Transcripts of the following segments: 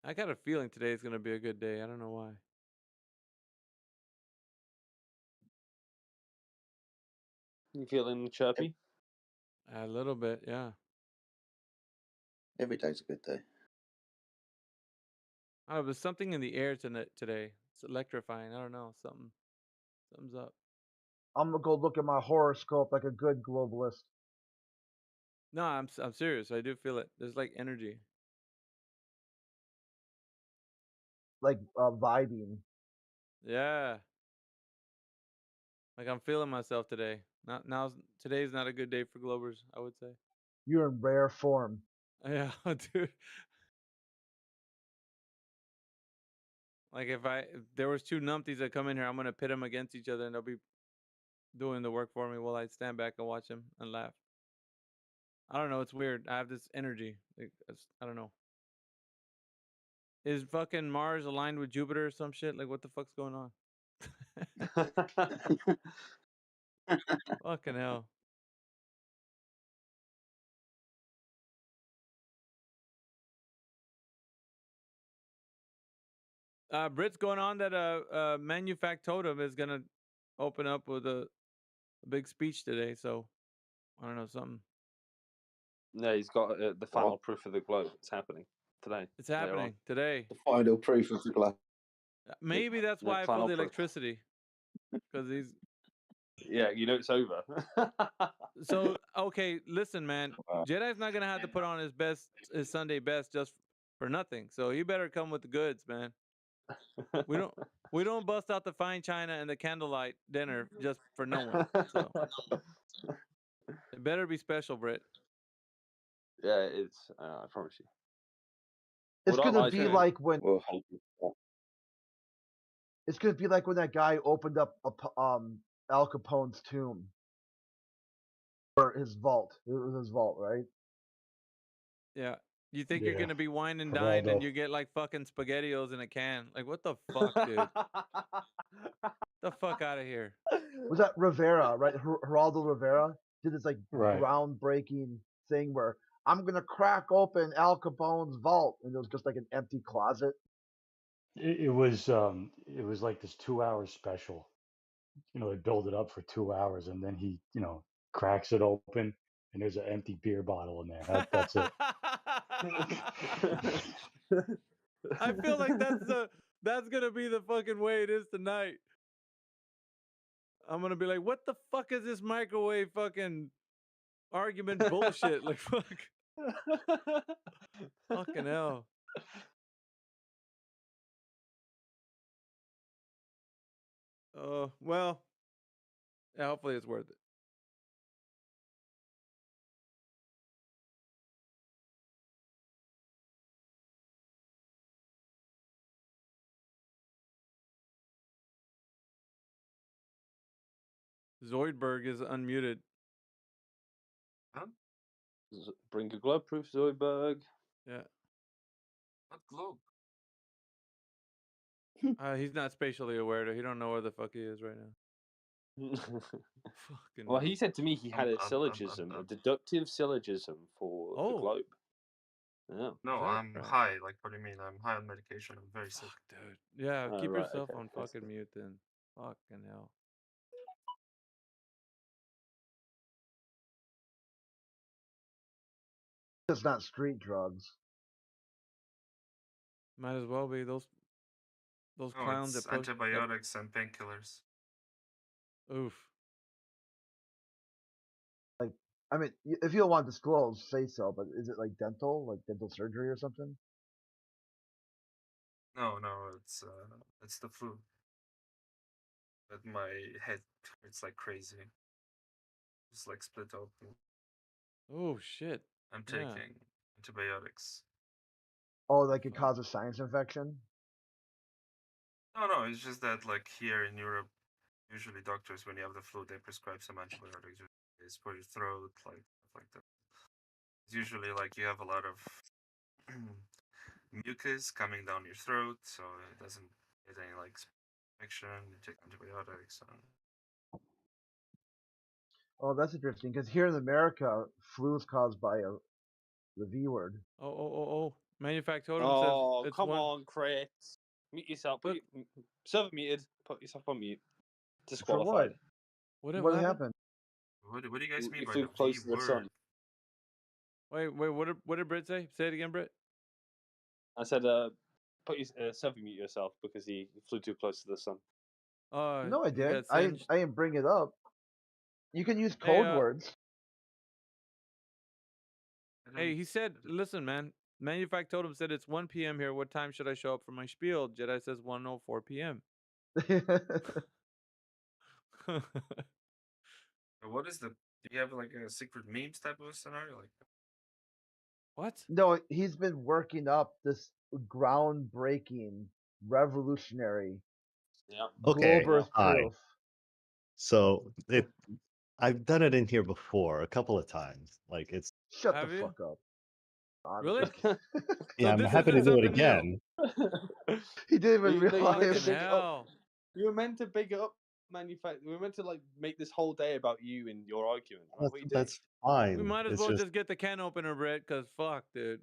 I got a feeling today is gonna be a good day. I don't know why. You feeling chirpy? A little bit, yeah. Every day's a good day. I don't know, there's something in the air today. It's electrifying. I don't know. Something's up. I'm gonna go look at my horoscope like a good globalist. No, I'm serious. I do feel it. There's like energy. Like vibing. Yeah. Like I'm feeling myself today. Today's not a good day for Globers, I would say. You're in rare form. Yeah, dude. Like if there was two numpties that come in here, I'm gonna pit them against each other and they'll be doing the work for me while I stand back and watch them and laugh. I don't know. It's weird. I have this energy. I don't know. Is fucking Mars aligned with Jupiter or some shit? Like, what the fuck's going on? Fucking hell. Brit's going on that Manufactotum is gonna open up with a big speech today. So I don't know something. No, he's got the final proof of the globe. It's happening today. It's happening today. The final proof of the globe. Maybe that's why I feel final the proof. electricity. Because he's. Yeah, you know it's over. So okay, listen, man. Jedi's not gonna have to put on his Sunday best just for nothing. So he better come with the goods, man. We don't bust out the fine china and the candlelight dinner just for no one. So it better be special, Brit. Yeah, it's. I promise you. It's What I gonna like be doing- like when Well, it's gonna be like when that guy opened up Al Capone's tomb or his vault. It was his vault, right? Yeah. You think you're Yeah. gonna be wine and dine and Geraldo. you get like fucking spaghettios in a can? Like what the fuck, dude? The fuck out of here. Was that Rivera, right? Geraldo Rivera did this like Right. groundbreaking thing where I'm gonna crack open Al Capone's vault, and it was just like an empty closet. It was like this 2 hour special. You know, they build it up for 2 hours and then he, cracks it open and there's an empty beer bottle in there. That's it. I feel like that's gonna be the fucking way it is tonight. I'm gonna be like, what the fuck is this microwave fucking argument bullshit? Like fuck. Fucking hell. Well, yeah, hopefully it's worth it. Zoidberg is unmuted. Huh? Bring a globe proof, Zoidberg. Yeah. What globe? He's not spatially aware. He don't know where the fuck he is right now. Fucking Well, hell. he said to me he had a syllogism, a deductive syllogism for the globe. Yeah. No, I'm high. Like, what do you mean? I'm high on medication. I'm very sick. Dude. Yeah, Oh, keep right, yourself okay, on fucking mute then. Fucking hell. It's not street drugs. Might as well be those clowns it's that push antibiotics and painkillers. Oof. Like, I mean, if you don't want to disclose, say so. But is it like dental surgery or something? No, it's the flu. But my head hurts like crazy. It's like split open. Oh shit. I'm taking antibiotics. Oh, like it causes sinus infection? No, it's just that like here in Europe, usually doctors, when you have the flu, they prescribe some antibiotics. It's for your throat, like stuff like that. It's usually like you have a lot of mucus coming down your throat, so it doesn't get any like infection. You take antibiotics. Oh, that's interesting. Because here in America, flu is caused by the V word. Oh. Manufactotum Oh, says it's come one. on, Chris. Mute yourself. But- Server muted. Put yourself on mute. For Disqualified. what? What What happened? happened? What do you guys mean You by flew the close V to the word? sun. Wait. What did Britt say? Say it again, Britt. I said, put your server mute yourself because he flew too close to the sun. No, I he did. got I singed. didn't bring it up. You can use Hey, code words. Hey, he said, listen, man. Manufactotum said it's 1 p.m. here. What time should I show up for my spiel? Jedi says 1:04 p.m. What is the? Do you have like a secret memes type of scenario? Like, What? No, he's been working up this groundbreaking, revolutionary, Yeah. Okay, globe Earth hi. proof. So I've done it in here before a couple of times. Like it's Shut Have the you? fuck up. Really? yeah, I'm this happy to isn't do it something new. again. He didn't even You meant realize. to Fucking big it up. hell. You were meant to big it up. We were meant to like make this whole day about you and your argument. Right? What are you doing? That's fine. We might as It's well just just get the can opener, Brett, because fuck, dude.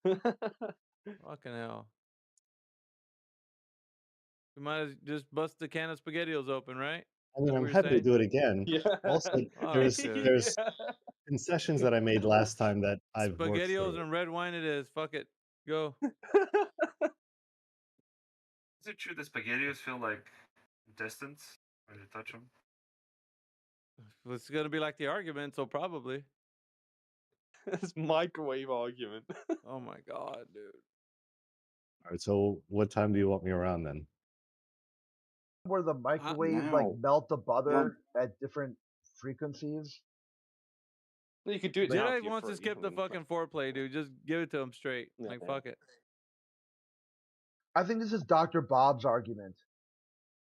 Fucking hell. We might as just bust the can of SpaghettiOs open, right? I mean, That's I'm what you're happy to saying? do it again. yeah. Also, All there's right, dude. there's concessions that I made last time that I've worked SpaghettiOs through. and red wine it is. Fuck it. Go. is it true that spaghettios feel like intestines when you touch them? It's gonna be like the argument, so probably. It's microwave argument. Oh my god, dude. All right, so what time do you want me around then? Where the microwave like now. melt the butter at different frequencies. You could do it now. Jedi if you're wants to free. skip the fucking foreplay, dude. Just give it to him straight. Yeah, Like yeah. fuck it. I think this is Dr. Bob's argument.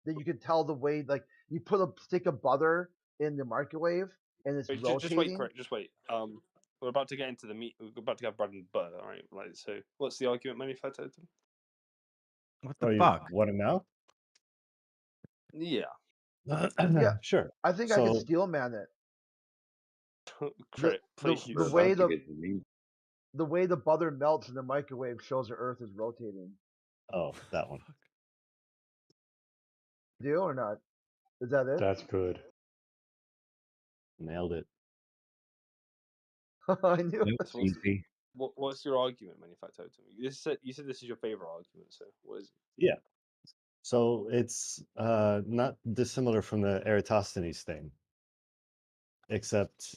That you can tell the way like you put a stick of butter in the microwave and it's Wait, rotating. just wait, correct. Just wait. We're about to get into the meat. We're about to have bread and butter. All right. Like, so what's the argument, manufacturer? What Oh, the you fuck? want it now? Yeah. Yeah. Sure. I think I can So steel man it. Credit, the please. the way the way the butter melts in the microwave shows the Earth is rotating. oh, that one. Deal or not? Is that it? That's good. Nailed it. I knew. Nope, So what's, easy. what's your argument, manufacturer? You said this is your favorite argument. So what is it? Yeah. So it's not dissimilar from the Eratosthenes thing, except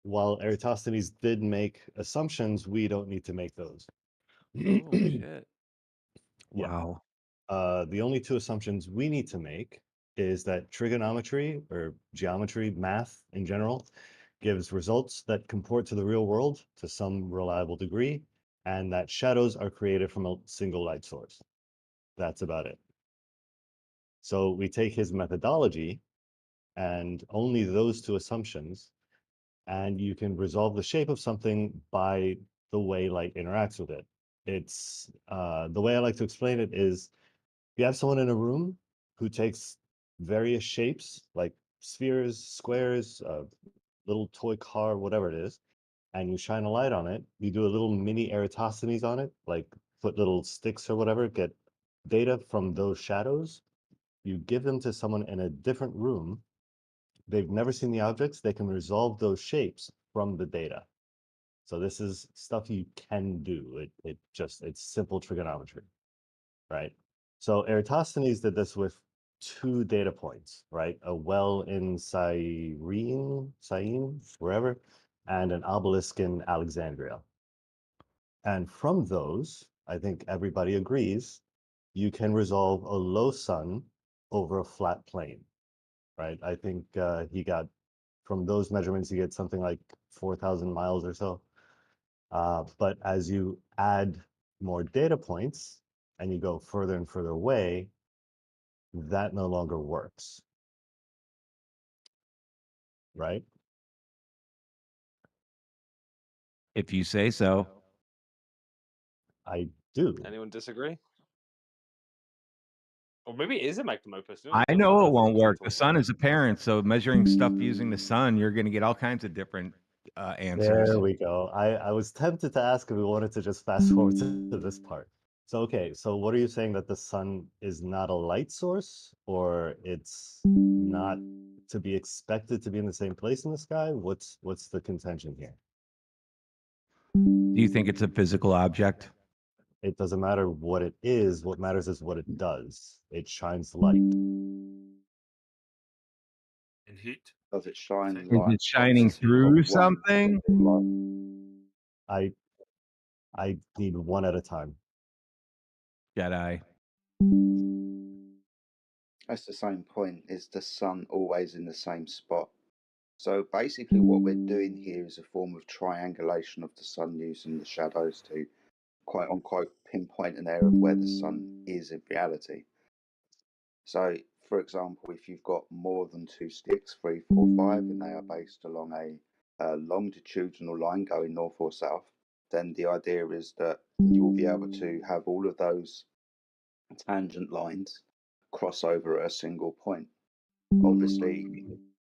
while Eratosthenes did make assumptions, we don't need to make those. Oh shit. Yeah. Wow. The only two assumptions we need to make is that trigonometry or geometry, math in general, gives results that comport to the real world to some reliable degree, and that shadows are created from a single light source. That's about it. So we take his methodology and only those two assumptions, and you can resolve the shape of something by the way light interacts with it. It's the way I like to explain it is you have someone in a room who takes various shapes like spheres, squares, little toy car, whatever it is, and you shine a light on it. You do a little mini Eratosthenes on it, like put little sticks or whatever, get data from those shadows. You give them to someone in a different room. They've never seen the objects. They can resolve those shapes from the data. So this is stuff you can do. It's simple trigonometry, right? So Eratosthenes did this with two data points, right? A well in Syene, wherever, and an obelisk in Alexandria. And from those, I think everybody agrees, you can resolve a low sun over a flat plane, right? I think he got, from those measurements, you get something like 4,000 miles or so. But as you add more data points and you go further and further away, that no longer works, right? If you say so. I do. Anyone disagree? Or maybe it is a magnum opus. I know it won't work. The sun is apparent, so measuring stuff using the sun, you're going to get all kinds of different answers. There we go. I was tempted to ask if we wanted to just fast forward to this part. So, okay, so what are you saying, that the sun is not a light source, or it's not to be expected to be in the same place in the sky? What's the contention here? Do you think it's a physical object? It doesn't matter what it is. What matters is what it does. It shines light. In heat? Does it shine Is Is light? it shining Of through one something? specific light? I need one at a time. Jedi. That's the same point. Is the sun always in the same spot? So basically, what we're doing here is a form of triangulation of the sun using the shadows to quote unquote pinpoint an area of where the sun is in reality. So, for example, if you've got more than two sticks, 3, 4, 5, and they are based along a longitudinal line going north or south, then the idea is that you will be able to have all of those tangent lines cross over at a single point. Obviously,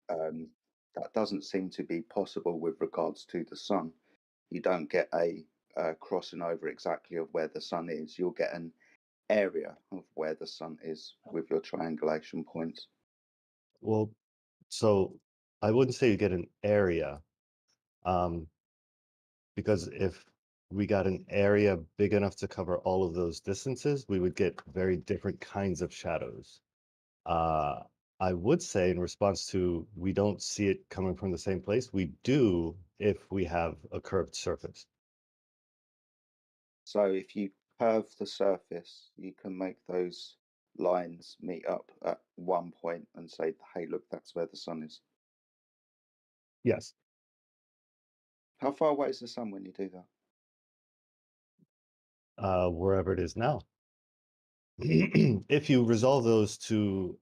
that doesn't seem to be possible with regards to the sun. You don't get a crossing over exactly of where the sun is. You'll get an area of where the sun is with your triangulation points. Well, so I wouldn't say you get an area, because if we got an area big enough to cover all of those distances, we would get very different kinds of shadows. I would say, in response to, we don't see it coming from the same place, we do if we have a curved surface. So if you curve the surface, you can make those lines meet up at one point and say, hey, look, that's where the sun is. Yes. How far away is the sun when you do that? Wherever it is now. If you resolve those to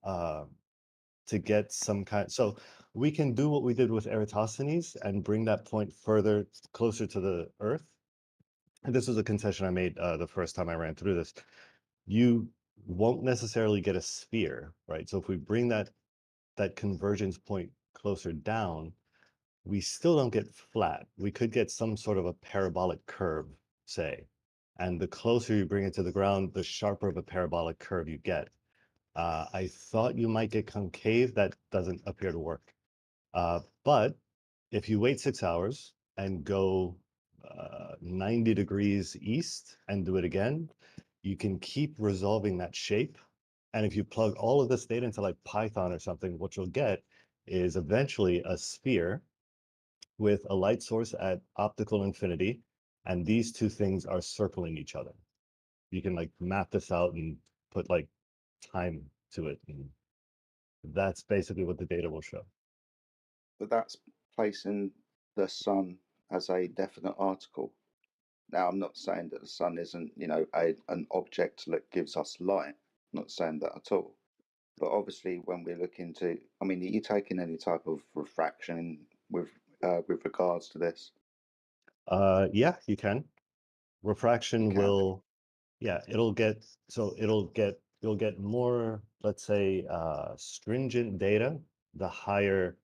get some kind, so we can do what we did with Eratosthenes and bring that point further closer to the Earth. And this was a concession I made the first time I ran through this. You won't necessarily get a sphere, right? So if we bring that convergence point closer down, we still don't get flat. We could get some sort of a parabolic curve, say. And the closer you bring it to the ground, the sharper of a parabolic curve you get. I thought you might get concave. That doesn't appear to work. But if you wait 6 hours and go 90 degrees east and do it again, you can keep resolving that shape. And if you plug all of this data into like Python or something, what you'll get is eventually a sphere with a light source at optical infinity. And these two things are circling each other. You can like map this out and put like time to it. And that's basically what the data will show. But that's placing the sun as a definite article. Now, I'm not saying that the sun isn't, an object that gives us light. I'm not saying that at all. But obviously, when we look into, are you taking any type of refraction with regards to this? Yeah, you can. Refraction You can. will, yeah, you'll get more, let's say, stringent data the higher,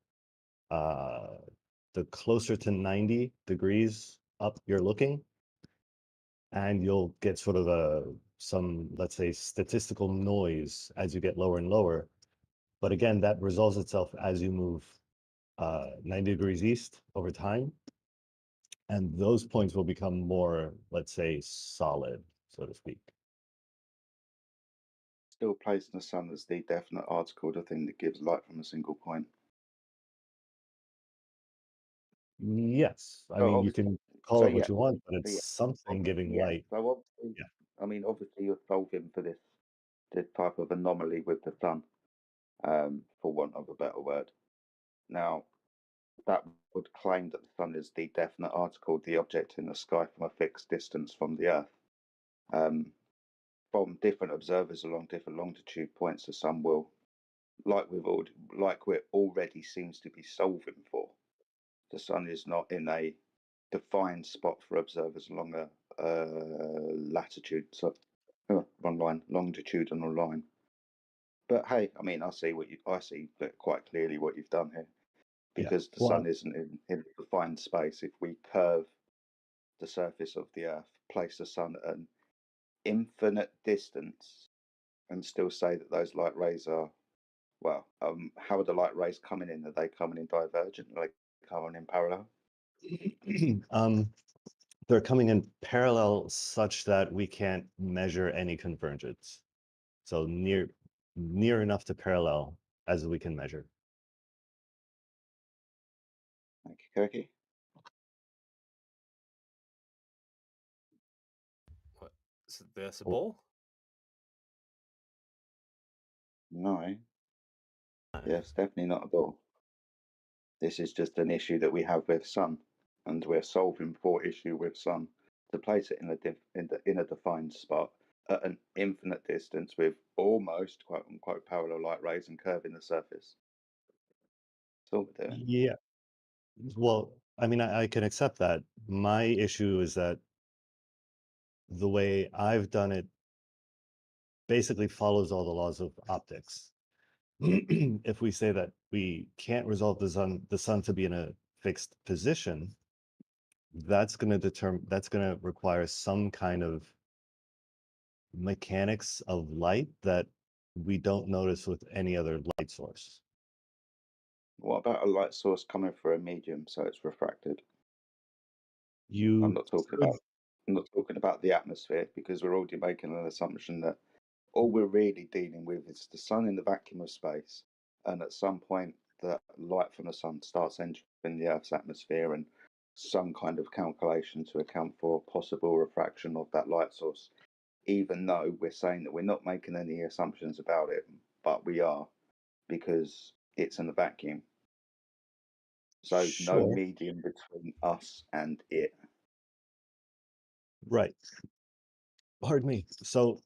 the closer to 90 degrees up you're looking, and you'll get sort of some, let's say, statistical noise as you get lower and lower. But again, that resolves itself as you move 90 degrees east over time. And those points will become more, let's say, solid, so to speak. Still placing the sun as the definite article, the thing that gives light from a single point. Yes, I So mean, you obviously, can call it what you want, but so it's yeah, something giving yeah. light. So obviously, Yeah. obviously you're solving for this type of anomaly with the sun, for want of a better word. Now, that would claim that the sun is the definite article, the object in the sky from a fixed distance from the Earth. From different observers along different longitude points, the sun will, like we're already seems to be solving for. The sun is not in a defined spot for observers along a latitude, so wrong line, longitudinal line. But hey, I see quite clearly what you've done here. because the well, sun isn't in a defined space. If we curve the surface of the Earth, place the sun at an infinite distance, and still say that those light rays are, well, how are the light rays coming in? Are they coming in divergent? Are they coming in parallel? they're coming in parallel such that we can't measure any convergence. So near enough to parallel as we can measure. Thank you, Kirky. What? So there's a Oh. ball? No. Yes, definitely not a ball. This is just an issue that we have with sun, and we're solving for issue with sun to place it in a defined spot at an infinite distance with almost quote unquote parallel light rays and curving the surface. That's all we're doing. Yeah. Well, I mean, I can accept that. My issue is that the way I've done it basically follows all the laws of optics. If we say that we can't resolve the sun to be in a fixed position, that's going to require some kind of mechanics of light that we don't notice with any other light source. What about a light source coming through a medium so it's refracted? I'm You not talking could, about the atmosphere, because we're already making an assumption that all we're really dealing with is the sun in the vacuum of space, and at some point the light from the sun starts entering the Earth's atmosphere, and some kind of calculation to account for possible refraction of that light source, even though we're saying that we're not making any assumptions about it, but we are, because it's in a vacuum. So no sure, medium between us and it. right. Pardon me. So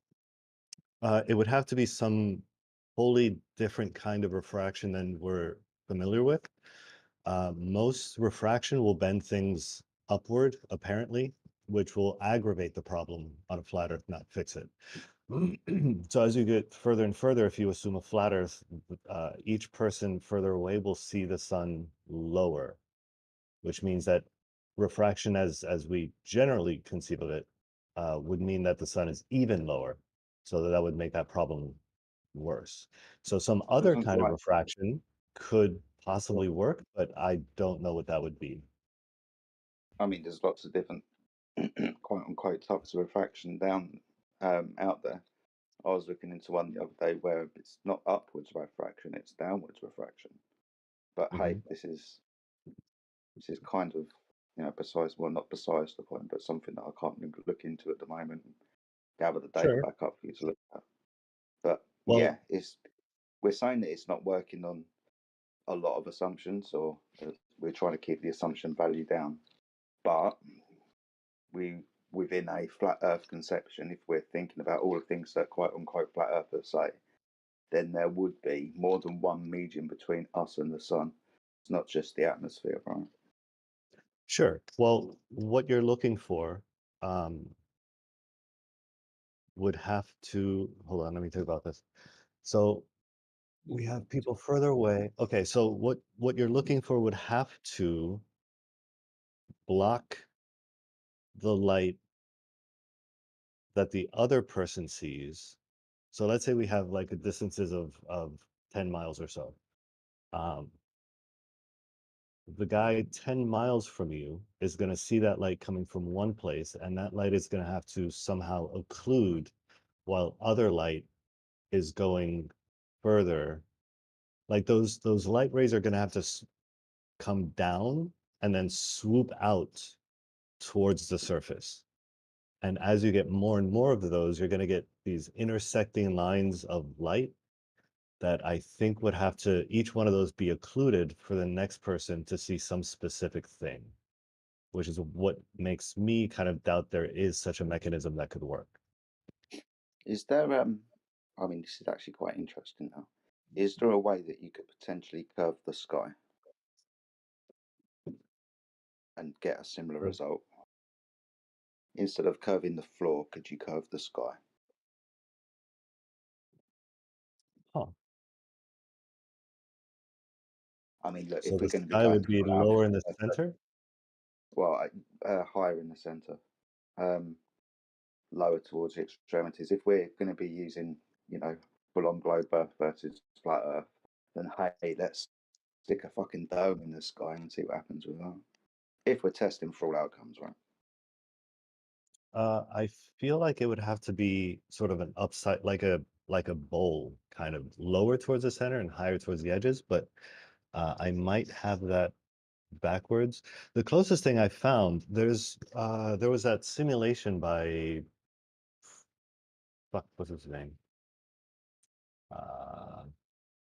it would have to be some wholly different kind of refraction than we're familiar with. Most refraction will bend things upward, apparently, which will aggravate the problem on a flat Earth, not fix it. So as you get further and further, if you assume a flat Earth, each person further away will see the sun lower, which means that refraction, as we generally conceive of it, would mean that the sun is even lower. So that would make that problem worse. So some other Doesn't kind of light refraction could possibly work, but I don't know what that would be. I mean, there's lots of different quote unquote types of refraction out there. I was looking into one the other day where it's not upwards refraction, it's downwards refraction. But hey, this is kind of, besides, well, not besides the point, but something that I can't even look into at the moment and gather the data Sure. back up for you to look at. But Well, yeah, we're saying that it's not working on a lot of assumptions, or we're trying to keep the assumption value down. But within a flat Earth conception, if we're thinking about all the things that quote unquote flat earthers say, then there would be more than one medium between us and the sun. It's not just the atmosphere, right? sure. Well, what you're looking for would have to, hold on, let me think about this. So we have people further away. Okay, so what you're looking for would have to block the light that the other person sees. So let's say we have like a distances of 10 miles or so. The guy 10 miles from you is going to see that light coming from one place, and that light is going to have to somehow occlude while other light is going further. Like those light rays are going to have to come down and then swoop out towards the surface. And as you get more and more of those, you're going to get these intersecting lines of light that I think would have to, each one of those be occluded for the next person to see some specific thing, which is what makes me kind of doubt there is such a mechanism that could work. Is there, I mean, this is actually quite interesting now. Is there a way that you could potentially curve the sky and get a similar Sure. result? Instead of curving the floor, could you curve the sky? Huh. I mean, look, So if we're the going to be sky going would be full out, lower in the center? well, higher in the center, lower towards the extremities. If we're going to be using, full on globe Earth versus flat Earth, then hey, let's stick a fucking dome in the sky and see what happens with that. If we're testing for all outcomes, right? I feel like it would have to be sort of an upside, like a bowl, kind of lower towards the center and higher towards the edges. But I might have that backwards. The closest thing I found, there was that simulation by fuck, what's his name?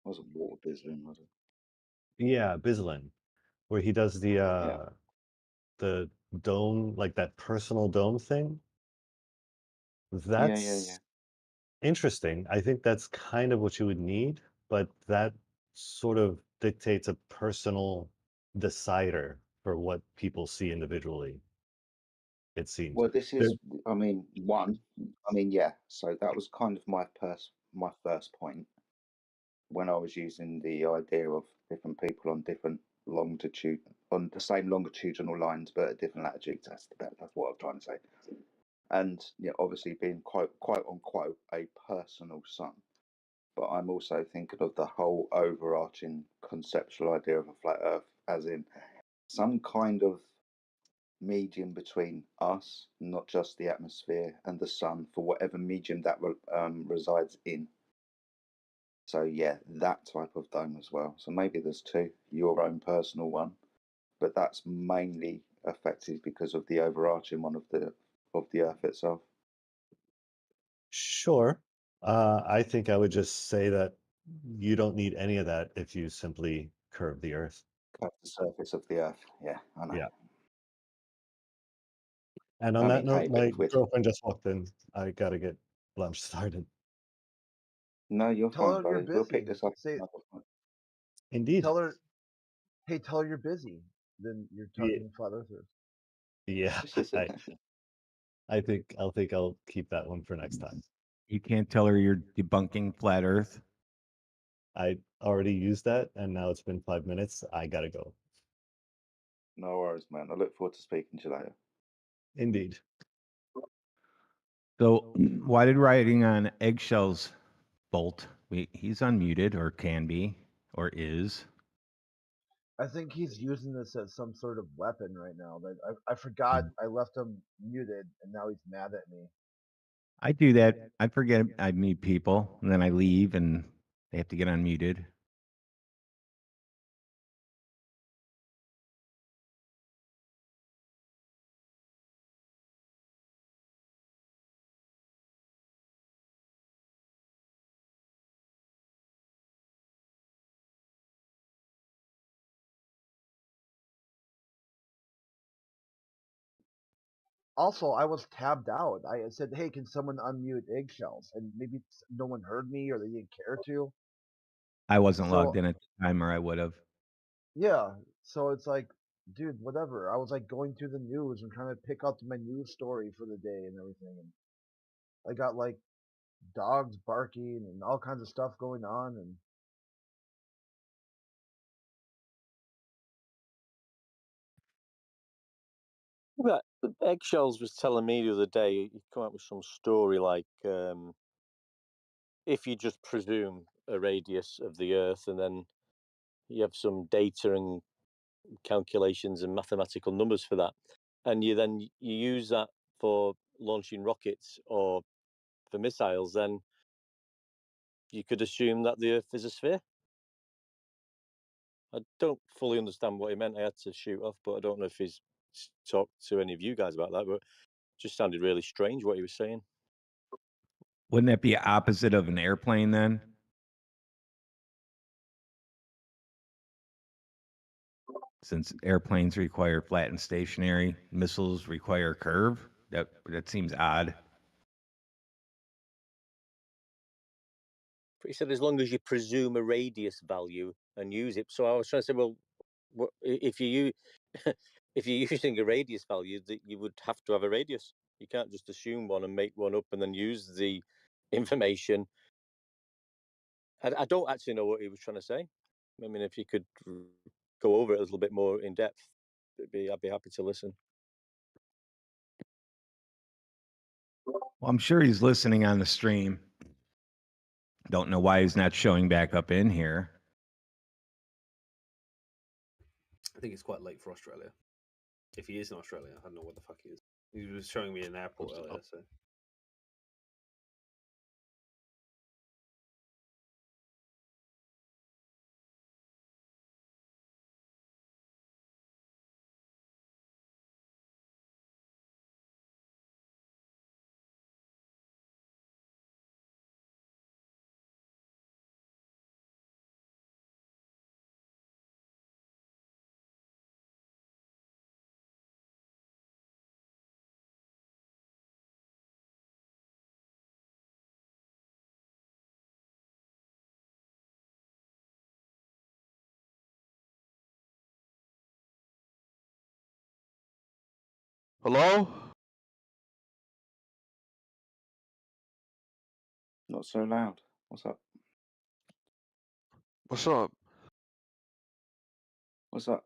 Wasn't water Bislin, was it? Yeah, Bislin, where he does Yeah. the dome, like that personal dome thing. Yeah. That's interesting. I think that's kind of what you would need, but that sort of dictates a personal decider for what people see individually, it seems. Well, this There, is, yeah. So that was kind of my first point when I was using the idea of different people on different longitude, on the same longitudinal lines but at different latitudes. That's what I'm trying to say. And yeah, obviously being quite unquote a personal sun. But I'm also thinking of the whole overarching conceptual idea of a flat Earth, as in some kind of medium between us, not just the atmosphere, and the sun, for whatever medium that resides in. So yeah, that type of dome as well. So maybe there's two, your own personal one, but that's mainly affected because of the overarching one of the Earth itself. sure. I think I would just say that you don't need any of that if you simply curve the Earth. Cut the surface of the Earth. Yeah, I know. Yeah. And on I that mean, note, hey, but my if we're girlfriend just walked in. I gotta get lunch started. no, you're Tell fine, her you're buddy. We'll pick busy. this up. Say, Indeed. tell her, hey, tell her you're busy. Then you're Yeah. talking to flat earthers. Yeah. I'll keep that one for next time. You can't tell her you're debunking flat Earth. I already used that, and now it's been 5 minutes. I gotta go. No worries, man. I look forward to speaking to you later. Indeed. So, why did riding on eggshells bolt? He's unmuted, or can be, or is. I think he's using this as some sort of weapon right now. That I forgot I left him muted, and now he's mad at me. I do that. I forget I meet people, and then I leave, and they have to get unmuted. Also, I was tabbed out. I said, "Hey, can someone unmute eggshells?" And maybe no one heard me, or they didn't care to. I wasn't So logged in at the time, or I would have. yeah, so it's like, dude, whatever. I was like going through the news and trying to pick up my news story for the day and everything, and I got like dogs barking and all kinds of stuff going on, and But Eggshells was telling me the other day he'd come up with some story like if you just presume a radius of the Earth and then you have some data and calculations and mathematical numbers for that, and you use that for launching rockets or for missiles, then you could assume that the Earth is a sphere. I don't fully understand what he meant. I had to shoot off, but I don't know if he's talked to any of you guys about that. But it just sounded really strange what he was saying. Wouldn't that be opposite of an airplane then? Since airplanes require flat and stationary, missiles require curve. That seems odd. He said as long as you presume a radius value and use it. So I was trying to say, well, if you if you're using a radius value, that you would have to have a radius. You can't just assume one and make one up and then use the information. I don't actually know what he was trying to say. I mean, if you could go over it a little bit more in depth, I'd be happy to listen. Well, I'm sure he's listening on the stream. Don't know why he's not showing back up in here. I think it's quite late for Australia. If he is in Australia, I don't know what the fuck he is. He was showing me an airport earlier, so. Hello? Not so loud. What's up? What's up? What's up?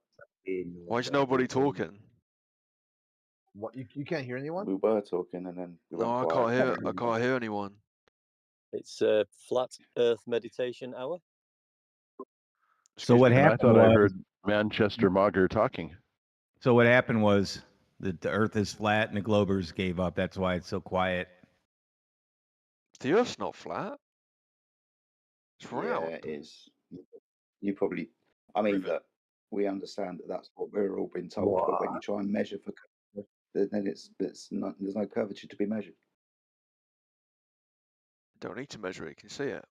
Why is nobody talking? What, you can't hear anyone? We were talking and then we went No, I quiet. can't hear anyone. It's a flat Earth meditation hour. So what I happened thought I was, heard Manchester Mugger talking. so what happened was that the Earth is flat and the Globers gave up. That's why it's so quiet. The Earth's not flat. It's Yeah, round. it is. You probably. I mean, Prove it. look, we understand that that's what we're all being told, but when you try and measure for curvature, then it's not. There's no curvature to be measured. Don't need to measure it. You can see it.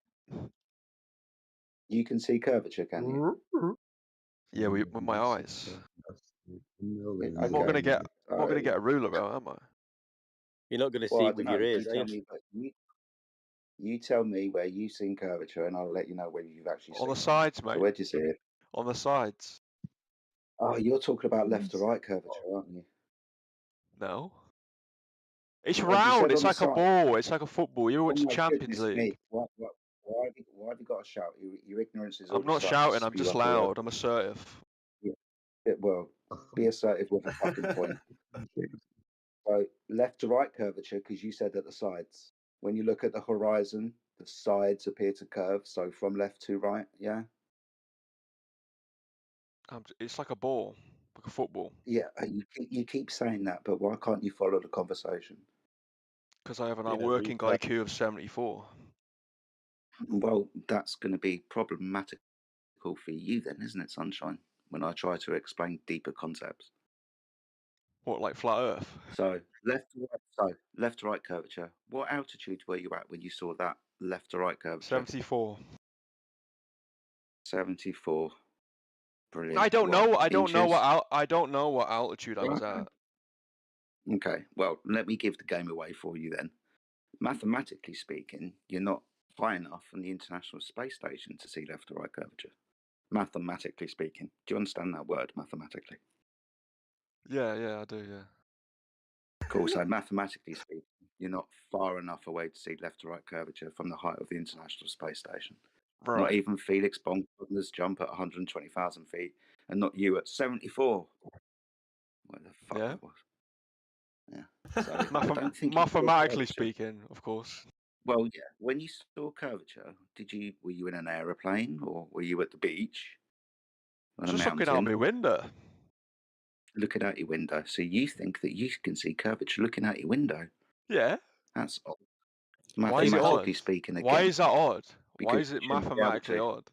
You can see curvature, can you? Yeah, with my eyes. Yeah, I'm not gonna get. I'm not gonna so- get a ruler out, am I? You're not going to Well, see I it with don't know. your You ears, are tell you? me, but you tell me where you've seen curvature, and I'll let you know whether you've actually On seen the it. sides, mate. So where'd you see it? On the sides. Oh, you're talking about left to right curvature, aren't you? No. It's Well, you round. said It's on the like a side. ball. It's like a football. You Oh watch my Champions goodness League. me! Why have you got to shout? Your ignorance is I'm already not starting to shouting. I'm spew just up all over. loud. I'm assertive. Well, be assertive with a fucking point. So left to right curvature, because you said at the sides. When you look at the horizon, the sides appear to curve. So from left to right, yeah. It's like a ball, like a football. Yeah, you keep saying that, but why can't you follow the conversation? Because I have an You know, working we- IQ of 74. Well, that's going to be problematical for you then, isn't it, Sunshine? When I try to explain deeper concepts. What, like flat Earth? So left to right curvature. What altitude were you at when you saw that left to right curvature? 74. 74. Brilliant. I don't know. I don't know Inches? I don't know what altitude I was Right. at. Okay. Well, let me give the game away for you then. Mathematically speaking, you're not high enough on the International Space Station to see left to right curvature. Mathematically speaking. Do you understand that word, mathematically? Yeah, I do. Yeah. Cool. So mathematically speaking, you're not far enough away to see left to right curvature from the height of the International Space Station. Right. Not even Felix Baumgartner's jump at 120,000 feet, and not you at 74. What the fuck that was? Yeah. So I don't think you saw Mathematically curvature. speaking, of course. Well, yeah. When you saw curvature, were you in an aeroplane or were you at the beach? I On was a just looking out mountain? my window. Looking out your window. So you think that you can see curvature looking out your window? Yeah. That's odd. Why is it odd? Mathematically speaking, again. Why is that odd? Why because is it you shouldn't be able mathematically to. odd?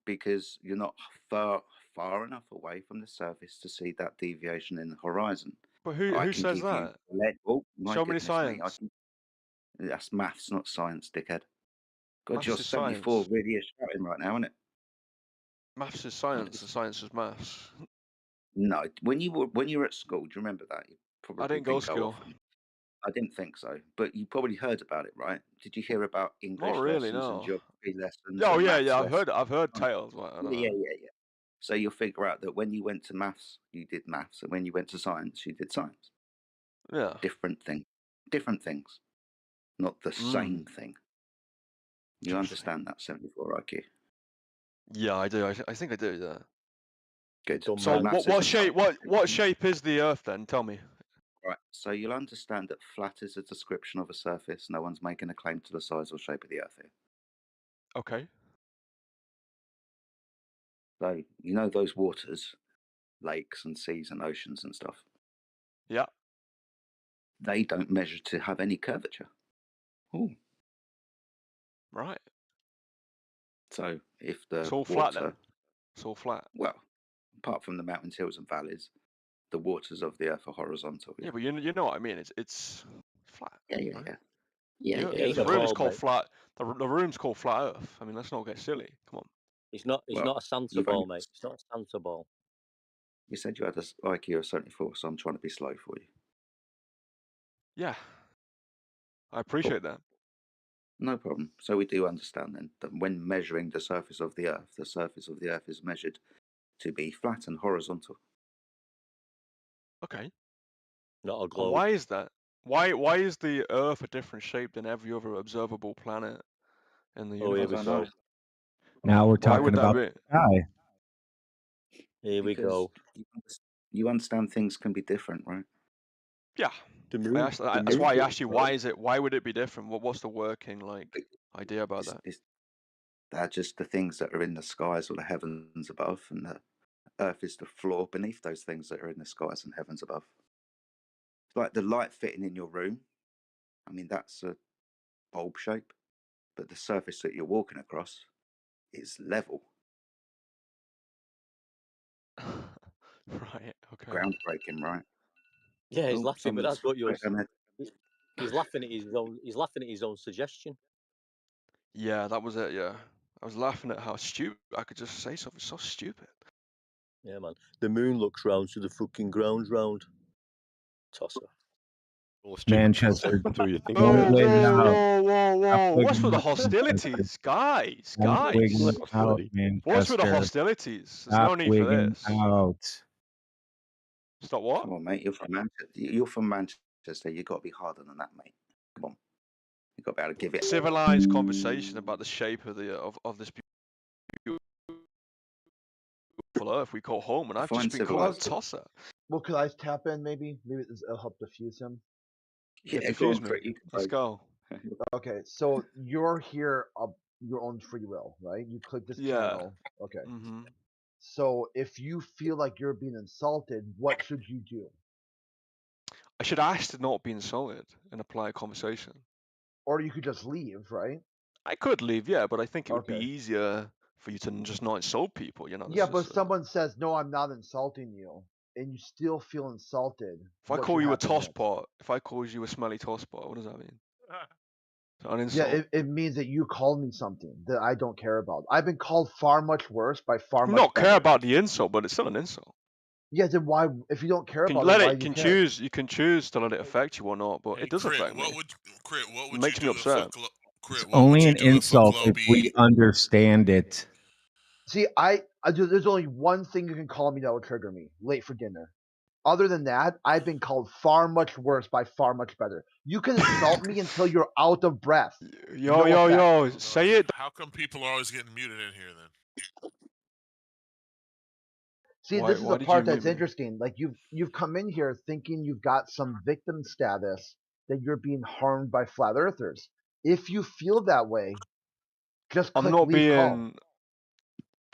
Because you're not far enough away from the surface to see that deviation in the horizon. But who says that? Oh my Show me the goodness science. me! That's maths, not science, dickhead. God, Maths your is 74 science. really is shouting right now, isn't it? Maths is science, and science is maths. No, when you were at school, do you remember that? You probably I didn't go to school. often. I didn't think so, but you probably heard about it, right? Did you hear about English Not really, lessons and no. geography lessons? Oh and yeah, maths yeah. lessons? I've heard tales. But I don't know. Yeah. So you'll figure out that when you went to maths, you did maths, and when you went to science, you did science. Yeah. Different things, not the same thing. You understand that 74 IQ? Yeah, I do. I think I do. Yeah. Good. Don't So mind. what shape is the Earth then? Tell me. Right. So you'll understand that flat is a description of a surface. No one's making a claim to the size or shape of the Earth here. Okay. So you know those waters, lakes and seas and oceans and stuff. Yeah. They don't measure to have any curvature. Ooh. Right. So if the It's all water, flat then. It's all flat. well, apart from the mountains, hills, and valleys, the waters of the Earth are horizontal. Yeah, but you know what I mean. It's flat. Yeah, right? yeah. Yeah, This it's a room is ball, called mate. flat. The room's called Flat Earth. I mean, let's not get silly. Come on. It's not. It's Well, not a Santa you've ball, only, mate. It's not a Santa ball. you said you had an IQ of 74, so I'm trying to be slow for you. Yeah. I Cool. appreciate that. No problem. So we do understand then that when measuring the surface of the Earth is measured to be flat and horizontal. Okay. Not a And globe. why is that? Why is the Earth a different shape than every other observable planet in the Oh, here universe? we go. Now we're Why talking would that about be? the sky. Here we go. You understand things can be different, right? Yeah. The I moon. asked, The that's why I moon. asked you why would it be different? What's the working idea about that? They're just the things that are in the skies or the heavens above, and the Earth is the floor beneath those things that are in the skies and heavens above. It's like the light fitting in your room. I mean, that's a bulb shape, but the surface that you're walking across is level. Right. Okay. Groundbreaking, right? Yeah, he's Oh, laughing, but that's what you're. someone's He's laughing at his own. He's laughing at his own suggestion. Yeah, that was it. Yeah, I was laughing at how stupid I could just say something so stupid. Yeah, man. The moon looks round, so the fucking ground's round. Tosser. Manchester. Do you think? Whoa, Wait it out. whoa! What's with the Stop hostilities, guys? Stop wigging Guys, out, what's with the Manchester. hostilities? There's Stop no need for wigging this. out. Stop what? Come on, mate. You're from Manchester. You've got to be harder than that, mate. Come on. You've got to be able to give it. Civilized conversation about the shape of this beautiful Earth we call home, and I've just been called a tosser. Well, could I tap in maybe? Maybe it'll help diffuse him. Yeah, Yeah, diffuse me. Let's go. Okay, so you're here of your own free will, right? You click this channel. Okay. Mm-hmm. So if you feel like you're being insulted, what should you do? I should ask to not be insulted and apply a conversation. Or you could just leave, right? I could leave, yeah, but I think it would be Okay. easier for you to just not insult people, you know. Yeah, but if someone says, no, I'm not insulting you, and you still feel insulted, If I what call should you a happen next? tosspot, if I call you a smelly tosspot, what does that mean? Is that an Yeah, insult? it means that you called me something that I don't care about. I've been called far much worse by far I'm much not care better. about the insult, but it's still an insult. Yeah, then why? If you don't care Can about let it, why it do you can care? choose. You can choose to let it affect you or not, but Hey, it does Crit, affect me. what would It makes me you do upset. It's only an insult if we understand it. See, there's only one thing you can call me that will trigger me: late for dinner. Other than that, I've been called far much worse by far much better. You can insult me until you're out of breath. Yo, say it. How come people are always getting muted in here then? See, Why- this is why the did part you mute that's me? interesting. Like you've come in here thinking you've got some victim status, that you're being harmed by flat earthers. If you feel that way, just I'm click not leave call. being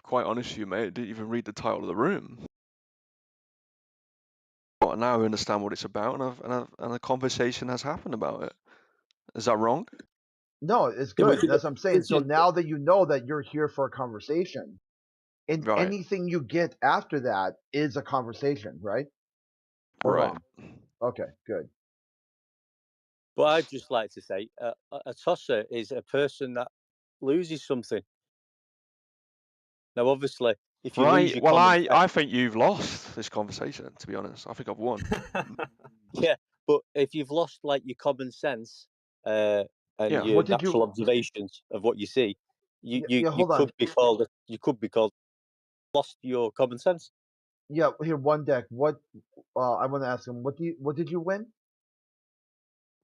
quite honest with you, mate. I didn't even read the title of the room. But now I understand what it's about, and a conversation has happened about it. Is that wrong? No, it's Yeah, good. but That's what I'm saying. it's So just- now that you know that you're here for a conversation, and Right. anything you get after that is a conversation, right? Or Right. wrong? Okay, good. But I'd just like to say, a tosser is a person that loses something. Now, obviously, if you lose Right. your Well, common I think you've lost this conversation. To be honest, I think I've won. yeah, but if you've lost like your common sense and Yeah. your What did you- natural observations of what you see, you hold on. could be called lost your common sense. Yeah, here one deck. What I want to ask him. What did you win?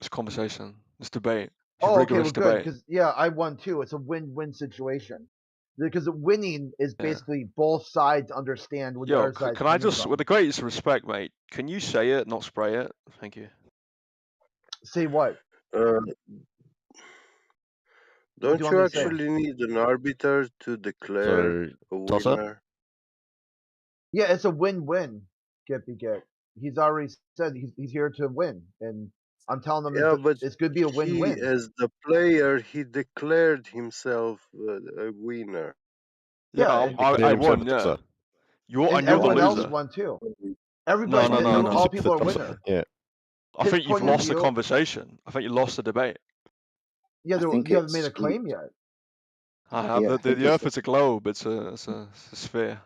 This conversation, this debate. It's Oh, okay, well, rigorous good. debate. Because yeah, I won too. It's a win-win situation. because winning is Yeah. basically both sides understand what the Yo, other side's can I coming just, from. with the greatest respect, mate, can you say it, not spray it? Thank you. Say what? Don't you you want me to say? actually need an arbiter to declare a toss up? winner? Yeah, it's a win-win. Get. He's already said he's here to win, and I'm telling him Yeah, but it's going to be a he, win-win. as the player, he declared himself a winner. Yeah, I won. Yeah, and you're the everyone else loser. won too. No, Everybody, no. all people are winner. Yeah. I His think you've point of lost the view- conversation. I think you lost the debate. Yeah, you haven't made a claim yet. I have. Yeah, I think The it's Earth is a globe. It's a sphere.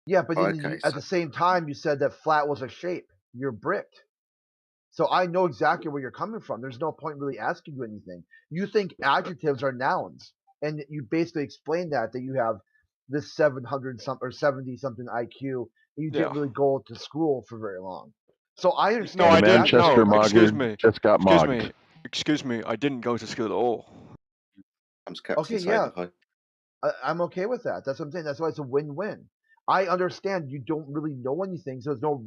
Yeah, but then Okay, at the same time, you said that flat was a shape. You're bricked. So I know exactly where you're coming from. There's no point really asking you anything. You think adjectives are nouns, and you basically explain that you have this 700 something or 70 something IQ, and you didn't Yeah. really go to school for very long. So I No, understand. I didn't. Manchester No, excuse Mogger me. just got Excuse mogged. me. Excuse me. I didn't go to school at all. Okay, yeah, I'm okay with that. That's what I'm saying. That's why it's a win-win. I understand you don't really know anything, so there's no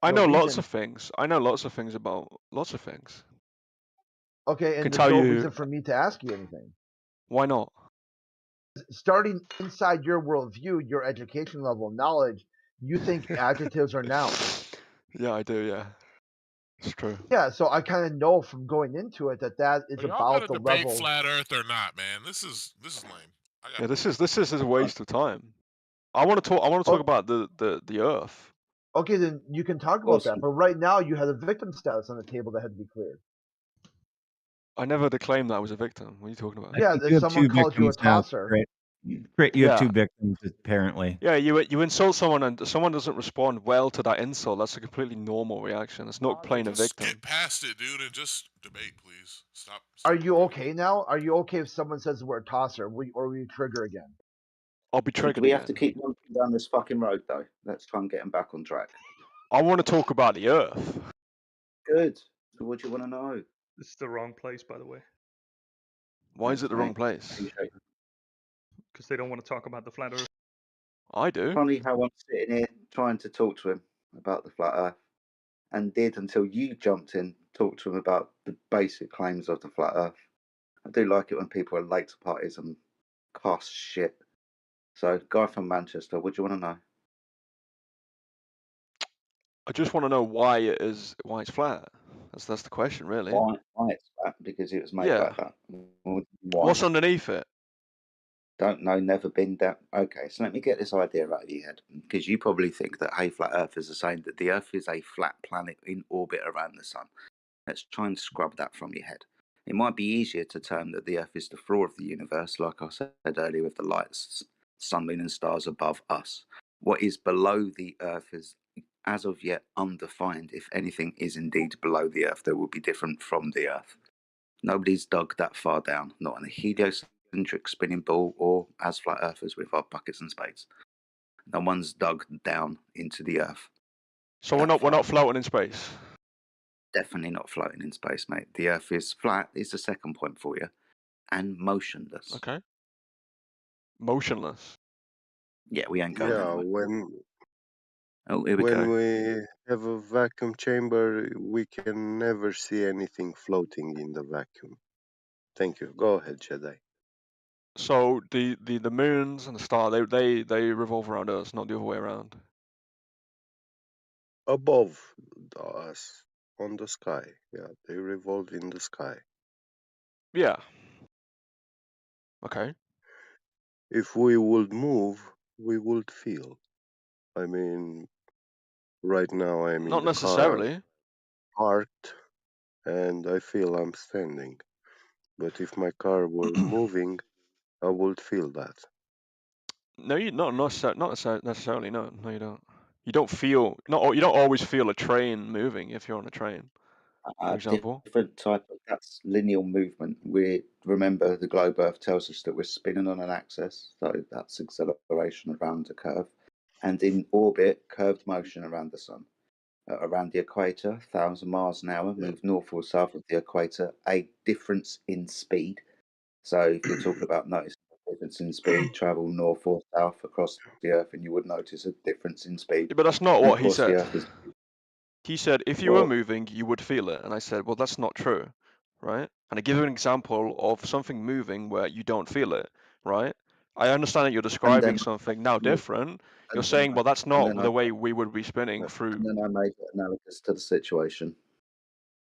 I know lots reason. of things. I know lots of things about lots of things. Okay, can and tell there's no you- reason for me to ask you anything. Why not? Starting inside your worldview, your education level, knowledge, you think adjectives are nouns. Yeah, I do. Yeah, it's true. Yeah, so I kind of know from going into it that is Are y'all about gonna the debate level. flat Earth or not, man? This is lame. Yeah, this is a waste of time. I want to talk. I want to talk about the Earth. Okay, then you can talk about that. But right now, you had a victim status on the table that had to be cleared. I never claimed that I was a victim. What are you talking about? Yeah, You have someone two called you a victims now, tosser. right? You have Yeah. two victims apparently. Yeah, you insult someone and someone doesn't respond well to that insult. That's a completely normal reaction. It's not playing a victim. Get past it, dude, and just debate, please. Stop. Are you okay now? Are you okay if someone says the word tosser, or will you trigger again? I'll be Do triggered we have to again. keep walking down this fucking road though? Let's try and get him back on track. I want to talk about the Earth. Good. So what do you want to know? This is the wrong place, by the way, Why is it the Okay. wrong place? Appreciate it. because they don't want to talk about the flat Earth. I do. Funny how I'm sitting here trying to talk to him about the flat Earth, and did until you jumped in, talked to him about the basic claims of the flat Earth. I do like it when people are late to parties and cast shit. So, guy from Manchester, what do you want to know? I just want to know why it's flat. That's the question, really. Why it's flat? Because it was made Yeah. like that. Why? What's underneath it? Don't know, never been down. Okay, so let me get this idea out of your head, because you probably think that a flat Earth is the same, that the Earth is a flat planet in orbit around the sun. Let's try and scrub that from your head. It might be easier to term that the Earth is the floor of the universe, like I said earlier, with the lights, sun, moon, and stars above us. What is below the Earth is, as of yet, undefined. If anything is indeed below the Earth, that will be different from the Earth. Nobody's dug that far down, not on a heliocentric spinning ball or as flat earthers with our buckets and spades. No one's dug down into the Earth. So we're not floating in space. Definitely not floating in space, mate. The Earth is flat, is the second point for you, and motionless. Okay. Motionless. Yeah, we ain't going anywhere. Here we when go. we have a vacuum chamber, we can never see anything floating in the vacuum. Thank you. Go ahead, Jedi. So the moons and the star they revolve around us, not the other way around. Above us, on the sky. Yeah, they revolve in the sky. Yeah. Okay. If we would move, we would feel. I mean, right now I'm in Not the necessarily. car, parked, and I feel I'm standing. But if my car were moving, I would feel that. No, you not necessarily. No, you don't. You don't feel you don't always feel a train moving if you're on a train, for example. Different type of, that's linear movement. Remember the globe Earth tells us that we're spinning on an axis, so that's acceleration around a curve, and in orbit, curved motion around the sun. Around the equator, 1,000 miles an hour, move north or south of the equator, a difference in speed. So if you're talking about noticing difference in speed, travel north or south across the Earth, and you would notice a difference in speed. Yeah, but that's not And what of he course, the said. Earth is. He said if you were Well, moving, you would feel it, and I said, well, that's not true, right? And I give an example of something moving where you don't feel it, right? I understand that you're and describing then something now different. You're and then saying, well, that's and not then the way we would be spinning and through. then I made it analogous to the situation.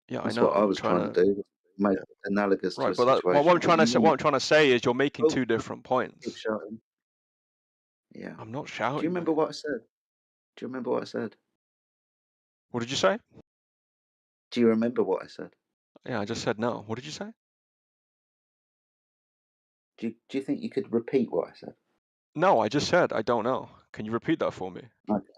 Yeah, I That's know. what I I'm was trying trying to do. Make it analogous to Right, a but what situation. I'm trying to say, what I'm trying to say is you're making two different Keep points. shouting. Yeah. I'm not Do you shouting, remember mate. what I said? Do you remember what I said? What did you say? Do you remember what I said? Yeah, I just said no. What did you say? Do you think you could repeat what I said? No, I just said I don't know. Can you repeat that for me? Okay.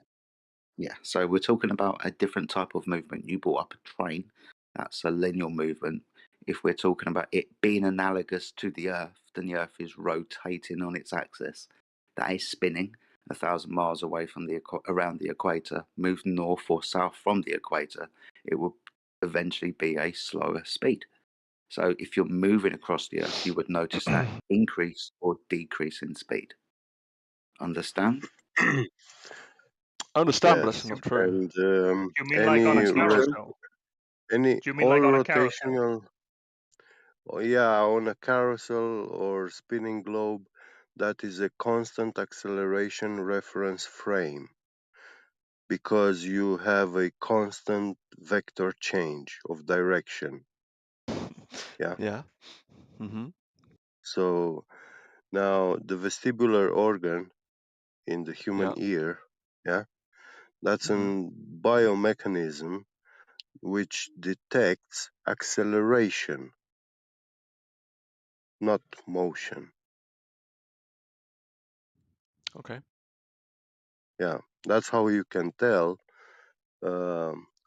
Yeah. So we're talking about a different type of movement. You brought up a train. That's a linear movement. If we're talking about it being analogous to the Earth, then the Earth is rotating on its axis. That is spinning 1,000 miles away from around the equator, move north or south from the equator. It will eventually be a slower speed. So if you're moving across the Earth, you would notice that increase or decrease in speed. Understand? I understand, but that's Yes, not true. and You mean like on a carousel? any Do you mean all like on a carousel? rotational, yeah, on a carousel or spinning globe, that is a constant acceleration reference frame because you have a constant vector change of direction. Yeah. Yeah. Mm-hmm. So now the vestibular organ in the human Yeah. ear, yeah, that's a Mm-hmm. biomechanism which detects acceleration, not motion. Okay. Yeah, that's how you can tell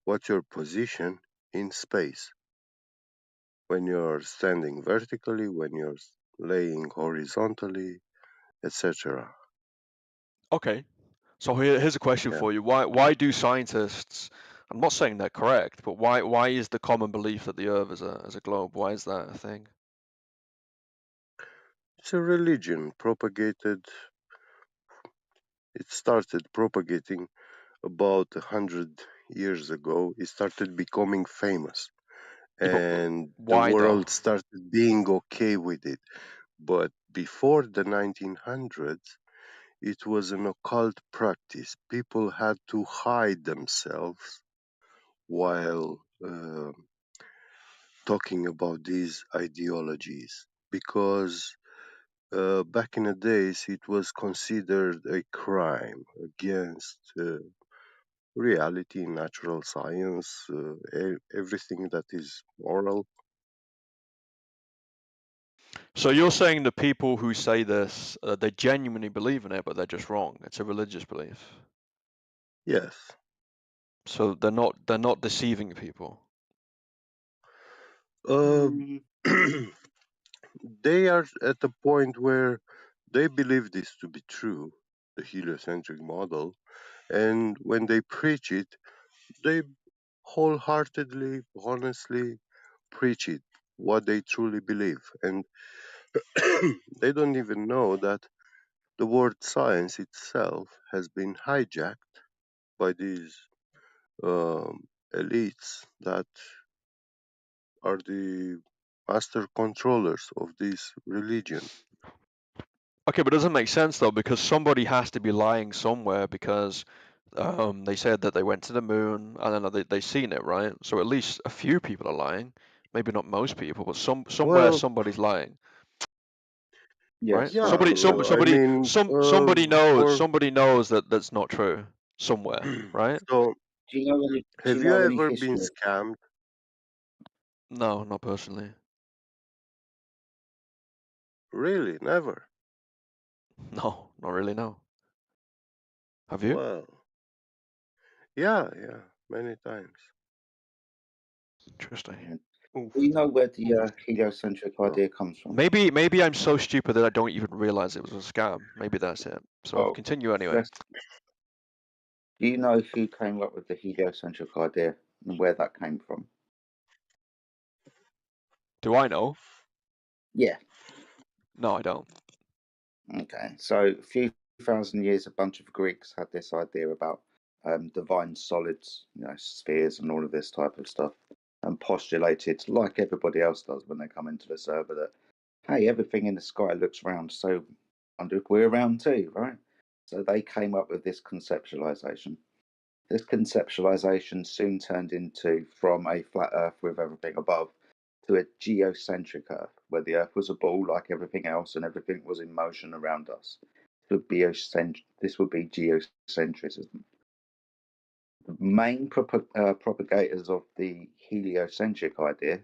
what's your position in space when you're standing vertically, when you're laying horizontally, etc. Okay. So here's a question Yeah. for you. Why do scientists? I'm not saying they're correct, but why is the common belief that the Earth is a globe? Why is that a thing? It's a religion propagated. It started propagating about 100 years ago. It started becoming famous, Yeah, but and the why though? world started being okay with it. But before the 1900s, it was an occult practice. People had to hide themselves while talking about these ideologies because back in the days it was considered a crime against reality, natural science, everything that is moral. So you're saying the people who say this, they genuinely believe in it, but they're just wrong. It's a religious belief. Yes. So they're not deceiving people. Uh, they are at a point where they believe this to be true, the heliocentric model, and when they preach it, they wholeheartedly, honestly preach it, what they truly believe. And they don't even know that the word science itself has been hijacked by these elites that are the master controllers of this religion. Okay, but it doesn't make sense though, because somebody has to be lying somewhere because they said that they went to the moon and then they seen it, right? So at least a few people are lying. Maybe not most people, but somewhere Well, somebody's lying, right? Yes. yeah, I Somebody mean, for somebody knows that that's not true somewhere, right? so Do you know any? Do have you you know any ever been history? scammed? No, not personally. Really? Never. No, not really. No. Have you? Well, yeah, many times. Interesting. Yeah. Oof. Do you know where the Oof. heliocentric Oh, idea comes from? Maybe I'm so stupid that I don't even realize it was a scam. Maybe that's it. So Well, continue anyway. let's. Do you know who came up with the heliocentric idea and where that came from? Do I know? Yeah. No, I don't. Okay, so a few thousand years, a bunch of Greeks had this idea about divine solids, spheres and all of this type of stuff, and postulated, like everybody else does when they come into the server, that hey, everything in the sky looks round, so I wonder if we're round too, right? So they came up with this conceptualization. This conceptualization soon turned into from a flat Earth with everything above to a geocentric Earth, where the Earth was a ball like everything else and everything was in motion around us. This would be geocentrism. The main propagators of the heliocentric idea,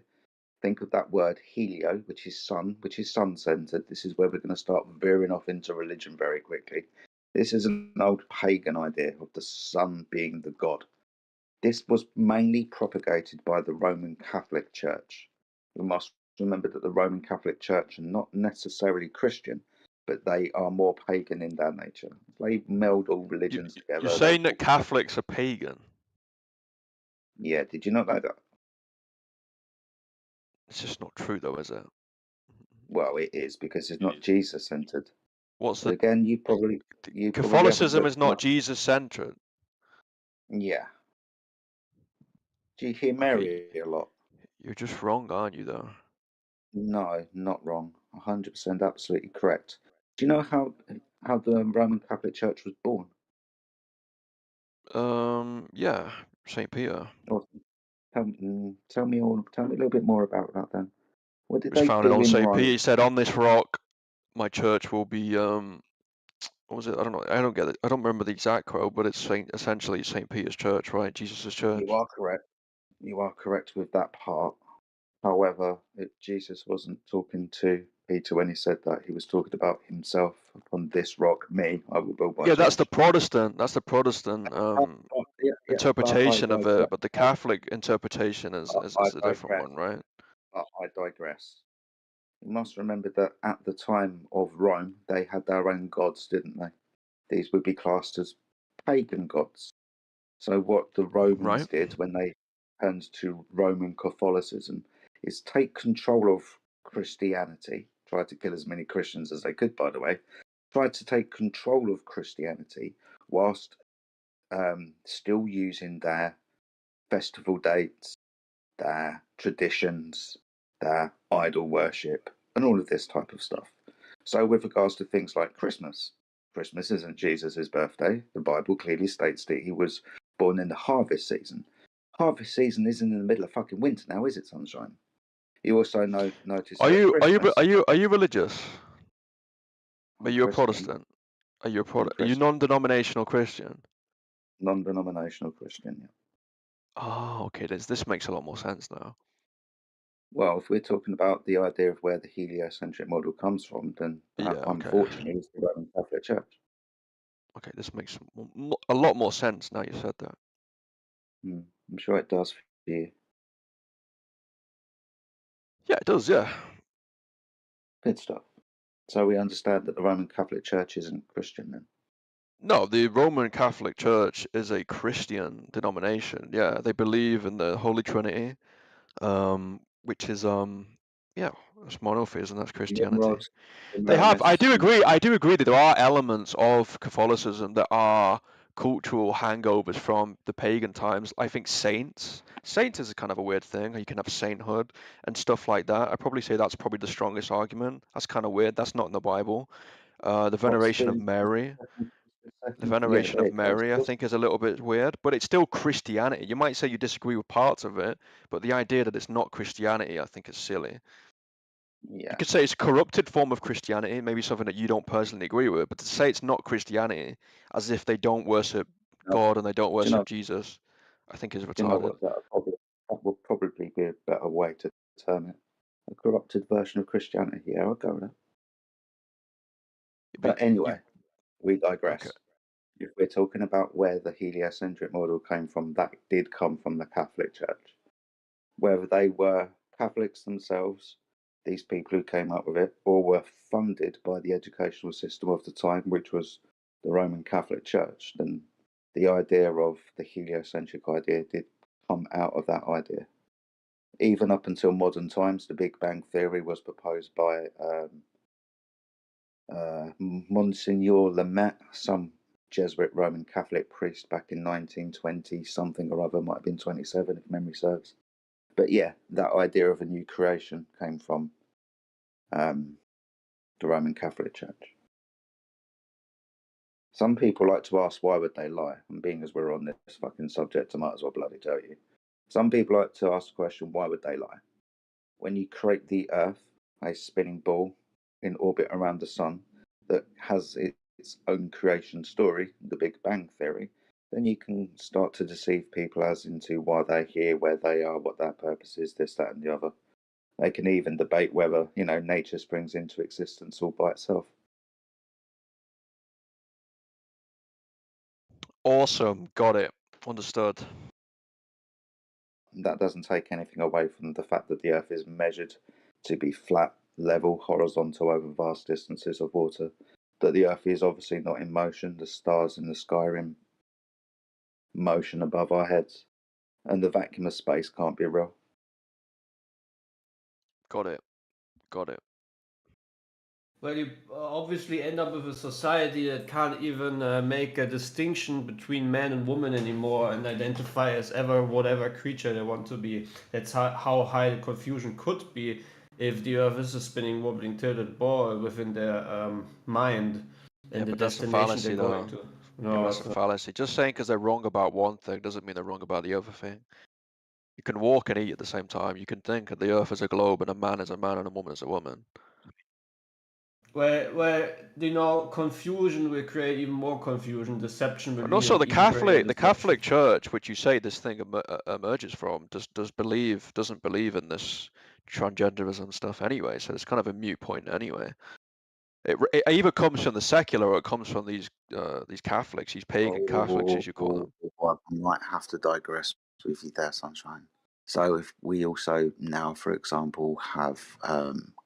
think of that word helio, which is sun-centered. This is where we're going to start veering off into religion very quickly. This is an old pagan idea of the sun being the god. This was mainly propagated by the Roman Catholic Church. We must remember that the Roman Catholic Church are not necessarily Christian, but they are more pagan in their nature. They meld all religions You're together. saying that Catholics are pagan. Yeah, did you not know that? It's just not true, though, is it? Well, it is because it's not Jesus centered. What's But the again, you probably haven't Catholicism looked is not much. Jesus centered. Yeah. Do you hear Mary a lot? You're just wrong, aren't you, though? No, not wrong. 100% absolutely correct. Do you know how the Roman Catholic Church was born? Yeah, Saint Peter. Awesome. Tell me a little bit more about that then. What did It was they founded do on in Saint Peter. Rome? He said, "On this rock, my church will be." What was it? I don't know. I don't get it. I don't remember the exact quote, but it's essentially Saint Peter's church, right? Jesus' church. You are correct. You are correct with that part. However, Jesus wasn't talking to Peter when he said that. He was talking about himself. Upon this rock, me, I will build my Yeah, that's church. the Protestant. That's the Protestant interpretation of it, but the Catholic interpretation is I a different digress. one, right? I digress. You must remember that at the time of Rome, they had their own gods, didn't they? These would be classed as pagan gods. So what the Romans Right. did when they turned to Roman Catholicism is take control of Christianity, tried to kill as many Christians as they could, by the way, tried to take control of Christianity whilst still using their festival dates, their traditions, their idol worship, and all of this type of stuff. So, with regards to things like Christmas, Christmas isn't Jesus' birthday. The Bible clearly states that he was born in the harvest season. Harvest season isn't in the middle of fucking winter now, is it, sunshine? You also notice Are that you Christmas. religious? Are I'm you a Christian. Protestant? Are you I'm Are you Christian. non-denominational Christian? Non-denominational Christian. Yeah. Oh, okay. This makes a lot more sense now. Well, if we're talking about the idea of where the heliocentric model comes from, then that, Yeah. Okay. unfortunately, is the Roman Catholic Church. Okay, this makes a lot more sense now you said that. I'm sure it does for you. Yeah, it does. Yeah. Good stuff. So we understand that the Roman Catholic Church isn't Christian then. No, the Roman Catholic Church is a Christian denomination. Yeah, they believe in the Holy Trinity, which is that's monotheism, that's Christianity. Nimrod, They have. I Moses, do agree that there are elements of Catholicism that are cultural hangovers from the pagan times. I think saints is a kind of a weird thing. You can have sainthood and stuff like that. I'd probably say that's probably the strongest argument. That's kind of weird. That's not in the Bible. The veneration of Mary. The veneration of Mary, I think, is a little bit weird, but it's still Christianity. You might say you disagree with parts of it, but the idea that it's not Christianity, I think, is silly. Yeah. You could say it's a corrupted form of Christianity, maybe something that you don't personally agree with, but to say it's not Christianity, as if they don't worship God and they don't worship Jesus, I think is retarded. You know what? That would probably be a better way to term it. A corrupted version of Christianity. Yeah, I'll go with that. But anyway, we digress. Okay. If we're talking about where the heliocentric model came from, that did come from the Catholic Church. Whether they were Catholics themselves, these people who came up with it, or were funded by the educational system of the time, which was the Roman Catholic Church, then the idea of the heliocentric idea did come out of that idea. Even up until modern times, the Big Bang Theory was proposed by Monsignor Lemaitre, some Jesuit Roman Catholic priest back in 1920 something or other, might have been 27 if memory serves. But yeah, that idea of a new creation came from the Roman Catholic Church. Some people like to ask why would they lie, and being as we're on this fucking subject, I might as well bloody tell you. Some people like to ask the question, why would they lie? When you create the Earth, a spinning ball in orbit around the sun that has its own creation story, the Big Bang Theory, then you can start to deceive people as into why they're here, where they are, what their purpose is, this, that, and the other. They can even debate whether, nature springs into existence all by itself. Awesome. Got it. Understood. That doesn't take anything away from the fact that the Earth is measured to be flat, level, horizontal over vast distances of water. That the Earth is obviously not in motion, the stars in the sky are in motion above our heads, and the vacuum of space can't be real. Got it. Got it. Well, you obviously end up with a society that can't even make a distinction between man and woman anymore and identify as ever whatever creature they want to be. That's how high the confusion could be if the Earth is a spinning, wobbling, tilted ball within their mind and Yeah, the but that's a destination fallacy, they're going though. to. Yeah, No, that's it's a not. fallacy. Just saying because they're wrong about one thing doesn't mean they're wrong about the other thing. You can walk and eat at the same time. You can think of the Earth as a globe and a man is a man and a woman is a woman. Where confusion will create even more confusion. Deception will And also the even greater deception. Catholic Church, which you say this thing emerges from, doesn't believe in this transgenderism stuff anyway. So it's kind of a moot point anyway. It either comes from the secular or it comes from these Catholics, these pagan Catholics as you call them. I might have to digress with you there, Sunshine. So if we also now, for example, have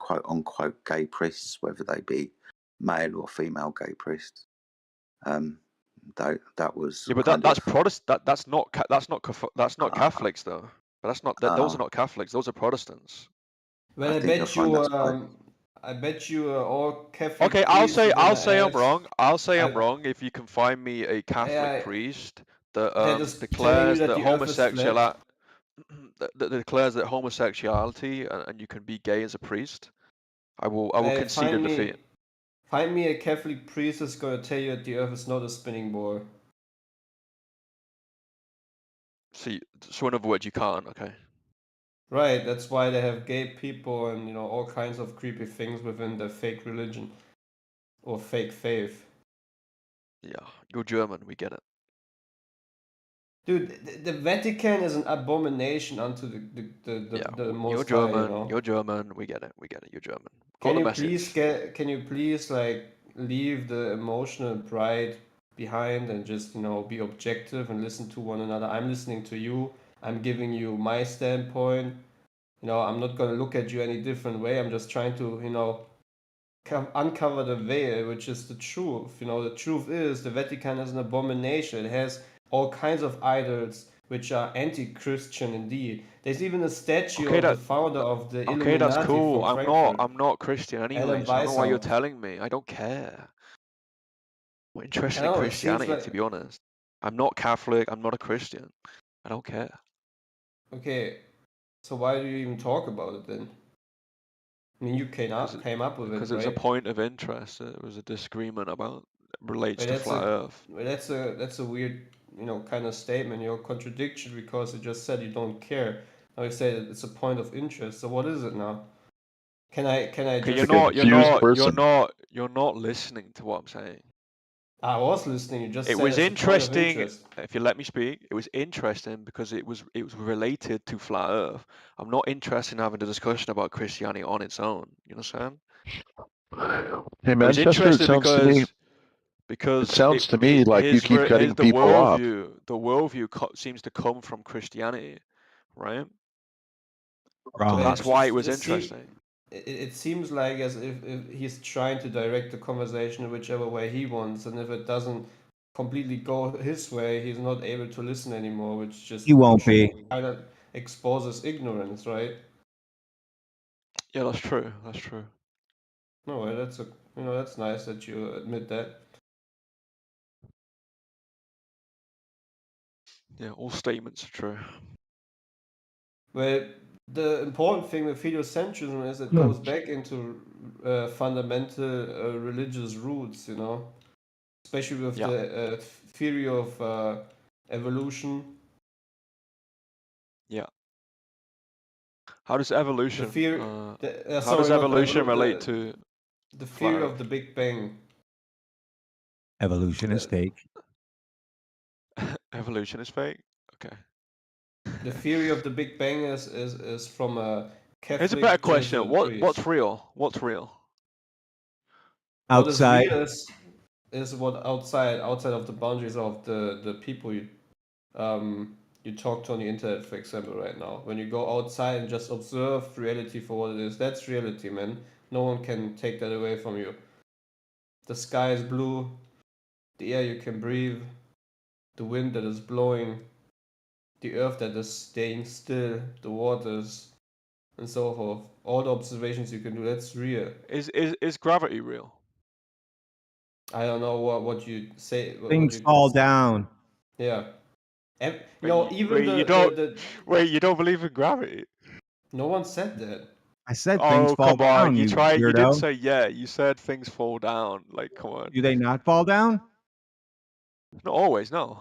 quote unquote gay priests, whether they be male or female gay priests, that was Yeah, but that's Protestant. That's not Catholics though. But that's not those are not Catholics. Those are Protestants. Well, I bet you all Catholic Okay, priests I'll say I'm wrong. I'll say I'm wrong if you can find me a Catholic priest that declares that homosexuality that declares that homosexuality and you can be gay as a priest. I will concede a defeat. Find me a Catholic priest that's gonna tell you that the Earth is not a spinning ball. See, so in other words, you can't. Okay. Right, that's why they have gay people and all kinds of creepy things within their fake religion or fake faith. Yeah, you're German. We get it. Dude, the Vatican is an abomination unto the Most You're German. High. You're German. We get it. We get it. You're German. Can you please like leave the emotional pride behind and just be objective and listen to one another? I'm listening to you. I'm giving you my standpoint. I'm not gonna look at you any different way. I'm just trying to uncover the veil, which is the truth. The truth is the Vatican is an abomination. It has all kinds of idols which are anti-Christian indeed. There's even a statue of the founder of the Illuminati. Okay, that's cool. from Frankfurt. I'm not Christian anyway, so I don't know why you're telling me. I don't care. I'm not interested in Christianity, to be honest. I'm not Catholic. I'm not a Christian. I don't care. Okay, so why do you even talk about it then? I mean, you came up with it, right? Because it was a point of interest. It was a disagreement about relates to flat Earth. That's a weird, kind of statement. You're a contradiction because you just said you don't care. Now you say that it's a point of interest. So what is it now? Can I Okay, just... you're not listening to what I'm saying. I was listening. You just it said was it's interesting. A point of interest. If you let me speak, it was interesting because it was related to flat Earth. I'm not interested in having a discussion about Christianity on its own. You understand? Hey, Manchester, it sounds to me. Because it sounds to me like you keep cutting people off. The worldview seems to come from Christianity, right? Wrong. So that's why it was interesting. It seems like as if he's trying to direct the conversation in whichever way he wants, and if it doesn't completely go his way, he's not able to listen anymore, which just he won't be. Kind of exposes ignorance, right? Yeah, that's true. That's true. No, that's You know, that's nice that you admit that. Yeah, all statements are true. Well, the important thing with heliocentrism is it goes back into fundamental religious roots, you know, especially with the theory of evolution. Yeah. How does evolution? The theory, how sorry, does not evolution relate to the flat theory Earth? of the Big Bang? Evolution is fake. Evolution is fake. Okay. The theory of the Big Bang is from a Here's a better Catholic question. Jesuit priest. What's real? What's real? What is Outside. real is what outside of the boundaries of the people you talk to on the internet, for example, right now. When you go outside and just observe reality for what it is, that's reality, man. No one can take that away from you. The sky is blue, the air you can breathe, the wind that is blowing, the earth that is staying still, the waters, and so forth. All the observations you can do, that's real. Is gravity real? I don't know what you say. Things fall down. Yeah. Wait, even you don't believe in gravity? No one said that. I said things fall come on. down, you You didn't weirdo. say yeah. You said things fall down. Like, come on. Do they not fall down? Not always, no.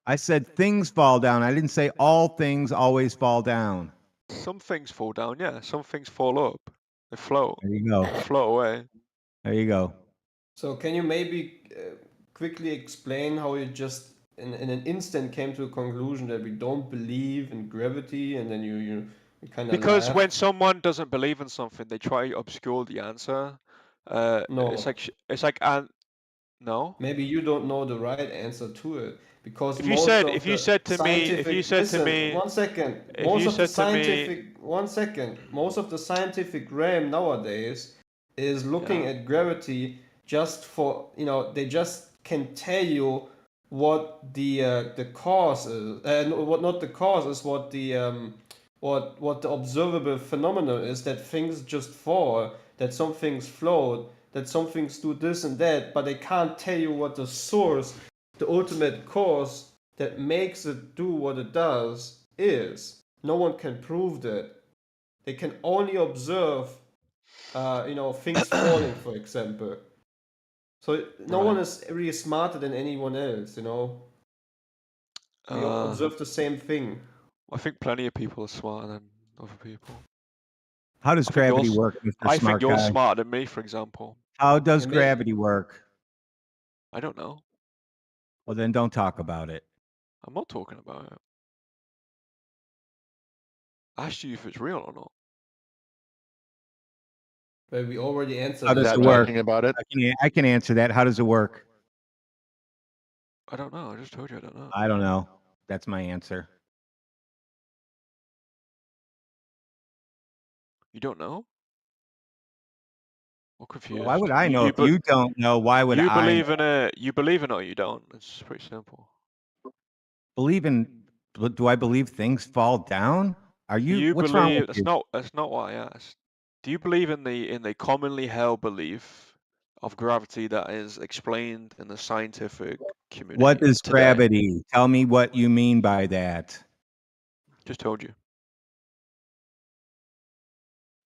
I said things fall down. I didn't say all things always fall down. Some things fall down, yeah. Some things fall up. They float. There you go. They float away. There you go. So can you maybe quickly explain how you just in an instant came to a conclusion that we don't believe in gravity, and then you kind of Because laugh? when someone doesn't believe in something, they try to obscure the answer. No. It's like no. Maybe you don't know the right answer to it, because If you most said of if you the said to me scientific if you said to listen, me 1 second. if Most you of the said to me scientific 1 second. Most of the scientific realm nowadays is looking Yeah. at gravity just for, you know, they just can tell you what the cause is, what not the cause is, what the observable phenomenon is, that things just fall, that some things float, that some things do this and that, but they can't tell you what the source, the ultimate cause that makes it do what it does is. No one can prove that. They can only observe, things falling, for example. So no one is really smarter than anyone else, you know. We observe the same thing. I think plenty of people are smarter than other people. How does gravity work, Mr. I think Smart you're Guy? smarter than me, for example. How does gravity work? I don't know. Well, then don't talk about it. I'm not talking about it. I asked you if it's real or not. But we already answered How does that. it work? Talking about it. I can answer that. How does it work? I don't know. I just told you I don't know. I don't know. That's my answer. You don't know? I'm confused. Why would I know if you don't know? Why would you I believe know? in it? You believe in it or you don't? It's pretty simple. Believe in? Do I believe things fall down? Are you? What's wrong with you? That's not what I asked. Do you believe in the commonly held belief of gravity that is explained in the scientific community What is today? gravity? Tell me what you mean by that. Just told you.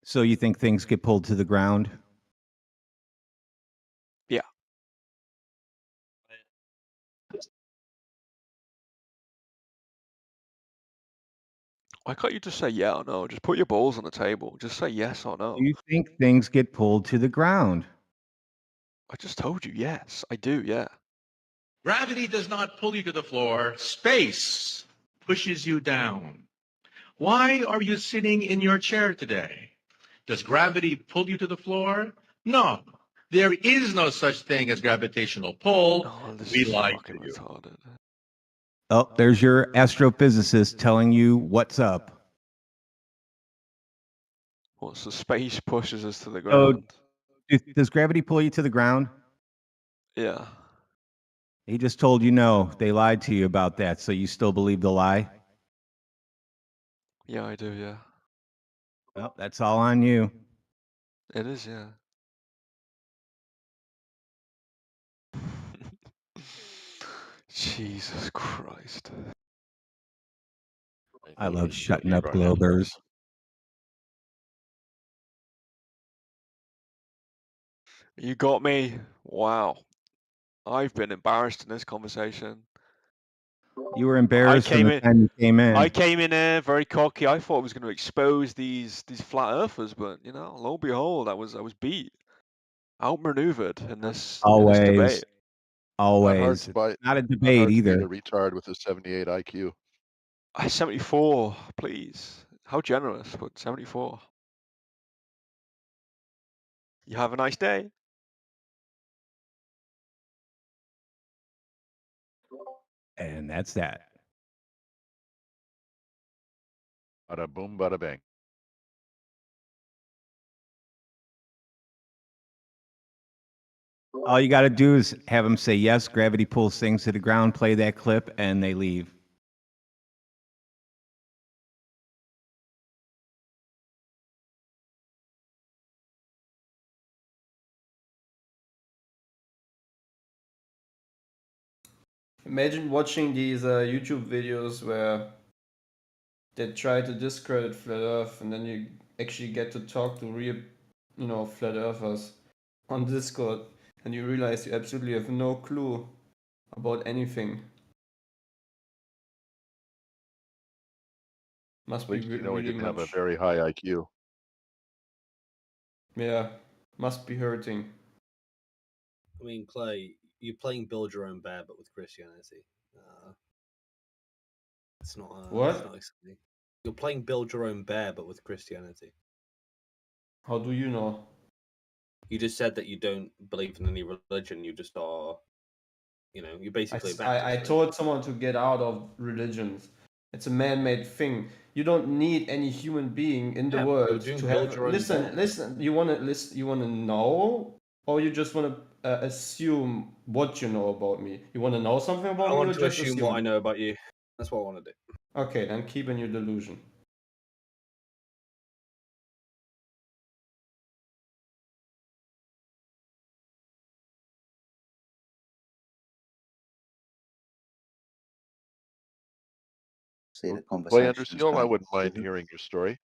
So you think things get pulled to the ground? Yeah. Why can't you just say yeah or no? Just put your balls on the table. Just say yes or no. Do you think things get pulled to the ground? I just told you yes. I do, yeah. Gravity does not pull you to the floor. Space pushes you down. Why are you sitting in your chair today? Does gravity pull you to the floor? No. There is no such thing as gravitational pull. We lied to you. Oh, there's your astrophysicist telling you what's up. What's the space pushes us to the So, ground? does gravity pull you to the ground? Yeah. He just told you no. They lied to you about that, so you still believe the lie? Yeah, I do, yeah. Well, that's all on you. It is, yeah. Jesus Christ. I love shutting up Globers. You got me. Wow. I've been embarrassed in this conversation. You were embarrassed from the time you came in. I came in there very cocky. I thought I was going to expose these flat earthers, but you know, lo and behold, I was beat, outmaneuvered in this debate. Always. It's not a debate either. A retard with a 78 IQ. 74, please. How generous, but 74. You have a nice day. And that's that. Bada boom, bada bang. All you got to do is have them say yes, gravity pulls things to the ground, play that clip, and they leave. Imagine watching these YouTube videos where they try to discredit flat Earth, and then you actually get to talk to real, flat Earthers on Discord, and you realize you absolutely have no clue about anything. Must At be least you know he really didn't have a much. very high IQ. Yeah, must be hurting. I mean, Clay, you're playing Build Your Own Bear, but with Christianity. It's not. What? It's not exciting. You're playing Build Your Own Bear, but with Christianity. How do you know? You just said that you don't believe in any religion. You just are. You're basically a Baptist. I right? told someone to get out of religions. It's a man-made thing. You don't need any human being in the Yeah, world you're doing to Build have. Your Own Bear. Listen. You wanna listen? You wanna know, or you just wanna assume what you know about me? You wanna know something about I me, or want to just assume what I know about you. That's what I want to do. Okay, then keep in your delusion. See, the Play Under conversation's Seal, I going. wouldn't mind hearing your story.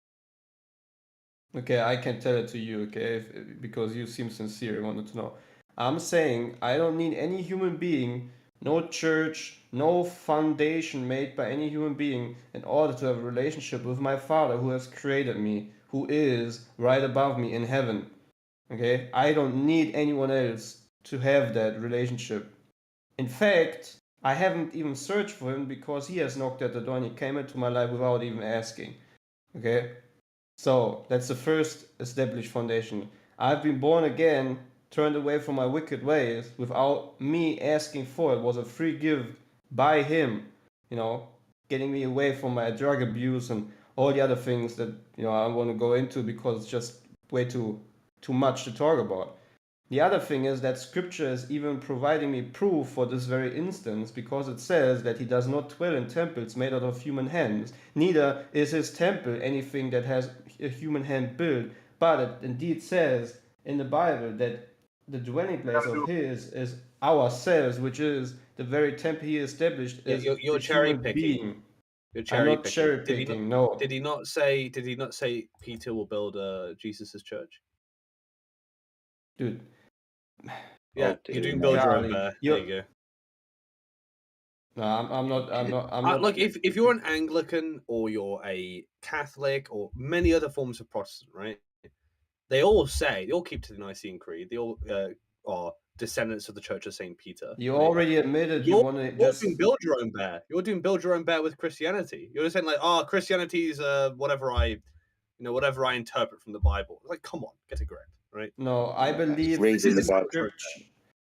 Okay, I can tell it to you, okay, because you seem sincere. You wanted to know. I'm saying I don't need any human being, no church, no foundation made by any human being in order to have a relationship with my Father who has created me, who is right above me in heaven. Okay, I don't need anyone else to have that relationship. In fact, I haven't even searched for him because he has knocked at the door and he came into my life without even asking. Okay? So that's the first established foundation. I've been born again, turned away from my wicked ways without me asking for it. It was a free gift by him, getting me away from my drug abuse and all the other things that I want to go into because it's just way too much to talk about. The other thing is that scripture is even providing me proof for this very instance because it says that he does not dwell in temples made out of human hands. Neither is his temple anything that has a human hand built, but it indeed says in the Bible that the dwelling place of his is ourselves, which is the very temple he established Yeah, is you're the cherry human picking. being. You're I'm cherry not picking. cherry picking, no. Did he not say? Did he not say Peter will build Jesus' church? Dude. Yeah, Oh, you're dear doing me. Build Your Own Charlie, Bear. There you go. No, I'm not. Look, if you're an Anglican or you're a Catholic or many other forms of Protestant, right? They all keep to the Nicene Creed. They all are descendants of the Church of Saint Peter. You right? already admitted you want to You're just doing Build Your Own Bear. You're doing Build Your Own Bear with Christianity. You're just saying like, Christianity's whatever I interpret from the Bible. Like, come on, get a grip, right? No, I believe reading the the Bible. scripture.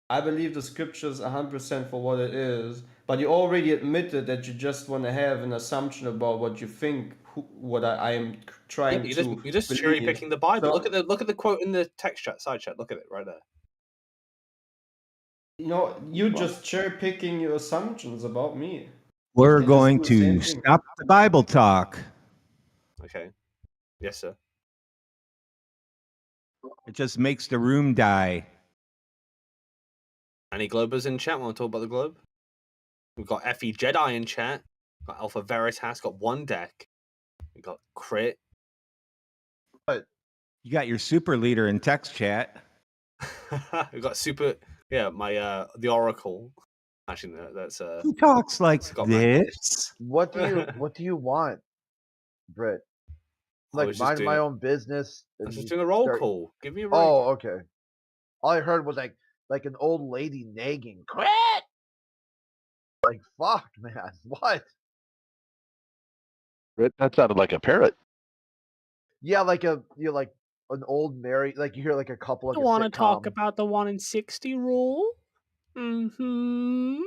I believe the scriptures 100% for what it is, but you already admitted that you just want to have an assumption about what you think, what I am trying Yeah, to you're just believe. cherry picking the Bible. So, Look at the quote in the text chat, side chat. Look at it right there. you're just cherry picking your assumptions about me. We're You can just going do the same to thing. stop the Bible talk. Okay. Yes, sir. It just makes the room die. Any Globers in chat want to talk about the globe? We've got Effie Jedi in chat. Got Alpha Veritas. Got one deck. We got Crit. But you got your super leader in text chat. We got super. Yeah, my the Oracle. Actually, no, that's Who talks like Scott this? what do you want, Britt? I Like was just mind my doing- own business. I was and just you doing a roll start- call. Give me a roll. Oh, okay. All I heard was like an old lady nagging. Quit! Like fuck, man. What? That sounded like a parrot. Yeah, like like an old married, like you hear like a couple like You a want to talk sitcom. about the 1 in 60 rule? Mm-hmm.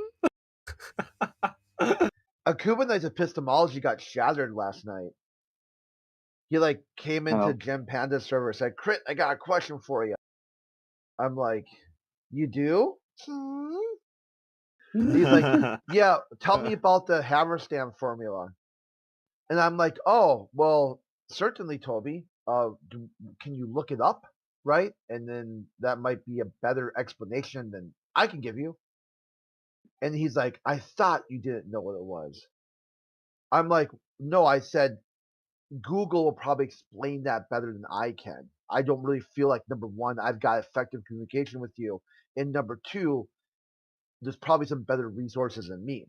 Akubinite's epistemology got shattered last night. He like came into Oh. Gem Panda's server and said, Crit, I got a question for you. I'm like, you do? He's like, yeah, tell me about the Haverstam formula. And I'm like, oh, well, certainly, Toby. Can you look it up? Right? And then that might be a better explanation than I can give you. And he's like, I thought you didn't know what it was. I'm like, no, I said, Google will probably explain that better than I can. I don't really feel like, number one, I've got effective communication with you. And number two, there's probably some better resources than me.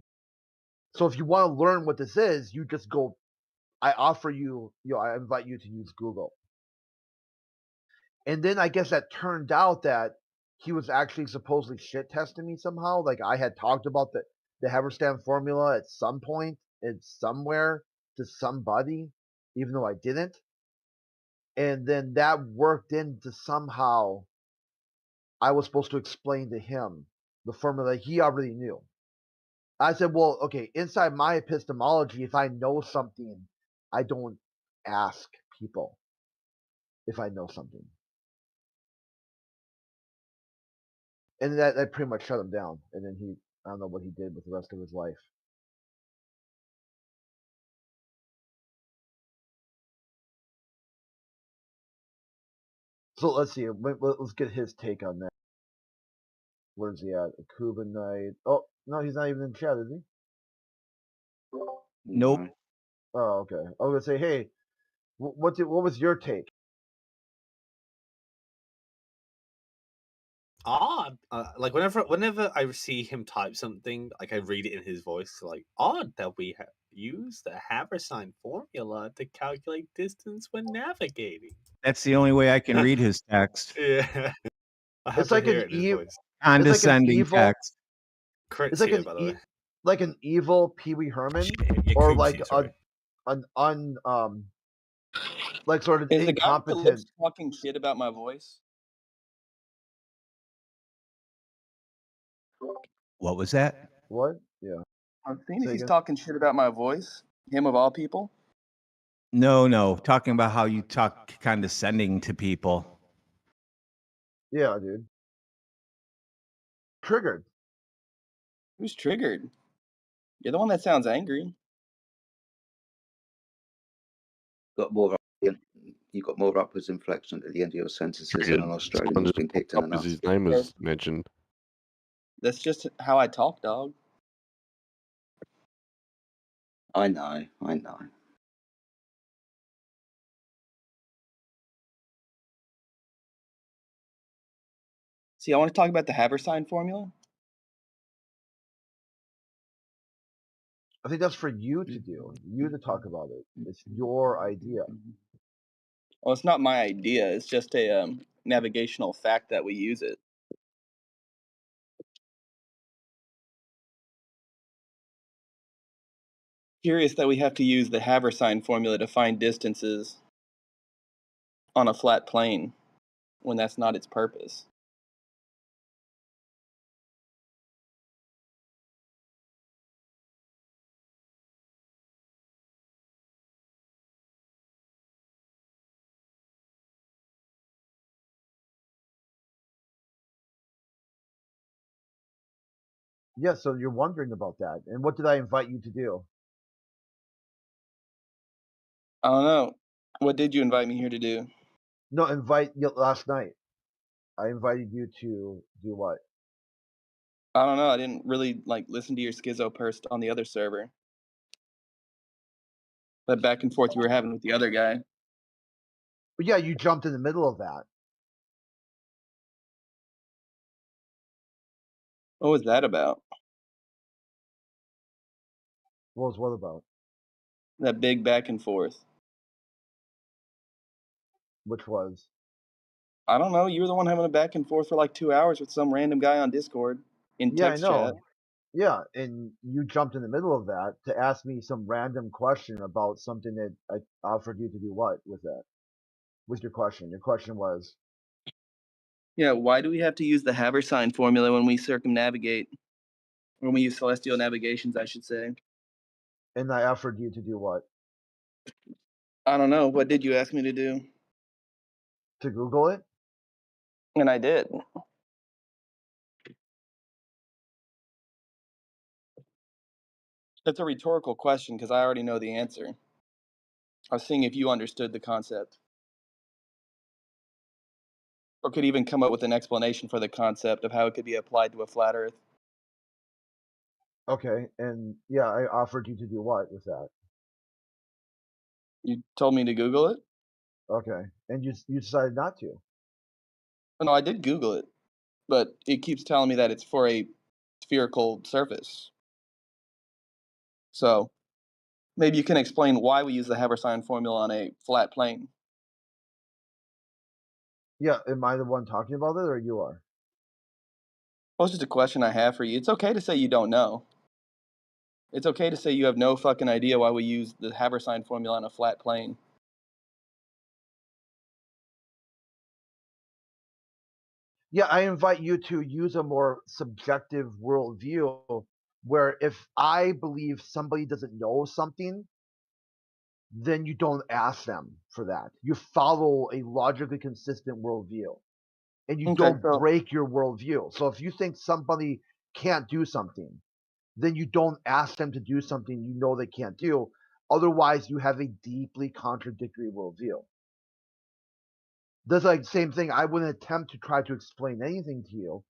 So if you want to learn what this is, you just go, I offer you, I invite you to use Google. And then I guess that turned out that he was actually supposedly shit testing me somehow. Like I had talked about the Haverstam formula at some point, somewhere to somebody, even though I didn't. And then that worked into somehow I was supposed to explain to him the formula he already knew. I said, well, okay, inside my epistemology, if I know something, I don't ask people if I know something. And that pretty much shut him down. And then I don't know what he did with the rest of his life. So let's see. Let's get his take on that. Where's he at? A Cuban Knight. Oh, no, he's not even in chat, is he? Nope. Oh, okay. I was going to say, hey, what was your take? Odd. Like whenever I see him type something, like I read it in his voice, like odd that we use the Haversine formula to calculate distance when navigating. That's the only way I can read his text. Yeah, I have It's to like hear an it in his voice. Condescending evil text. Crit's it's like here, an by the way. like an evil Pee Wee Herman, Yeah, or Coopsy, like sorry. like sort of Is the guy with the incompetent. lips talking shit about my voice? What was that? What? Yeah. I'm seeing if Say he's again? talking shit about my voice. Him of all people. No. Talking about how you talk condescending to people. Yeah, dude. Triggered. Who's triggered? You're the one that sounds angry. Got more. You got more upwards inflection at the end of your sentences than an Australian who's been kicked in the nuts. His name was mentioned. That's just how I talk, dog. I know. See, I want to talk about the Haversine formula. I think that's for you to do. You to talk about it. It's your idea. Well, it's not my idea. It's just a navigational fact that we use it. Curious that we have to use the Haversine formula to find distances on a flat plane when that's not its purpose. Yeah, so you're wondering about that. And what did I invite you to do? I don't know. What did you invite me here to do? No, invite you last night. I invited you to do what? I don't know. I didn't really listen to your schizo burst on the other server. That back and forth you were having with the other guy. But yeah, you jumped in the middle of that. What was that about? What about? That big back and forth. Which was? I don't know. You were the one having a back and forth for like 2 hours with some random guy on Discord in Yeah, I text know. chat. Yeah, and you jumped in the middle of that to ask me some random question about something that I offered you to do what with that? What's your question? Your question was? Yeah, why do we have to use the Haversine formula when we circumnavigate? When we use celestial navigations, I should say. And I offered you to do what? I don't know. What did you ask me to do? To Google it? And I did. It's a rhetorical question because I already know the answer. I was seeing if you understood the concept. Or could even come up with an explanation for the concept of how it could be applied to a flat Earth. Okay, and yeah, I offered you to do what with that? You told me to Google it? Okay, and you decided not to. No, I did Google it, but it keeps telling me that it's for a spherical surface. So maybe you can explain why we use the Haversine formula on a flat plane. Yeah, am I the one talking about it, or you are? Well, it's just a question I have for you. It's okay to say you don't know. It's okay to say you have no fucking idea why we use the Haversine formula on a flat plane. Yeah, I invite you to use a more subjective worldview where if I believe somebody doesn't know something, then you don't ask them for that. You follow a logically consistent worldview. And you don't break your worldview. So if you think somebody can't do something, then you don't ask them to do something you know they can't do. Otherwise, you have a deeply contradictory worldview. That's like the same thing. I wouldn't attempt to try to explain anything to you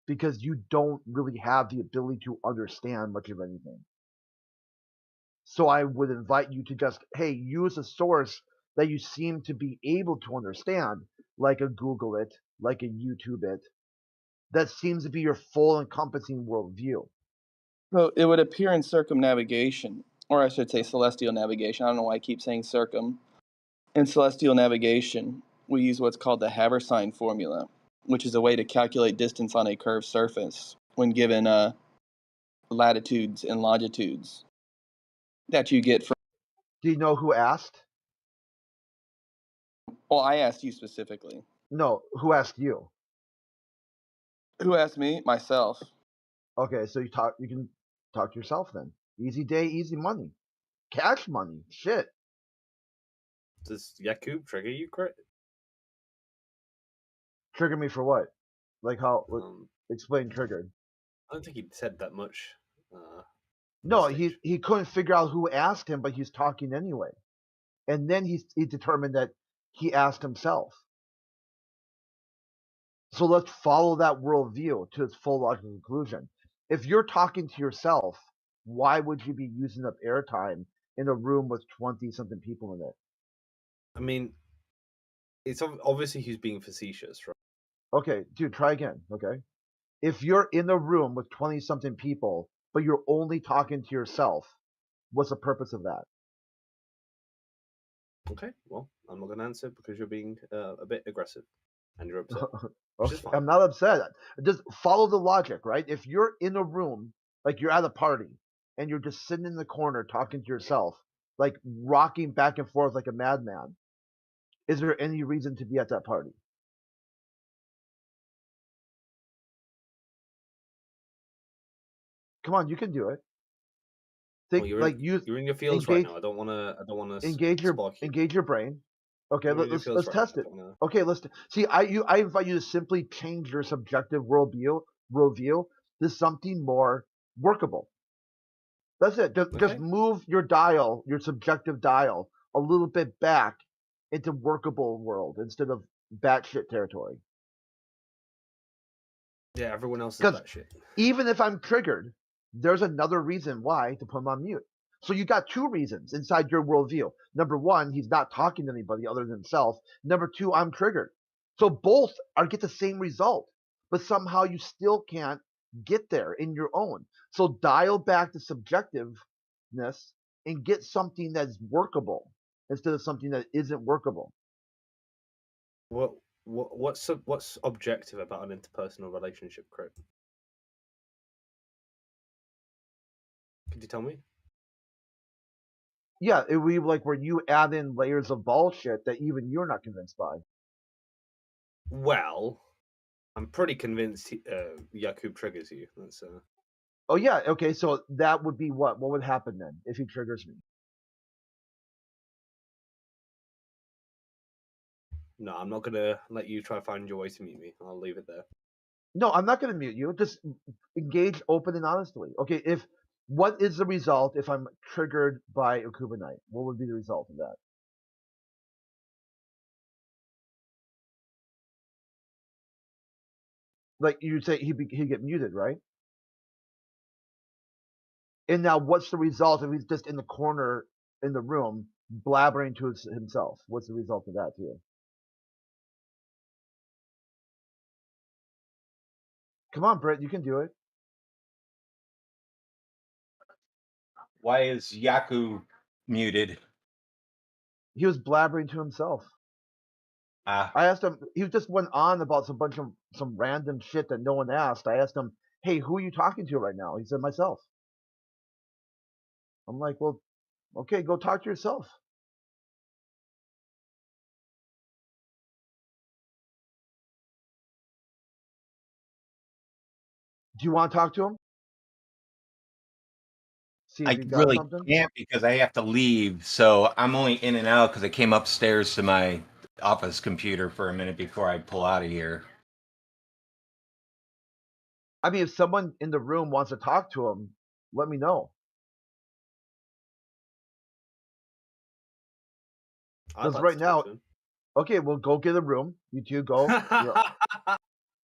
because you don't really have the ability to understand much of anything. So I would invite you to just, hey, use a source that you seem to be able to understand, like a Google it, like a YouTube it, that seems to be your full encompassing worldview. So it would appear in circumnavigation, or I should say celestial navigation. I don't know why I keep saying circum. In celestial navigation, we use what's called the Haversine formula, which is a way to calculate distance on a curved surface when given latitudes and longitudes that you get from. Do you know who asked? Well, I asked you specifically. No, who asked you? Who asked me? Myself. Okay, so you can talk to yourself then. Easy day, easy money. Cash money. Shit. Does Yakub trigger you, Crit? Trigger me for what? Like how? Explain triggered. I don't think he said that much. No, he couldn't figure out who asked him, but he's talking anyway. And then he determined that he asked himself. So let's follow that worldview to its full logical conclusion. If you're talking to yourself, why would you be using up airtime in a room with 20-something people in it? I mean, it's obviously he's being facetious, right? Okay, dude, try again, okay? If you're in a room with 20-something people, but you're only talking to yourself, what's the purpose of that? Okay, well, I'm not going to answer because you're being a bit aggressive and you're upset. Okay, I'm not upset. Just follow the logic, right? If you're in a room, like you're at a party, and you're just sitting in the corner talking to yourself, like rocking back and forth like a madman, is there any reason to be at that party? Come on, you can do it. Think well, you're like you're in your fields right now. I don't want to engage your brain. Okay, let's test it. Okay, see. I invite you to simply change your subjective worldview to something more workable. That's it. Just move your dial, your subjective dial, a little bit back into workable world instead of batshit territory. Yeah, everyone else is Because batshit. even if I'm triggered, there's another reason why to put him on mute. So you got two reasons inside your worldview. Number one, he's not talking to anybody other than himself. Number two, I'm triggered. So both are get the same result, but somehow you still can't get there in your own. So dial back the subjectiveness and get something that's workable instead of something that isn't workable. What's objective about an interpersonal relationship, Crit? Could you tell me? Yeah, it would be like where you add in layers of bullshit that even you're not convinced by. Well, I'm pretty convinced Yakub triggers you. That's Oh yeah, okay, so that would be what? What would happen then if he triggers me? No, I'm not gonna let you try to find your way to meet me. I'll leave it there. No, I'm not gonna mute you. Just engage open and honestly. Okay, what is the result if I'm triggered by a Kubanite? What would be the result of that? Like you say, he'd get muted, right? And now, what's the result if he's just in the corner in the room blabbering to himself? What's the result of that to you? Come on, Britt, you can do it. Why is Yaku muted? He was blabbering to himself. Ah. I asked him. He just went on about some random shit that no one asked. I asked him, "Hey, who are you talking to right now?" He said, "Myself." I'm like, "Well, okay, go talk to yourself." Do you want to talk to him? See if I he's got really something. can't because I have to leave. So I'm only in and out because I came upstairs to my office computer for a minute before I pull out of here. I mean, if someone in the room wants to talk to him, let me know. Because right now, okay, well, go get a room. You two go.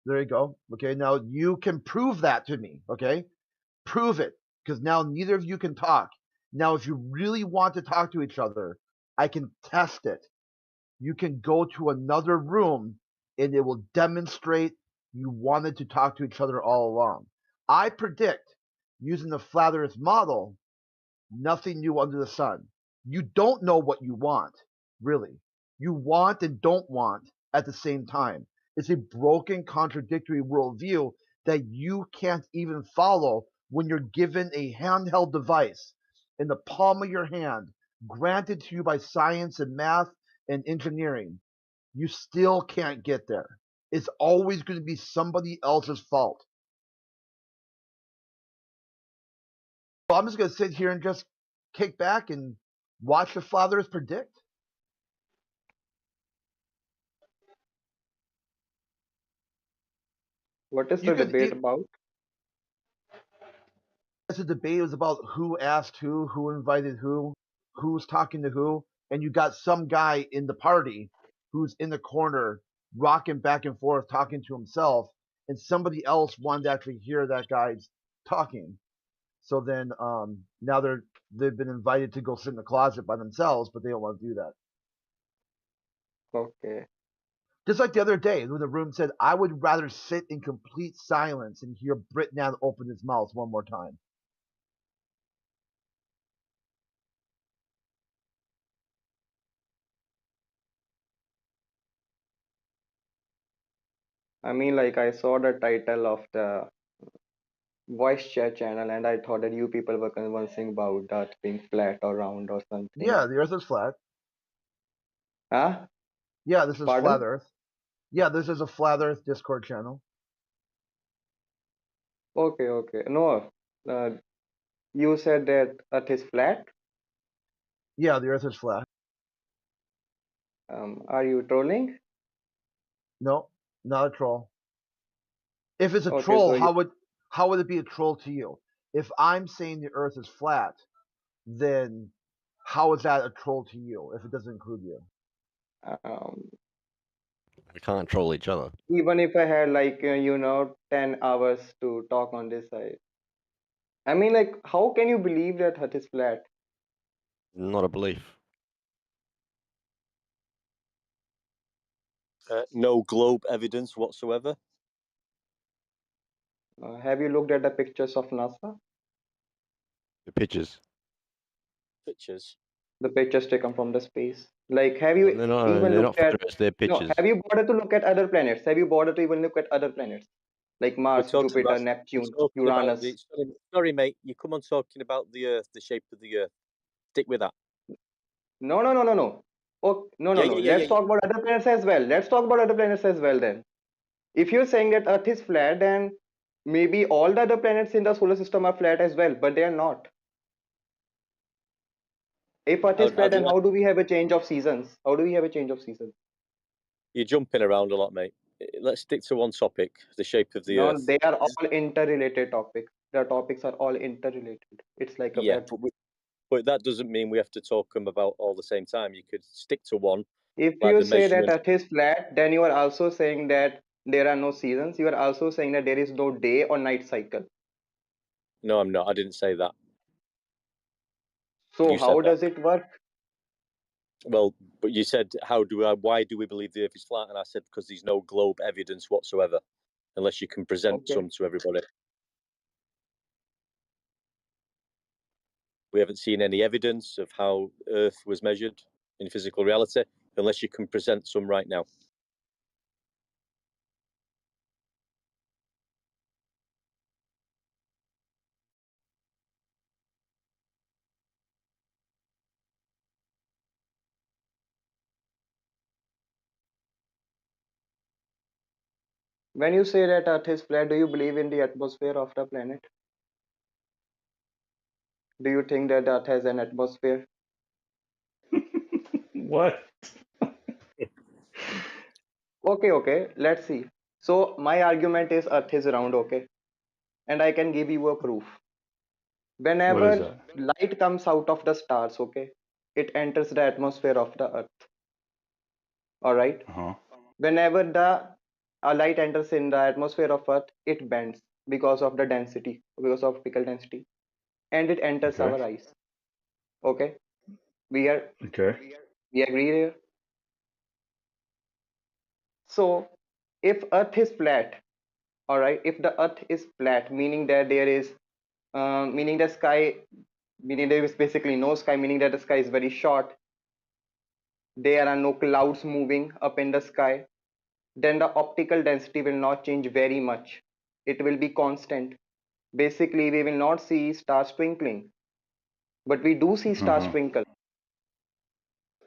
There you go. Okay, now you can prove that to me. Okay, prove it. Because now neither of you can talk. Now, if you really want to talk to each other, I can test it. You can go to another room and it will demonstrate you wanted to talk to each other all along. I predict, using the flat earth model, nothing new under the sun. You don't know what you want, really. You want and don't want at the same time. It's a broken, contradictory worldview that you can't even follow when you're given a handheld device in the palm of your hand, granted to you by science and math and engineering. You still can't get there. It's always going to be somebody else's fault. So I'm just going to sit here and just kick back and watch the fathers predict. What is the debate about? The debate was about who asked who invited who's talking to who, and you got some guy in the party who's in the corner rocking back and forth talking to himself, and somebody else wanted to actually hear that guy's talking. So then now they've been invited to go sit in the closet by themselves, but they don't want to do that. Okay. Just like the other day when the room said, I would rather sit in complete silence and hear Britnan open his mouth one more time. I mean, like, I saw the title of the voice chat channel and I thought that you people were conversing about that being flat or round or something. Yeah, the earth is flat. Huh? Yeah, this is Pardon? flat earth. Yeah, this is a flat earth Discord channel. Okay, okay. No, you said that earth is flat? Yeah, the earth is flat. Are you trolling? No, not a troll. If it's a Okay, troll, so how would it be a troll to you? If I'm saying the earth is flat, then how is that a troll to you if it doesn't include you? I can't troll each other. Even if I had like 10 hours to talk on this side. I mean, like, how can you believe that Earth is flat? Not a belief. No globe evidence whatsoever. Have you looked at the pictures of NASA? The pictures. Pictures. The pictures taken from the space. Like, have you They're not. even They're not looked at? photos. They're No, pictures. have you bothered to look at other planets? Have you bothered to even look at other planets like We're Mars, talking Jupiter, about. Neptune, We're talking about Uranus? the. Sorry, mate. You come on talking about the Earth, the shape of the Earth. Stick with that. No, no, no, no, no. Oh, no, no, Yeah, no. yeah, yeah, Let's yeah. talk about other planets as well. Let's talk about other planets as well then. If you're saying that Earth is flat, then maybe all the other planets in the solar system are flat as well, but they are not. If Earth is flat, then how do we have a change of seasons? How do we have a change of seasons? You're jumping around a lot, mate. Let's stick to one topic: the shape of the No, Earth. they are all interrelated topics. The topics are all interrelated. It's like a Yeah, web. but that doesn't mean we have to talk them about all the same time. You could stick to one, If like you the say that measurement. Earth is flat, then you are also saying that there are no seasons. You are also saying that there is no day or night cycle. No, I'm not. I didn't say that. So You said how that. does it work? Well, but you said, why do we believe the Earth is flat? And I said, because there's no globe evidence whatsoever, unless you can present Okay. some to everybody. We haven't seen any evidence of how Earth was measured in physical reality, unless you can present some right now. When you say that Earth is flat, do you believe in the atmosphere of the planet? Do you think that Earth has an atmosphere? What? Okay, okay. Let's see. So my argument is Earth is round, okay? And I can give you a proof. What is Whenever that? light comes out of the stars, okay, it enters the atmosphere of the Earth. All right. Uh-huh. Whenever the light enters in the atmosphere of Earth, it bends because of the density, because of optical density, and it enters Okay. our eyes. Okay, we are Okay. we agree here. So, if Earth is flat, all right, if the Earth is flat, meaning that there is, meaning the sky, meaning there is basically no sky, meaning that the sky is very short. There are no clouds moving up in the sky. Then the optical density will not change very much. It will be constant. Basically, we will not see stars twinkling, but we do see stars Uh-huh. twinkle.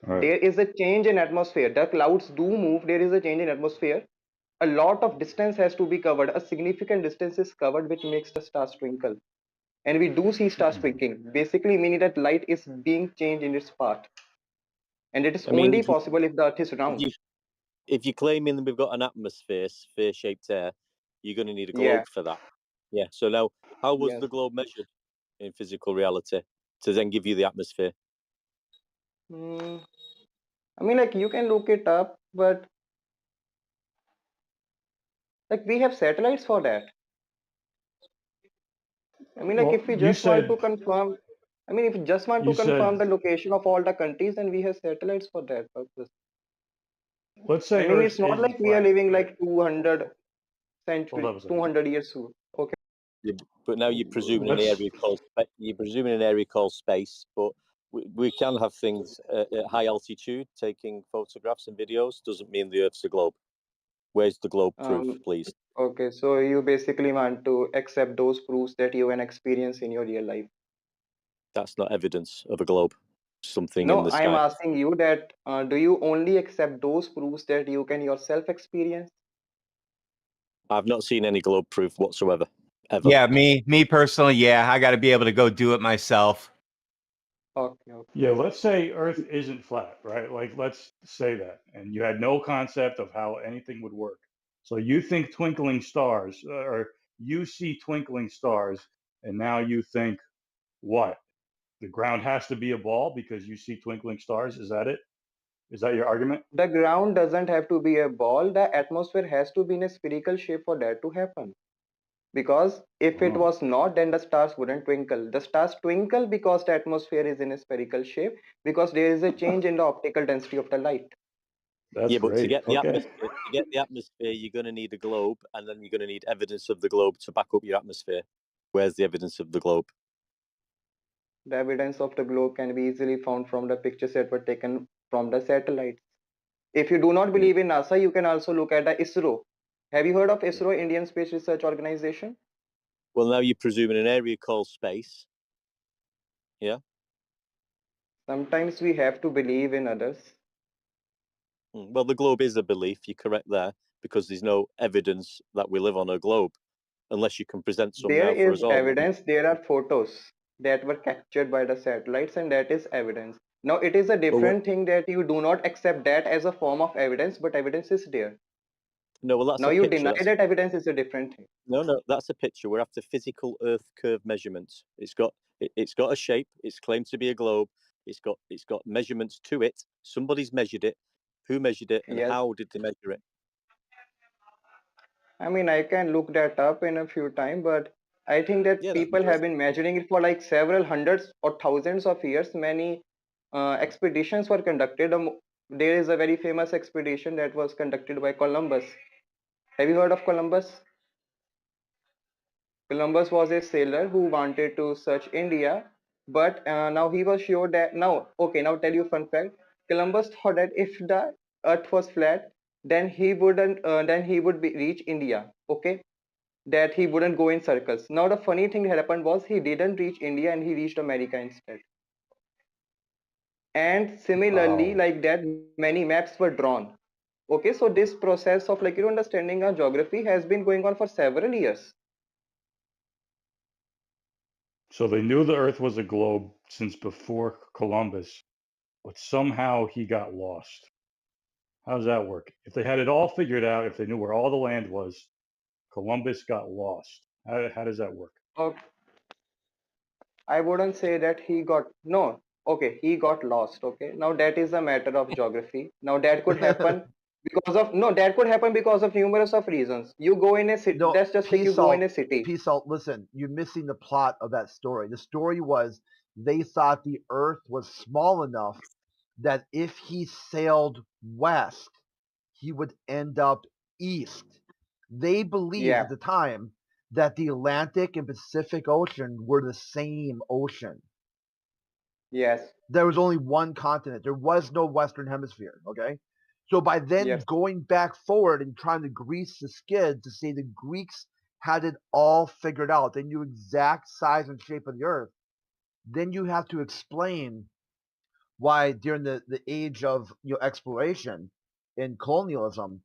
Right. There is a change in atmosphere. The clouds do move. There is a change in atmosphere. A lot of distance has to be covered. A significant distance is covered, which makes the stars twinkle. And we do see stars twinkling, basically meaning that light is being changed in its path. And it is I mean, only possible if the Earth is round. if you're claiming that we've got an atmosphere, sphere-shaped air, you're going to need a Yeah. globe for that. Yeah. So now, how was Yes. the globe measured in physical reality to then give you the atmosphere? I mean, like, you can look it up, but like, we have satellites for that. I mean, like, Well, if we you just want to said confirm, I mean, if we just want to you confirm said the location of all the countries, then we have satellites for that purpose. let's I say mean, Earth it's not like isn't we are flat, living right? like 200 Hold century, up a second. 200 years soon. Okay. Yeah, but now you're presuming an Let's area called space. But we can have things at high altitude, taking photographs and videos. Doesn't mean the Earth's a globe. Where's the globe proof, please? Okay, so you basically want to accept those proofs that you can experience in your real life. That's not evidence of a globe. Something in No, the I am sky. asking you that do you only accept those proofs that you can yourself experience? I've not seen any globe proof whatsoever, ever. Yeah, me personally, yeah, I got to be able to go do it myself. Okay, okay. Yeah, let's say Earth isn't flat, right? Like, let's say that, and you had no concept of how anything would work. So you think twinkling stars, or you see twinkling stars, and now you think what? The ground has to be a ball because you see twinkling stars. Is that it? Is that your argument? The ground doesn't have to be a ball. The atmosphere has to be in a spherical shape for that to happen. Because if it Oh. was not, then the stars wouldn't twinkle. The stars twinkle because the atmosphere is in a spherical shape, because there is a change in the optical density of the light. That's Yeah, but to great. get the Okay. atmosphere, you're going to need a globe, and then you're going to need evidence of the globe to back up your atmosphere. Where's the evidence of the globe? The evidence of the globe can be easily found from the pictures that were taken from the satellites. If you do not believe in NASA, you can also look at the ISRO. Have you heard of ISRO, Indian Space Research Organization? Well, now you're presuming an area called space. Yeah. Sometimes we have to believe in others. Well, the globe is a belief. You're correct there, because there's no evidence that we live on a globe, unless you can present some There now for is us all. evidence, there are photos that were captured by the satellites, and that is evidence. Now, it is a different thing that you do not accept that as a form of evidence, but evidence is there. No, well, that's Now a you picture. deny That's that evidence is a different thing. No, that's a picture. We're after physical Earth curve measurements. It's got a shape. It's claimed to be a globe. It's got measurements to it. Somebody's measured it. Who measured it, and Yes. how did they measure it? I mean, I can look that up in a few time, but I think that Yeah, that'd be people great. have been measuring it for like several hundreds or thousands of years. Many expeditions were conducted. There is a very famous expedition that was conducted by Columbus. Have you heard of Columbus? Columbus was a sailor who wanted to search India, but now he was sure that now, okay, now tell you fun fact. Columbus thought that if the Earth was flat, then he wouldn't, reach India. Okay, that he wouldn't go in circles. Now the funny thing that happened was he didn't reach India and he reached America instead. And similarly, Wow. like that, many maps were drawn. Okay, so this process of understanding our geography has been going on for several years. So they knew the Earth was a globe since before Columbus, but somehow he got lost. How does that work? If they had it all figured out, if they knew where all the land was, Columbus got lost. How does that work? I wouldn't say that he got no. Okay, he got lost. Okay, now that is a matter of geography. Now that could happen because of no. That could happen because of numerous of reasons. You go in a city. No, That's just like you go in a city. Peace out. Listen, you're missing the plot of that story. The story was they thought the Earth was small enough that if he sailed west, he would end up east. They believed Yeah. at the time that the Atlantic and Pacific Ocean were the same ocean. Yes. There was only one continent. There was no Western Hemisphere. Okay. So by then Yes. going back forward and trying to grease the skid to say the Greeks had it all figured out, they knew exact size and shape of the Earth, then you have to explain why during the age of exploration and colonialism,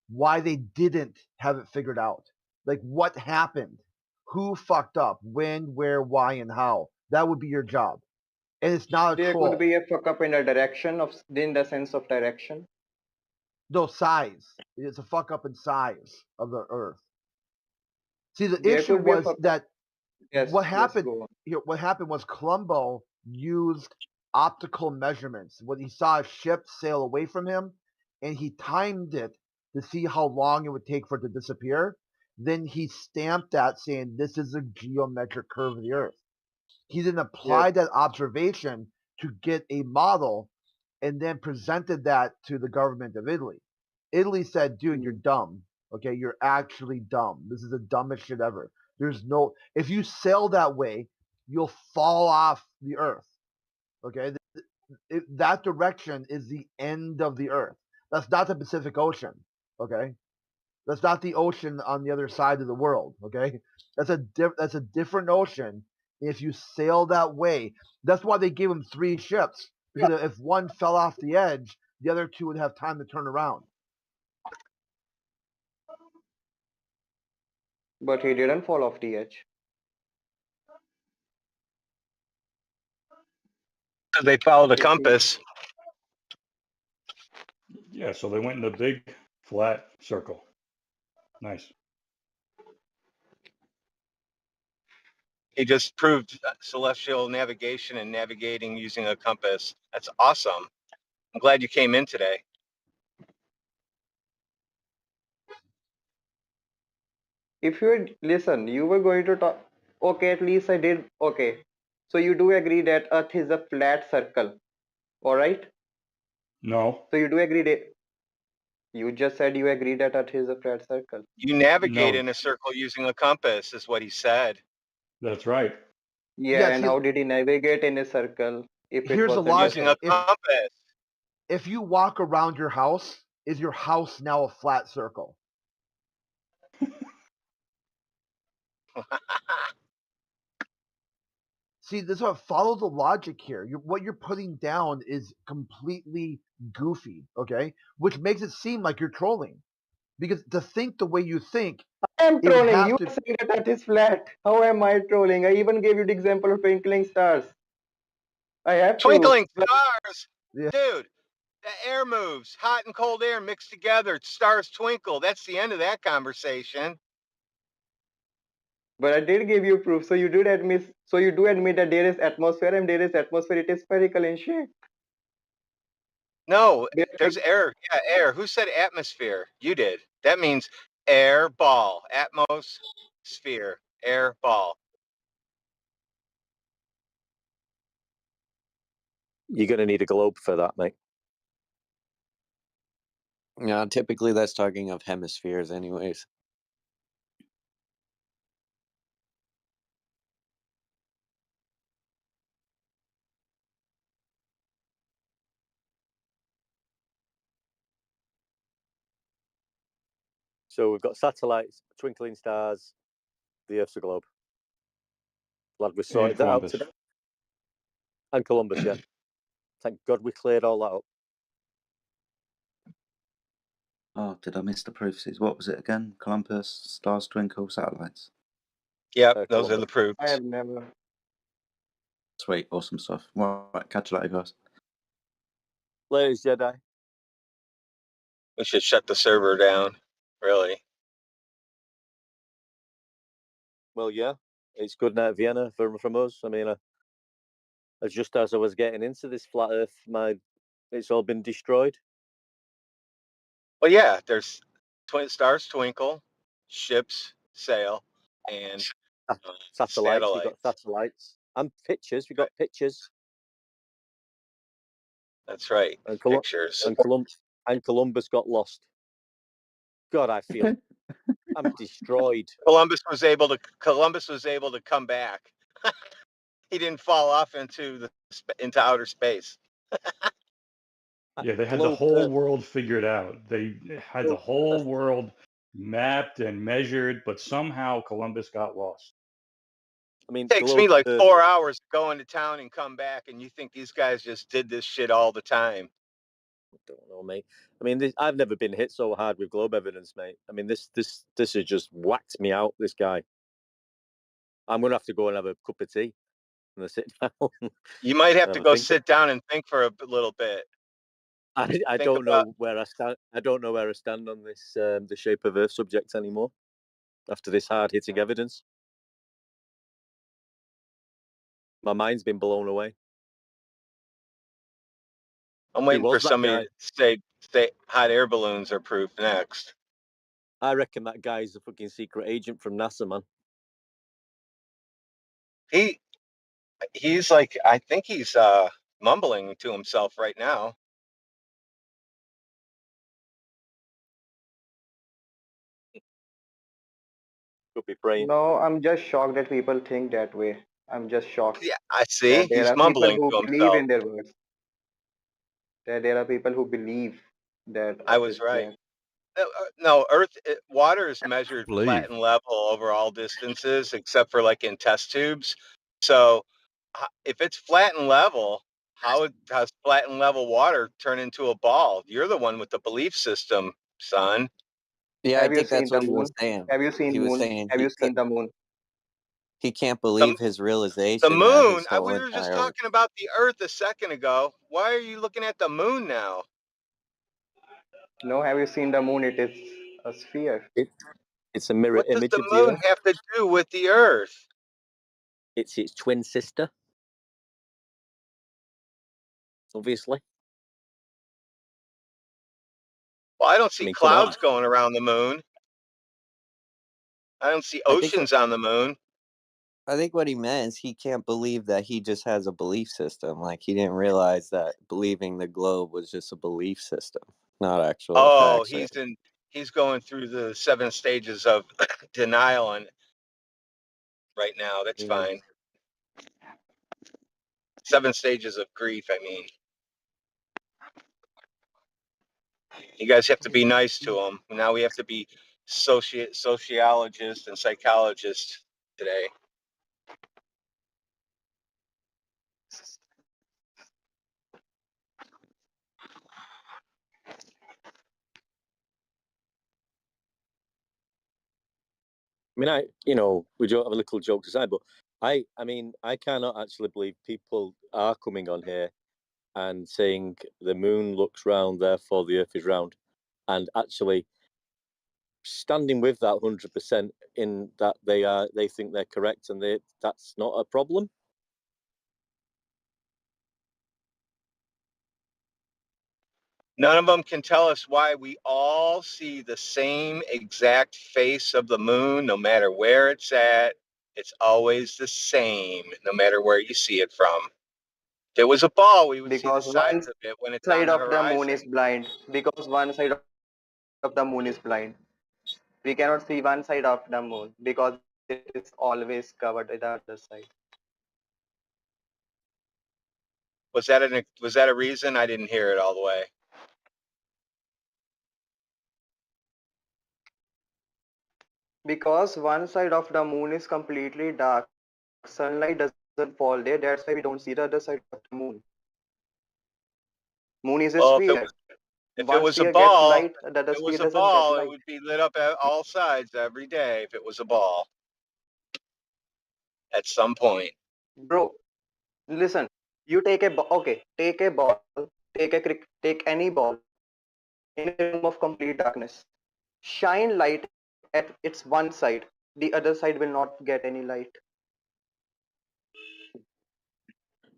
why they didn't have it figured out. Like what happened, who fucked up, when, where, why, and how. That would be your job. And it's not a There troll. could be a fuck up in the direction of in the sense of direction. No, size. It's a fuck up in size of the Earth. See, the There issue could be a was fuck up. that Yes. what Yes. happened Go on. what happened was Columbo used optical measurements. When he saw a ship sail away from him, and he timed it to see how long it would take for it to disappear, then he stamped that saying this is a geometric curve of the Earth. He then applied that observation to get a model and then presented that to the government of Italy. Italy said, dude, you're dumb. Okay, you're actually dumb. This is the dumbest shit ever. There's no, if you sail that way, you'll fall off the Earth. Okay, that direction is the end of the Earth. That's not the Pacific Ocean. Okay, that's not the ocean on the other side of the world. Okay, that's a different ocean. If you sail that way, that's why they gave him 3 ships, because if one fell off the edge, the other 2 would have time to turn around. But he didn't fall off the edge. So they followed a compass. Yeah, so they went in a big flat circle. Nice. He just proved celestial navigation and navigating using a compass. That's awesome. I'm glad you came in today. If you had listen, you were going to talk. Okay, at least I did. Okay, so you do agree that Earth is a flat circle, all right? No. So you do agree that you just said you agree that Earth is a flat circle. You navigate No. in a circle using a compass, is what he said. That's right. Yeah, and see, how did he navigate in a circle if it here's the wasn't Using logic. a compass. If you walk around your house, is your house now a flat circle? See, this is what follow the logic here. What you're putting down is completely goofy, okay? Which makes it seem like you're trolling. Because to think the way you think, I am it would trolling. have You to. are saying that Earth is flat. How am I trolling? I even gave you the example of twinkling stars. I have proof. Twinkling stars, Yeah. dude. The air moves, hot and cold air mixed together. Stars twinkle. That's the end of that conversation. But I did give you proof. So you did admit. So you do admit that there is atmosphere, and there is atmosphere. It is spherical in shape. No, There there's air. Yeah, air. Who said atmosphere? You did. That means air ball. Atmosphere. Air ball. You're going to need a globe for that, mate. Yeah, typically that's talking of hemispheres, anyways. So we've got satellites, twinkling stars, the Earth's a globe. Glad we sorted that out Columbus. today. And Columbus, yeah. Thank God we cleared all that up. Oh, did I miss the proofs? What was it again? Columbus, stars twinkle, satellites. Yep, those are the proofs. I have never. Sweet, awesome stuff. Right, catch you later, guys. Ladies Jedi. We should shut the server down. Really. Well, yeah, it's good night Vienna from us. I mean, just as I was getting into this flat Earth, it's all been destroyed. Well, yeah, there's stars twinkle, ships sail, and satellites. We've got satellites and pictures. We've got pictures. That's right. And pictures. And Columbus got lost. God, I feel I'm destroyed. Columbus was able to come back. He didn't fall off into outer space. Yeah, they had the whole world figured out. They had the whole world mapped and measured, but somehow Columbus got lost. I mean, It takes me like 4 hours to go into town and come back, and you think these guys just did this shit all the time? I don't know, mate. I mean, I've never been hit so hard with globe evidence, mate. I mean, this has just whacked me out. This guy. I'm gonna have to go and have a cup of tea and sit down. You might have to go sit down and think for a little bit. I don't know where I stand. I don't know where I stand on this the shape of Earth subject anymore. After this hard hitting evidence, my mind's been blown away. I'm waiting for somebody to say hot air balloons are proof next. I reckon that guy's a fucking secret agent from NASA, man. He's like, I think he's mumbling to himself right now. Could be praying. No, I'm just shocked that people think that way. I'm just shocked. Yeah, I see. That there He's are people mumbling who to believe himself. in their words. That there are people who believe that I Earth was is right. flat. No, water is measured flat and level over all distances, except for like in test tubes. So if it's flat and level, how does flat and level water turn into a ball? You're the one with the belief system, son. Yeah, Have I you think seen that's the what he moon? was saying. Have you seen He was moon? saying Have you seen the moon? he can't believe his The realization that moon. his whole We were just entire talking about the Earth a second ago. Why are you looking at the moon now? No, have you seen the moon? It is a sphere. It's a mirror What does image the of the moon Earth. have to do with the Earth? It's its twin sister, obviously. Well, I don't see mean, come clouds on. going around the moon. I don't see I think oceans on the moon. I think what he meant is he can't believe that he just has a belief system. Like he didn't realize that believing the globe was just a belief system, not actual Oh, facts. he's going through the 7 stages of denial and right now. That's fine. 7 stages of grief, I mean. You guys have to be nice to him. Now we have to be sociologists and psychologists today. I mean, we do have a little joke aside, but I mean, I cannot actually believe people are coming on here and saying the moon looks round, therefore the Earth is round, and actually standing with that 100% in that they think they're correct and that's not a problem. None of them can tell us why we all see the same exact face of the moon, no matter where it's at. It's always the same, no matter where you see it from. If it was a ball, we would see the Because sides one of it when it's on side the of the moon horizon. is blind. Because one side of the moon is blind. We cannot see one side of the moon because it is always covered with the other side. Was that a reason? I didn't hear it all the way. Because one side of the moon is completely dark. Sunlight doesn't fall there. That's why we don't see the other side of the moon. Moon is a Well, sphere. if One it was a sphere gets ball, light, the other if it sphere was a doesn't get ball, it light. would be lit up at all sides every day if it was a ball. At some point. Bro, listen. You take a take a ball, take any ball in a room of complete darkness. Shine light at its one side. The other side will not get any light.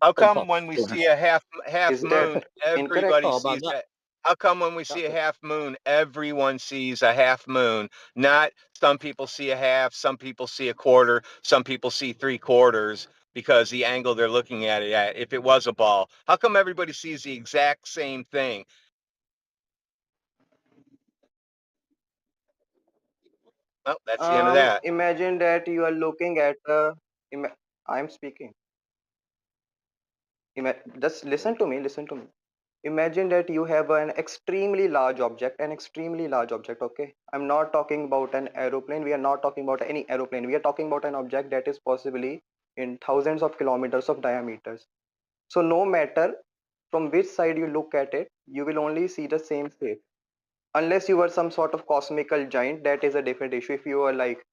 How come when we see a half Is moon, that incorrect? everybody sees that? How come when we see a half moon, everyone sees a half moon? Not some people see a half, some people see a quarter, some people see 3/4 because the angle they're looking at it at. If it was a ball, how come everybody sees the exact same thing? Well, that's the end of that. Imagine that you are looking at I'm speaking. Just listen to me. Listen to me. Imagine that you have an extremely large object, okay? I'm not talking about an aeroplane. We are not talking about any aeroplane. We are talking about an object that is possibly in thousands of kilometers of diameters. So no matter from which side you look at it, you will only see the same shape. Unless you were some sort of cosmical giant, that is a different issue. If you are like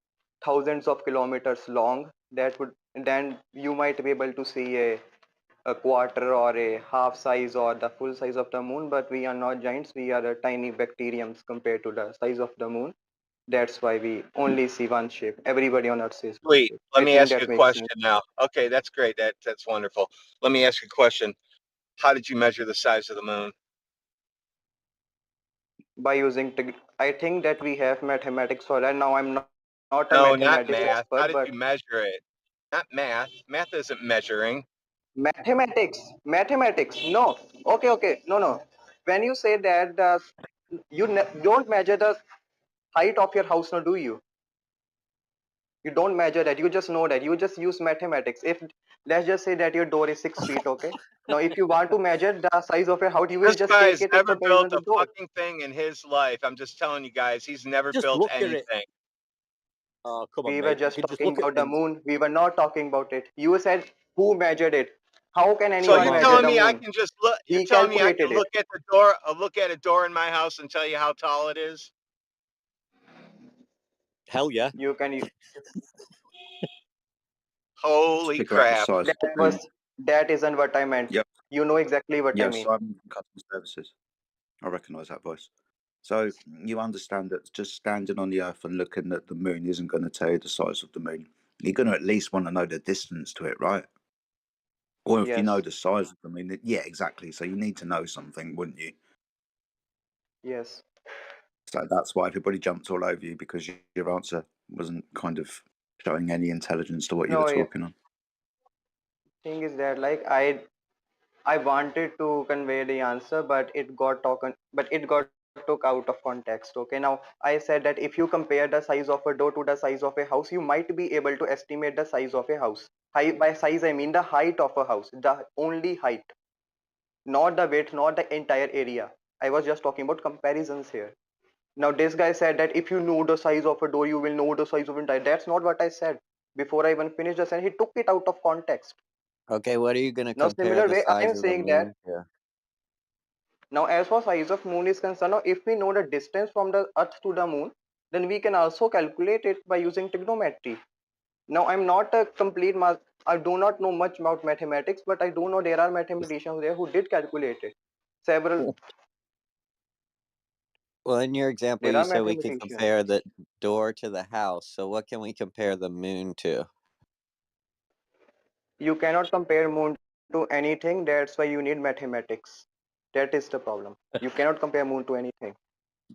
thousands of kilometers long, then you might be able to see a quarter or a half size or the full size of the moon, but we are not giants. We are tiny bacteriums compared to the size of the moon. That's why we only see one shape. Everybody on Earth sees one Sweet. shape. Let I me think ask you that a makes question sense. now. Okay, that's great. That's wonderful. Let me ask you a question. How did you measure the size of the moon? By using, I think that we have mathematics for that. Now I'm not a No, not mathematics math. How expert, did but you measure it? Not math. Math isn't measuring. mathematics. No. Okay. No. When you say that you don't measure the height of your house, no, do you? You don't measure that. You just know that. You just use mathematics. If let's just say that your door is 6 feet, okay. Now, if you want to measure the size of your house, you will This just guy take has it in never comparison built to a the door. fucking thing in his life. I'm just telling you guys, he's never Just built look at it. anything. Oh, come on, We were mate. You just can just talking look at about the things. moon. We were not talking about it. You said who measured it? How can So anyone you're measure telling the me I moon? can just look? You're He telling me I calculated can it. look at the door, look at a door in my house, and tell you how tall it is? Hell yeah. You can. Holy Figure out the crap! size of the moon. That isn't what I meant. Yep. You know exactly what I Yeah, mean. Simon from Customer Services. I recognise that voice. So you understand that just standing on the Earth and looking at the moon isn't going to tell you the size of the moon. You're going to at least want to know the distance to it, right? Or if you know Yes. the size of the moon, yeah, exactly. So you need to know something, wouldn't you? Yes. So that's why everybody jumped all over you, because your answer wasn't kind of showing any intelligence to what you were No, yeah. talking on. Thing is that like I wanted to convey the answer, but it got took out of context. Okay, now I said that if you compare the size of a door to the size of a house, you might be able to estimate the size of a house. By size, I mean the height of a house, the only height, not the width, not the entire area. I was just talking about comparisons here. Now this guy said that if you know the size of a door, you will know the size of entire. That's not what I said. Before I even finished the sentence, he took it out of context. Okay, what are you going to Now compare similar the way, I am size of the saying that moon to? now as far size of moon is concerned, now if we know the distance from the earth to the moon, then we can also calculate it by using trigonometry. Now I'm not a complete I do not know much about mathematics, but I do know there are mathematicians there who did calculate it. Several Well, in your example, there you are said we could mathematicians. compare the door to the house. So what can we compare the moon to? You cannot compare moon to anything. That's why you need mathematics. That is the problem. You cannot compare moon to anything.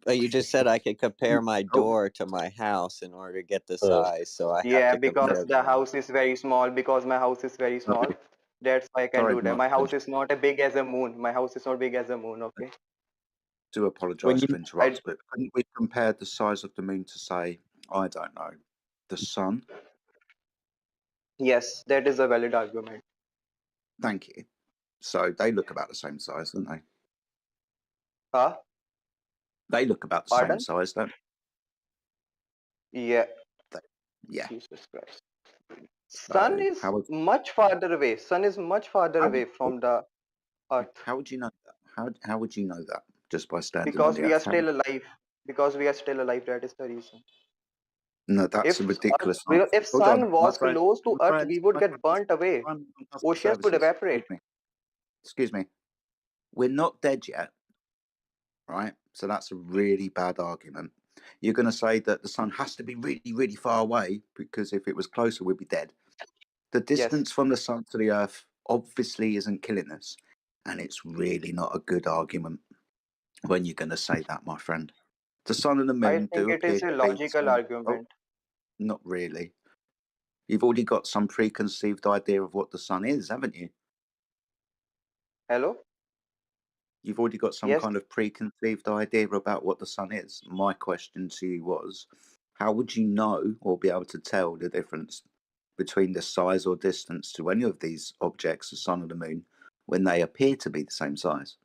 But you just said I could compare my door to my house in order to get the Oh. size. So I have Yeah, to because compare the the moon. house is very small. Because my house is very small. That's why I can Sorry, do that. Mark. My house is not as big as a moon. My house is not big as a moon. Okay. Do When apologise you to interrupt, but couldn't we compare the size of the moon to, say, I don't know, the sun? Yes, that is a valid argument. Thank you. So they look about the same size, don't they? Huh? They look about the same Pardon? size, don't Yeah. they? Yeah. Jesus Christ. Sun So is much farther away. Sun is much farther how away from the Earth would you know that? How would you know that? Just by standing on because the we are Earth? still alive. Because we are still alive. That is the reason. No, that's a If ridiculous answer. if Hold on, sun was close to Earth, we would my get friend, burnt away. I'm on customer Oceans would services. evaporate. Excuse me. We're not dead yet, right? So that's a really bad argument. You're going to say that the sun has to be really, really far away because if it was closer, we'd be dead. The distance from the sun to the Earth obviously isn't killing us, and it's really not a good argument when you're going to say that, my friend. The sun and the I moon think do it appear is to a be the logical same. Oh, argument. not really. You've already got some preconceived idea of what the sun is, haven't you? Hello? You've already got some Yes. kind of preconceived idea about what the sun is. My question to you was, how would you know or be able to tell the difference between the size or distance to any of these objects, the sun or the moon, when they appear to be the same size?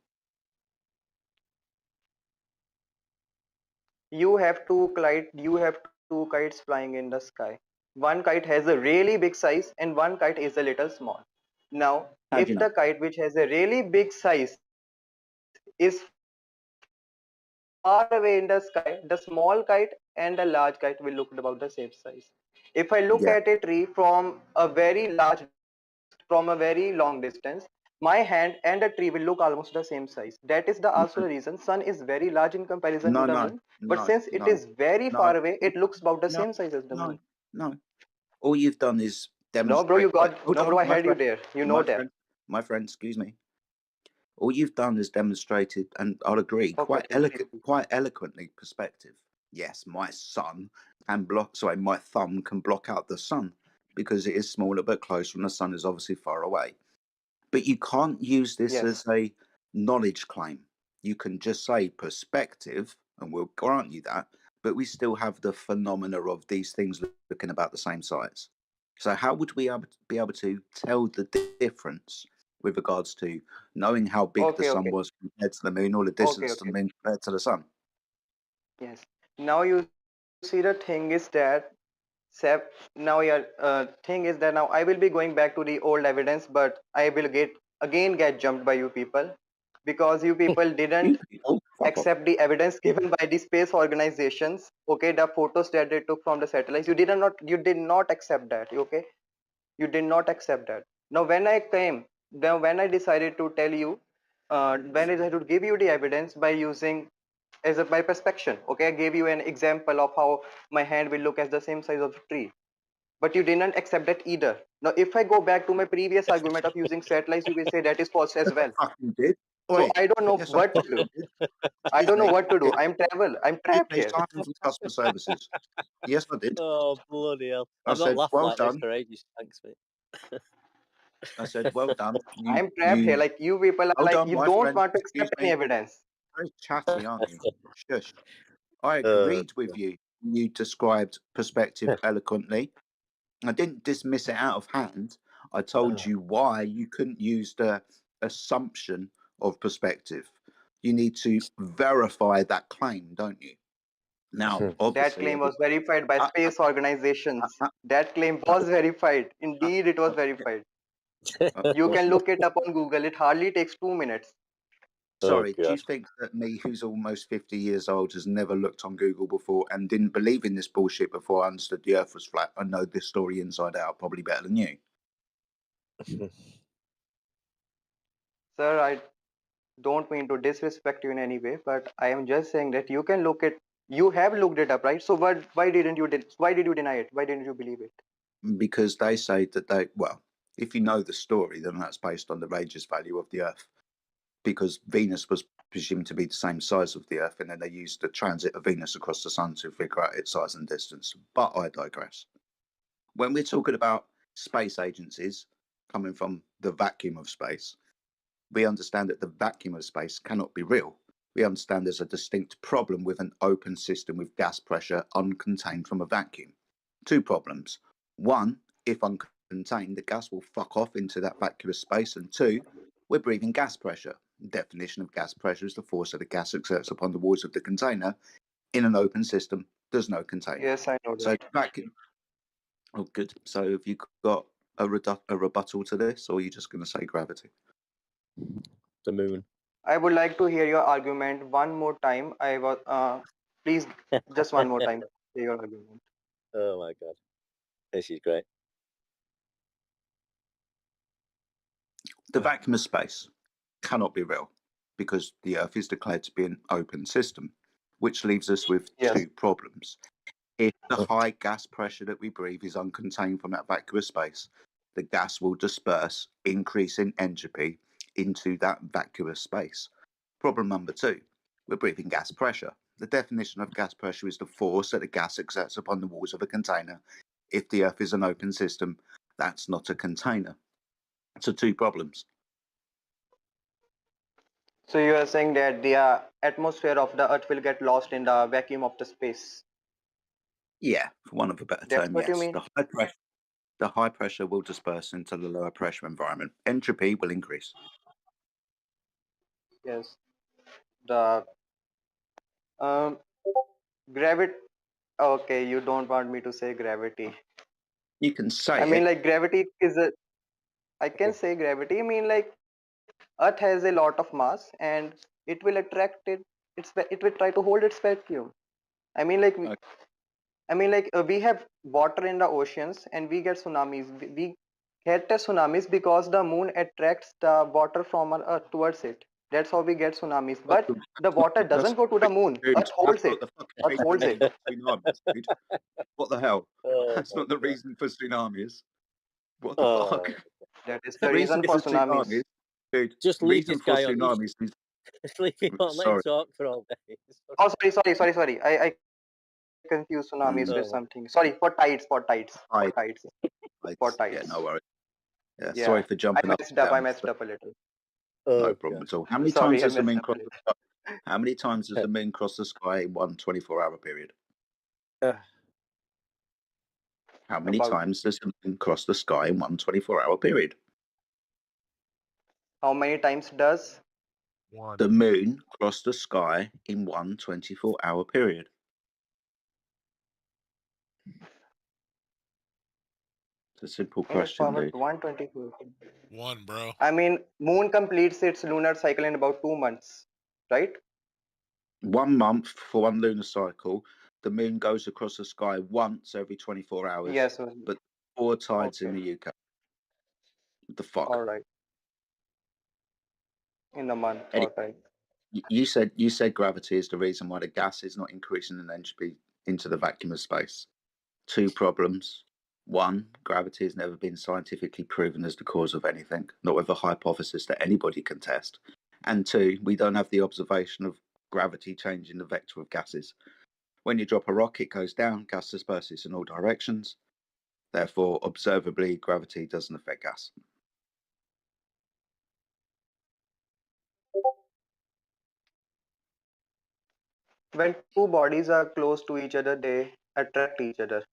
You have two kites flying in the sky. One kite has a really big size and one kite is a little small. Now, How do you if know? the kite which has a really big size is far away in the sky, the small kite and the large kite will look about the same size. If I look at a tree from Yeah. a very large distance, from a very long distance, my hand and the tree will look almost the same size. That is the also the reason sun is very large in comparison to the moon, No, but no, since it is no, very no, far away, it no, looks about the same size as the no, moon. no, no. All you've done is No, bro, demonstrate. Wait, hold no, bro, on, I my heard you friend, there. You know my that. friend, my friend. Excuse me. All you've done is demonstrated, and I'll agree, Okay, quite okay, please, please. quite eloquently, perspective. Yes, my thumb can block out the sun because it is smaller but closer, and the sun is obviously far away. But you can't use this Yes. as a knowledge claim. You can just say perspective, and we'll grant you that, but we still have the phenomena of these things looking about the same size. So how would we be able to tell the difference with regards to knowing how big the Okay, sun okay, was compared to the moon, or the okay, distance to the okay. moon compared to the sun? Yes. Now you see the thing is that thing is that now I will be going back to the old evidence, but I will get jumped by you people because you people You didn't people, fuck off. accept the evidence given by the space organizations. Okay, the photos that they took from the satellites, you did not accept that. Okay, you did not accept that. Now when I decided to tell you, when I decided to give you the evidence by using as a by perspection. Okay, I gave you an example of how my hand will look as the same size of a tree, but you didn't accept that either. Now if I go back to my previous argument of using satellites, you will say that is false as Yes, I well. fucking did. So Oi, I don't know yes, what to do. I excuse don't know me. what to do. I'm trapped Excuse me, here. Simon from Customer Services. Yes, I did. Oh, bloody hell. I I've not said, laughed well like this done. for ages. Thanks, mate. I said, well done. I'm trapped here. Like you people are Hold like on, you my don't friend. want to Excuse accept any me. evidence. Very chatty, aren't you? Shush. I agreed with you. You described perspective eloquently. I didn't dismiss it out of hand. I told you why you couldn't use the assumption of perspective. You need to verify that claim, don't you? Now, That obviously, claim was verified by space organizations. That claim was verified. Indeed, it was verified. You can look it up on Google. It hardly takes 2 minutes. Sorry, do you think that me, who's almost 50 years old, has never looked on Google before and didn't believe in this bullshit before I understood the Earth was flat? I know this story inside out probably better than you. Sir, I don't mean to disrespect you in any way, but I am just saying that you can look it. You have looked it up, right? So why did you deny it? Why didn't you believe it? Because they say that well, if you know the story, then that's based on the radius value of the Earth. Because Venus was presumed to be the same size of the Earth, and then they used the transit of Venus across the Sun to figure out its size and distance. But I digress. When we're talking about space agencies coming from the vacuum of space, we understand that the vacuum of space cannot be real. We understand there's a distinct problem with an open system with gas pressure uncontained from a vacuum. Two problems. One, if uncontained, the gas will fuck off into that vacuous space. And two, we're breathing gas pressure. The definition of gas pressure is the force that the gas exerts upon the walls of the container. In an open system, there's no container. Yes, I know So that. vacuum. Oh, good. So have you got a rebuttal to this, or are you just going to say gravity? The moon. I would like to hear your argument one more time. Please, just one more time. Hear your argument. Oh my god, this is great. The vacuum of space cannot be real because the Earth is declared to be an open system, which leaves us with two problems. If the high gas pressure that we breathe is uncontained from that vacuous space, the gas will disperse, increase in entropy into that vacuous space. Problem number two, we're breathing gas pressure. The definition of gas pressure is the force that the gas exerts upon the walls of a container. If the Earth is an open system, that's not a container. So two problems. So you are saying that the atmosphere of the Earth will get lost in the vacuum of the space. Yeah, for want of a better That's term, what you yes. mean? The high pressure will disperse into the lower pressure environment. Entropy will increase. Yes. The gravity. Okay, you don't want me to say gravity. You can say I mean, it. like gravity is a. I can say gravity. I mean, like Earth has a lot of mass, and it will attract it. It will try to hold its vacuum. I mean, like we have water in the oceans, and we get tsunamis. We get the tsunamis because the moon attracts the water from our Earth towards it. That's how we get tsunamis. But the water doesn't go to the moon. Earth holds it. That's not the fucking Earth holds reason it. for tsunamis, dude. What the hell? That's not the reason for tsunamis. What the fuck? That is The the reason for tsunamis. tsunamis, dude. Just The leave reason this for guy on. tsunamis is Just leave him on. Let him sorry. talk for all day. Oh, sorry. I confuse tsunamis with something. Sorry, for tides. Yeah, no worries. Yeah, Yeah, sorry for jumping up and I down. messed up a little. No problem at all. How many Sorry, times I has the messed moon up a crossed little. the sky? How many times has the moon crossed the sky in one 24-hour period? How many times does the moon cross the sky in one 24-hour period? How many times does the moon cross the sky in one 24-hour period? It's a simple question, dude. 124. One, bro. I mean, moon completes its lunar cycle in about 2 months, right? 1 month for one lunar cycle. The moon goes across the sky once every 24 hours. Yes. But 4 tides in the UK. What the fuck? All right. In a month. Eddie, All right. you said gravity is the reason why the gas is not increasing in entropy into the vacuum of space. 2 problems. 1, gravity has never been scientifically proven as the cause of anything, not with a hypothesis that anybody can test. And 2, we don't have the observation of gravity changing the vector of gases. When you drop a rock, it goes down, gas disperses in all directions. Therefore, observably, gravity doesn't affect gas. When two bodies are close to each other, they attract each other,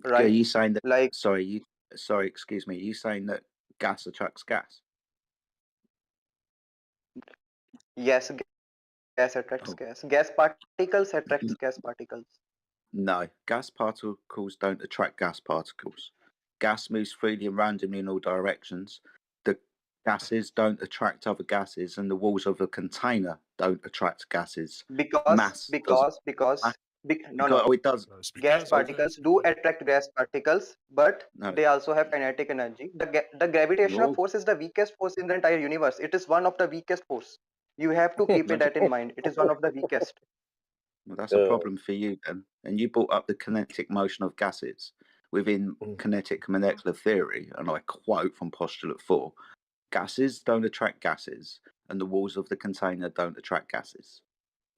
Are right? you saying that? Like, Sorry, excuse me. Are you saying that gas attracts gas? yes, gas attracts gas. Gas particles attracts gas particles. No, gas particles don't attract gas particles. Gas moves freely and randomly in all directions. The gases don't attract other gases, and the walls of a container don't attract gases. Mass does. No. It does. Gas particles do attract gas particles, but No. they also have kinetic energy. The gravitational No. force is the weakest force in the entire universe. It is one of the weakest force. You have to keep that in mind. It is one of the weakest. Well, that's a problem for you then. And you brought up the kinetic motion of gases within kinetic molecular theory, and I quote from postulate 4: gases don't attract gases, and the walls of the container don't attract gases.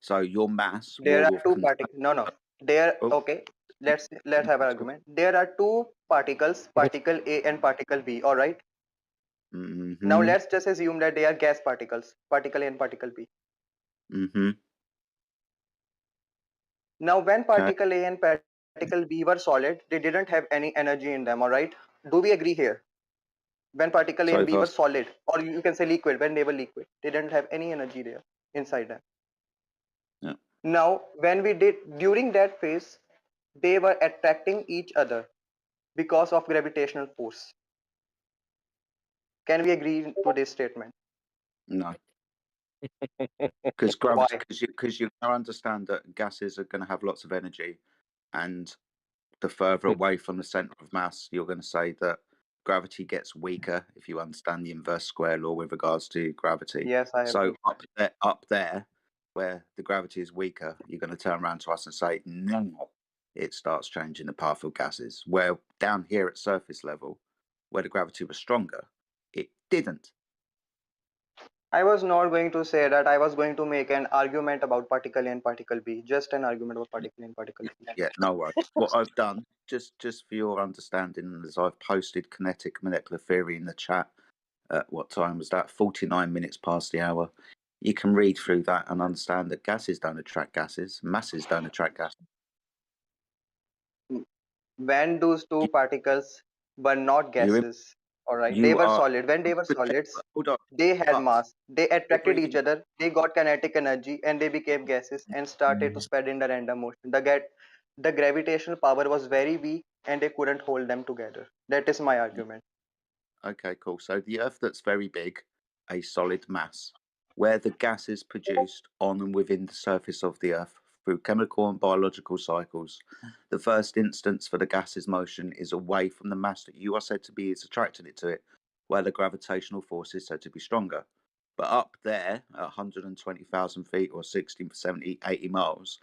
So your mass There wall are of two particles. No. There. Okay. Let's have an argument. There are two particles, particle A and particle B. All right. Now let's just assume that they are gas particles, particle A and particle B. Now, when particle A and particle B were solid, they didn't have any energy in them. All right. Do we agree here? When particle A and B were solid, or you can say liquid, when they were liquid, they didn't have any energy there inside them. Yeah. Now, when we did during that phase, they were attracting each other because of gravitational force. Can we agree to this statement? No. Because you understand that gases are going to have lots of energy, and the further away from the center of mass, you're going to say that gravity gets weaker if you understand the inverse square law with regards to gravity. Yes, I agree. So up there, where the gravity is weaker, you're going to turn around to us and say, no, it starts changing the path of gases. Where down here at surface level, where the gravity was stronger, it didn't. I was not going to say that. I was going to make an argument about particle A and particle B. Just an argument about particle A and particle B. Yeah, no worries. What I've done, just for your understanding, is I've posted kinetic molecular theory in the chat. At what time was that? 49 minutes past the hour. You can read through that and understand that gases don't attract gases, masses don't attract gases. When those two particles were not gases, all right, they were solid. When they were solids, they had mass. They attracted each other. They got kinetic energy, and they became gases and started to spread in the random motion. The gravitational power was very weak, and they couldn't hold them together. That is my argument. Okay, cool. So the Earth that's very big, a solid mass, where the gas is produced on and within the surface of the Earth through chemical and biological cycles, the first instance for the gas's motion is away from the mass that you are said to be is attracting it to it, where the gravitational force is said to be stronger. But up there at 120,000 feet or 60, 70, 80 miles,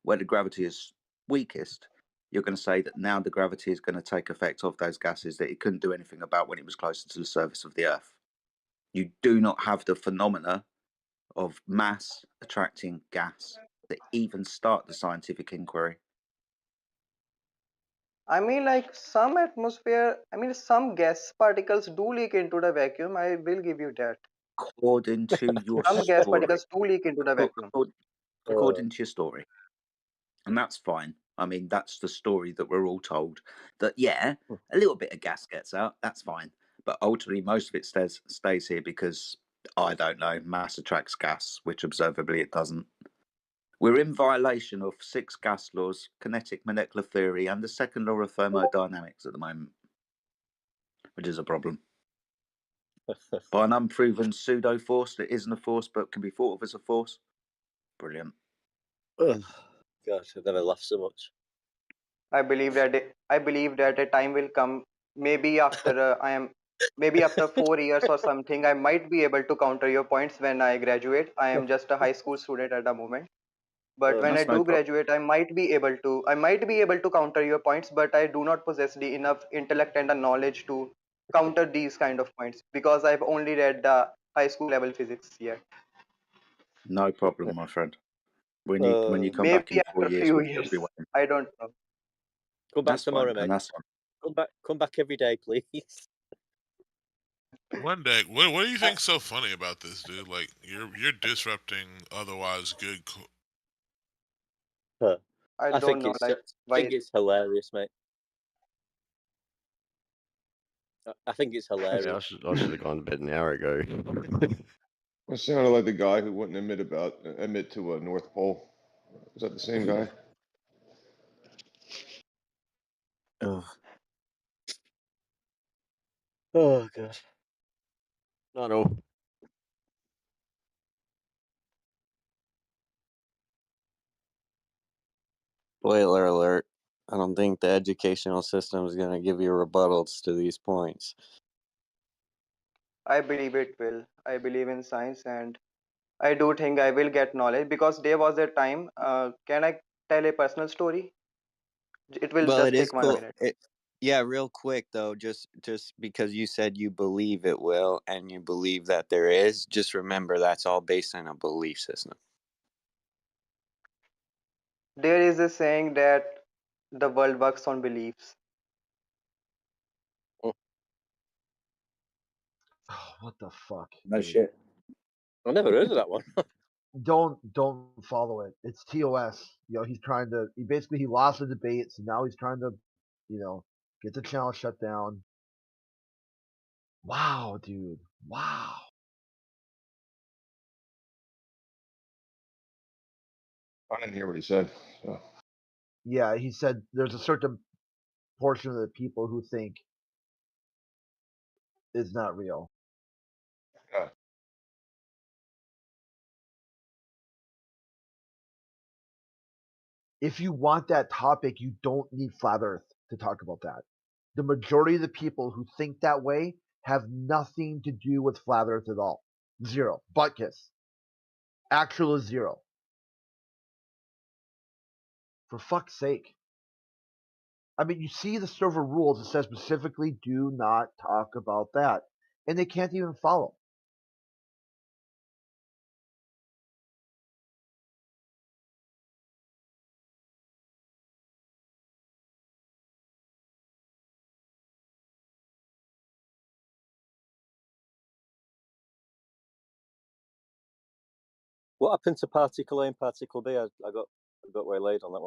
where the gravity is weakest, you're going to say that now the gravity is going to take effect of those gases that it couldn't do anything about when it was closer to the surface of the Earth. You do not have the phenomena of mass attracting gas that even start the scientific inquiry. I mean, like some atmosphere, some gas particles do leak into the vacuum. I will give you that. According to your some gas story. particles do leak into the vacuum. According to your story. And that's fine. I mean, that's the story that we're all told. That, yeah, a little bit of gas gets out. That's fine. But ultimately, most of it stays here because, I don't know, mass attracts gas, which observably it doesn't. We're in violation of 6 gas laws, kinetic molecular theory, and the second law of thermodynamics at the moment, which is a problem. By an unproven pseudo force that isn't a force but can be thought of as a force. Brilliant. God, I've never laughed so much. I believe that a time will come. Maybe after maybe after 4 years or something, I might be able to counter your points when I graduate. I am just a high school student at the moment. But when I do graduate, I might be able to counter your points, but I do not possess the enough intellect and the knowledge to counter these kind of points because I've only read the high school level physics yet. No problem, my friend. When you come back Maybe in 4 after a years, few we'll years. be waiting. I don't know. Come back That's tomorrow, fine, mate. and that's fine. Come back every day, please. One day, what do you think's so funny about this, dude? Like you're disrupting otherwise good. I I don't think know, it's like I think why. it's hilarious, mate. I think it's Yeah, hilarious. I should have gone to bed an hour ago. I sounded like the guy who wouldn't admit to a North Pole. Is that the same guy? Oh, oh god. No, no. Spoiler alert. I don't think the educational system is going to give you rebuttals to these points. I believe it will. I believe in science, and I do think I will get knowledge because there was a time. Can I tell a personal story? It will Well, it just is take 1 cool. minute. Yeah, real quick though, just because you said you believe it will and you believe that there is, just remember that's all based on a belief system. There is a saying that the world works on beliefs. What the fuck? No dude? shit. I never heard of that one. Don't follow it. It's TOS. He's trying to. He lost the debate, so now he's trying to, get the channel shut down. Wow, dude. Wow. I didn't hear what he said. So. Yeah, he said there's a certain portion of the people who think it's not real. Yeah. If you want that topic, you don't need flat Earth to talk about that. The majority of the people who think that way have nothing to do with flat Earth at all. Zero. Butt kiss. Actual is zero. For fuck's sake. I mean, you see the server rules. It says specifically do not talk about that. And they can't even follow. What happened to Particle A and Particle B? I got waylaid on that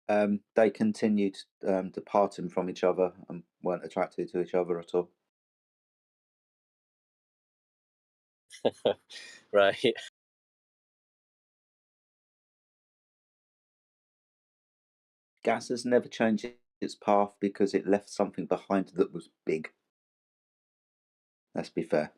one. They continued departing from each other and weren't attracted to each other at all. Right. Gas has never changed its path because it left something behind that was big. Let's be fair.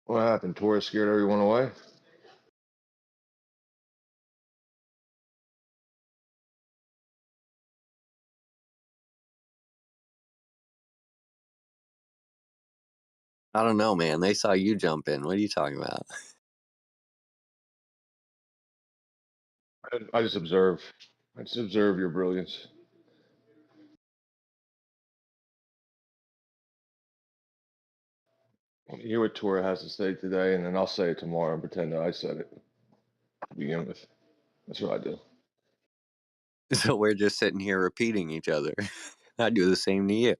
What happened? Tourists scared everyone away? I don't know, man. They saw you jump in. What are you talking about? I just observe. I just observe your brilliance. Let me hear what Tora has to say today, and then I'll say it tomorrow and pretend that I said it to begin with. That's what I do. So we're just sitting here repeating each other. I do the same to you.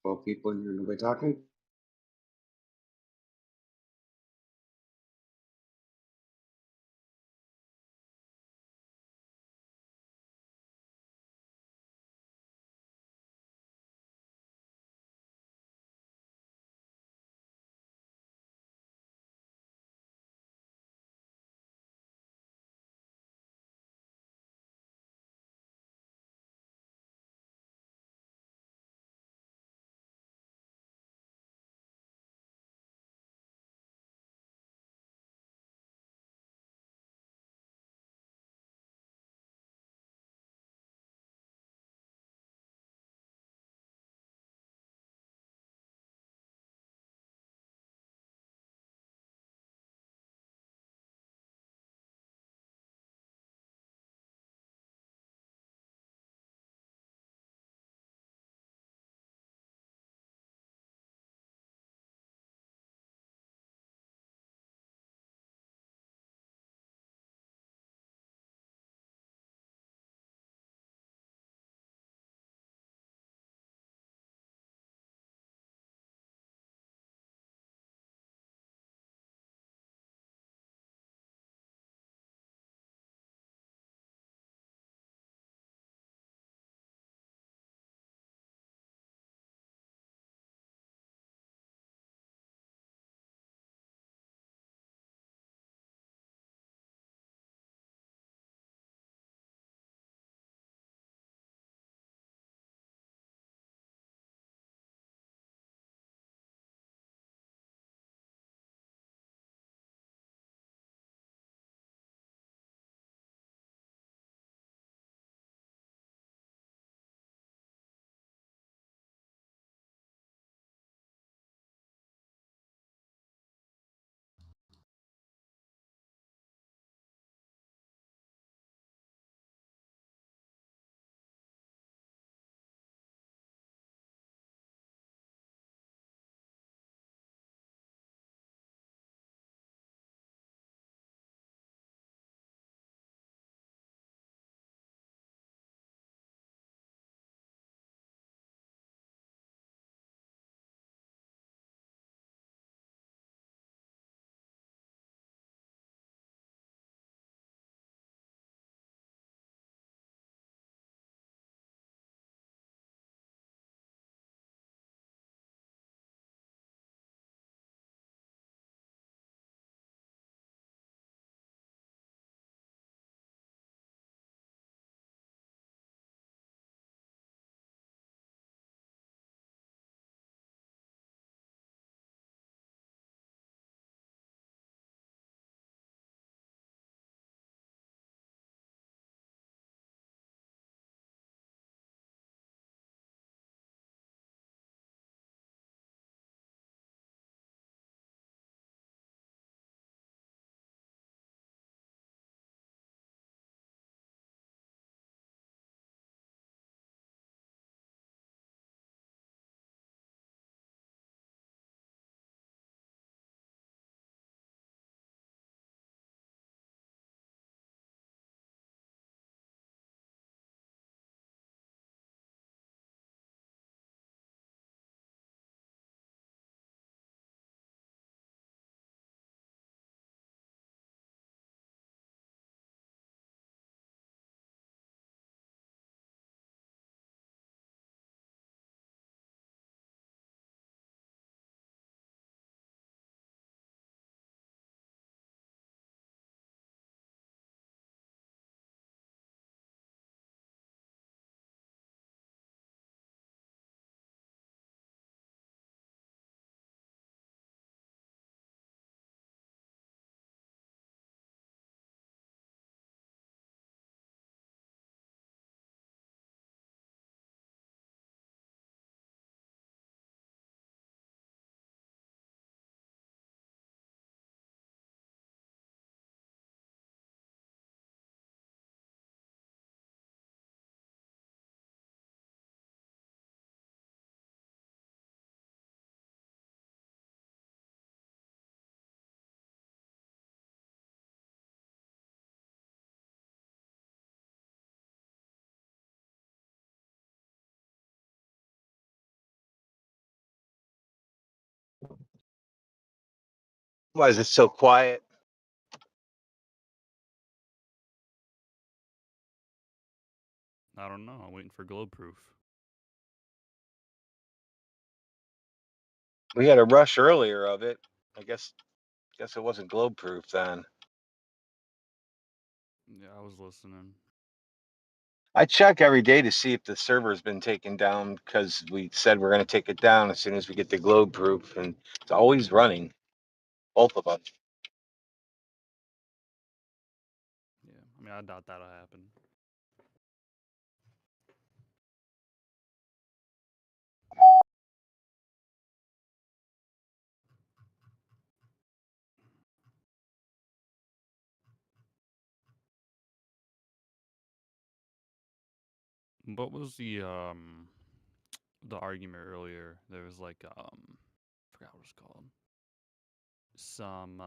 12 people and nobody talking. Why is it so quiet? I don't know. I'm waiting for globe proof. We had a rush earlier of it. I guess it wasn't globe proof then. Yeah, I was listening. I check every day to see if the server's been taken down because we said we're going to take it down as soon as we get the globe proof, and it's always running. Both of us. Yeah, I mean, I doubt that'll happen. What was the argument earlier? There was like I forgot what it's called. Some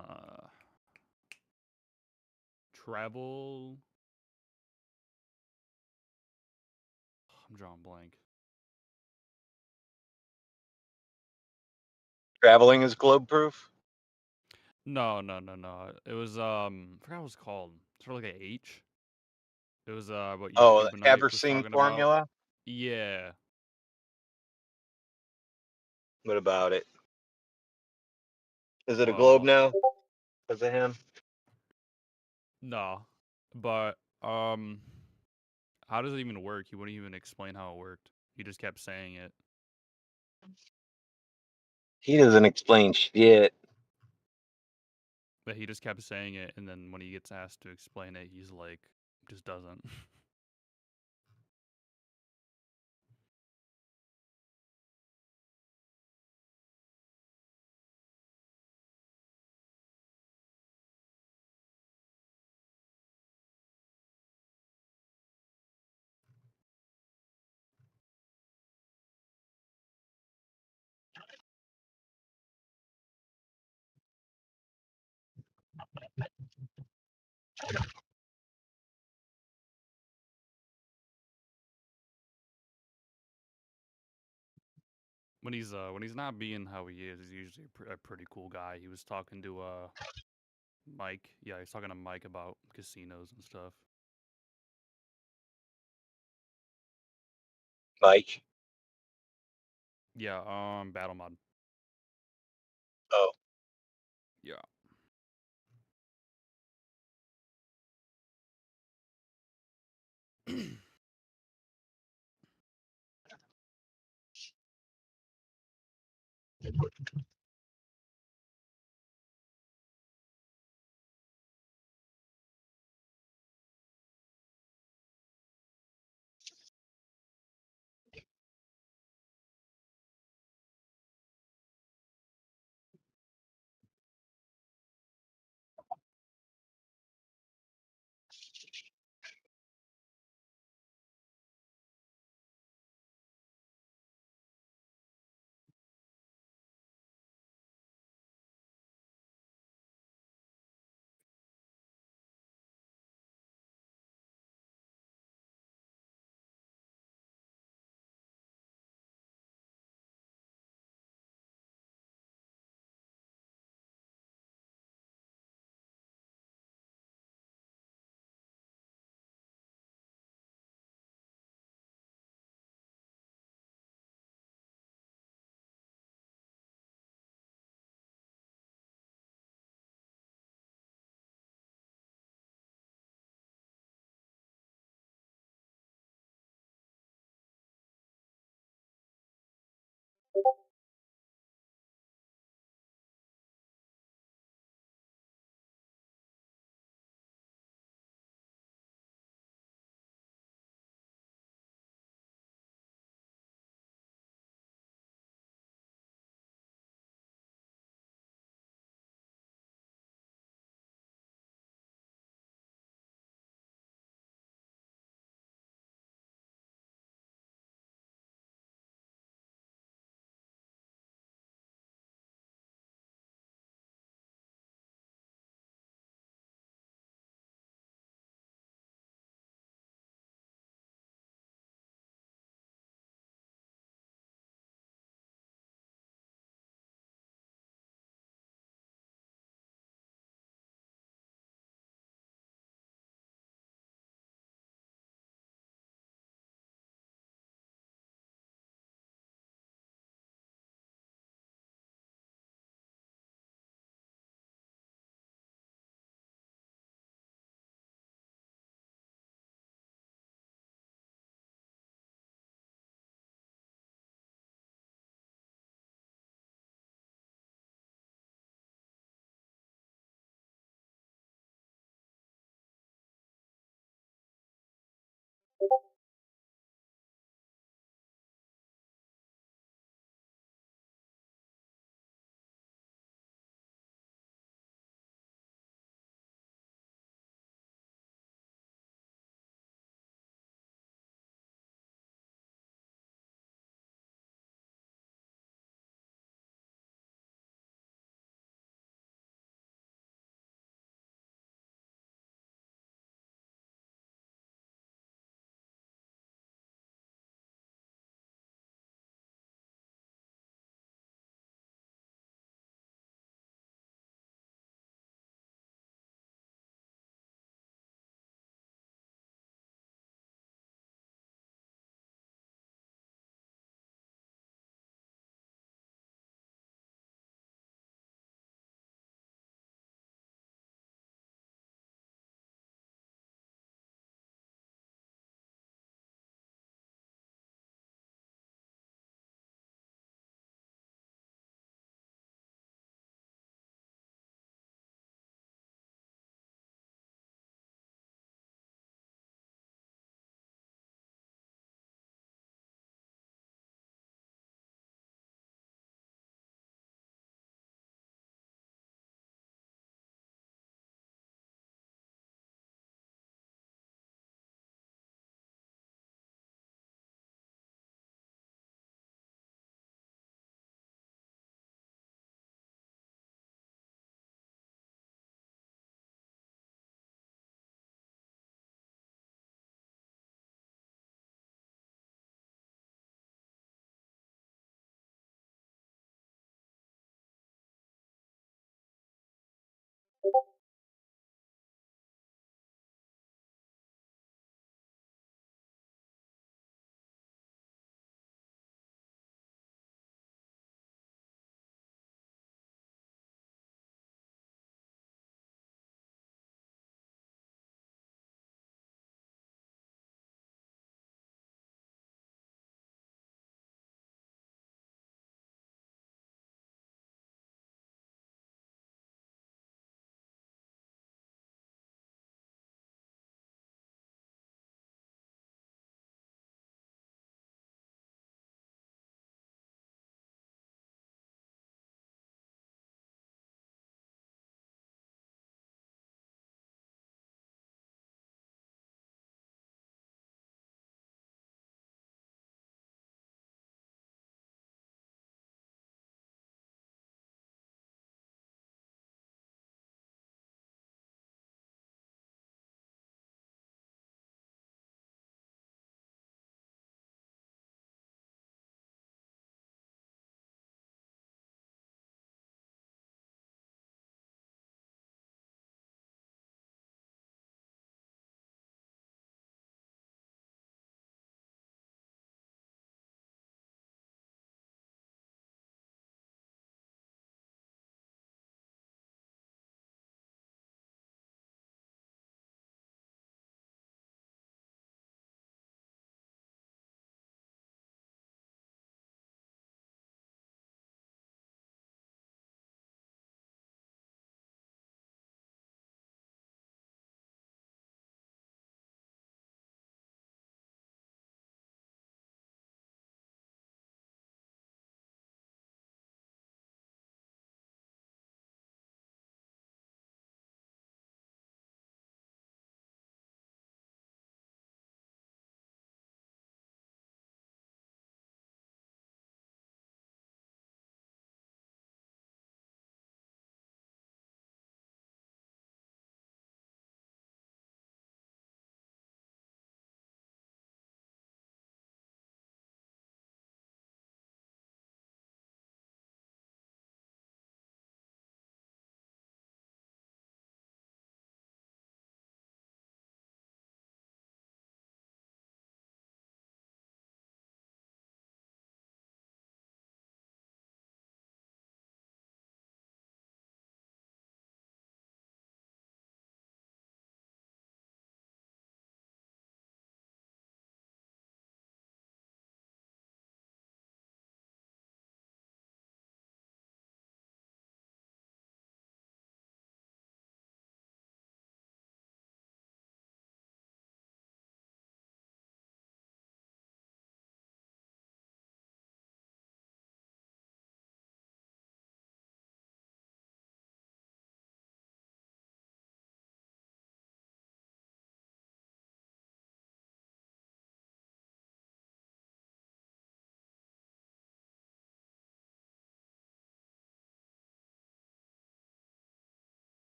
travel. I'm drawing blank. Traveling is globe proof? No. It was I forgot what it's called. It's for like a H. It was what Oh, Ubunite the was Haversine talking about. formula? Yeah. What about it? Is it a globe Well, now? Because of him? no. But how does it even work? He wouldn't even explain how it worked. He just kept saying it. He doesn't explain shit. But he just kept saying it, and then when he gets asked to explain it, he's like, just doesn't. When he's not being how he is, he's usually a pretty cool guy. He was talking to Mike. Yeah, he's talking to Mike about casinos and stuff. Mike? Yeah, battle mod. Oh. Yeah.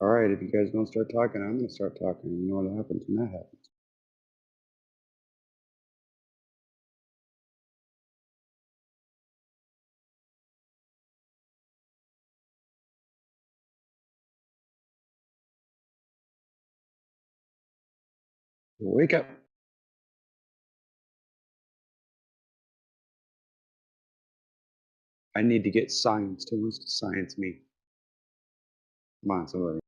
All right, if you guys don't start talking, I'm going to start talking. You know what happens when that happens. Wake up. I need to get science. Who wants to science me? Come on, somebody.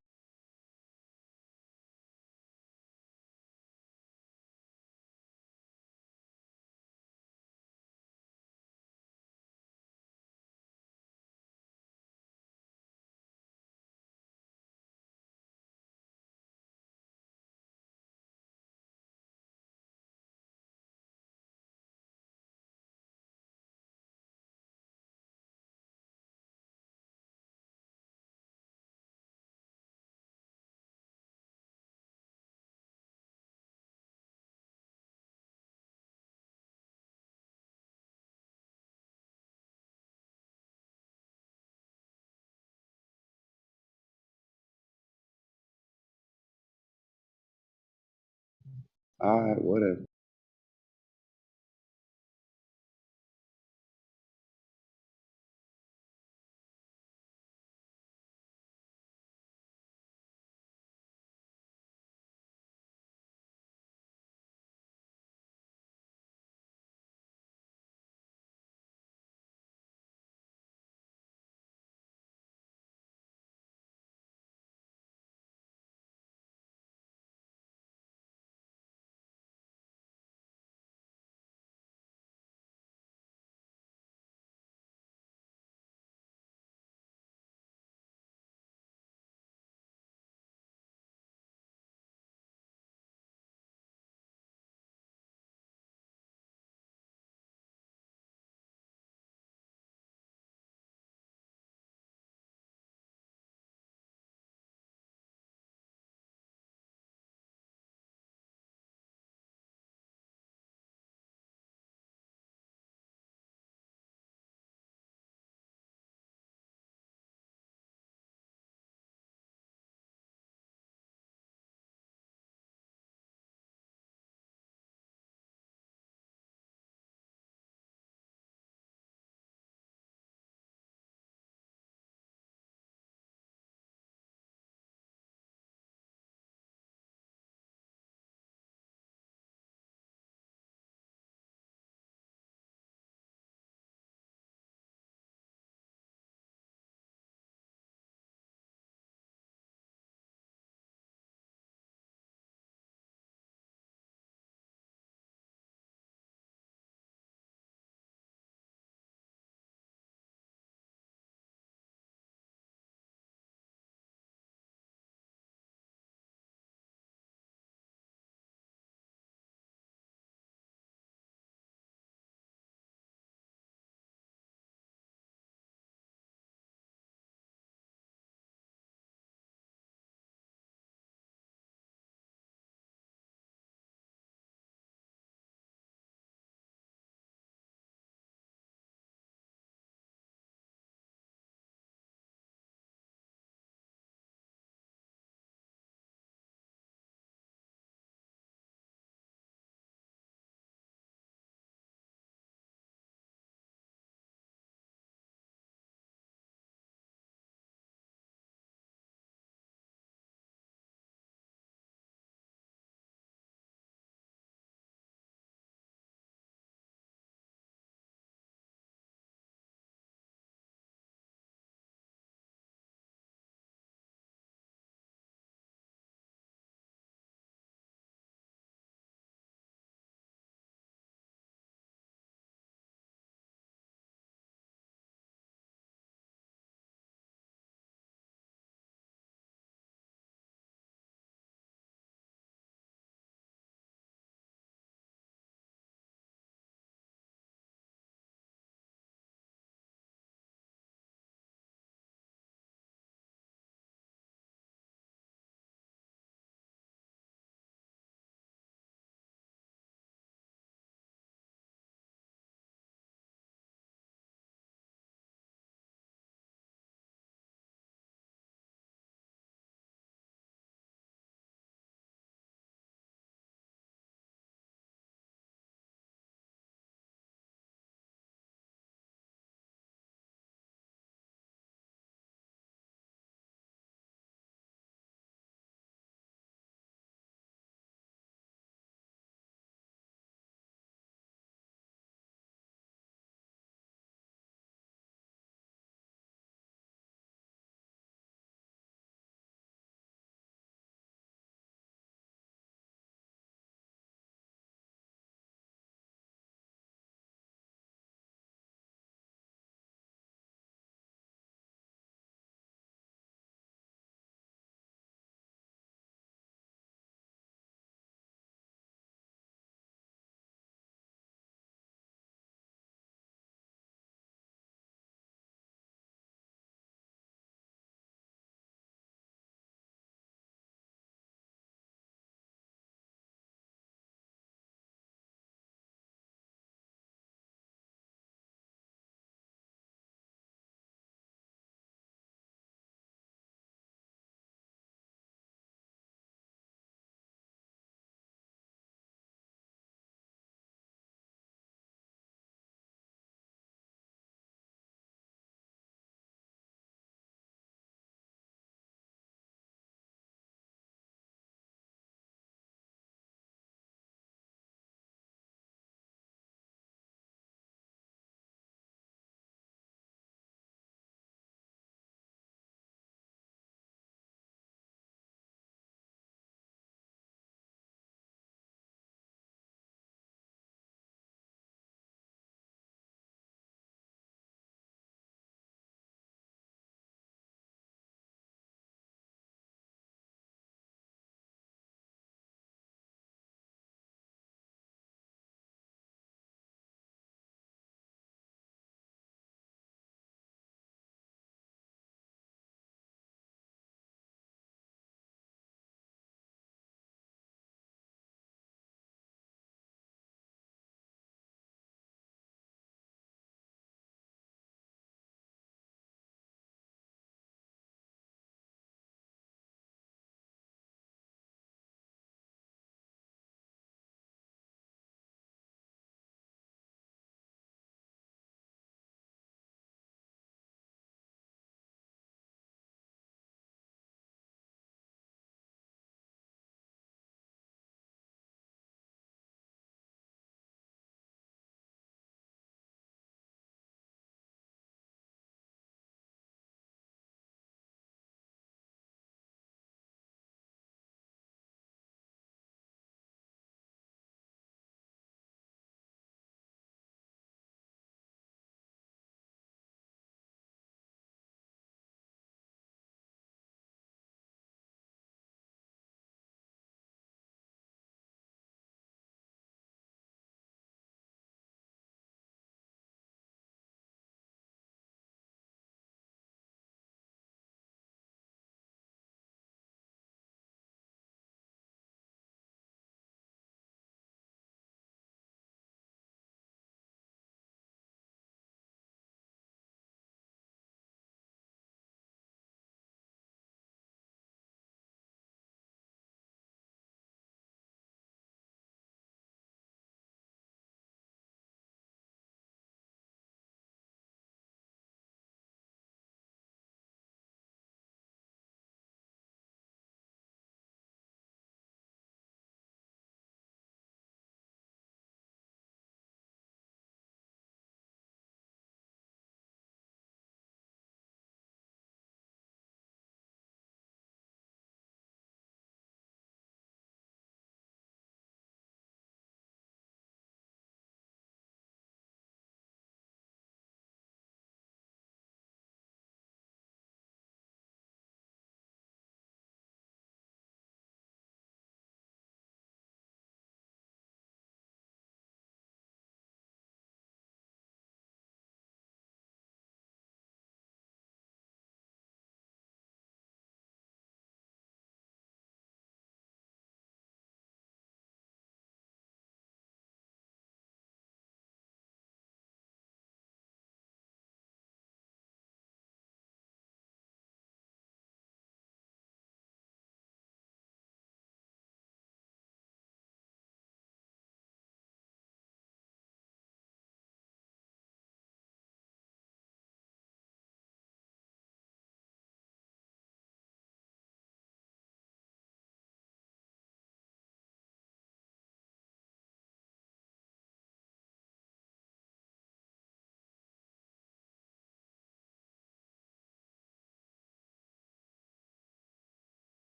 All right, whatever.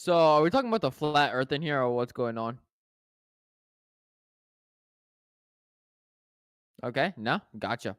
So, are we talking about the flat Earth in here, or what's going on? Okay, no, gotcha.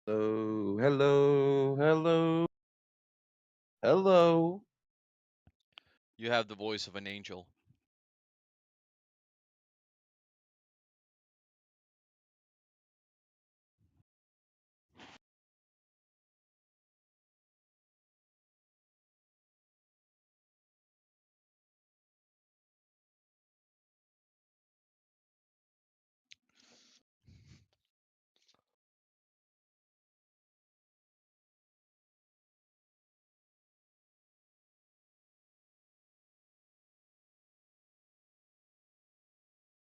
Hello, hello, hello, hello. You have the voice of an angel.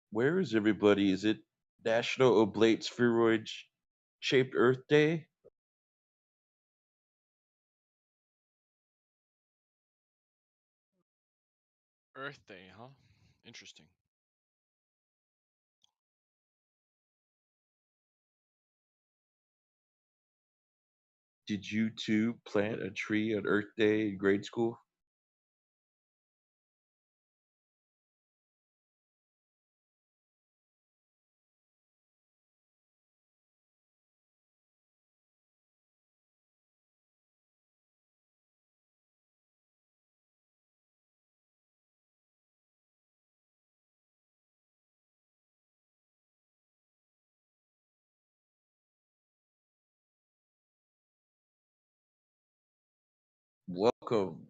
Where is everybody? Is it National Oblate Spheroid Shaped Earth Day? Earth Day, huh? Interesting. Did you two plant a tree on Earth Day in grade school? Welcome.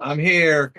I'm here.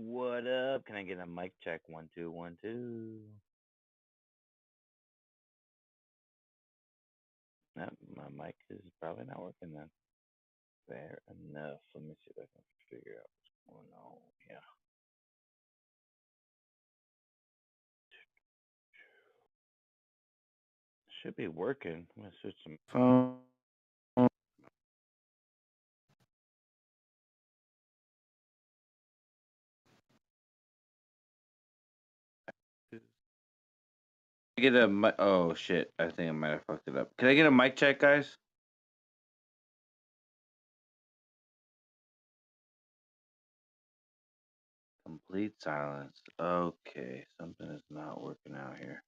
What up? Can I get a mic check? 1 2 1 2. Nope, my mic is probably not working then. Fair enough. Let me see if I can figure out what's going on. Yeah. Should be working. I'm gonna switch some phone. Get a mic. Oh shit! I think I might have fucked it up. Can I get a mic check, guys? Complete silence. Okay, something is not working out here.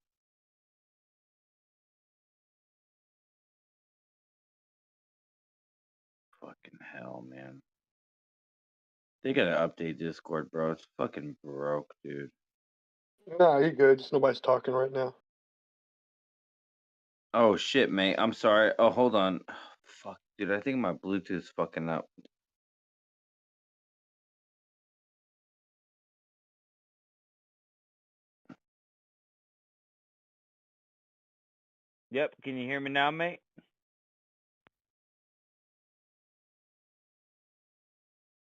Fucking hell, man. They gotta update Discord, bro. It's fucking broke, dude. Nah, you're good. Just nobody's talking right now. Oh shit, mate. I'm sorry. Oh, hold on. Fuck, dude. I think my Bluetooth's fucking up. Yep. Can you hear me now, mate?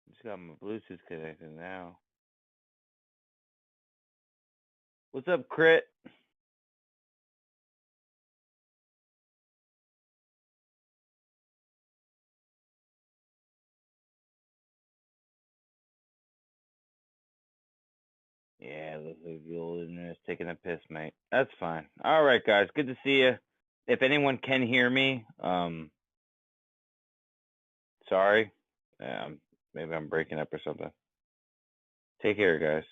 Just got my Bluetooth connected now. What's up, Crit? Yeah, looks like the old internet's taking a piss, mate. That's fine. All right, guys. Good to see you. If anyone can hear me, sorry. Maybe I'm breaking up or something. Take care, guys.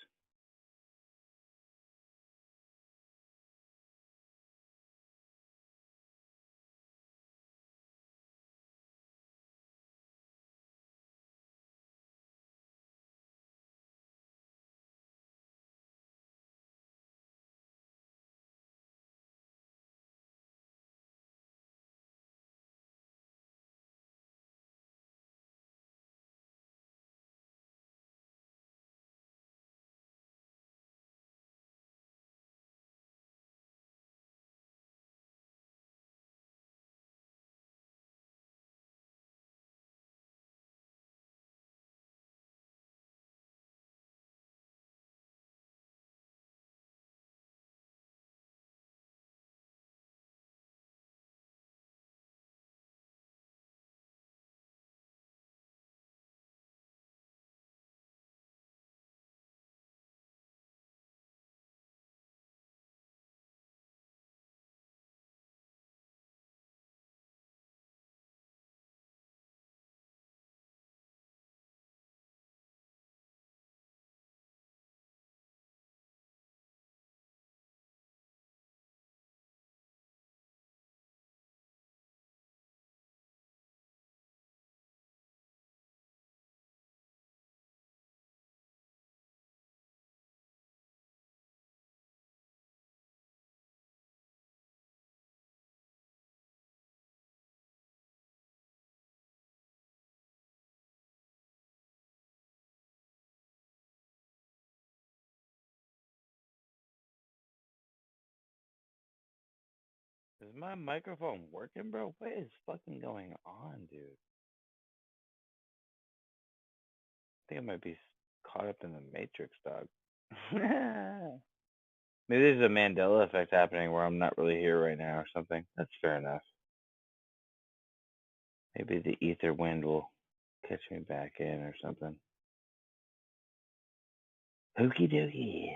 Is my microphone working, bro? What is fucking going on, dude? I think I might be caught up in the Matrix, dog. Maybe there's a Mandela effect happening where I'm not really here right now or something. That's fair enough. Maybe the ether wind will catch me back in or something. Okie dokie.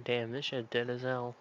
Damn, this shit dead as hell.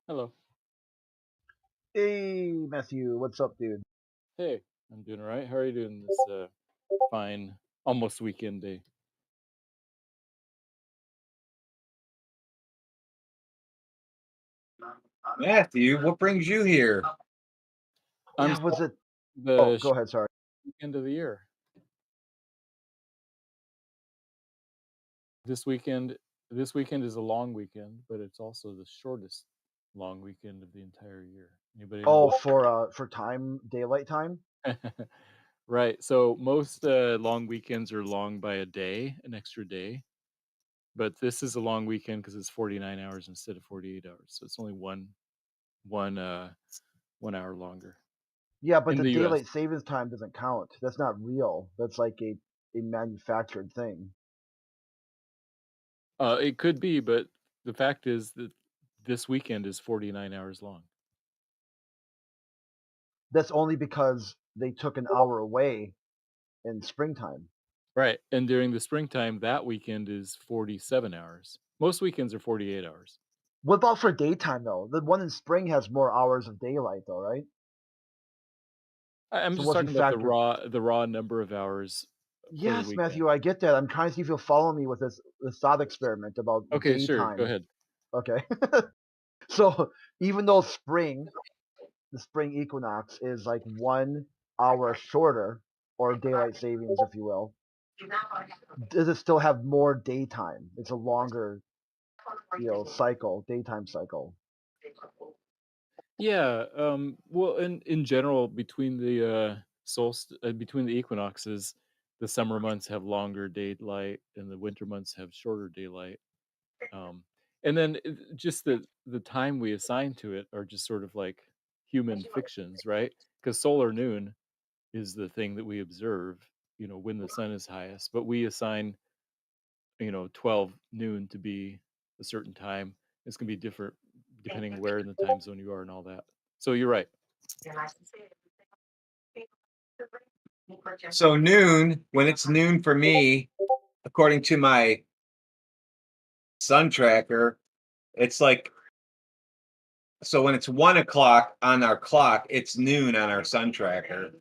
Hello. Hey, Matthew, what's up, dude? Hey, I'm doing all right. How are you doing this fine, almost weekend day? Matthew, what brings you here? I'm Yeah, was it? the Oh, go ahead. Sorry. weekend of the year. This weekend is a long weekend, but it's also the shortest long weekend of the entire year. Anybody know? Oh, for time, daylight time. Right. So most long weekends are long by a day, an extra day. But this is a long weekend because it's 49 hours instead of 48 hours. So it's only one 1 hour longer Yeah, but in the the US. daylight savings time doesn't count. That's not real. That's like a manufactured thing. It could be, but the fact is that this weekend is 49 hours long. That's only because they took an hour away in springtime. Right. And during the springtime, that weekend is 47 hours. Most weekends are 48 hours. What about for daytime though? The one in spring has more hours of daylight though, right? I'm So just once you talking about factor, the raw number of hours for the yes, weekend. Matthew, I get that. I'm trying to see if you'll follow me with this thought experiment about Okay, sure. Go daytime. ahead. Okay. So even though the spring equinox is like 1 hour shorter, or daylight savings, if you will, does it still have more daytime? It's a longer, cycle, daytime cycle. Yeah, well, in general, between the between the equinoxes, the summer months have longer daylight, and the winter months have shorter daylight. Um, and then just the time we assign to it are just sort of like human fictions, right? Because solar noon is the thing that we observe, when the sun is highest, but we assign 12 noon to be a certain time. It's gonna be different depending where in the time zone you are and all that. So you're right. So noon, when it's noon for me, according to my sun tracker, it's like so when it's 1 o'clock on our clock, it's noon on our sun tracker.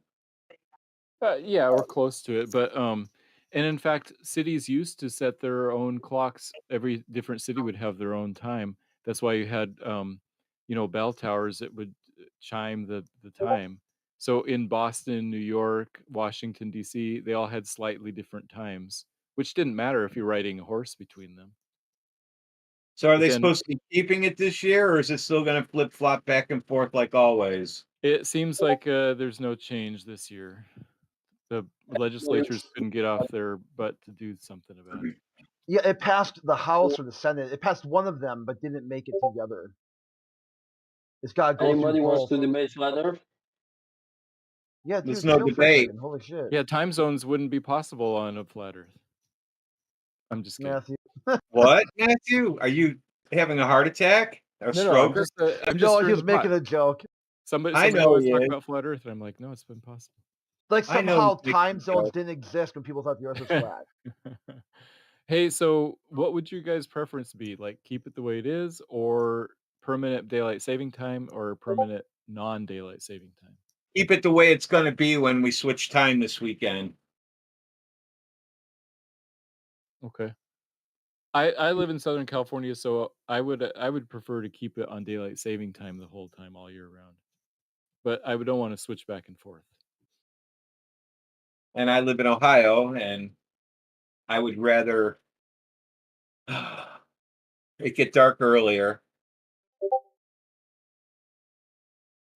Yeah, we're close to it, but and in fact, cities used to set their own clocks. Every different city would have their own time. That's why you had bell towers that would chime the time. So in Boston, New York, Washington D.C., they all had slightly different times, which didn't matter if you're riding a horse between them. So are But they then supposed to be keeping it this year, or is it still going to flip flop back and forth like always? it seems like there's no change this year. The legislatures couldn't get off their butt to do something about it. Yeah, it passed the House or the Senate. It passed one of them, but didn't make it to the other. It's got to go through Anybody wants both. to debate flat Earth? Yeah, There's dude, no chill for a debate. second. Holy shit, Yeah, time zones wouldn't be possible on a flat Earth. I'm just kidding. Matthew. What, Matthew? Are you having a heart attack? A No, I'm stroke? just No, stirring he's the pot. making a joke. Somebody I know always he talk is. about flat Earth, and I'm like, no, it's been possible. Like I know somehow he's making time a zones joke. didn't exist when people thought the Earth was flat. Hey, so what would your guys' preference be? Like, keep it the way it is, or permanent daylight saving time, or permanent non-daylight saving time? Keep it the way it's going to be when we switch time this weekend. Okay. I live in Southern California, so I would prefer to keep it on daylight saving time the whole time, all year round. But I don't want to switch back and forth. And I live in Ohio, and I would rather it get dark earlier.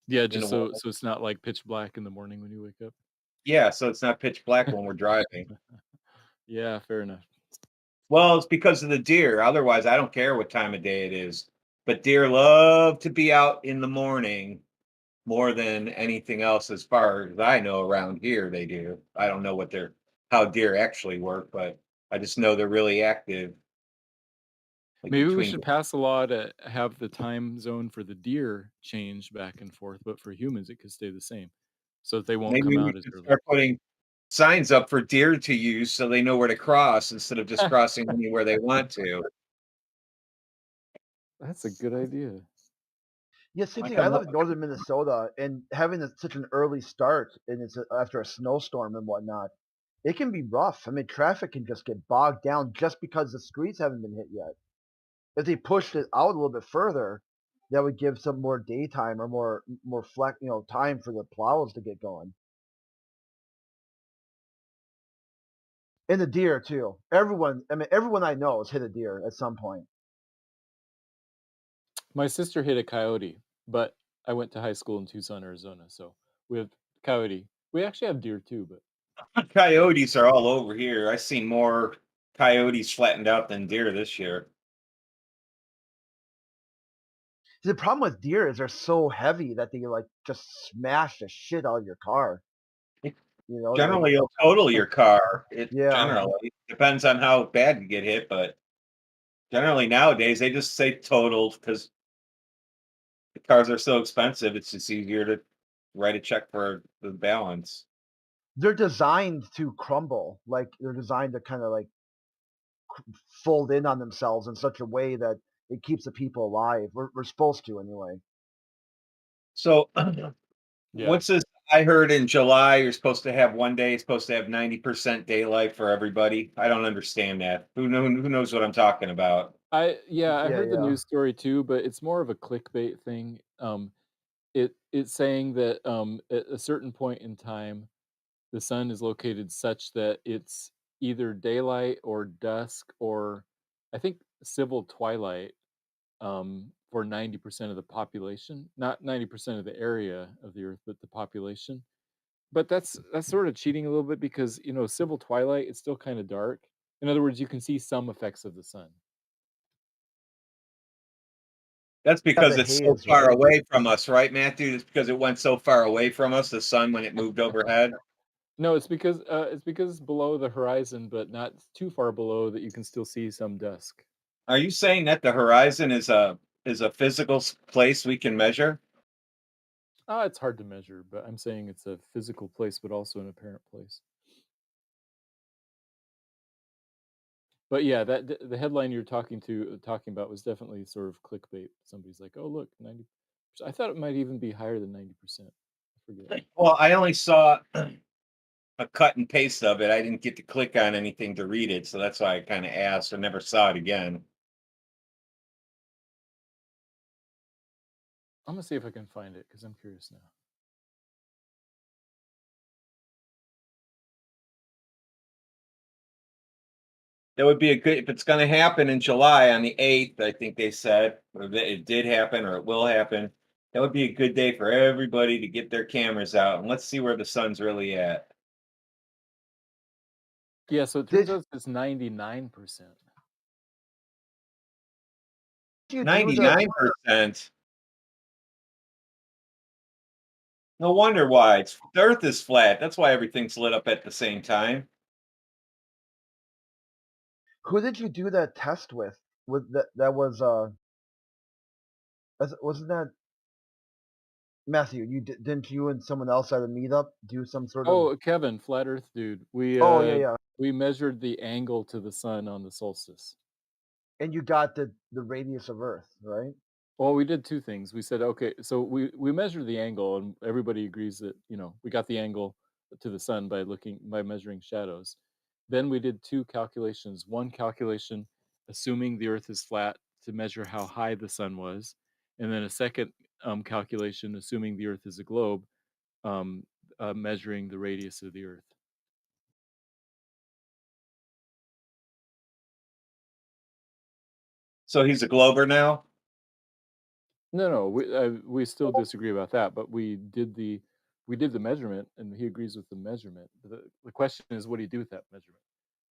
Yeah, in just the so it's not like pitch black in the morning when you wake up. Yeah, so it's not pitch black when we're driving. Yeah, fair enough. Well, it's because of the deer. Otherwise, I don't care what time of day it is. But deer love to be out in the morning more than anything else, as far as I know around here. They do. I don't know how deer actually work, but I just know they're really active. Like Maybe we between should pass a law to have the time zone for the deer change back and forth, but for humans it could stay the same, so that they won't maybe come we out as should early. start putting signs up for deer to use so they know where to cross instead of just crossing anywhere they want to. That's a good idea. Yeah, same Like thing. I I'm live in northern Minnesota, and having such an early start, and it's after a snowstorm and whatnot, it can be rough. I mean, traffic can just get bogged down just because the streets haven't been hit yet. If they pushed it out a little bit further, that would give some more daytime or more time for the plows to get going. And the deer too. Everyone I know has hit a deer at some point. My sister hit a coyote, but I went to high school in Tucson, Arizona, so we have coyote. We actually have deer too, but coyotes are all over here. I've seen more coyotes flattened out than deer this year. The problem with deer is they're so heavy that they like just smash the shit out of your car. Generally, it'll total your car. It Yeah. generally depends on how bad you get hit, but generally nowadays they just say totaled because the cars are so expensive. It's just easier to write a check for the balance. They're designed to crumble. Like they're designed to kind of like fold in on themselves in such a way that it keeps the people alive. We're supposed to anyway. So, Yeah. what's this? I heard in July you're supposed to have one day, supposed to have 90% daylight for everybody. I don't understand that. Who knows what I'm talking about? I Yeah, heard the yeah. news story too, but it's more of a clickbait thing. It's saying that at a certain point in time, the sun is located such that it's either daylight or dusk or I think civil twilight for 90% of the population, not 90% of the area of the earth, but the population. But that's sort of cheating a little bit because civil twilight it's still kind of dark. In other words, you can see some effects of the sun. That's because the it's so haze, far right? away from us, right, Matthew? It's because it went so far away from us, the sun, when it moved overhead. No, it's because it's below the horizon, but not too far below that you can still see some dusk. Are you saying that the horizon is a physical place we can measure? It's hard to measure, but I'm saying it's a physical place, but also an apparent place. But yeah, the headline you're talking about was definitely sort of clickbait. Somebody's like, "Oh, look, 90." I thought it might even be higher than 90%. I forget. Well, I only saw a cut and paste of it. I didn't get to click on anything to read it, so that's why I kind of asked. I never saw it again. I'm gonna see if I can find it because I'm curious now. That would be a good if it's going to happen in July on the 8th. I think they said, or that it did happen, or it will happen. That would be a good day for everybody to get their cameras out and let's see where the sun's really at. Yeah, so it turns out it's 99%. 99%. No wonder why. The Earth is flat. That's why everything's lit up at the same time. Who did you do that test with? That was wasn't that Matthew? Didn't you and someone else at a meetup do some sort of? Oh, Kevin, flat Earth dude. Oh yeah. We measured the angle to the sun on the solstice. And you got the radius of Earth, right? Well, we did two things. We said, okay, so we measured the angle, and everybody agrees that we got the angle to the sun by measuring shadows. Then we did two calculations. One calculation, assuming the Earth is flat, to measure how high the sun was, and then a second calculation, assuming the Earth is a globe, measuring the radius of the Earth. So he's a glober now? No, we still disagree about that, but we did the measurement, and he agrees with the measurement. The question is, what do you do with that measurement?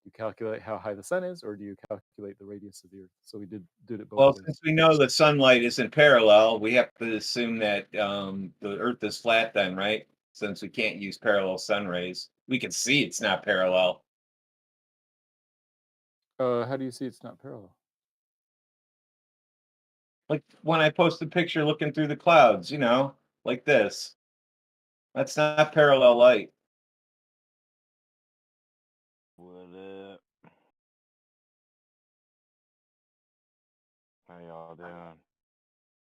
Do you calculate how high the sun is, or do you calculate the radius of the Earth? So we did it both Well, ways. since we know that sunlight isn't parallel, we have to assume that the Earth is flat then, right? Since we can't use parallel sun rays. We can see it's not parallel. How do you see it's not parallel? Like when I post a picture looking through the clouds, like this. That's not parallel light. What up? How y'all doing?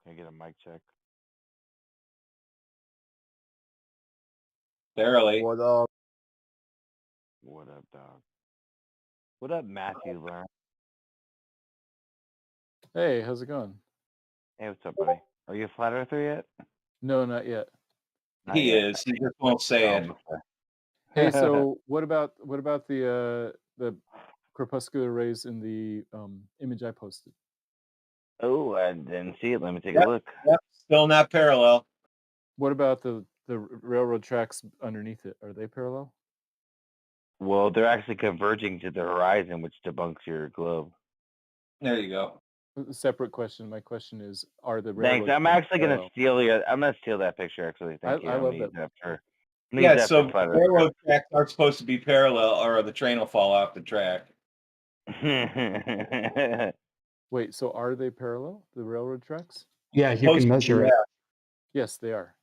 Can I get a mic check? Barely. What up? What up, dog? What up, Matthew Learn? Hey, how's it going? Hey, what's up, buddy? Are you a flat earther yet? No, not yet. Not He yet. is. He just won't say it. Hey, so what about the crepuscular rays in the image I posted? Oh, I didn't see it. Let me take Yep, a look. yep. Still not parallel. What about the railroad tracks underneath it? Are they parallel? Well, they're actually converging to the horizon, which debunks your globe. There you go. A separate question. My question is, are the Thanks. railroad I'm tracks actually gonna parallel? steal your. I'm gonna steal that picture. Actually, thank you. I I'm love gonna use that. that for. Yeah, That so for flat earth. railroad tracks aren't supposed to be parallel, or the train will fall off the track. Wait, so are they parallel, the railroad tracks? Yeah, you Supposed can to measure be, it. yeah. Yes, they are.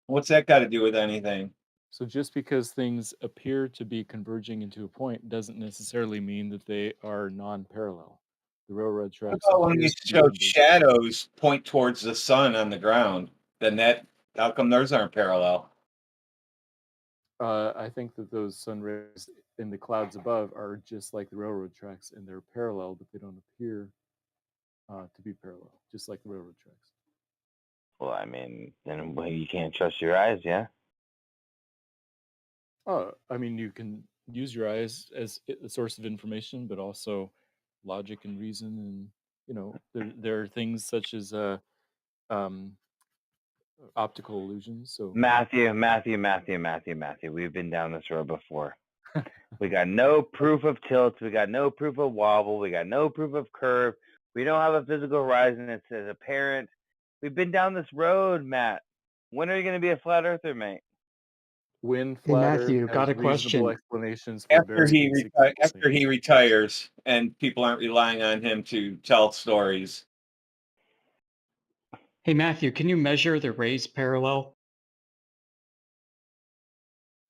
What's that got to do with anything? So just because things appear to be converging into a point doesn't necessarily mean that they are non-parallel. The railroad What tracks about when appear we to be show converging. shadows point towards the sun on the ground? Then how come those aren't parallel? I think that those sun rays in the clouds above are just like the railroad tracks, and they're parallel, but they don't appear to be parallel, just like the railroad tracks. Well, I mean, then you can't trust your eyes, yeah. Oh, I mean, you can use your eyes as a source of information, but also logic and reason, and there are things such as um, optical illusions. So Matthew. We've been down this road before. We got no proof of tilt. We got no proof of wobble. We got no proof of curve. We don't have a physical horizon that says apparent. We've been down this road, Matt. When are you going to be a flat earther, mate? when Hey flat Earth Matthew, got has a reasonable question. explanations for After very basic after he retires, and people aren't relying on him to tell stories. Hey Matthew, can you measure the rays parallel?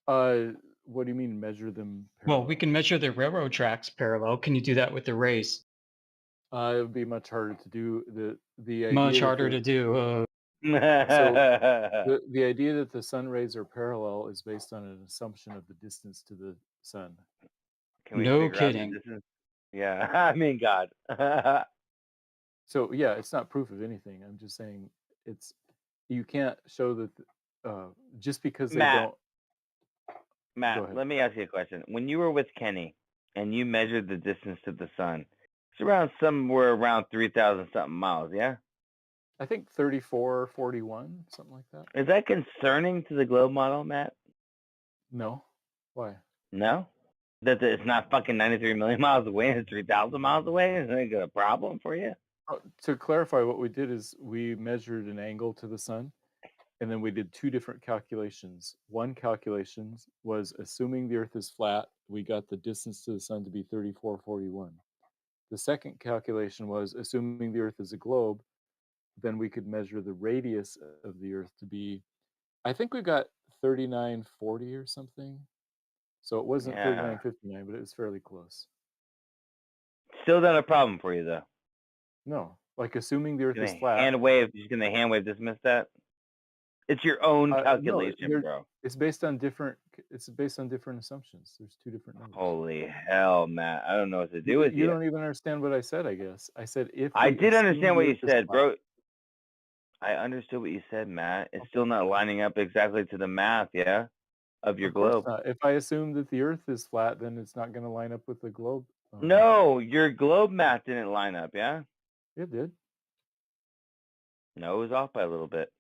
What do you mean measure them Well, we parallel? can measure the railroad tracks parallel. Can you do that with the rays? It would be much harder to do. The idea Much that harder to do. so the idea that the sun rays are parallel is based on an assumption of the distance to the sun. Can we No figure out the kidding. distance? Yeah, I mean, God. So yeah, it's not proof of anything. I'm just saying you can't show that just because they Matt, don't. Go Matt, ahead. let me ask you a question. When you were with Kenny and you measured the distance to the sun, it's around somewhere around 3,000 something miles, yeah? I think 34, 41, something like that. Is that concerning to the globe model, Matt? No. Why? No? That it's not fucking 93 million miles away and it's 3,000 miles away? Is that a problem for you? To clarify, what we did is we measured an angle to the sun, and then we did two different calculations. One calculation was assuming the Earth is flat, we got the distance to the sun to be 3441. The second calculation was assuming the Earth is a globe, then we could measure the radius of the Earth to be, I think we got 3940 or something. So it wasn't Yeah. 3959, but it was fairly close. Still not a problem for you, though. No, like assuming the Earth is flat. Just gonna hand wave dismiss that. It's your own calculation, bro. It's based on different. It's based on different assumptions. There's two different numbers. Holy hell, Matt! I don't know what to do with you. You don't even understand what I said. I guess I said if I we did assume understand what the you Earth is said, flat. bro. I understood what you said, Matt. It's still not lining up exactly to the math, yeah, of your Of course globe. not. If I assume that the Earth is flat, then it's not going to line up with the globe. No, your globe math didn't line up, yeah. It did. No, it was off by a little bit.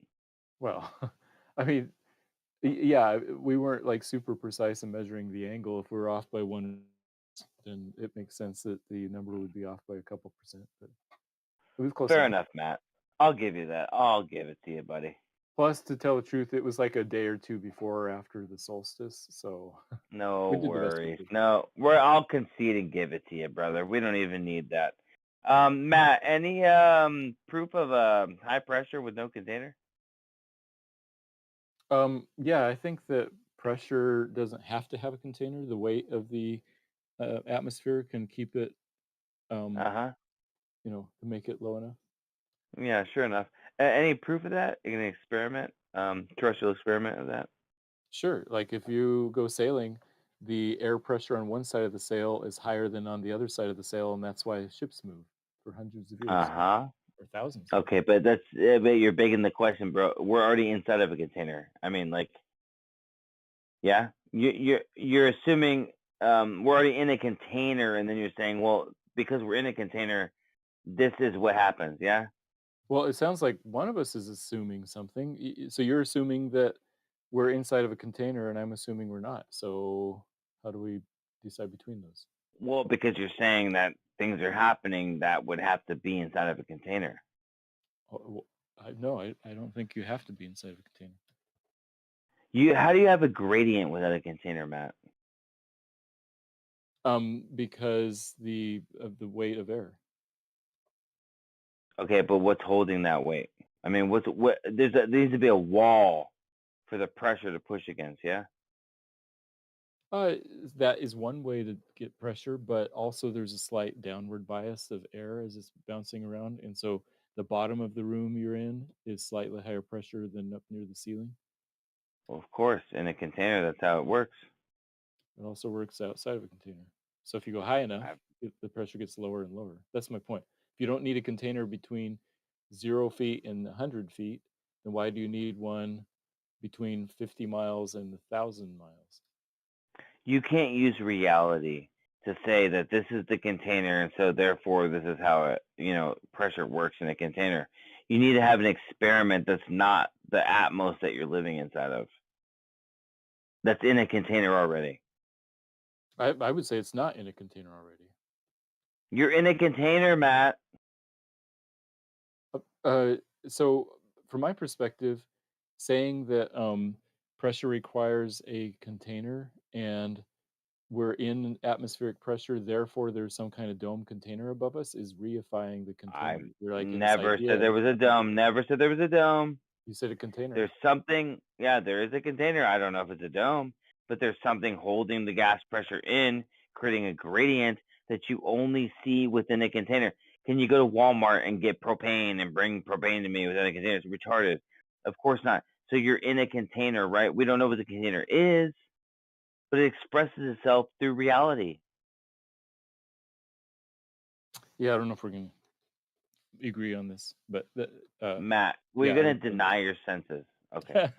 Well, I mean, yeah, we weren't like super precise in measuring the angle. If we were off by 1, then it makes sense that the number would be off by a couple percent. But it was close Fair enough, Matt. I'll give you that. I'll give it to you, buddy. Plus, to tell the truth, it was like a day or two before or after the solstice, so no we did the best we worries. could. No, I'll concede and give it to you, brother. We don't even need that. Matt, any proof of high pressure with no container? Yeah, I think that pressure doesn't have to have a container. The weight of the atmosphere can keep it, to make it low enough. Yeah, sure enough. Any proof of that? You can experiment? terrestrial experiment of that? Sure. Like if you go sailing, the air pressure on one side of the sail is higher than on the other side of the sail, and that's why ships move for hundreds of years Uh-huh. or thousands. Okay, but but you're begging the question, bro. We're already inside of a container. I mean, like, yeah, you're assuming we're already in a container, and then you're saying, well, because we're in a container, this is what happens. Yeah. Well, it sounds like one of us is assuming something. So you're assuming that we're inside of a container, and I'm assuming we're not. So how do we decide between those? Well, because you're saying that things are happening that would have to be inside of a container. Oh, no, I don't think you have to be inside of a container. How do you have a gradient without a container, Matt? Because of the weight of air. Okay, but what's holding that weight? I mean, what there needs to be a wall for the pressure to push against, yeah? That is one way to get pressure, but also there's a slight downward bias of air as it's bouncing around, and so the bottom of the room you're in is slightly higher pressure than up near the ceiling. Well, of course, in a container, that's how it works. It also works outside of a container. So if you go high enough, the pressure gets lower and lower. That's my point. If you don't need a container between 0 feet and 100 feet, then why do you need one between 50 miles and 1,000 miles? You can't use reality to say that this is the container, and so therefore this is how pressure works in a container. You need to have an experiment that's not the Atmos that you're living inside of. That's in a container already. I would say it's not in a container already. You're in a container, Matt. So from my perspective, saying that pressure requires a container and we're in atmospheric pressure, therefore there's some kind of dome container above us is reifying the container. You're like in this Never idea. said there was a dome. Never said there was a dome. You said a container. There's something. Yeah, there is a container. I don't know if it's a dome, but there's something holding the gas pressure in, creating a gradient that you only see within a container. Can you go to Walmart and get propane and bring propane to me within a container? It's retarded. Of course not. So you're in a container, right? We don't know what the container is, but it expresses itself through reality. Yeah, I don't know if we're going to agree on this, but Matt, we're going to deny your senses. Okay.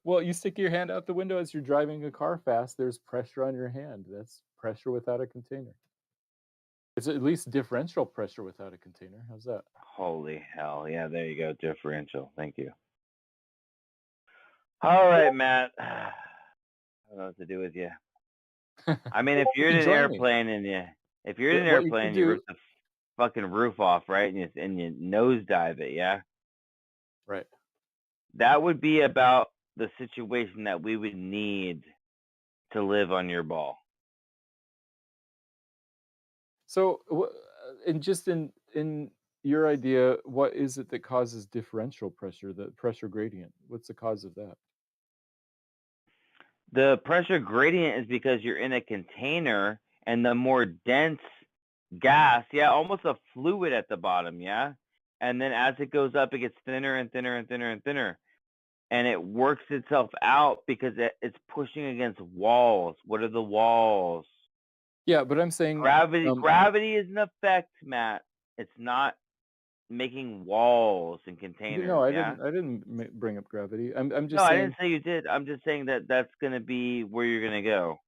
Well, you stick your hand out the window as you're driving a car fast, there's pressure on your hand. That's pressure without a container. It's at least differential pressure without a container. How's that? Holy hell. Yeah, there you go. Differential. Thank you. All right, Matt. I don't know what to do with you. I mean, if you're in an airplane and you rip the fucking roof off, right, and you nosedive it, yeah? Right. That would be about the situation that we would need to live on your ball. So, and just in your idea, what is it that causes differential pressure, the pressure gradient? What's the cause of that? The pressure gradient is because you're in a container and the more dense gas, yeah, almost a fluid at the bottom, yeah? And then as it goes up, it gets thinner and thinner and thinner and thinner. And it works itself out because it's pushing against walls. What are the walls? Yeah, but I'm saying gravity is an effect, Matt. It's not making walls and containers. No, I yeah? didn't bring up gravity. I'm just no, saying. I didn't say you did. I'm just saying that that's going to be where you're going to go.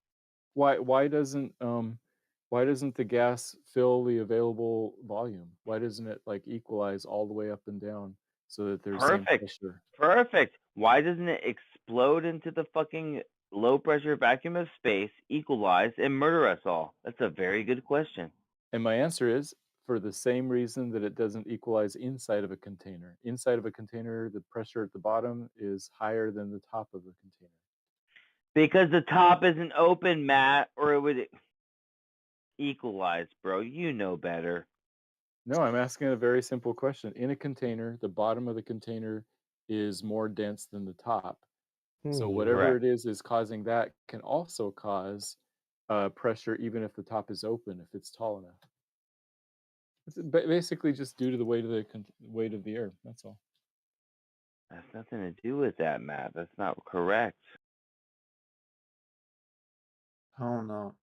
Why doesn't the gas fill the available volume? Why doesn't it like equalize all the way up and down so that there's same pressure? Perfect. Why doesn't it explode into the fucking low pressure vacuum of space, equalize, and murder us all? That's a very good question. And my answer is for the same reason that it doesn't equalize inside of a container. Inside of a container, the pressure at the bottom is higher than the top of the container. Because the top isn't open, Matt, or it would equalize, bro. You know better. No, I'm asking a very simple question. In a container, the bottom of the container is more dense than the top. So whatever it is causing that can also cause pressure even if the top is open, if it's tall enough. It's basically just due to the weight of the air. That's all. That's nothing to do with that, Matt. That's not correct. Oh no.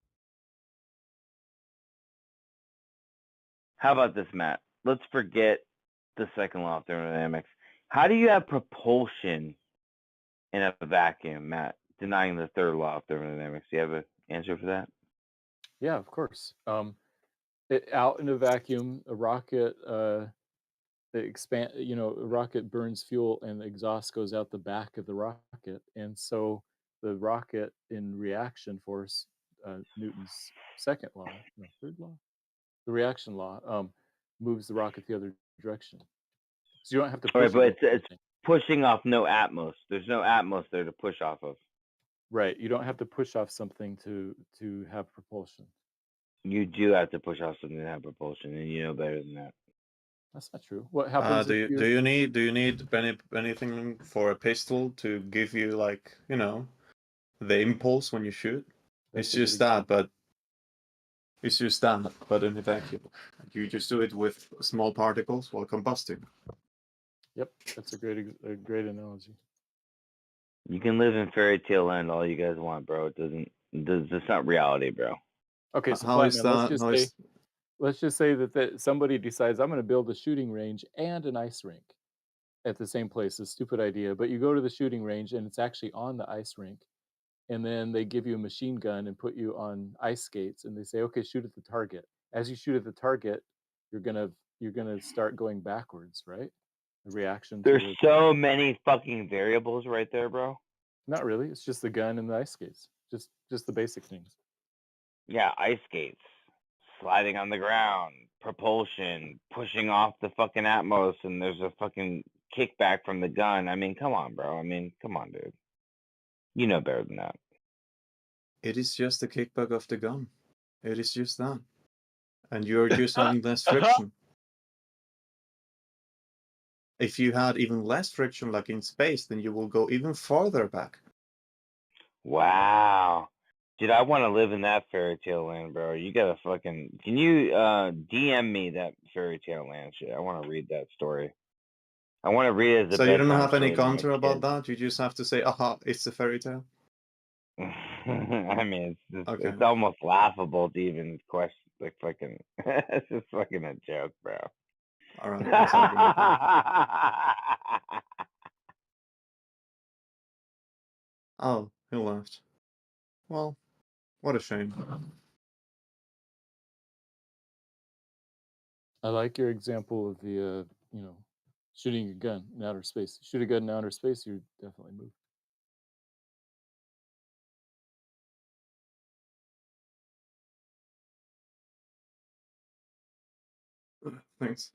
How about this, Matt? Let's forget the second law of thermodynamics. How do you have propulsion in a vacuum, Matt? Denying the third law of thermodynamics. Do you have an answer for that? Yeah, of course. Out in a vacuum, a rocket expand. A rocket burns fuel, and the exhaust goes out the back of the rocket, and so the rocket, in reaction force, Newton's second law, no, third law, the reaction law, moves the rocket the other direction. So you don't have to All right, push but against it's anything. pushing off no atmos. There's no atmos there to push off of. Right. You don't have to push off something to have propulsion. You do have to push off something to have propulsion, and you know better than that. That's not true. What happens if Do you need anything for a pistol to give you, like, the impulse when you shoot? That's It's a good just that, example. but in a vacuum. You just do it with small particles while combusting. Yep, that's a great analogy. You can live in fairy tale land all you guys want, bro. It's not reality, bro. Okay, so How is Flatman, let's just say that somebody decides, I'm going to build a shooting range and an ice rink at the same place. A stupid idea, but you go to the shooting range and it's actually on the ice rink, and then they give you a machine gun and put you on ice skates, and they say, okay, shoot at the target. As you shoot at the target, you're gonna start going backwards, right? The reaction to There's the so many fucking variables right there, bro. Not really. It's just the gun and the ice skates. Just the basic things. Yeah, ice skates, sliding on the ground, propulsion, pushing off the fucking atmos, and there's a fucking kickback from the gun. I mean, come on, bro. I mean, come on, dude. You know better than that. It is just the kickback of the gun. It is just that. And you're just having less friction. If you had even less friction, like in space, then you will go even farther back. Wow. Dude, I want to live in that fairy tale land, bro. You gotta fucking... Can you DM me that fairy tale land shit? I want to read that story. I want to read it as a So you don't bedtime have any story to my counter about kids. that? You just have to say, aha, it's a fairy tale? I mean, Okay. it's almost laughable to even question, like, fucking... It's just fucking a joke, bro. Alright, let's argue with that. Oh, he left. Well, what a shame. I like your example of the shooting a gun in outer space. Shoot a gun in outer space, you definitely move. Thanks.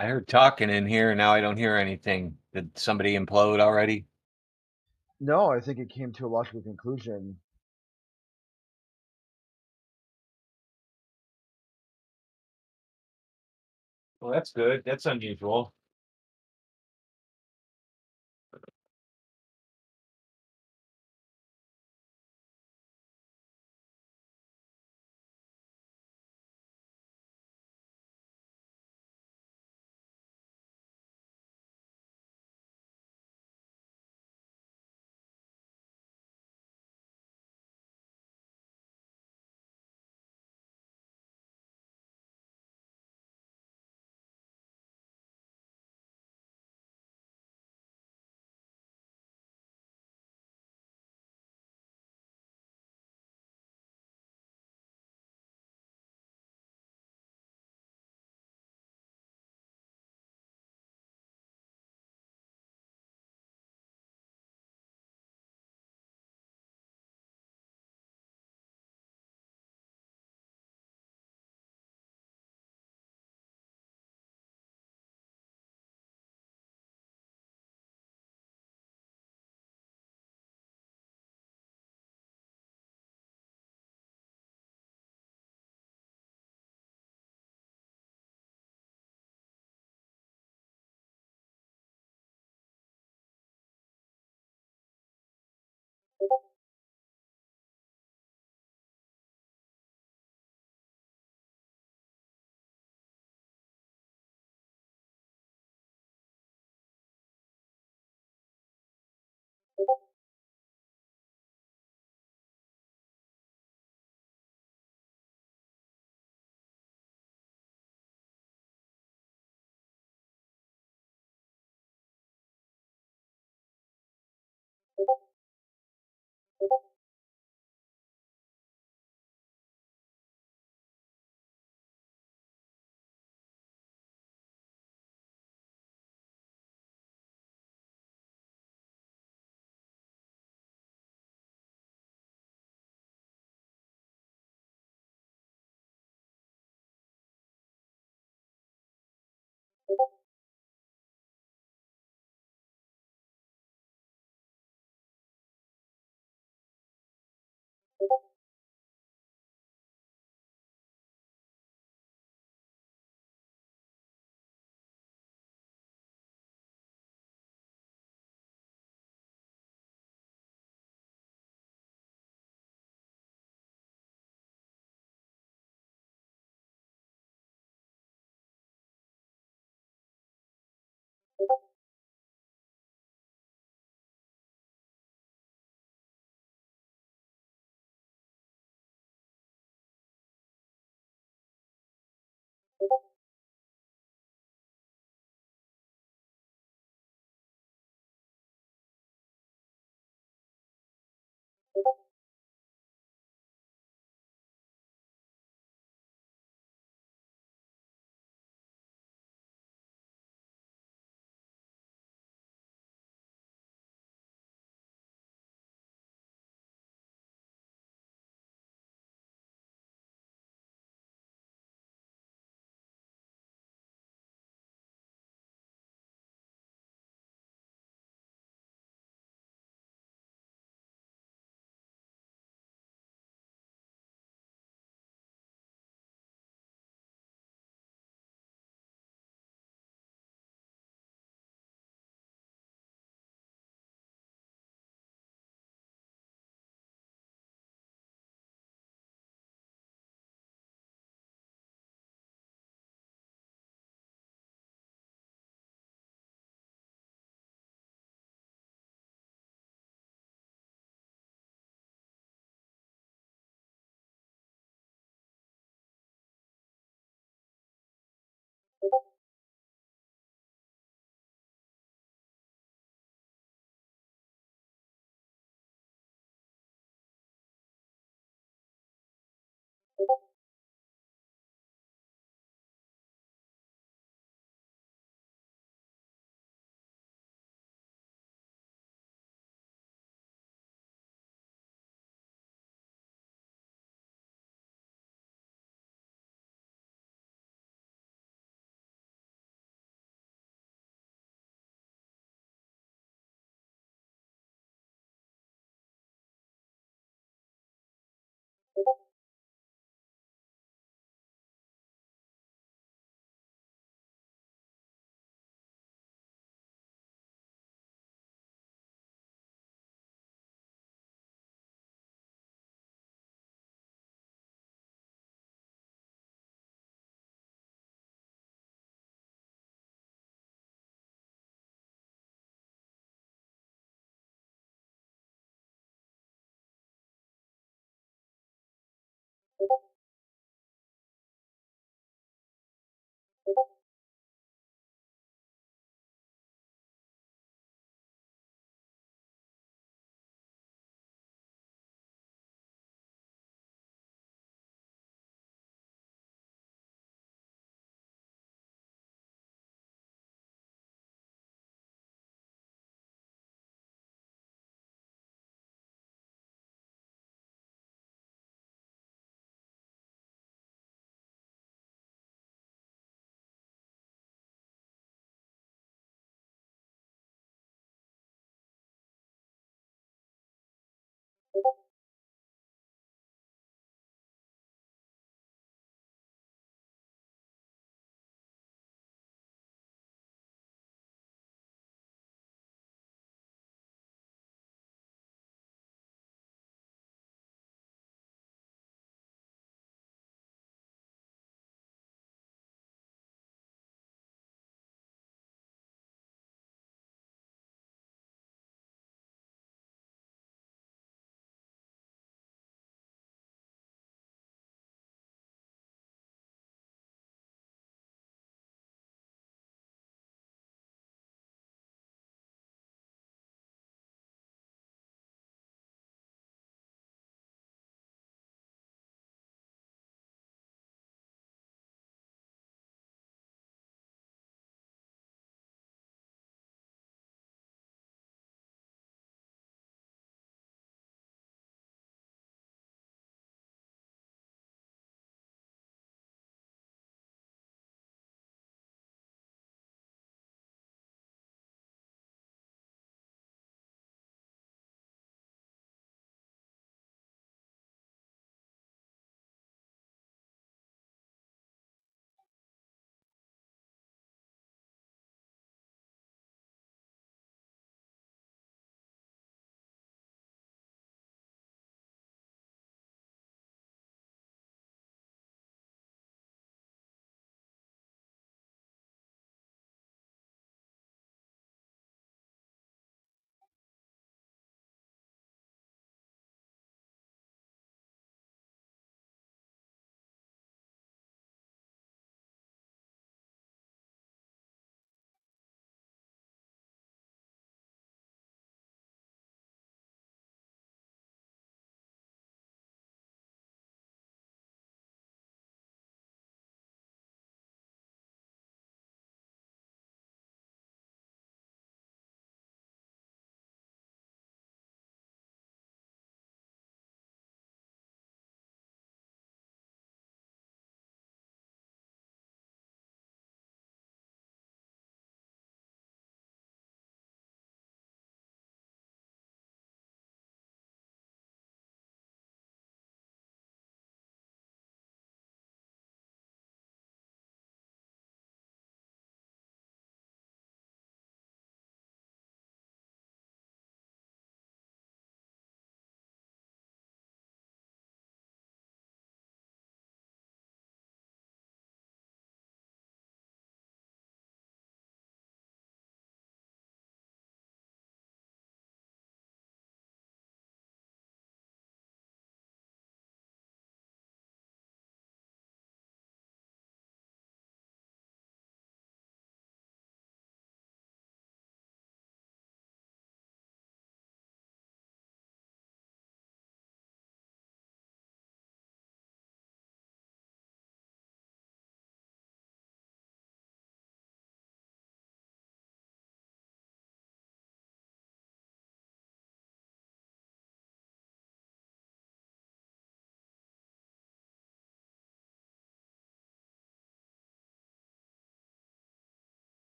I heard talking in here, and now I don't hear anything. Did somebody implode already? No, I think it came to a logical conclusion. Well, that's good. That's unusual.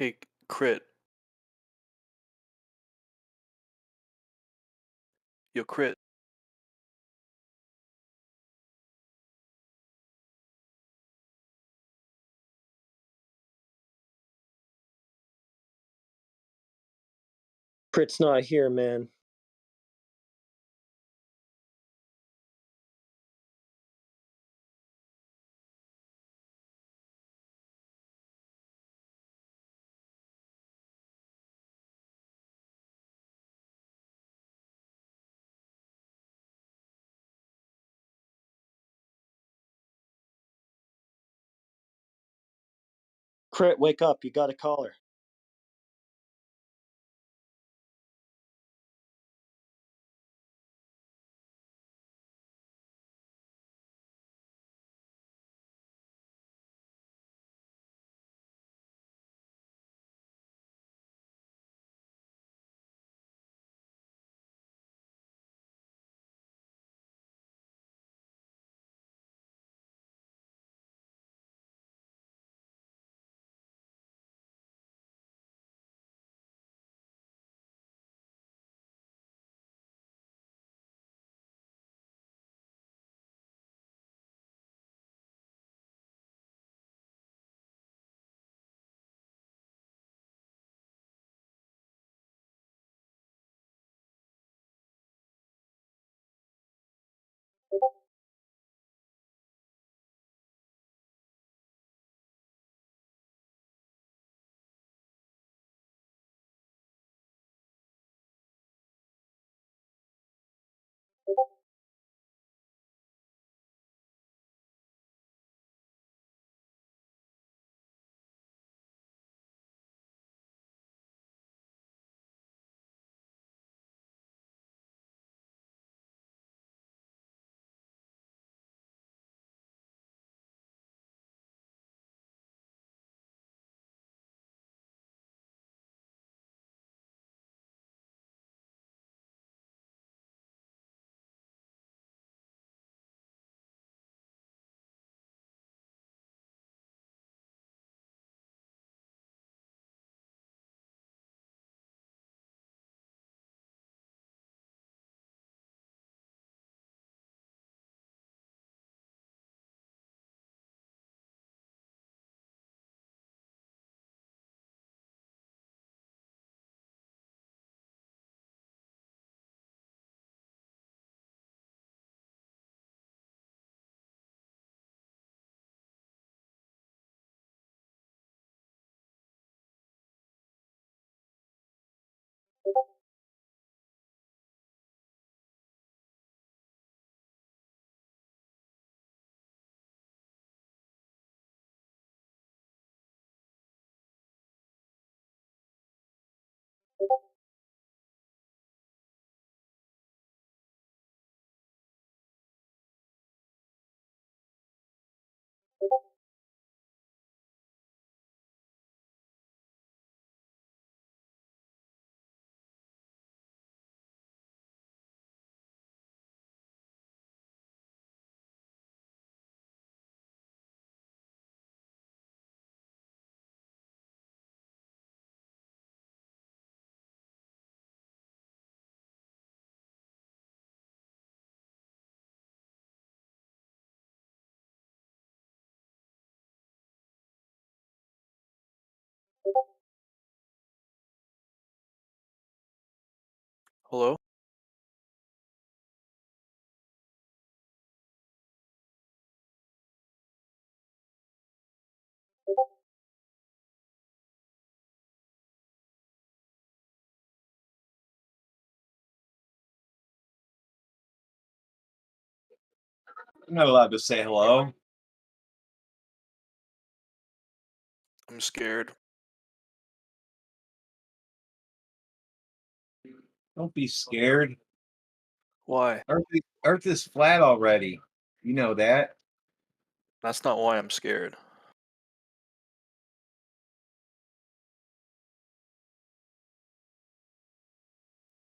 Hey, crit. Yo, crit. Crit's not here, man. Crit, wake up. You got a caller. Hello? I'm not allowed to say hello. I'm scared. Don't be scared. Why? Earth is flat already. You know that. That's not why I'm scared.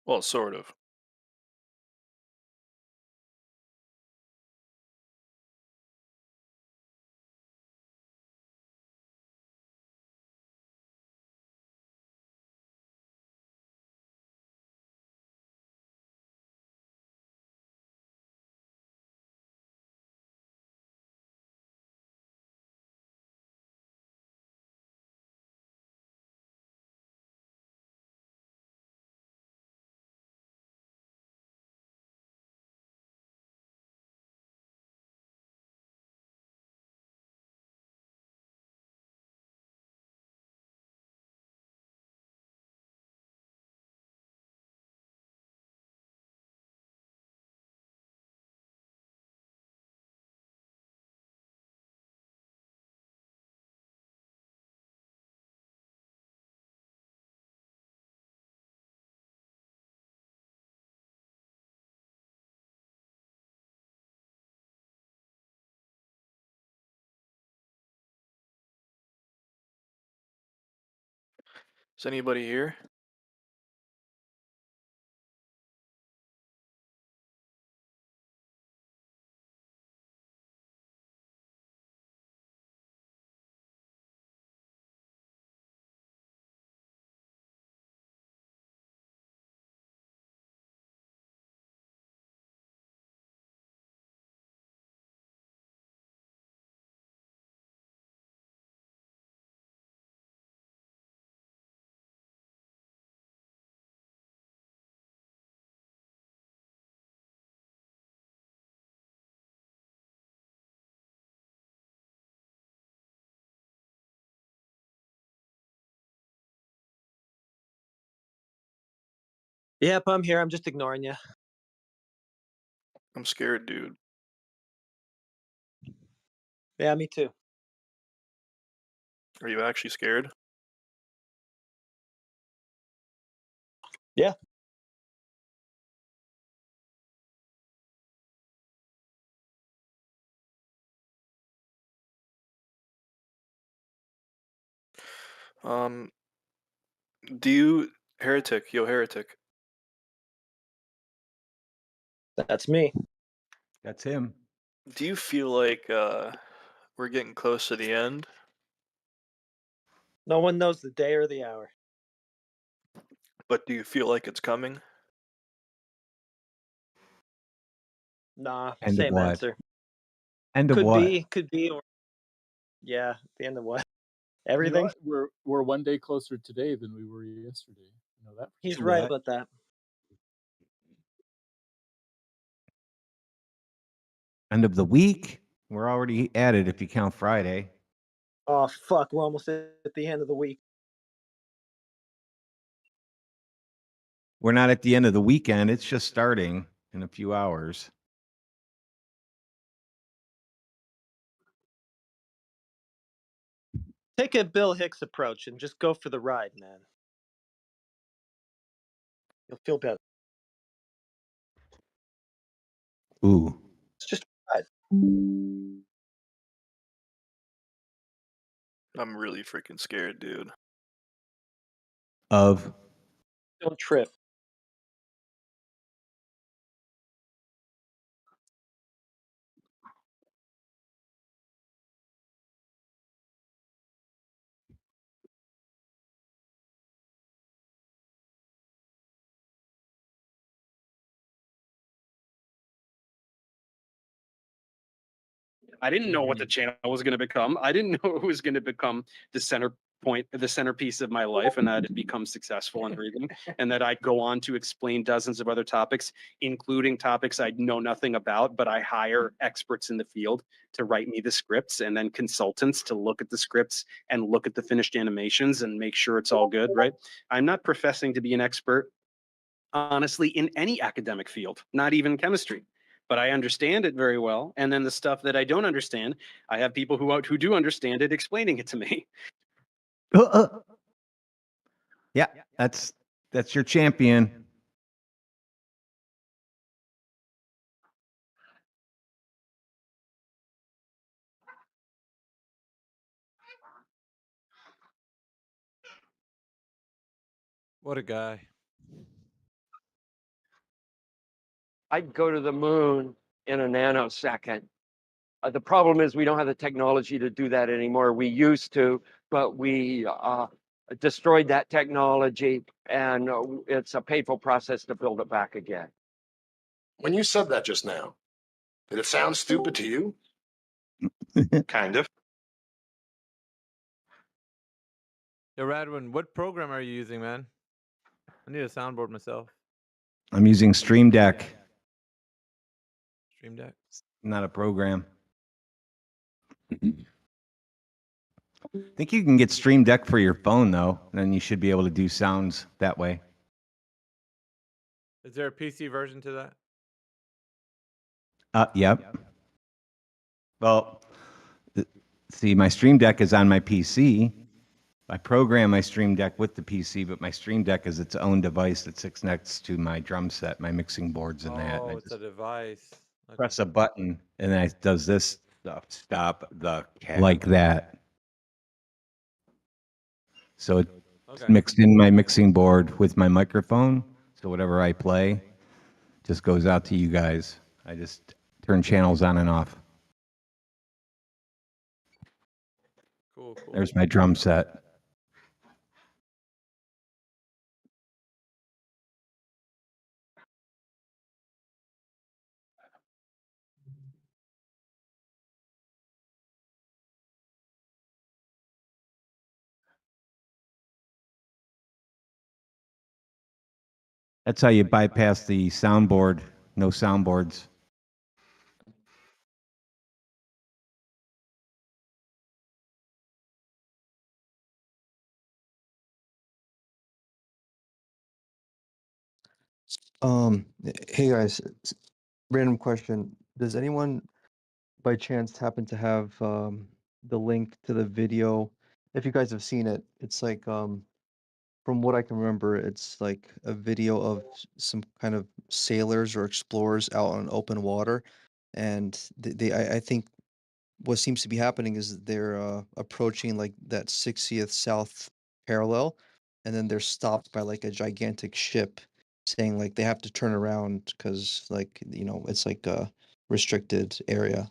Well, sort of. Is anybody here? Yep, I'm here. I'm just ignoring you. I'm scared, dude. Yeah, me too. Are you actually scared? Yeah. Do you heretic? Yo, heretic. That's me. That's him. Do you feel like we're getting close to the end? No one knows the day or the hour. But do you feel like it's coming? Nah, End of same what? answer. End of Could what? be, or yeah, the end of what? You know Everything. what? We're one day closer today than we were yesterday. You know that. For He's sure. right about that. End of the week? We're already at it if you count Friday. Oh fuck, we're almost at the end of the week. We're not at the end of the weekend. It's just starting in a few hours. Take a Bill Hicks approach and just go for the ride, man. You'll feel better. Ooh. It's just a ride. I'm really freaking scared, dude. Of Don't trip. I didn't know what the channel was going to become. I didn't know it was going to become the center point, the centerpiece of my life, and that it'd become successful and everything, and that I'd go on to explain dozens of other topics, including topics I know nothing about, but I hire experts in the field to write me the scripts, and then consultants to look at the scripts and look at the finished animations and make sure it's all good, right? I'm not professing to be an expert, honestly, in any academic field, not even chemistry. But I understand it very well. And then the stuff that I don't understand, I have people who do understand it explaining it to me. Yeah, that's your champion. What a guy. I'd go to the moon in a nanosecond. The problem is we don't have the technology to do that anymore. We used to, but we destroyed that technology, and it's a painful process to build it back again. When you said that just now, did it sound stupid to you? Kind of. Yo, Radwin, what program are you using, man? I need a soundboard myself. I'm using Stream Deck, Stream Deck. not a program. I think you can get Stream Deck for your phone though, and then you should be able to do sounds that way. Is there a PC version to that? Yep. Well, see, my Stream Deck is on my PC. I program my Stream Deck with the PC, but my Stream Deck is its own device that sits next to my drum set, my mixing boards, and that. Oh, And it's a device. Okay. press a button, and then it does this stuff. Stop the cat. Like that. So It's Okay. mixed in my mixing board with my microphone. So whatever I play just goes out to you guys. I just turn channels on and off. Cool. There's my drum set. That's how you bypass the soundboard. No soundboards. Hey guys, random question. Does anyone by chance happen to have the link to the video? If you guys have seen it, it's like from what I can remember, it's like a video of some kind of sailors or explorers out on open water, and I think what seems to be happening is they're approaching like that 60th South parallel, and then they're stopped by like a gigantic ship saying like they have to turn around because like it's like a restricted area.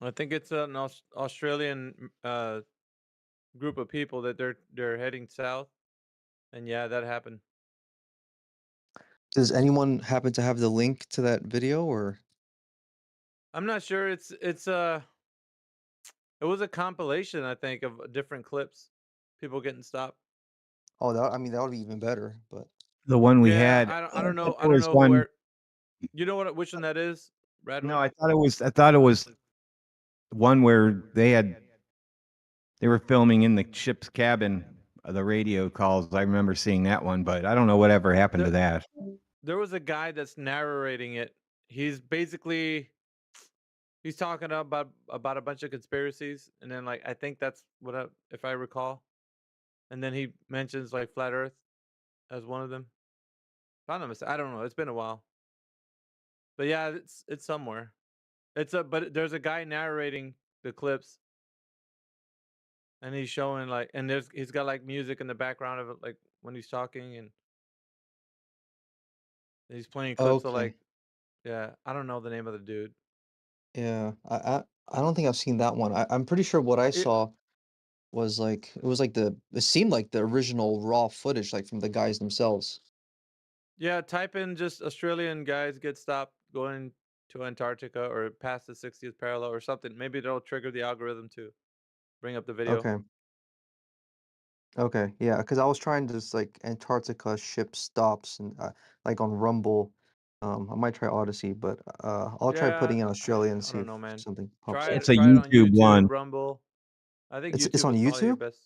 I think it's an Australian group of people that they're heading south, and yeah, that happened. Does anyone happen to have the link to that video or? I'm not sure. It was a compilation, I think, of different clips, people getting stopped. Oh, that I mean that would be even better, but The one we Yeah, had. I don't know. I There don't was know one. where. You know which one that is, Radwin? No, I thought it was one where they were filming in the ship's cabin, the radio calls. I remember seeing that one, but I don't know whatever happened to that. There was a guy that's narrating it. He's basically he's talking about a bunch of conspiracies, and then like I think that's if I recall, and then he mentions like flat Earth as one of them. If I'm not mistaken, I don't know. It's been a while, but yeah, it's somewhere. But there's a guy narrating the clips, and he's showing like, and he's got like music in the background of it, like when he's talking, and he's playing clips of okay. like, yeah, I don't know the name of the dude. Yeah, I don't think I've seen that one. I'm pretty sure what I It, saw was like it was like it seemed like the original raw footage like from the guys themselves. Yeah, type in just Australian guys get stopped going to Antarctica or past the 60th parallel or something. Maybe it'll trigger the algorithm to bring up the video. Okay. Okay. Yeah, because I was trying to just like Antarctica ship stops and like on Rumble. I might try Odyssey, but I'll try Yeah, putting in Australia and I see don't if know, man. something pops Try up. it. It's a Try it on YouTube YouTube, one. Rumble. I think It's YouTube on is probably your YouTube? best.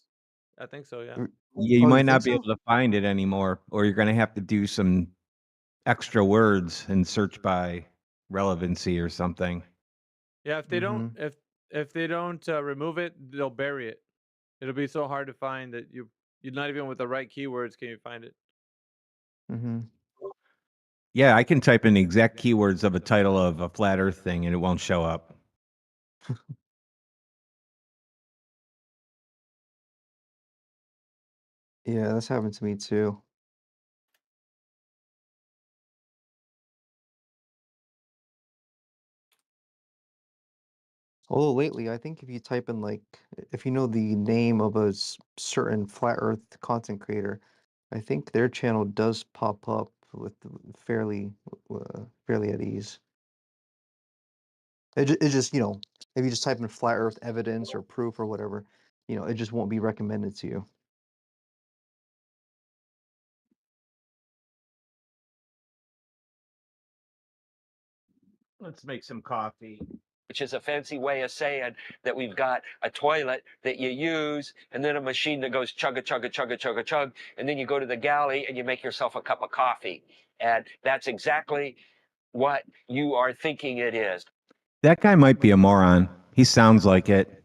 I think so. Yeah. Yeah, you Oh, you might think not be so? able to find it anymore, or you're going to have to do some extra words and search by relevancy or something. Yeah. If they don't, Mm-hmm. if they don't remove it, they'll bury it. It'll be so hard to find that you're not even with the right keywords can you find it. Mm-hmm. Yeah, I can type in the exact keywords of a title of a flat Earth thing, and it won't show up. Yeah, that's happened to me too. Although lately, I think if you type in like, if you know the name of a certain flat Earth content creator, I think their channel does pop up with fairly at ease. It just if you just type in flat Earth evidence or proof or whatever, it just won't be recommended to you. Let's make some coffee. Which is a fancy way of saying that we've got a toilet that you use and then a machine that goes chugga, chugga, chugga, chugga, chug. And then you go to the galley and you make yourself a cup of coffee. And that's exactly what you are thinking it is. That guy might be a moron. He sounds like it.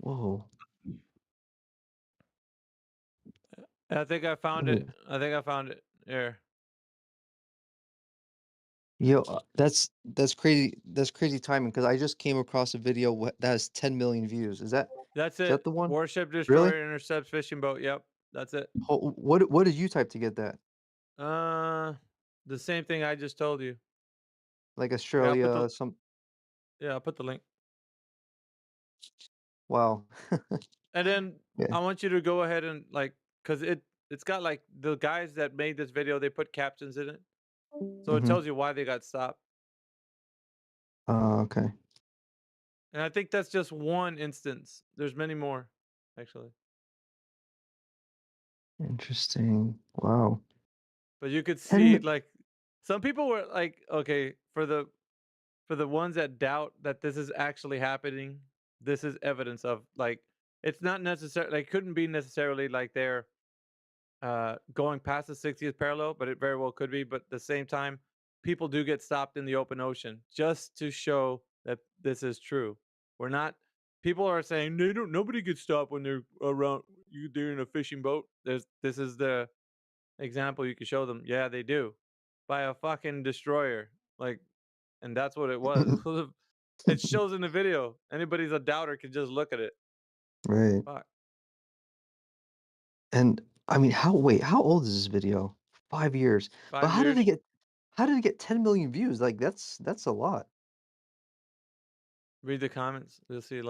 Whoa. I think I found it. I think I found it. Here. Yo, that's crazy. That's crazy timing because I just came across a video that has 10 million views. That's Is that it. the one? Warship Really? destroyer intercepts fishing boat. Yep, that's it. What did you type to get that? Uh, the same thing I just told you. Like Yeah, I'll put Australia, the some yeah, I'll put the link. wow. And then Yeah. I want you to go ahead and cause it's got like the guys that made this video, they put captions in it, so it Mm-hmm. tells you why they got stopped. Okay. And I think that's just one instance. There's many more, actually. Interesting. Wow. But you could 10 see mi- some people were like, okay, for the ones that doubt that this is actually happening, this is evidence of it's not necessarily like couldn't be necessarily like they're going past the 60th parallel, but it very well could be. But at the same time, people do get stopped in the open ocean just to show that this is true. We're not. People are saying they don't. Nobody gets stopped when they're around. They're in a fishing boat. This is the example you could show them. Yeah, they do, by a fucking destroyer. And that's what it was. It shows in the video. Anybody's a doubter can just look at it. Right. Fuck. And I mean, how old is this video? 5 years. But 5 years. how did it get 10 million views? Like that's a lot. Read the comments. You'll see